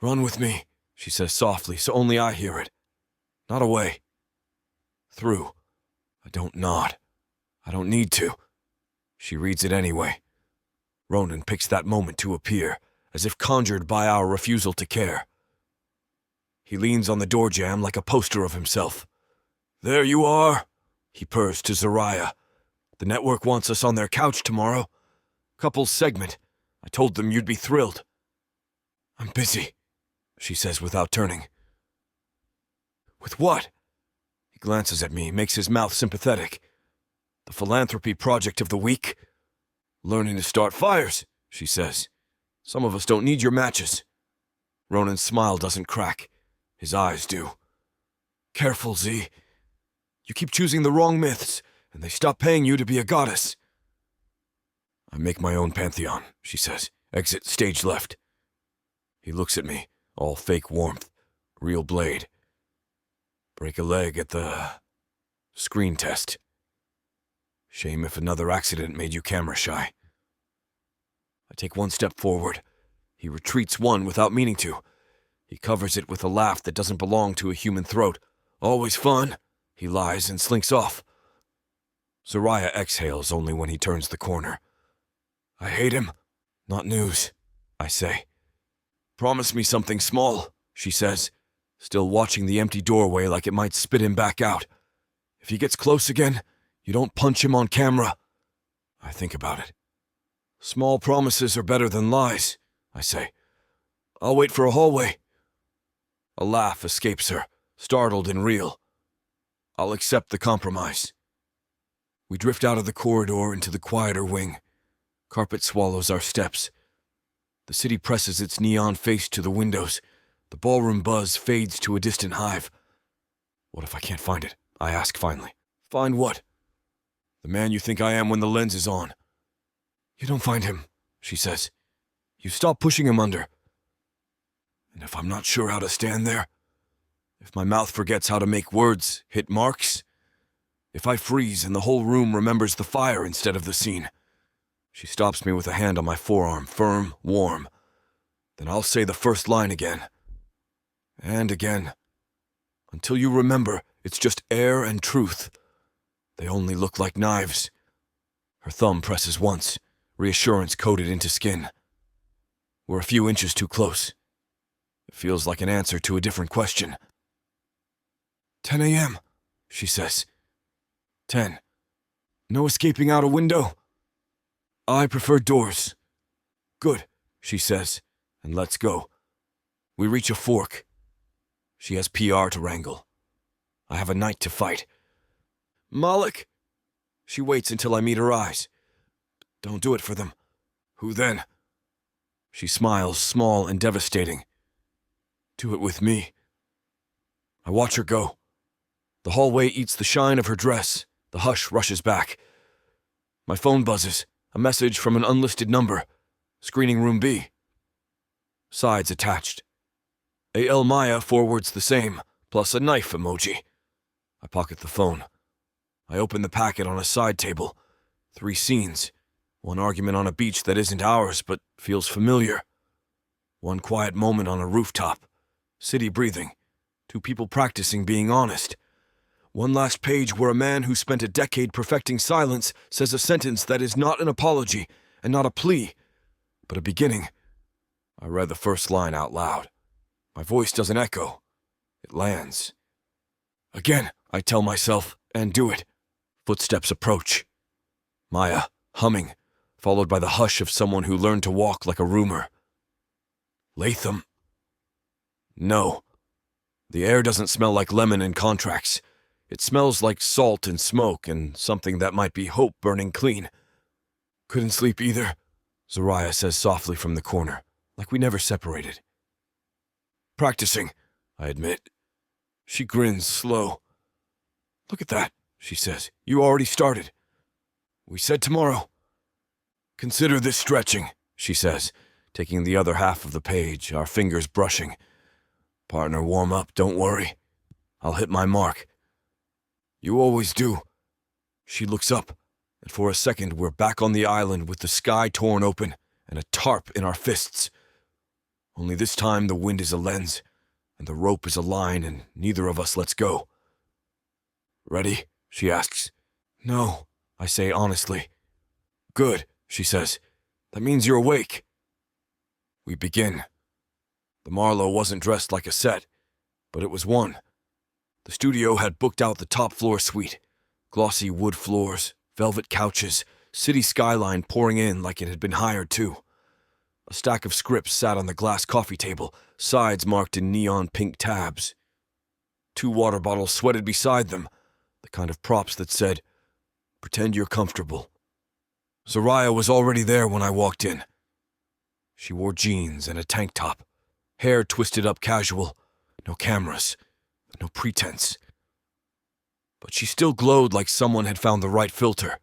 Run with me, she says softly, so only I hear it. Not away. Through. I don't nod. I don't need to. She reads it anyway. Ronan picks that moment to appear, as if conjured by our refusal to care. He leans on the door jamb like a poster of himself. There you are, he purrs to Zariah. The network wants us on their couch tomorrow. Couples segment. I told them you'd be thrilled. I'm busy, she says without turning. With what? He glances at me, makes his mouth sympathetic. The philanthropy project of the week? Learning to start fires, she says. Some of us don't need your matches. Ronan's smile doesn't crack. His eyes do. Careful, Z. You keep choosing the wrong myths, and they stop paying you to be a goddess. I make my own pantheon, she says. Exit stage left. He looks at me, all fake warmth, real blade. Break a leg at the screen test. Shame if another accident made you camera shy. I take one step forward. He retreats one without meaning to. He covers it with a laugh that doesn't belong to a human throat. Always fun. He lies and slinks off. Zariah exhales only when he turns the corner. I hate him. Not news, I say. Promise me something small, she says, still watching the empty doorway like it might spit him back out. If he gets close again, you don't punch him on camera. I think about it. Small promises are better than lies, I say. I'll wait for a hallway. A laugh escapes her, startled and real. I'll accept the compromise. We drift out of the corridor into the quieter wing. Carpet swallows our steps. The city presses its neon face to the windows. The ballroom buzz fades to a distant hive. What if I can't find it? I ask finally. Find what? The man you think I am when the lens is on. You don't find him, she says. You stop pushing him under. And if I'm not sure how to stand there, if my mouth forgets how to make words hit marks, if I freeze and the whole room remembers the fire instead of the scene. She stops me with a hand on my forearm, firm, warm. Then I'll say the first line again. And again. Until you remember, it's just air and truth. They only look like knives. Her thumb presses once, reassurance coated into skin. We're a few inches too close. It feels like an answer to a different question. 10 a.m., she says. 10. No escaping out a window? I prefer doors. Good, she says, and let's go. We reach a fork. She has PR to wrangle. I have a night to fight. Malik! She waits until I meet her eyes. Don't do it for them. Who then? She smiles, small and devastating. Do it with me. I watch her go. The hallway eats the shine of her dress. The hush rushes back. My phone buzzes. A message from an unlisted number. Screening room B. Sides attached. A.L. Maya forwards the same, plus a knife emoji. I pocket the phone. I open the packet on a side table. 3 scenes. One argument on a beach that isn't ours, but feels familiar. One quiet moment on a rooftop. City breathing. 2 people practicing being honest. One last page where a man who spent a decade perfecting silence says a sentence that is not an apology and not a plea, but a beginning. I read the first line out loud. My voice doesn't echo. It lands. Again, I tell myself, and do it. Footsteps approach. Maya, humming, followed by the hush of someone who learned to walk like a rumor. Latham. No. The air doesn't smell like lemon and contracts. It smells like salt and smoke and something that might be hope burning clean. Couldn't sleep either, Zariah says softly from the corner, like we never separated. Practicing, I admit. She grins slow. Look at that, she says. You already started. We said tomorrow. Consider this stretching, she says, taking the other half of the page, our fingers brushing. Partner, warm up, don't worry. I'll hit my mark. You always do. She looks up, and for a second we're back on the island with the sky torn open and a tarp in our fists. Only this time the wind is a lens, and the rope is a line, and neither of us lets go. Ready? She asks. No, I say honestly. Good, she says. That means you're awake. We begin. The Marlowe wasn't dressed like a set, but it was one. The studio had booked out the top floor suite. Glossy wood floors, velvet couches, city skyline pouring in like it had been hired too. A stack of scripts sat on the glass coffee table, sides marked in neon pink tabs. 2 water bottles sweated beside them, the kind of props that said, "Pretend you're comfortable." Zariah was already there when I walked in. She wore jeans and a tank top, hair twisted up casual, no cameras. No pretense. But she still glowed like someone had found the right filter.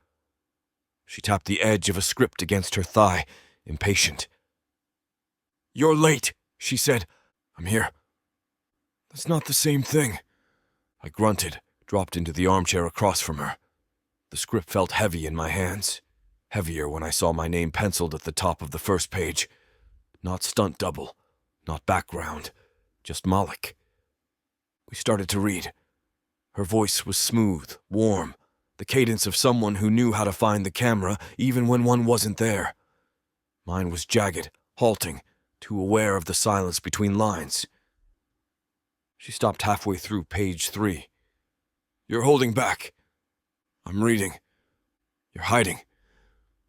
She tapped the edge of a script against her thigh, impatient. You're late, she said. I'm here. That's not the same thing. I grunted, dropped into the armchair across from her. The script felt heavy in my hands, heavier when I saw my name penciled at the top of the first page. Not stunt double, not background, just Malik. We started to read. Her voice was smooth, warm, the cadence of someone who knew how to find the camera even when one wasn't there. Mine was jagged, halting, too aware of the silence between lines. She stopped halfway through page 3. "You're holding back." "I'm reading." "You're hiding."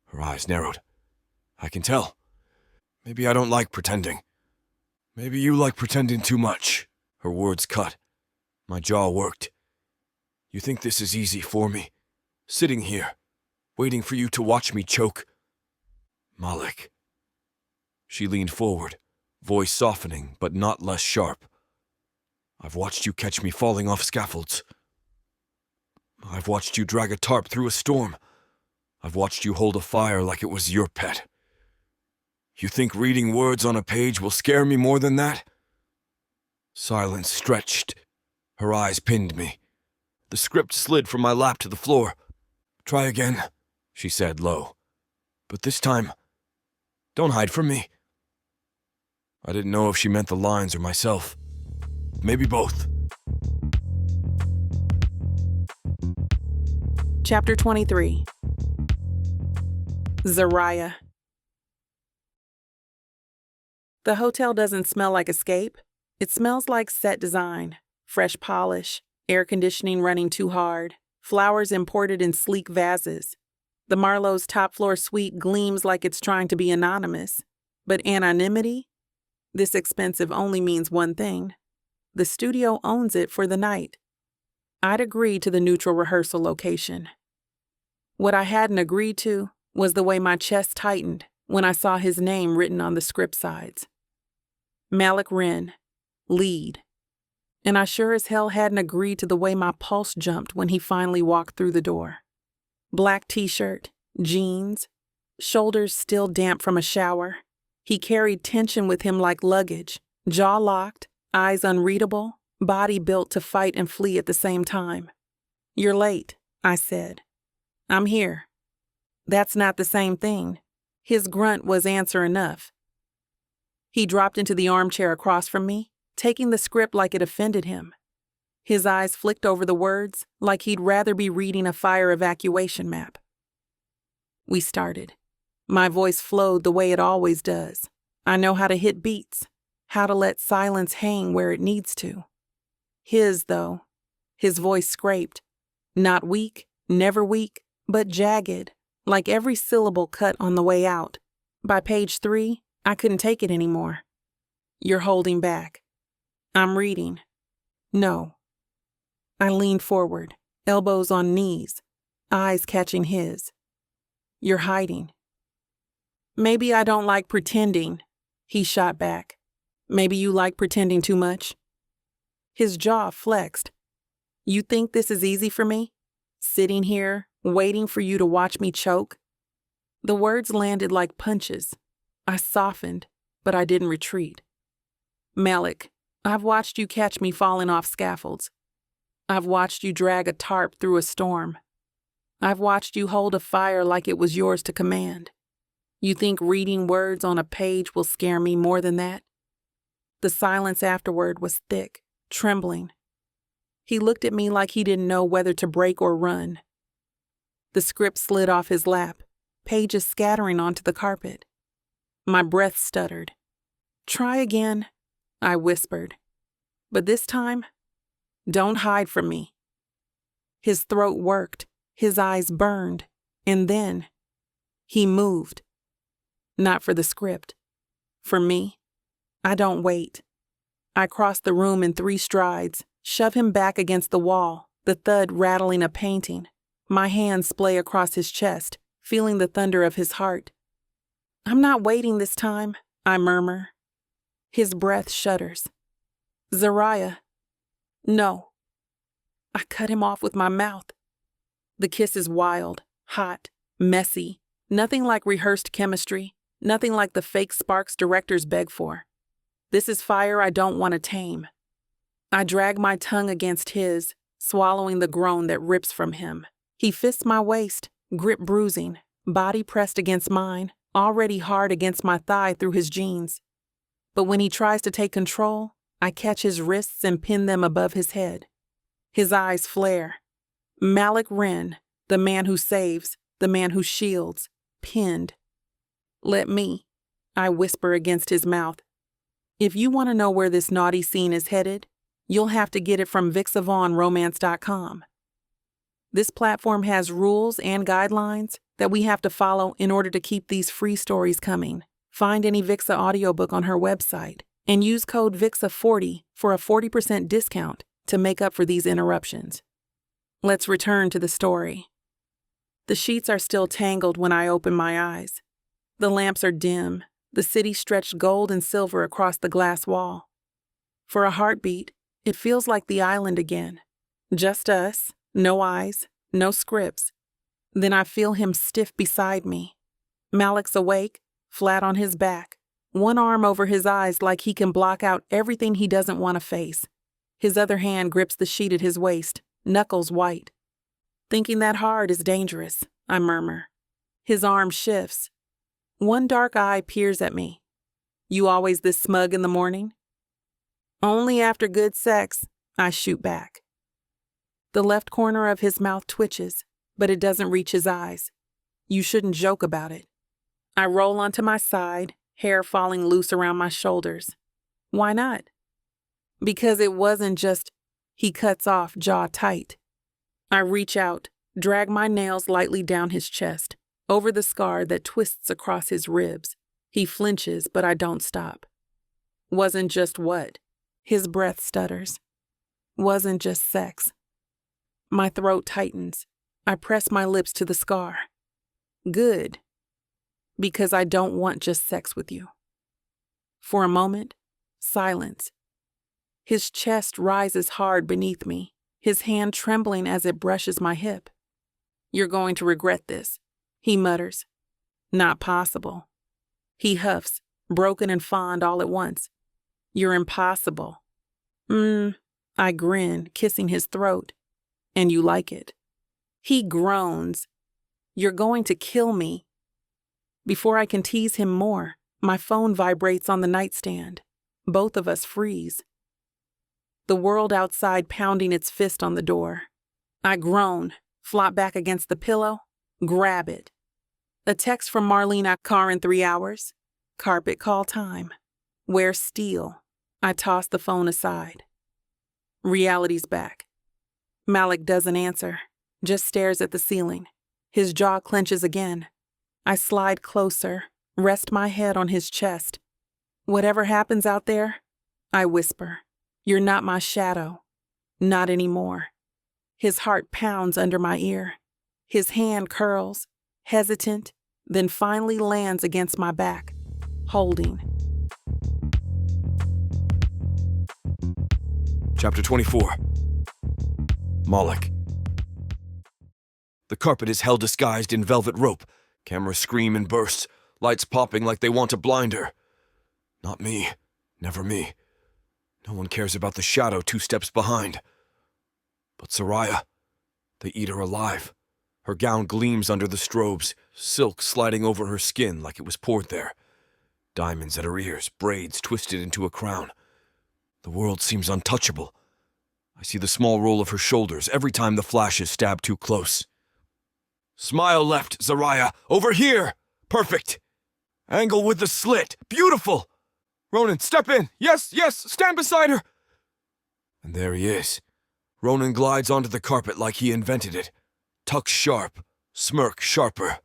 Her eyes narrowed. "I can tell. Maybe I don't like pretending. Maybe you like pretending too much." Her words cut. My jaw worked. "You think this is easy for me? Sitting here, waiting for you to watch me choke?" "Malik." She leaned forward, voice softening but not less sharp. "I've watched you catch me falling off scaffolds. I've watched you drag a tarp through a storm. I've watched you hold a fire like it was your pet. You think reading words on a page will scare me more than that?" Silence stretched. Her eyes pinned me. The script slid from my lap to the floor. "Try again," she said low. "But this time, don't hide from me." I didn't know if she meant the lines or myself. Maybe both. Chapter 23. Zariah. The hotel doesn't smell like escape. It smells like set design, fresh polish, air conditioning running too hard, flowers imported in sleek vases. The Marlowe's top-floor suite gleams like it's trying to be anonymous. But anonymity? This expensive only means one thing. The studio owns it for the night. I'd agreed to the neutral rehearsal location. What I hadn't agreed to was the way my chest tightened when I saw his name written on the script sides. Malik Wren, lead. And I sure as hell hadn't agreed to the way my pulse jumped when he finally walked through the door. Black t-shirt, jeans, shoulders still damp from a shower. He carried tension with him like luggage, jaw locked, eyes unreadable, body built to fight and flee at the same time. "You're late," I said. "I'm here." That's not the same thing. His grunt was answer enough. He dropped into the armchair across from me, taking the script like it offended him. His eyes flicked over the words like he'd rather be reading a fire evacuation map. We started. My voice flowed the way it always does. I know how to hit beats, how to let silence hang where it needs to. His, though, his voice scraped. Not weak, never weak, but jagged, like every syllable cut on the way out. By page 3, I couldn't take it anymore. "You're holding back." "I'm reading." "No." I leaned forward, elbows on knees, eyes catching his. "You're hiding." "Maybe I don't like pretending," he shot back. "Maybe you like pretending too much." His jaw flexed. "You think this is easy for me? Sitting here, waiting for you to watch me choke?" The words landed like punches. I softened, but I didn't retreat. "Malik, I've watched you catch me falling off scaffolds. I've watched you drag a tarp through a storm. I've watched you hold a fire like it was yours to command. You think reading words on a page will scare me more than that?" The silence afterward was thick, trembling. He looked at me like he didn't know whether to break or run. The script slid off his lap, pages scattering onto the carpet. My breath stuttered. "Try again," I whispered. "But this time, don't hide from me." His throat worked, his eyes burned, and then he moved. Not for the script. For me. I don't wait. I crossed the room in 3 strides, shove him back against the wall, the thud rattling a painting. My hands splay across his chest, feeling the thunder of his heart. "I'm not waiting this time," I murmur. His breath shudders. "Zariah." "No." I cut him off with my mouth. The kiss is wild, hot, messy, nothing like rehearsed chemistry, nothing like the fake sparks directors beg for. This is fire I don't want to tame. I drag my tongue against his, swallowing the groan that rips from him. He fists my waist, grip bruising, body pressed against mine, already hard against my thigh through his jeans. But when he tries to take control, I catch his wrists and pin them above his head. His eyes flare. Malik Wren, the man who saves, the man who shields, pinned. Let me, I whisper against his mouth. If you want to know where this naughty scene is headed, you'll have to get it from BWWM. This platform has rules and guidelines that we have to follow in order to keep these free stories coming. Find any Vixa audiobook on her website and use code VIXA40 for a 40% discount to make up for these interruptions. Let's return to the story. The sheets are still tangled when I open my eyes. The lamps are dim, the city stretched gold and silver across the glass wall. For a heartbeat, it feels like the island again. Just us, no eyes, no scripts. Then I feel him stiff beside me. Malik's awake, flat on his back, one arm over his eyes like he can block out everything he doesn't want to face. His other hand grips the sheet at his waist, knuckles white. Thinking that hard is dangerous, I murmur. His arm shifts. One dark eye peers at me. You always this smug in the morning? Only after good sex, I shoot back. The left corner of his mouth twitches, but it doesn't reach his eyes. You shouldn't joke about it. I roll onto my side, hair falling loose around my shoulders. Why not? Because it wasn't just, he cuts off, jaw tight. I reach out, drag my nails lightly down his chest, over the scar that twists across his ribs. He flinches, but I don't stop. Wasn't just what? His breath stutters. Wasn't just sex. My throat tightens. I press my lips to the scar. Good. Because I don't want just sex with you. For a moment, silence. His chest rises hard beneath me, his hand trembling as it brushes my hip. You're going to regret this, he mutters. Not possible. He huffs, broken and fond all at once. You're impossible. I grin, kissing his throat. And you like it. He groans. You're going to kill me. Before I can tease him more, my phone vibrates on the nightstand. Both of us freeze. The world outside pounding its fist on the door. I groan, flop back against the pillow, grab it. A text from Marlene, car in 3 hours. Carpet call time. Where's Steele? I toss the phone aside. Reality's back. Malik doesn't answer, just stares at the ceiling. His jaw clenches again. I slide closer, rest my head on his chest. Whatever happens out there, I whisper, you're not my shadow. Not anymore. His heart pounds under my ear. His hand curls, hesitant, then finally lands against my back, holding. Chapter 24. Malik. The carpet is held disguised in velvet rope. Cameras scream and burst, lights popping like they want to blind her. Not me. Never me. No one cares about the shadow 2 steps behind. But Zariah, they eat her alive. Her gown gleams under the strobes, silk sliding over her skin like it was poured there. Diamonds at her ears, braids twisted into a crown. The world seems untouchable. I see the small roll of her shoulders every time the flashes stab too close. Smile left, Zariah. Over here. Perfect. Angle with the slit. Beautiful. Ronan, step in. Yes, stand beside her. And there he is. Ronan glides onto the carpet like he invented it. Tucks sharp, smirk sharper.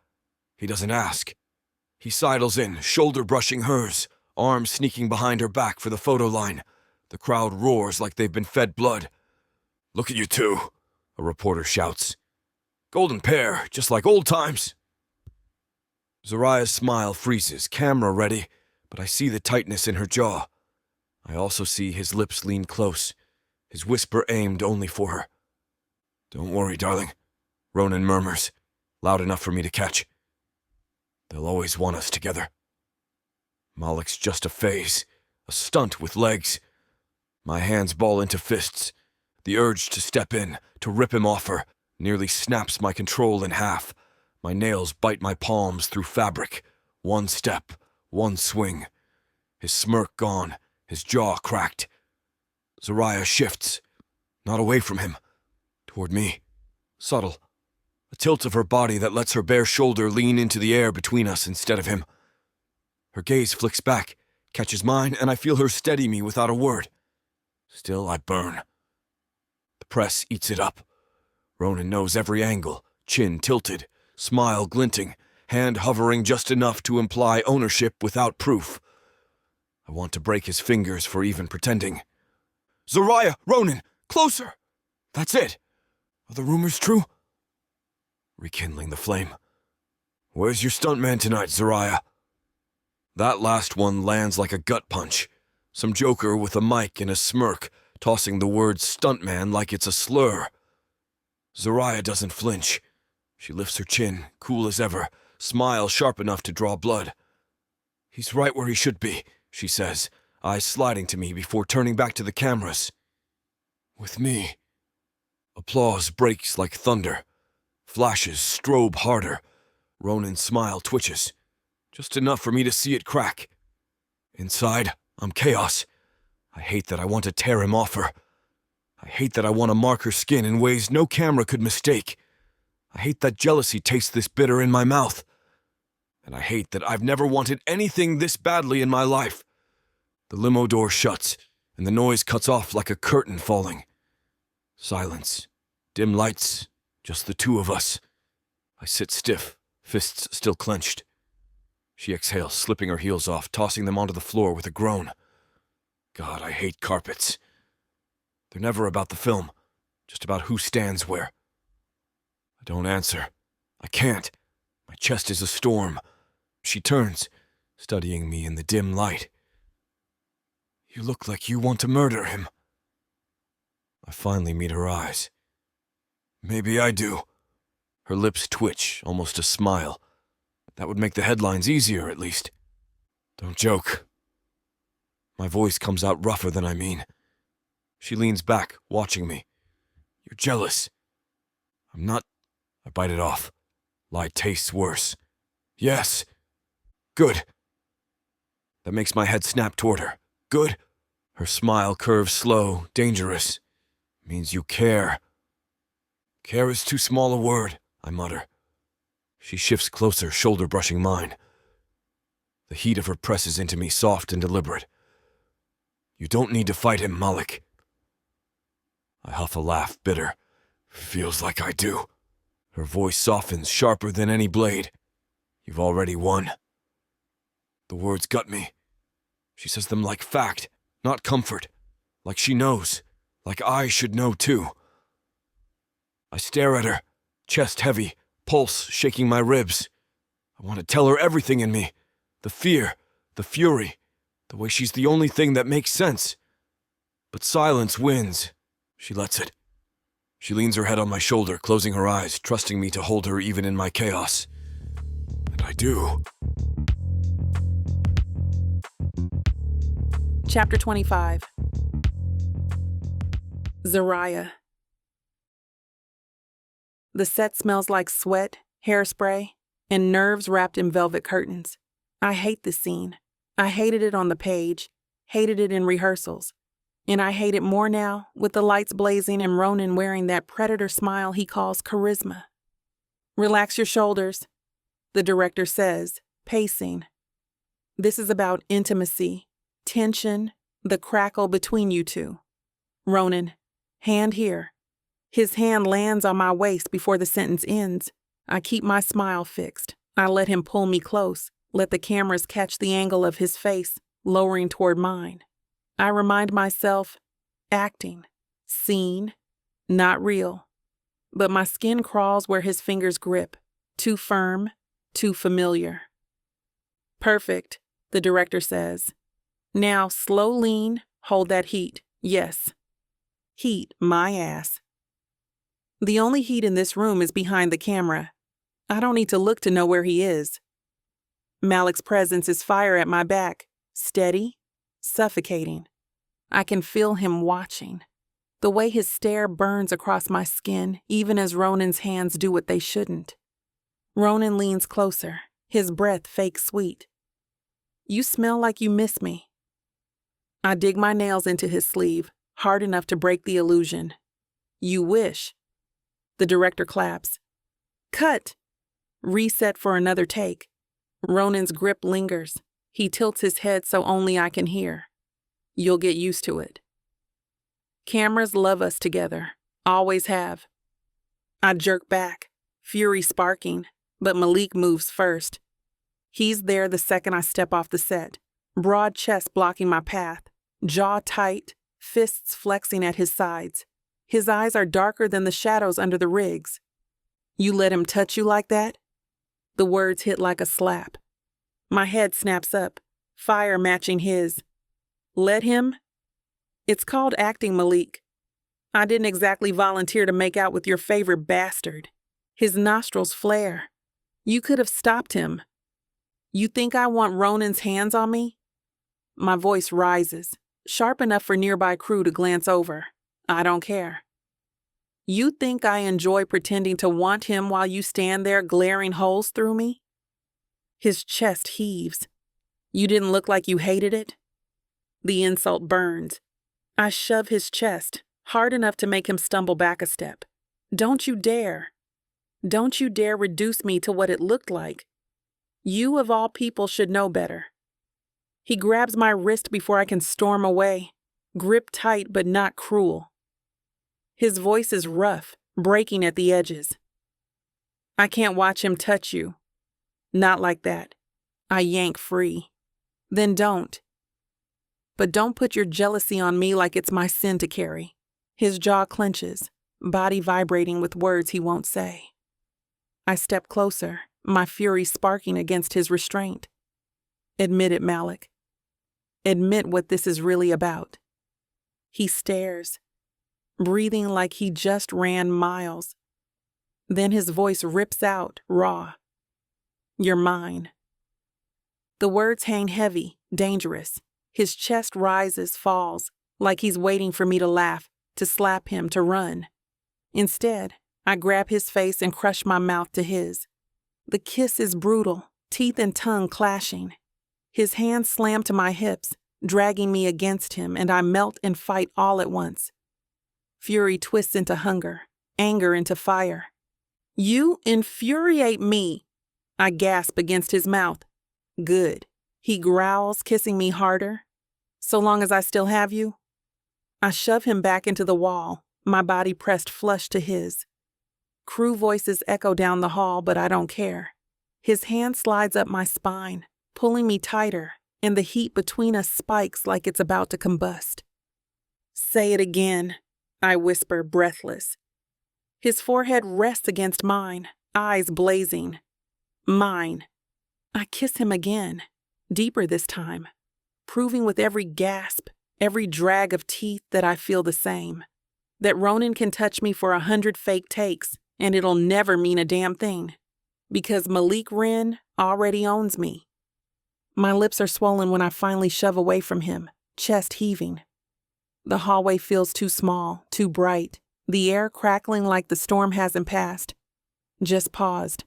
He doesn't ask. He sidles in, shoulder brushing hers, arms sneaking behind her back for the photo line. The crowd roars like they've been fed blood. Look at you two, a reporter shouts. Golden pair, just like old times. Zariah's smile freezes, camera ready, but I see the tightness in her jaw. I also see his lips lean close, his whisper aimed only for her. Don't worry, darling, Ronan murmurs, loud enough for me to catch. They'll always want us together. Malik's just a phase, a stunt with legs. My hands ball into fists, the urge to step in, to rip him off her, nearly snaps my control in half. My nails bite my palms through fabric. One step, one swing. His smirk gone, his jaw cracked. Zariah shifts, not away from him, toward me. Subtle. A tilt of her body that lets her bare shoulder lean into the air between us instead of him. Her gaze flicks back, catches mine, and I feel her steady me without a word. Still, I burn. The press eats it up. Ronan knows every angle, chin tilted, smile glinting, hand hovering just enough to imply ownership without proof. I want to break his fingers for even pretending. Zariah! Ronan! Closer! That's it! Are the rumors true? Rekindling the flame. Where's your stuntman tonight, Zariah? That last one lands like a gut punch. Some joker with a mic and a smirk, tossing the word stuntman like it's a slur. Zariah doesn't flinch. She lifts her chin, cool as ever, smile sharp enough to draw blood. He's right where he should be, she says, eyes sliding to me before turning back to the cameras. With me. Applause breaks like thunder. Flashes strobe harder. Ronan's smile twitches. Just enough for me to see it crack. Inside, I'm chaos. I hate that I want to tear him off her. I hate that I want to mark her skin in ways no camera could mistake. I hate that jealousy tastes this bitter in my mouth. And I hate that I've never wanted anything this badly in my life. The limo door shuts, and the noise cuts off like a curtain falling. Silence. Dim lights. Just the two of us. I sit stiff, fists still clenched. She exhales, slipping her heels off, tossing them onto the floor with a groan. God, I hate carpets. They're never about the film, just about who stands where. I don't answer. I can't. My chest is a storm. She turns, studying me in the dim light. You look like you want to murder him. I finally meet her eyes. Maybe I do. Her lips twitch, almost a smile. That would make the headlines easier, at least. Don't joke. My voice comes out rougher than I mean. She leans back, watching me. You're jealous. I'm not. I bite it off. Lie tastes worse. Yes. Good. That makes my head snap toward her. Good. Her smile curves slow, dangerous. Means you care. Care is too small a word, I mutter. She shifts closer, shoulder brushing mine. The heat of her presses into me, soft and deliberate. You don't need to fight him, Malik. I huff a laugh, bitter. Feels like I do. Her voice softens, sharper than any blade. You've already won. The words gut me. She says them like fact, not comfort. Like she knows. Like I should know too. I stare at her, chest heavy, pulse shaking my ribs. I want to tell her everything in me. The fear, the fury, the way she's the only thing that makes sense. But silence wins. She lets it. She leans her head on my shoulder, closing her eyes, trusting me to hold her even in my chaos. And I do. Chapter 25. Zariah. The set smells like sweat, hairspray, and nerves wrapped in velvet curtains. I hate this scene. I hated it on the page, hated it in rehearsals. And I hate it more now, with the lights blazing and Ronan wearing that predator smile he calls charisma. Relax your shoulders, the director says, pacing. This is about intimacy, tension, the crackle between you two. Ronan, hand here. His hand lands on my waist before the sentence ends. I keep my smile fixed. I let him pull me close, let the cameras catch the angle of his face, lowering toward mine. I remind myself, acting, seen, not real. But my skin crawls where his fingers grip, too firm, too familiar. Perfect, the director says. Now slow lean, hold that heat, yes. Heat my ass. The only heat in this room is behind the camera. I don't need to look to know where he is. Malik's presence is fire at my back, steady, suffocating. I can feel him watching. The way his stare burns across my skin, even as Ronan's hands do what they shouldn't. Ronan leans closer, his breath fake sweet. "You smell like you miss me." I dig my nails into his sleeve, hard enough to break the illusion. "You wish." The director claps. "Cut!" Reset for another take. Ronan's grip lingers. He tilts his head so only I can hear. "You'll get used to it." Cameras love us together. Always have. I jerk back, fury sparking, but Malik moves first. He's there the second I step off the set, broad chest blocking my path, jaw tight, fists flexing at his sides. His eyes are darker than the shadows under the rigs. "You let him touch you like that?" The words hit like a slap. My head snaps up, fire matching his. "Let him?" "It's called acting, Malik. I didn't exactly volunteer to make out with your favorite bastard." His nostrils flare. "You could have stopped him." "You think I want Ronan's hands on me?" My voice rises, sharp enough for nearby crew to glance over. I don't care. "You think I enjoy pretending to want him while you stand there glaring holes through me?" His chest heaves. "You didn't look like you hated it?" The insult burns. I shove his chest, hard enough to make him stumble back a step. "Don't you dare. Don't you dare reduce me to what it looked like. You, of all people, should know better." He grabs my wrist before I can storm away, grip tight but not cruel. His voice is rough, breaking at the edges. "I can't watch him touch you." "Not like that." I yank free. "Then don't. But don't put your jealousy on me like it's my sin to carry." His jaw clenches, body vibrating with words he won't say. I step closer, my fury sparking against his restraint. "Admit it, Malik. Admit what this is really about." He stares, breathing like he just ran miles. Then his voice rips out, raw. "You're mine." The words hang heavy, dangerous. His chest rises, falls, like he's waiting for me to laugh, to slap him, to run. Instead, I grab his face and crush my mouth to his. The kiss is brutal, teeth and tongue clashing. His hands slam to my hips, dragging me against him, and I melt and fight all at once. Fury twists into hunger, anger into fire. "You infuriate me," I gasp against his mouth. "Good," he growls, kissing me harder. "So long as I still have you." I shove him back into the wall, my body pressed flush to his. Crew voices echo down the hall, but I don't care. His hand slides up my spine, pulling me tighter, and the heat between us spikes like it's about to combust. "Say it again," I whisper, breathless. His forehead rests against mine, eyes blazing. "Mine." I kiss him again, deeper this time, proving with every gasp, every drag of teeth that I feel the same. That Ronan can touch me for 100 fake takes, and it'll never mean a damn thing. Because Malik Wren already owns me. My lips are swollen when I finally shove away from him, chest heaving. The hallway feels too small, too bright, the air crackling like the storm hasn't passed. Just paused.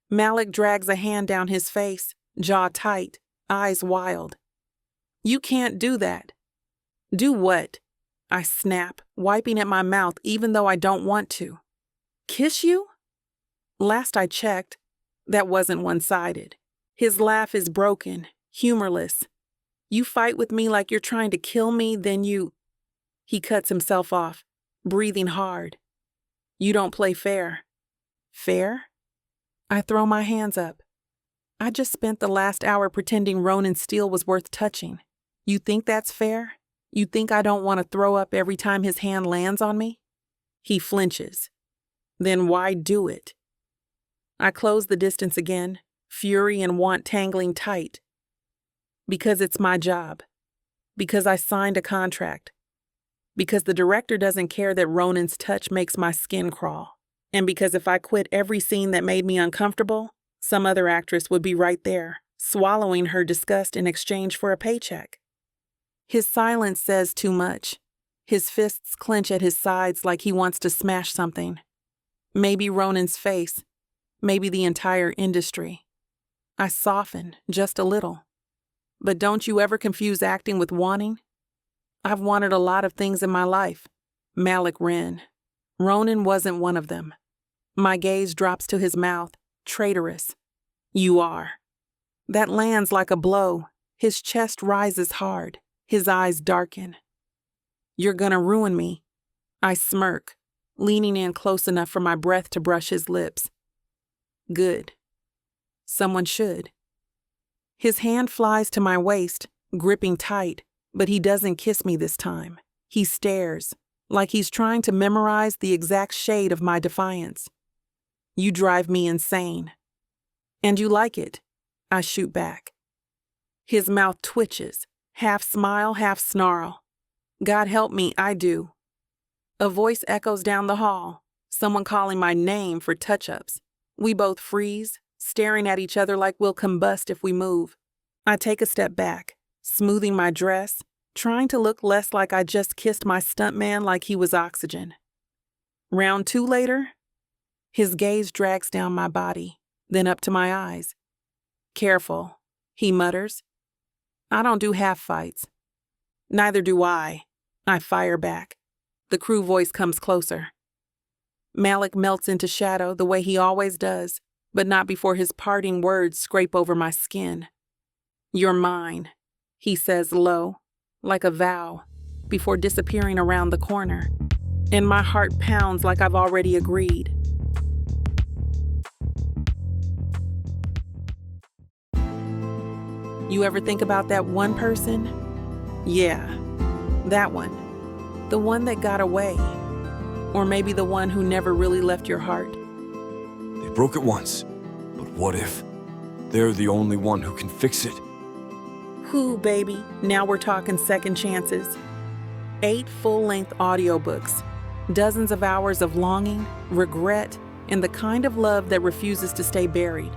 Malik drags a hand down his face, jaw tight, eyes wild. "You can't do that." "Do what?" I snap, wiping at my mouth even though I don't want to. "Kiss you?" Last I checked, that wasn't one-sided. His laugh is broken, humorless. "You fight with me like you're trying to kill me, then you..." He cuts himself off, breathing hard. "You don't play fair." "Fair?" I throw my hands up. I just spent the last hour pretending Ronan Steele was worth touching. You think that's fair? You think I don't want to throw up every time his hand lands on me? He flinches. Then why do it? I close the distance again, fury and want tangling tight. Because it's my job. Because I signed a contract. Because the director doesn't care that Ronan's touch makes my skin crawl. And because if I quit every scene that made me uncomfortable, some other actress would be right there, swallowing her disgust in exchange for a paycheck. His silence says too much. His fists clench at his sides like he wants to smash something. Maybe Ronan's face. Maybe the entire industry. I soften just a little. But don't you ever confuse acting with wanting? I've wanted a lot of things in my life. Malik Wren. Ronan wasn't one of them. My gaze drops to his mouth. Traitorous. You are. That lands like a blow. His chest rises hard. His eyes darken. You're gonna ruin me. I smirk, leaning in close enough for my breath to brush his lips. Good. Someone should. His hand flies to my waist, gripping tight, but he doesn't kiss me this time. He stares, like he's trying to memorize the exact shade of my defiance. You drive me insane. And you like it, I shoot back. His mouth twitches, half smile, half snarl. God help me, I do. A voice echoes down the hall, someone calling my name for touch-ups. We both freeze, staring at each other like we'll combust if we move. I take a step back, smoothing my dress, trying to look less like I just kissed my stuntman like he was oxygen. Round 2 later, his gaze drags down my body, then up to my eyes. Careful, he mutters. I don't do half fights. Neither do I fire back. The crew voice comes closer. Malik melts into shadow the way he always does, but not before his parting words scrape over my skin. You're mine, he says low, like a vow, before disappearing around the corner. And my heart pounds like I've already agreed. You ever think about that one person? Yeah, that one. The one that got away. Or maybe the one who never really left your heart. They broke it once, but what if they're the only one who can fix it? Who, baby? Now we're talking second chances. 8 full-length audiobooks. Dozens of hours of longing, regret, and the kind of love that refuses to stay buried.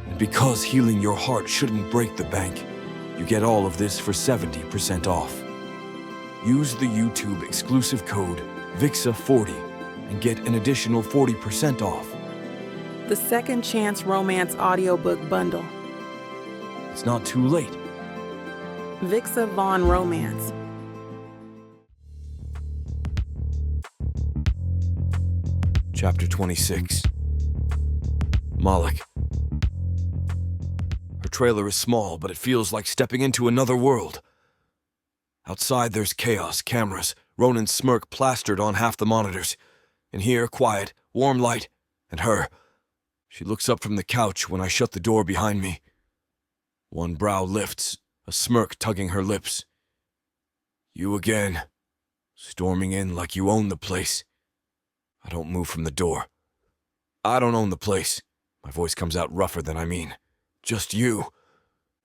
And because healing your heart shouldn't break the bank, you get all of this for 70% off. Use the YouTube exclusive code VIXA40 and get an additional 40% off. The Second Chance Romance Audiobook Bundle. It's not too late. Vixa Vaughn Romance. Chapter 26. Malik. Her trailer is small, but it feels like stepping into another world. Outside there's chaos, cameras, Ronan's smirk plastered on half the monitors. In here, quiet, warm light, and her. She looks up from the couch when I shut the door behind me. One brow lifts, a smirk tugging her lips. You again, storming in like you own the place. I don't move from the door. I don't own the place. My voice comes out rougher than I mean. Just you.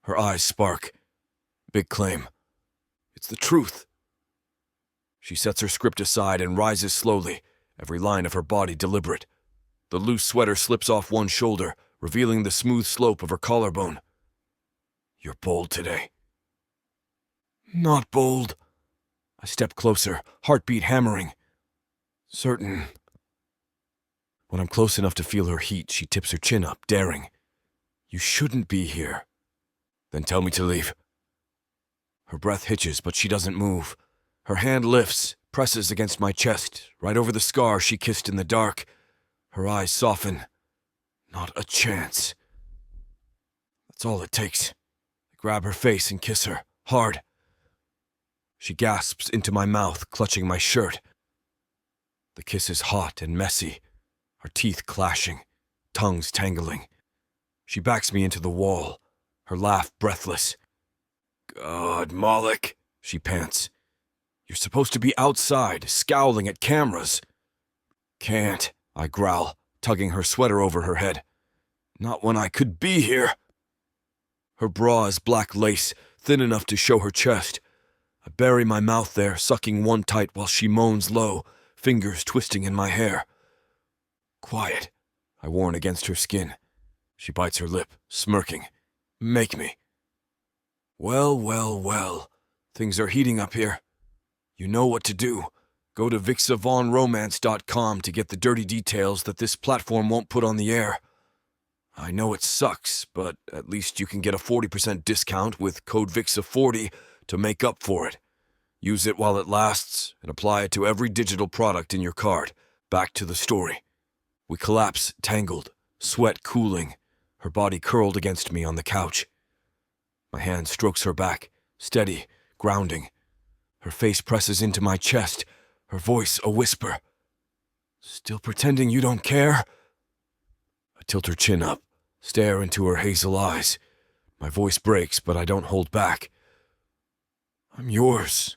Her eyes spark. Big claim. It's the truth. She sets her script aside and rises slowly, every line of her body deliberate. The loose sweater slips off one shoulder, revealing the smooth slope of her collarbone. You're bold today. Not bold. I step closer, heartbeat hammering. Certain. When I'm close enough to feel her heat, she tips her chin up, daring. You shouldn't be here. Then tell me to leave. Her breath hitches, but she doesn't move. Her hand lifts, presses against my chest, right over the scar she kissed in the dark. Her eyes soften. Not a chance. That's all it takes. I grab her face and kiss her, hard. She gasps into my mouth, clutching my shirt. The kiss is hot and messy, our teeth clashing, tongues tangling. She backs me into the wall, her laugh breathless. God, Malik, she pants. You're supposed to be outside, scowling at cameras. Can't, I growl, tugging her sweater over her head. Not when I could be here. Her bra is black lace, thin enough to show her chest. I bury my mouth there, sucking one tight while she moans low, fingers twisting in my hair. Quiet, I warn against her skin. She bites her lip, smirking. Make me. Well, well, well. Things are heating up here. You know what to do. Go to VicSavonRomance.com to get the dirty details that this platform won't put on the air. I know it sucks, but at least you can get a 40% discount with code VIXA40 to make up for it. Use it while it lasts and apply it to every digital product in your cart. Back to the story. We collapse, tangled, sweat cooling, her body curled against me on the couch. My hand strokes her back, steady, grounding. Her face presses into my chest, her voice a whisper. Still pretending you don't care? I tilt her chin up, stare into her hazel eyes. My voice breaks, but I don't hold back. I'm yours.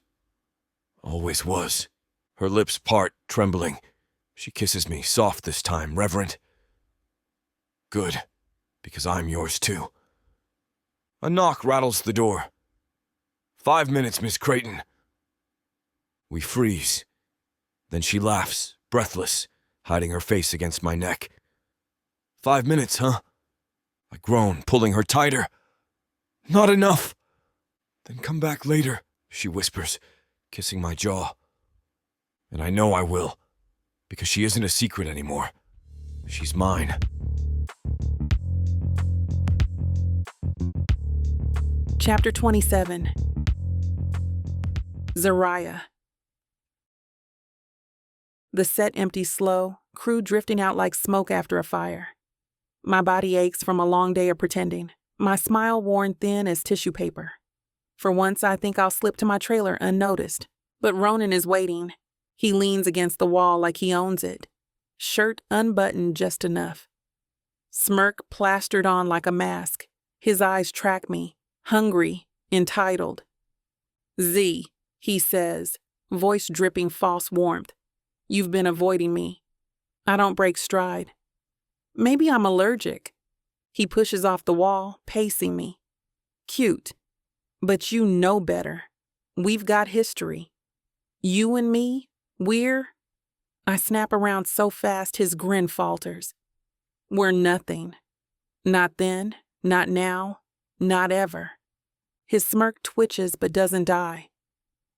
Always was. Her lips part, trembling. She kisses me, soft this time, reverent. Good, because I'm yours too. A knock rattles the door. 5 minutes, Miss Creighton. We freeze. Then she laughs, breathless, hiding her face against my neck. 5 minutes, huh? I groan, pulling her tighter. Not enough. Then come back later, she whispers, kissing my jaw. And I know I will, because she isn't a secret anymore. She's mine. Chapter 27. Zariah. The set empties slow, crew drifting out like smoke after a fire. My body aches from a long day of pretending, my smile worn thin as tissue paper. For once, I think I'll slip to my trailer unnoticed, but Ronan is waiting. He leans against the wall like he owns it, shirt unbuttoned just enough. Smirk plastered on like a mask. His eyes track me, hungry, entitled. Z, he says, voice dripping false warmth. You've been avoiding me. I don't break stride. Maybe I'm allergic. He pushes off the wall, pacing me. Cute. But you know better. We've got history. You and me, we're... I snap around so fast his grin falters. We're nothing. Not then, not now, not ever. His smirk twitches but doesn't die.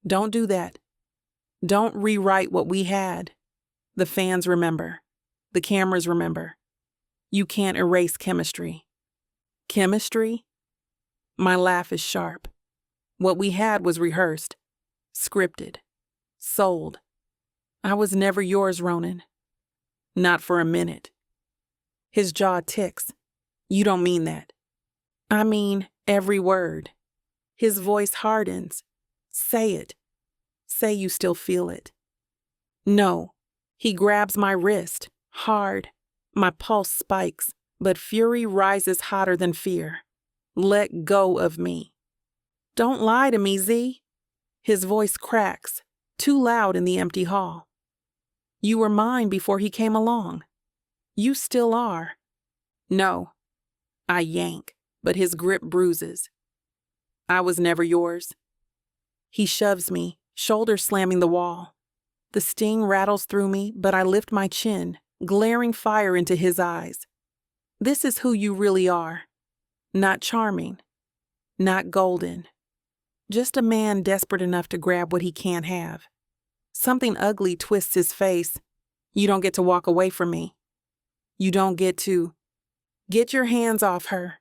Don't do that. Don't rewrite what we had. The fans remember. The cameras remember. You can't erase chemistry. Chemistry? My laugh is sharp. What we had was rehearsed, scripted, sold. I was never yours, Ronan. Not for a minute. His jaw ticks. You don't mean that. I mean every word. His voice hardens. Say it. Say you still feel it. No. He grabs my wrist, hard. My pulse spikes, but fury rises hotter than fear. Let go of me. Don't lie to me, Z. His voice cracks, too loud in the empty hall. You were mine before he came along. You still are. No. I yank, but his grip bruises. I was never yours. He shoves me, shoulder slamming the wall. The sting rattles through me, but I lift my chin, glaring fire into his eyes. This is who you really are. Not charming. Not golden. Just a man desperate enough to grab what he can't have. Something ugly twists his face. You don't get to walk away from me. You don't get to... Get your hands off her.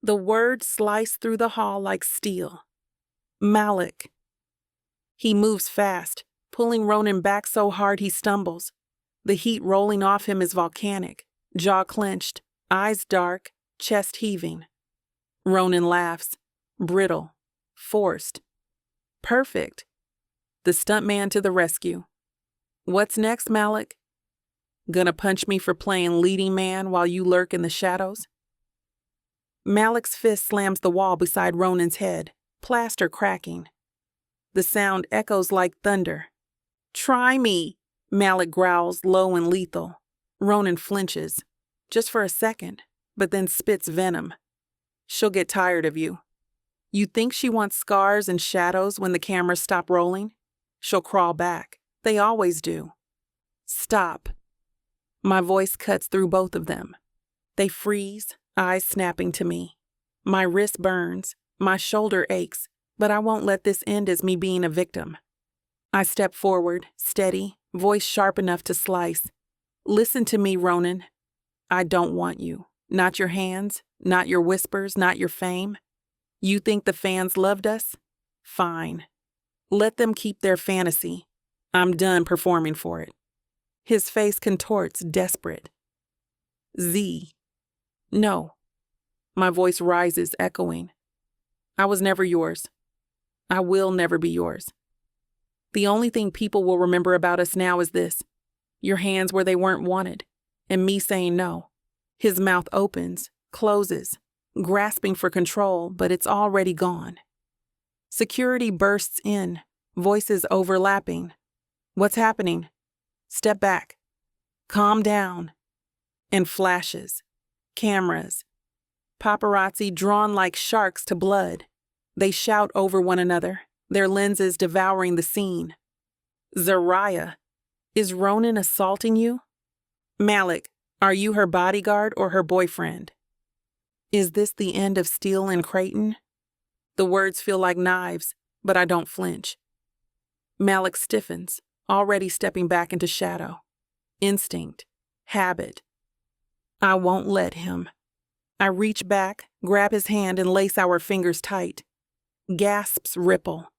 The words slice through the hall like steel. Malik. He moves fast, pulling Ronan back so hard he stumbles. The heat rolling off him is volcanic, jaw clenched, eyes dark, chest heaving. Ronan laughs, brittle, forced. Perfect. The stuntman to the rescue. What's next, Malik? Gonna punch me for playing leading man while you lurk in the shadows? Malik's fist slams the wall beside Ronan's head, plaster cracking. The sound echoes like thunder. Try me, Malik growls low and lethal. Ronan flinches, just for a second, but then spits venom. She'll get tired of you. You think she wants scars and shadows when the cameras stop rolling? She'll crawl back. They always do. Stop. My voice cuts through both of them. They freeze, eyes snapping to me. My wrist burns, my shoulder aches, but I won't let this end as me being a victim. I step forward, steady, voice sharp enough to slice. Listen to me, Ronan. I don't want you. Not your hands, not your whispers, not your fame. You think the fans loved us? Fine. Let them keep their fantasy. I'm done performing for it. His face contorts, desperate. Z. No. My voice rises, echoing. I was never yours. I will never be yours. The only thing people will remember about us now is this: your hands where they weren't wanted, and me saying no. His mouth opens, closes, grasping for control, but it's already gone. Security bursts in, voices overlapping. What's happening? Step back. Calm down. And flashes. Cameras. Paparazzi drawn like sharks to blood. They shout over one another, their lenses devouring the scene. Zariah, is Ronan assaulting you? Malik, are you her bodyguard or her boyfriend? Is this the end of Steele and Creighton? The words feel like knives, but I don't flinch. Malik stiffens, already stepping back into shadow. Instinct. Habit. I won't let him. I reach back, grab his hand, and lace our fingers tight. Gasps ripple.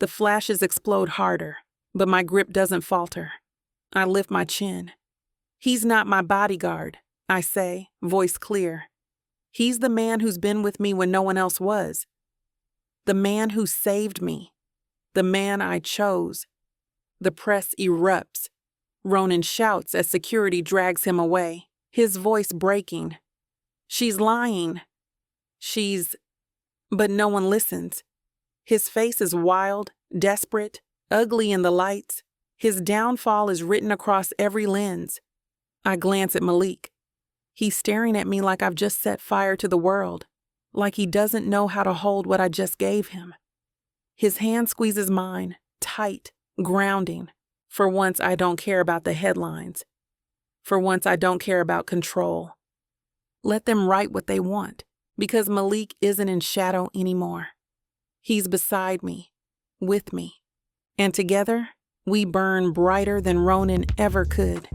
The flashes explode harder, but my grip doesn't falter. I lift my chin. He's not my bodyguard, I say, voice clear. He's the man who's been with me when no one else was. The man who saved me. The man I chose. The press erupts. Ronan shouts as security drags him away, his voice breaking. She's lying. But no one listens. His face is wild, desperate, ugly in the lights. His downfall is written across every lens. I glance at Malik. He's staring at me like I've just set fire to the world, like he doesn't know how to hold what I just gave him. His hand squeezes mine, tight, grounding. For once, I don't care about the headlines. For once, I don't care about control. Let them write what they want, because Malik isn't in shadow anymore. He's beside me, with me, and together, we burn brighter than Ronan ever could.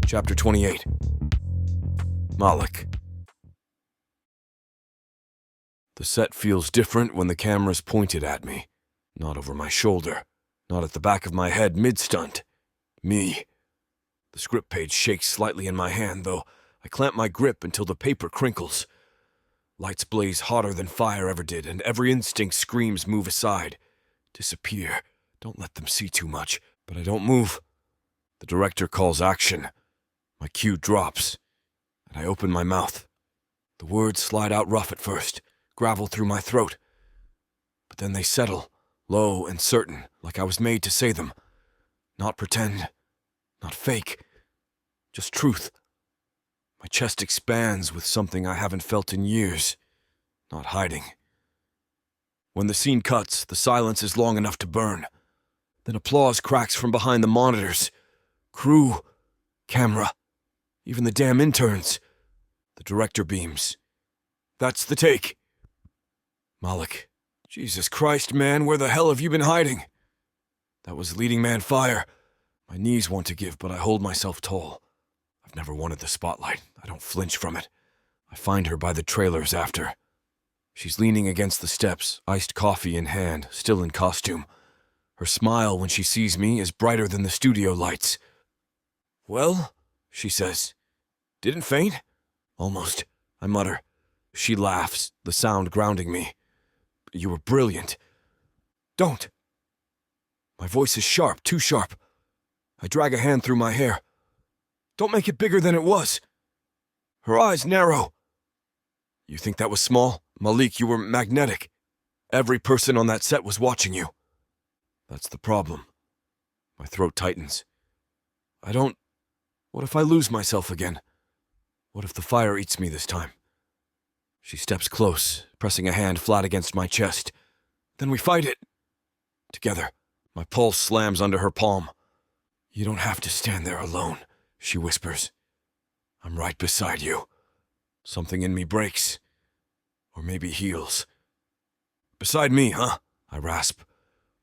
Chapter 28. Malik. The set feels different when the camera's pointed at me. Not over my shoulder. Not at the back of my head mid-stunt. Me. The script page shakes slightly in my hand, though I clamp my grip until the paper crinkles. Lights blaze hotter than fire ever did, and every instinct screams move aside. Disappear. Don't let them see too much. But I don't move. The director calls action. My cue drops, and I open my mouth. The words slide out rough at first, gravel through my throat. But then they settle, low and certain, like I was made to say them. Not pretend, not fake, just truth. My chest expands with something I haven't felt in years, not hiding. When the scene cuts, the silence is long enough to burn. Then applause cracks from behind the monitors. Crew, camera, even the damn interns. The director beams. That's the take. Malik. Jesus Christ, man, where the hell have you been hiding? That was leading man fire. My knees want to give, but I hold myself tall. I've never wanted the spotlight. I don't flinch from it. I find her by the trailers after. She's leaning against the steps, iced coffee in hand, still in costume. Her smile when she sees me is brighter than the studio lights. Well, she says. Didn't faint? Almost, I mutter. She laughs, the sound grounding me. You were brilliant. Don't. My voice is sharp, too sharp. I drag a hand through my hair. Don't make it bigger than it was. Her eyes narrow. You think that was small? Malik, you were magnetic. Every person on that set was watching you. That's the problem. My throat tightens. What if I lose myself again? What if the fire eats me this time? She steps close, pressing a hand flat against my chest. Then we fight it. Together. My pulse slams under her palm. You don't have to stand there alone, she whispers. I'm right beside you. Something in me breaks. Or maybe heals. Beside me, huh? I rasp.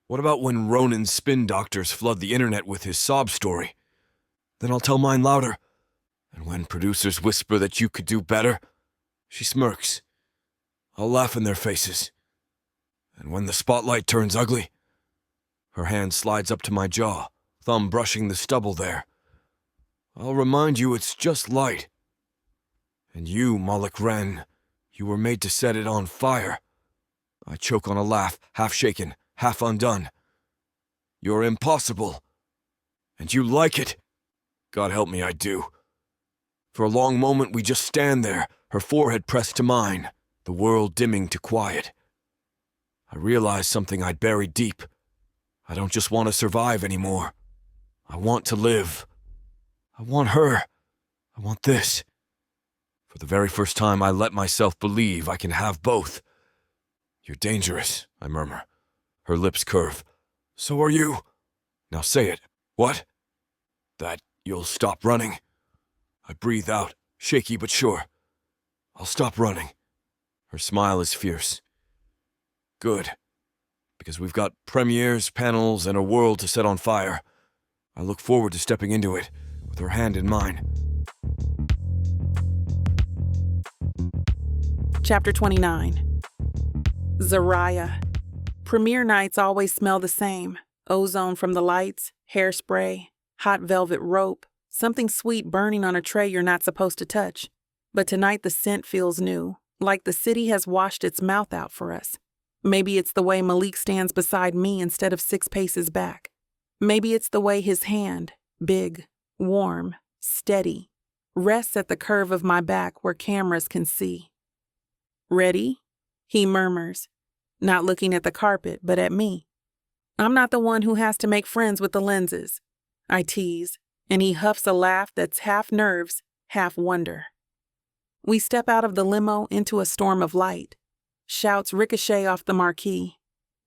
What about when Ronan's spin doctors flood the internet with his sob story? Then I'll tell mine louder. And when producers whisper that you could do better, she smirks. I'll laugh in their faces. And when the spotlight turns ugly, her hand slides up to my jaw, thumb brushing the stubble there. I'll remind you it's just light. And you, Moloch Wren, you were made to set it on fire. I choke on a laugh, half shaken, half undone. You're impossible. And you like it. God help me, I do. For a long moment we just stand there, her forehead pressed to mine, the world dimming to quiet. I realize something I'd buried deep. I don't just want to survive anymore. I want to live. I want her. I want this. For the very first time, I let myself believe I can have both. You're dangerous, I murmur. Her lips curve. So are you. Now say it. What? That you'll stop running? I breathe out, shaky but sure. I'll stop running. Her smile is fierce. Good. Because we've got premieres, panels, and a world to set on fire. I look forward to stepping into it, with her hand in mine. Chapter 29. Zariah. Premiere nights always smell the same. Ozone from the lights, hairspray, hot velvet rope, something sweet burning on a tray you're not supposed to touch. But tonight the scent feels new, like the city has washed its mouth out for us. Maybe it's the way Malik stands beside me instead of 6 paces back. Maybe it's the way his hand, big, warm, steady, rests at the curve of my back where cameras can see. Ready? He murmurs, not looking at the carpet, but at me. I'm not the one who has to make friends with the lenses. I tease, and he huffs a laugh that's half nerves, half wonder. We step out of the limo into a storm of light. Shouts ricochet off the marquee.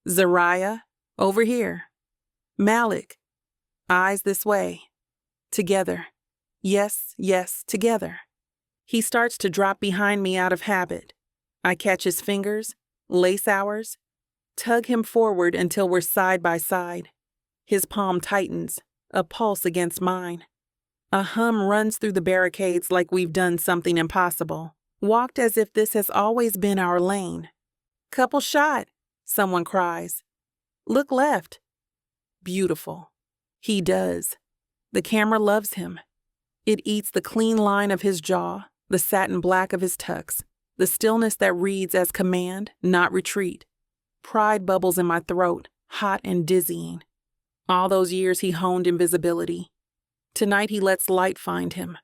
Zariah, over here. Malik, eyes this way. Together. Yes, yes, together. He starts to drop behind me out of habit. I catch his fingers, lace ours, tug him forward until we're side by side. His palm tightens, a pulse against mine. A hum runs through the barricades like we've done something impossible, walked as if this has always been our lane. Couple shot, someone cries. Look left. Beautiful. He does. The camera loves him. It eats the clean line of his jaw, the satin black of his tux, the stillness that reads as command, not retreat. Pride bubbles in my throat, hot and dizzying. All those years he honed invisibility. Tonight he lets light find him.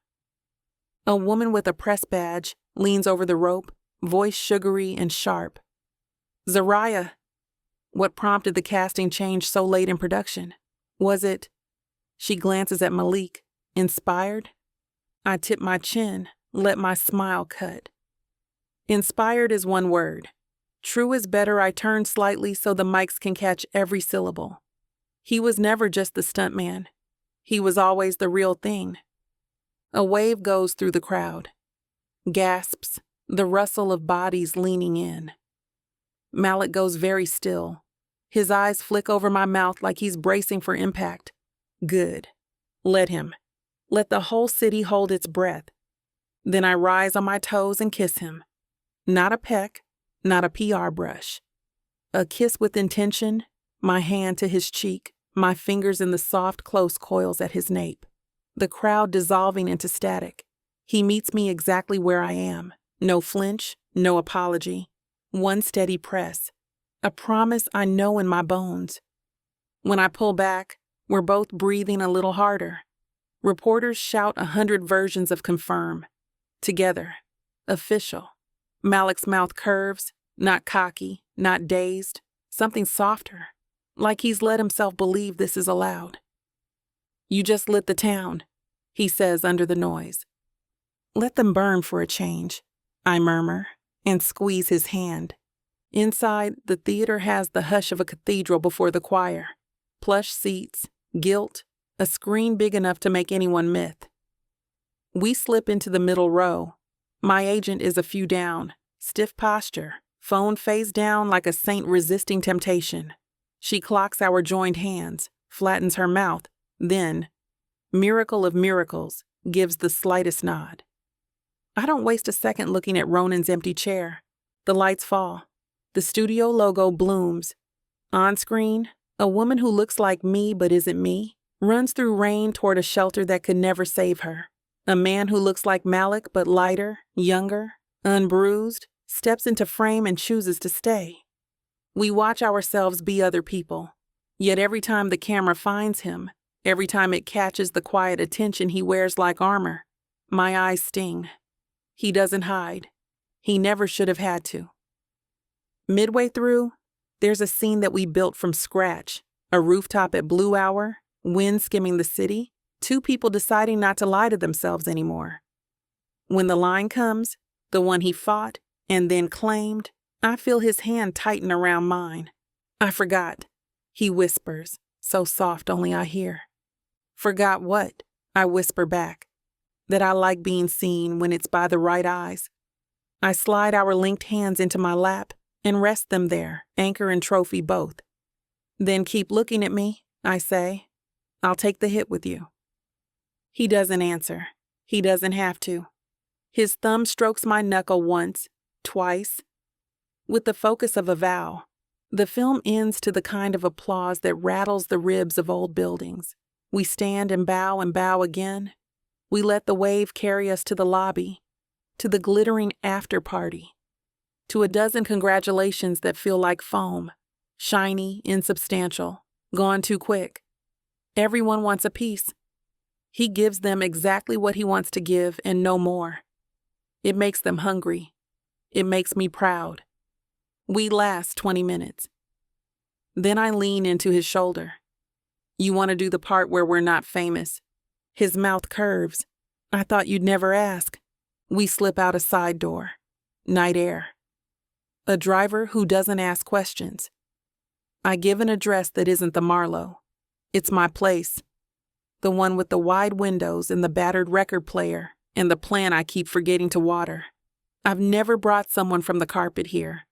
A woman with a press badge leans over the rope, voice sugary and sharp. Zariah. What prompted the casting change so late in production? Was it? She glances at Malik. Inspired? I tip my chin, let my smile cut. Inspired is one word. True is better. I turn slightly so the mics can catch every syllable. He was never just the stuntman. He was always the real thing. A wave goes through the crowd. Gasps, the rustle of bodies leaning in. Malik goes very still. His eyes flick over my mouth like he's bracing for impact. Good. Let him. Let the whole city hold its breath. Then I rise on my toes and kiss him. Not a peck, not a PR brush. A kiss with intention, my hand to his cheek, my fingers in the soft, close coils at his nape. The crowd dissolving into static. He meets me exactly where I am. No flinch, no apology. One steady press. A promise I know in my bones. When I pull back, we're both breathing a little harder. Reporters shout 100 versions of confirm. Together. Official. Malik's mouth curves, not cocky, not dazed, something softer, like he's let himself believe this is allowed. You just lit the town, he says under the noise. Let them burn for a change, I murmur, and squeeze his hand. Inside, the theater has the hush of a cathedral before the choir. Plush seats, gilt, a screen big enough to make anyone myth. We slip into the middle row. My agent is a few down, stiff posture, phone face down like a saint resisting temptation. She clocks our joined hands, flattens her mouth, then, miracle of miracles, gives the slightest nod. I don't waste a second looking at Ronan's empty chair. The lights fall. The studio logo blooms. On screen, a woman who looks like me but isn't me runs through rain toward a shelter that could never save her. A man who looks like Malik but lighter, younger, unbruised, steps into frame and chooses to stay. We watch ourselves be other people, yet every time the camera finds him, every time it catches the quiet attention he wears like armor, my eyes sting. He doesn't hide. He never should have had to. Midway through, there's a scene that we built from scratch, a rooftop at Blue Hour, wind skimming the city, two people deciding not to lie to themselves anymore. When the line comes, the one he fought and then claimed, I feel his hand tighten around mine. I forgot, he whispers, so soft only I hear. Forgot what? I whisper back. That I like being seen when it's by the right eyes. I slide our linked hands into my lap and rest them there, anchor and trophy both. Then keep looking at me, I say. I'll take the hit with you. He doesn't answer. He doesn't have to. His thumb strokes my knuckle once, twice. With the focus of a vow, the film ends to the kind of applause that rattles the ribs of old buildings. We stand and bow again. We let the wave carry us to the lobby, to the glittering after party, to a dozen congratulations that feel like foam, shiny, insubstantial, gone too quick. Everyone wants a piece. He gives them exactly what he wants to give and no more. It makes them hungry. It makes me proud. We last 20 minutes. Then I lean into his shoulder. You want to do the part where we're not famous? His mouth curves. I thought you'd never ask. We slip out a side door. Night air. A driver who doesn't ask questions. I give an address that isn't the Marlowe. It's my place. The one with the wide windows and the battered record player and the plant I keep forgetting to water. I've never brought someone from the carpet here.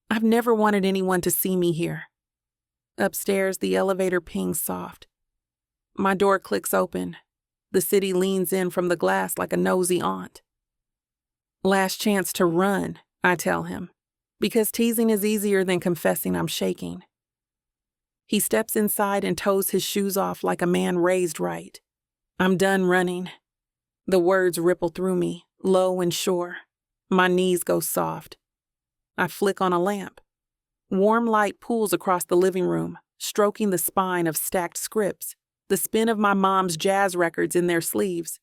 I've never wanted anyone to see me here. Upstairs, the elevator pings soft. My door clicks open. The city leans in from the glass like a nosy aunt. Last chance to run, I tell him, because teasing is easier than confessing I'm shaking. He steps inside and toes his shoes off like a man raised right. I'm done running. The words ripple through me, low and sure. My knees go soft. I flick on a lamp. Warm light pools across the living room, stroking the spine of stacked scripts, the spin of my mom's jazz records in their sleeves.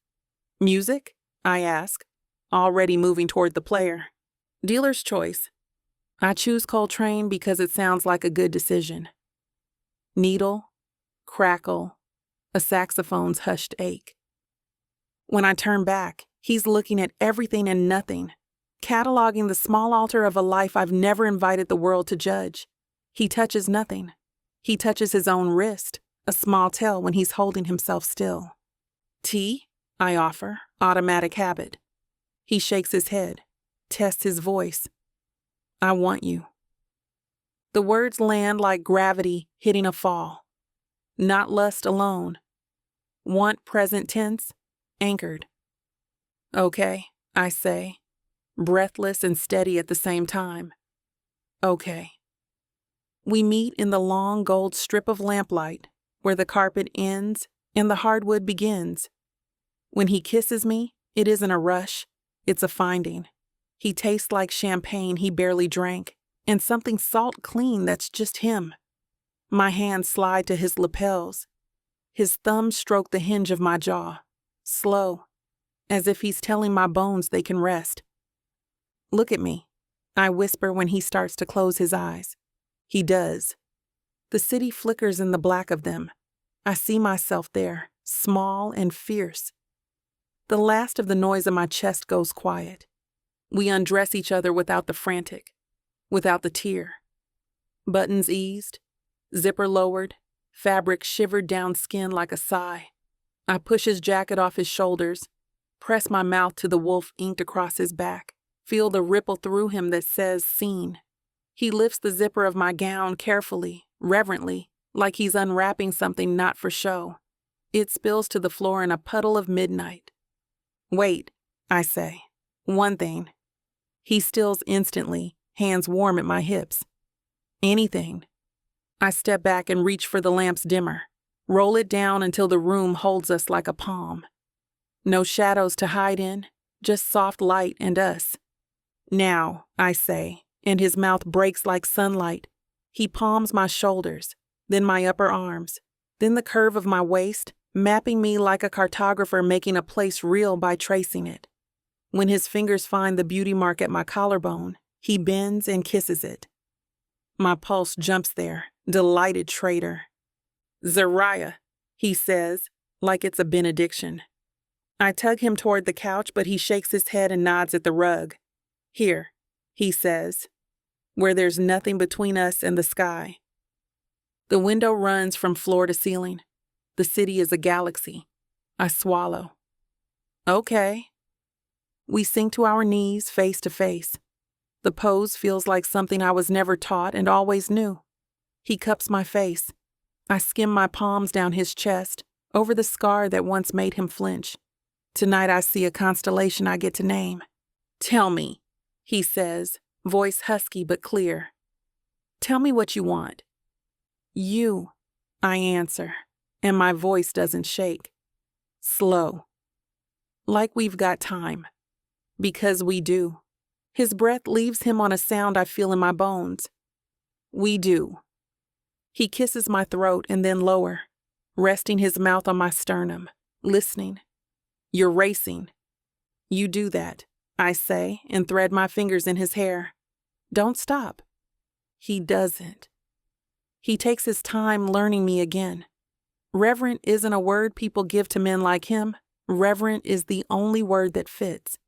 Music? I ask, already moving toward the player. Dealer's choice. I choose Coltrane because it sounds like a good decision. Needle, crackle, a saxophone's hushed ache. When I turn back, he's looking at everything and nothing, cataloging the small altar of a life I've never invited the world to judge. He touches nothing. He touches his own wrist, a small tell when he's holding himself still. Tea? I offer, automatic habit. He shakes his head, tests his voice. I want you. The words land like gravity hitting a fall. Not lust alone. Want present tense, anchored. Okay, I say, breathless and steady at the same time. Okay. We meet in the long gold strip of lamplight where the carpet ends and the hardwood begins. When he kisses me, it isn't a rush, it's a finding. He tastes like champagne he barely drank, and something salt clean that's just him. My hands slide to his lapels. His thumbs stroke the hinge of my jaw, slow, as if he's telling my bones they can rest. Look at me, I whisper when he starts to close his eyes. He does. The city flickers in the black of them. I see myself there, small and fierce. The last of the noise in my chest goes quiet. We undress each other without the frantic, without the tear. Buttons eased, zipper lowered, fabric shivered down skin like a sigh. I push his jacket off his shoulders, press my mouth to the wolf inked across his back, feel the ripple through him that says seen. He lifts the zipper of my gown carefully, reverently, like he's unwrapping something not for show. It spills to the floor in a puddle of midnight. "Wait," I say. "One thing." He stills instantly, hands warm at my hips. "Anything." I step back and reach for the lamp's dimmer. Roll it down until the room holds us like a palm. No shadows to hide in, just soft light and us. "Now," I say, and his mouth breaks like sunlight. He palms my shoulders, then my upper arms, then the curve of my waist, mapping me like a cartographer making a place real by tracing it. When his fingers find the beauty mark at my collarbone, he bends and kisses it. My pulse jumps there, delighted traitor. "Zariah," he says, like it's a benediction. I tug him toward the couch, but he shakes his head and nods at the rug. "Here," he says, "where there's nothing between us and the sky." The window runs from floor to ceiling. The city is a galaxy. I swallow. "Okay." We sink to our knees, face to face. The pose feels like something I was never taught and always knew. He cups my face. I skim my palms down his chest, over the scar that once made him flinch. Tonight I see a constellation I get to name. "Tell me," he says, voice husky but clear. "Tell me what you want." "You," I answer, and my voice doesn't shake. Slow. Like we've got time. Because we do. His breath leaves him on a sound I feel in my bones. "We do." He kisses my throat and then lower, resting his mouth on my sternum, listening. "You're racing." "You do that," I say, and thread my fingers in his hair. "Don't stop." He doesn't. He takes his time learning me again. Reverent isn't a word people give to men like him. Reverent is the only word that fits.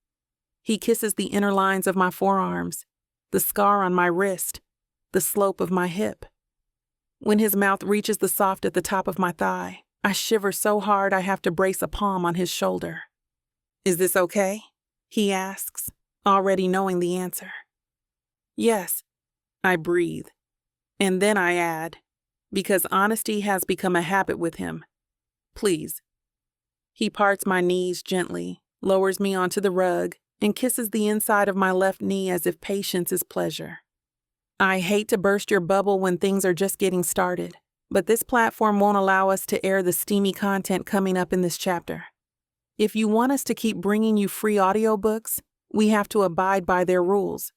He kisses the inner lines of my forearms, the scar on my wrist, the slope of my hip. When his mouth reaches the soft at the top of my thigh, I shiver so hard I have to brace a palm on his shoulder. "Is this okay?" he asks, already knowing the answer. "Yes," I breathe. And then I add, because honesty has become a habit with him. "Please." He parts my knees gently, lowers me onto the rug, and kisses the inside of my left knee as if patience is pleasure. I hate to burst your bubble when things are just getting started, but this platform won't allow us to air the steamy content coming up in this chapter. If you want us to keep bringing you free audiobooks, we have to abide by their rules.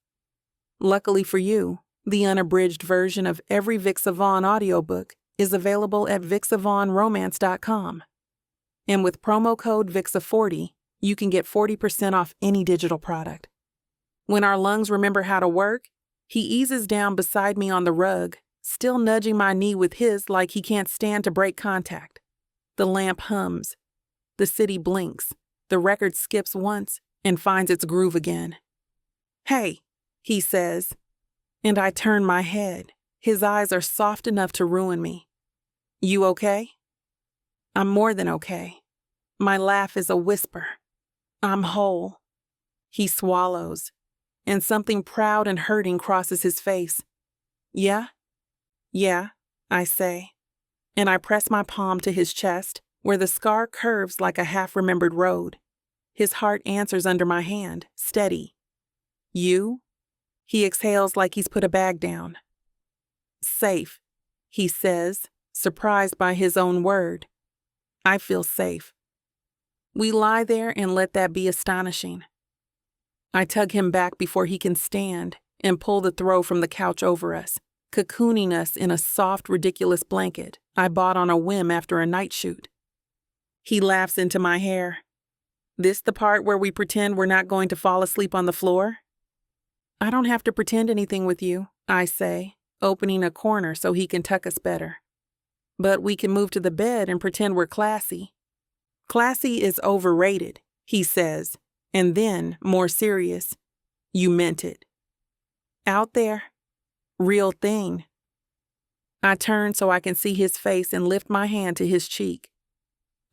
Luckily for you, the unabridged version of every Vic Savon audiobook is available at VicSavonRomance.com. And with promo code VIXA40, you can get 40% off any digital product. When our lungs remember how to work, he eases down beside me on the rug, still nudging my knee with his like he can't stand to break contact. The lamp hums. The city blinks. The record skips once and finds its groove again. "Hey," he says, and I turn my head. His eyes are soft enough to ruin me. "You okay?" I'm more than okay. My laugh is a whisper. I'm whole. He swallows, and something proud and hurting crosses his face. "Yeah?" "Yeah," I say, and I press my palm to his chest, where the scar curves like a half-remembered road. His heart answers under my hand, steady. "You?" He exhales like he's put a bag down. "Safe," he says, surprised by his own word. I feel safe. We lie there and let that be astonishing. I tug him back before he can stand and pull the throw from the couch over us, cocooning us in a soft, ridiculous blanket I bought on a whim after a night shoot. He laughs into my hair. "This the part where we pretend we're not going to fall asleep on the floor?" "I don't have to pretend anything with you," I say, opening a corner so he can tuck us better. "But we can move to the bed and pretend we're classy." "Classy is overrated," he says, and then, more serious, "You meant it." "Out there. Real thing." I turn so I can see his face and lift my hand to his cheek.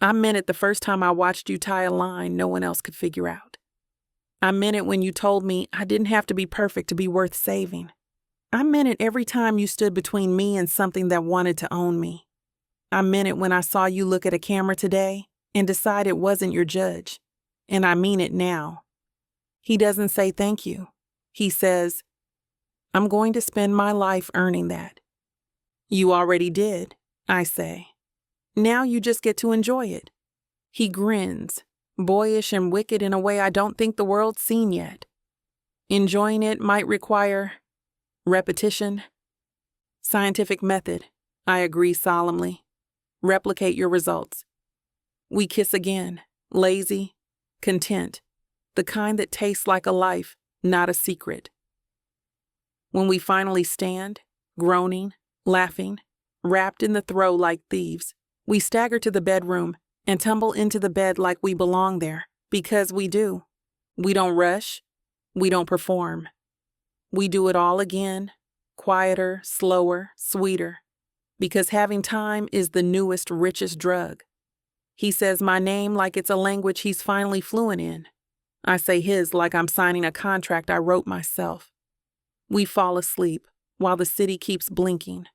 "I meant it the first time I watched you tie a line no one else could figure out. I meant it when you told me I didn't have to be perfect to be worth saving. I meant it every time you stood between me and something that wanted to own me. I meant it when I saw you look at a camera today and decide it wasn't your judge. And I mean it now. He doesn't say thank you. He says, I'm going to spend my life earning that. You already did, I say. Now you just get to enjoy it. He grins, boyish and wicked in a way I don't think the world's seen yet. Enjoying it might require repetition. Scientific method, I agree solemnly. Replicate your results. We kiss again, lazy, content, the kind that tastes like a life, not a secret. When we finally stand, groaning, laughing, wrapped in the throw like thieves, we stagger to the bedroom and tumble into the bed like we belong there, because we do. We don't rush. We don't perform. We do it all again, quieter, slower, sweeter, because having time is the newest, richest drug. He says my name like it's a language he's finally fluent in. I say his like I'm signing a contract I wrote myself. We fall asleep while the city keeps blinking,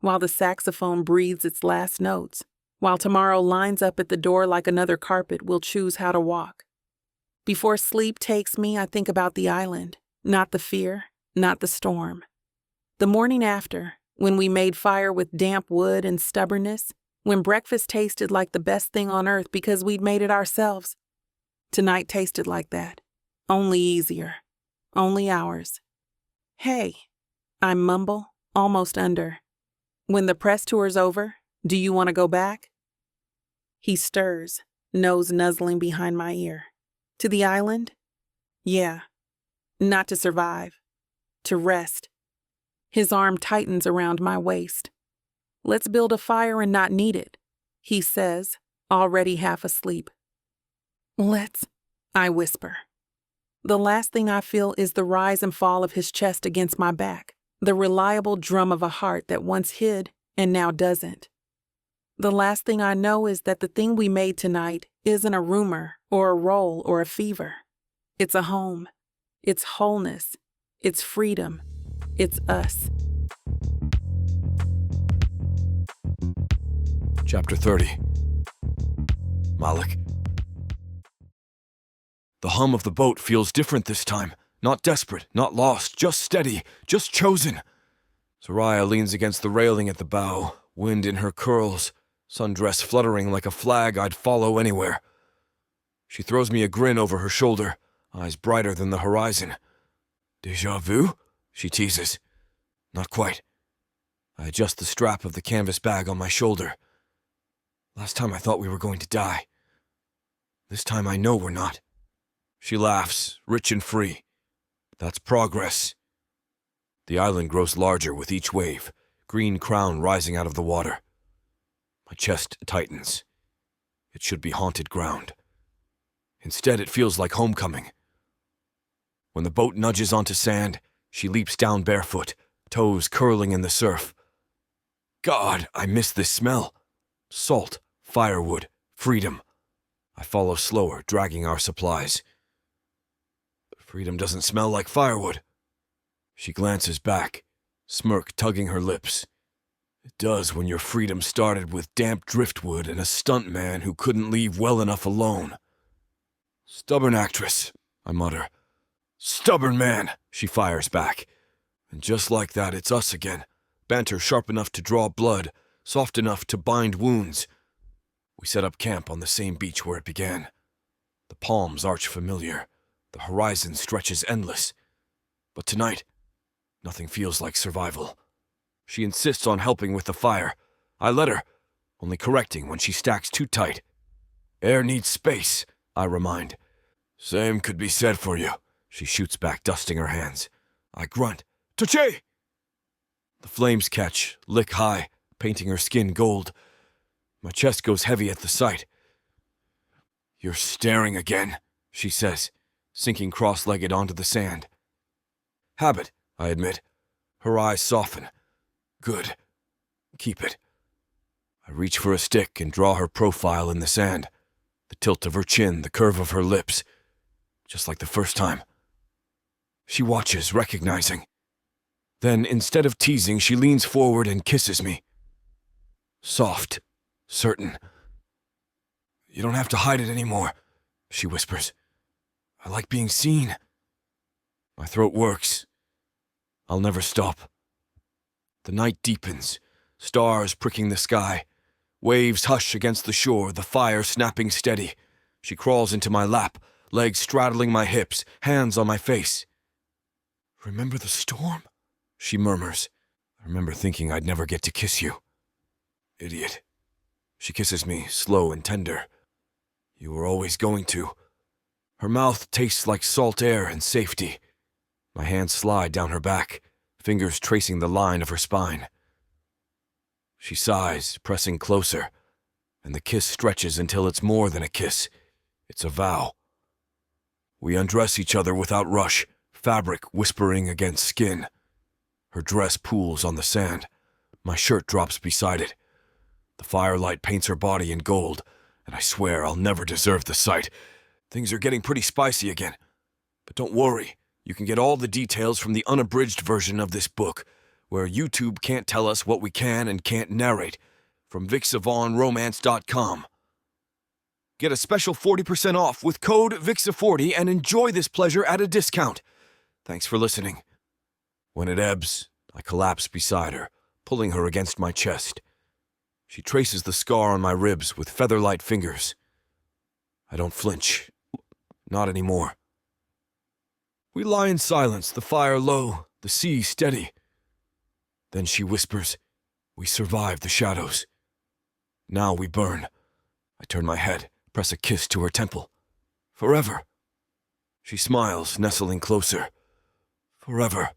while the saxophone breathes its last notes, while tomorrow lines up at the door like another carpet we'll choose how to walk. Before sleep takes me, I think about the island, not the fear, not the storm. The morning after, when we made fire with damp wood and stubbornness, when breakfast tasted like the best thing on earth because we'd made it ourselves. Tonight tasted like that, only easier, only ours. Hey, I mumble, almost under. When the press tour's over, do you want to go back? He stirs, nose nuzzling behind my ear. To the island? Yeah. Not to survive. To rest. His arm tightens around my waist. Let's build a fire and not need it, he says, already half asleep. Let's, I whisper. The last thing I feel is the rise and fall of his chest against my back, the reliable drum of a heart that once hid and now doesn't. The last thing I know is that the thing we made tonight isn't a rumor or a role or a fever. It's a home. It's wholeness. It's freedom. It's us. Chapter 30. Malik. The hum of the boat feels different this time. Not desperate, not lost, just steady, just chosen. Zariah leans against the railing at the bow, wind in her curls, sundress fluttering like a flag I'd follow anywhere. She throws me a grin over her shoulder, eyes brighter than the horizon. Déjà vu? She teases. Not quite. I adjust the strap of the canvas bag on my shoulder. Last time I thought we were going to die. This time I know we're not. She laughs, rich and free. That's progress. The island grows larger with each wave, green crown rising out of the water. My chest tightens. It should be haunted ground. Instead, it feels like homecoming. When the boat nudges onto sand, she leaps down barefoot, toes curling in the surf. God, I miss this smell. Salt, firewood, freedom. I follow slower, dragging our supplies. Freedom doesn't smell like firewood. She glances back, smirk tugging her lips. It does when your freedom started with damp driftwood and a stuntman who couldn't leave well enough alone. Stubborn actress, I mutter. Stubborn man, she fires back. And just like that, it's us again. Banter sharp enough to draw blood, soft enough to bind wounds. We set up camp on the same beach where it began. The palms arch familiar. The horizon stretches endless. But tonight, nothing feels like survival. She insists on helping with the fire. I let her, only correcting when she stacks too tight. Air needs space, I remind. Same could be said for you, she shoots back, dusting her hands. I grunt. Touché! The flames catch, lick high, painting her skin gold. My chest goes heavy at the sight. You're staring again, she says, sinking cross-legged onto the sand. Habit, I admit. Her eyes soften. Good. Keep it. I reach for a stick and draw her profile in the sand. The tilt of her chin, the curve of her lips. Just like the first time. She watches, recognizing. Then, instead of teasing, she leans forward and kisses me. Soft, certain. "You don't have to hide it anymore," she whispers. "I like being seen." My throat works. I'll never stop. The night deepens, stars pricking the sky. Waves hush against the shore, the fire snapping steady. She crawls into my lap, legs straddling my hips, hands on my face. "Remember the storm?" she murmurs. "I remember thinking I'd never get to kiss you." Idiot. She kisses me, slow and tender. "You were always going to." Her mouth tastes like salt air and safety. My hands slide down her back, fingers tracing the line of her spine. She sighs, pressing closer, and the kiss stretches until it's more than a kiss. It's a vow. We undress each other without rush, fabric whispering against skin. Her dress pools on the sand. My shirt drops beside it. The firelight paints her body in gold, and I swear I'll never deserve the sight. Things are getting pretty spicy again. But don't worry, you can get all the details from the unabridged version of this book, where YouTube can't tell us what we can and can't narrate, from VixSavonRomance.com. Get a special 40% off with code VIXA40 and enjoy this pleasure at a discount. Thanks for listening. When it ebbs, I collapse beside her, pulling her against my chest. She traces the scar on my ribs with feather-light fingers. I don't flinch. Not anymore. We lie in silence, the fire low, the sea steady. Then she whispers, "We survived the shadows. Now we burn." I turn my head, press a kiss to her temple. "Forever." She smiles, nestling closer. "Forever."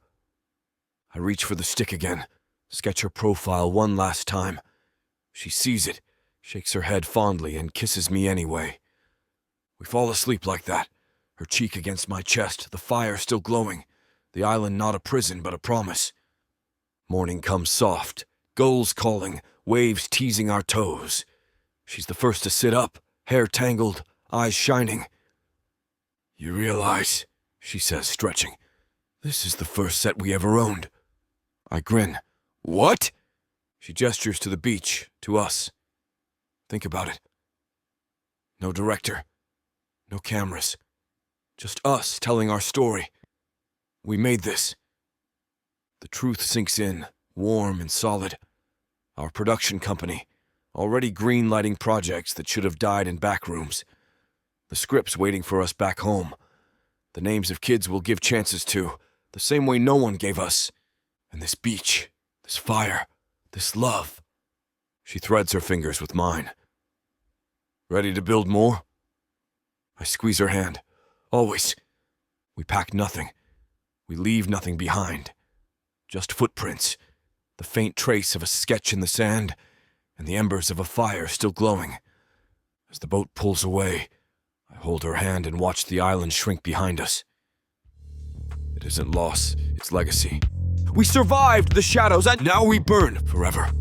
I reach for the stick again, sketch her profile one last time. She sees it, shakes her head fondly, and kisses me anyway. We fall asleep like that, her cheek against my chest, the fire still glowing, the island not a prison but a promise. Morning comes soft, gulls calling, waves teasing our toes. She's the first to sit up, hair tangled, eyes shining. "You realize," she says, stretching, "this is the first set we ever owned." I grin. "What?" She gestures to the beach, to us. Think about it. No director, no cameras, just us telling our story. We made this. The truth sinks in, warm and solid. Our production company, already green-lighting projects that should have died in back rooms. The scripts waiting for us back home. The names of kids we'll give chances to, the same way no one gave us. And this beach, this fire, this love. She threads her fingers with mine. "Ready to build more?" I squeeze her hand. "Always." We pack nothing. We leave nothing behind. Just footprints, the faint trace of a sketch in the sand, and the embers of a fire still glowing. As the boat pulls away, I hold her hand and watch the island shrink behind us. It isn't loss, it's legacy. We survived the shadows, and now we burn forever.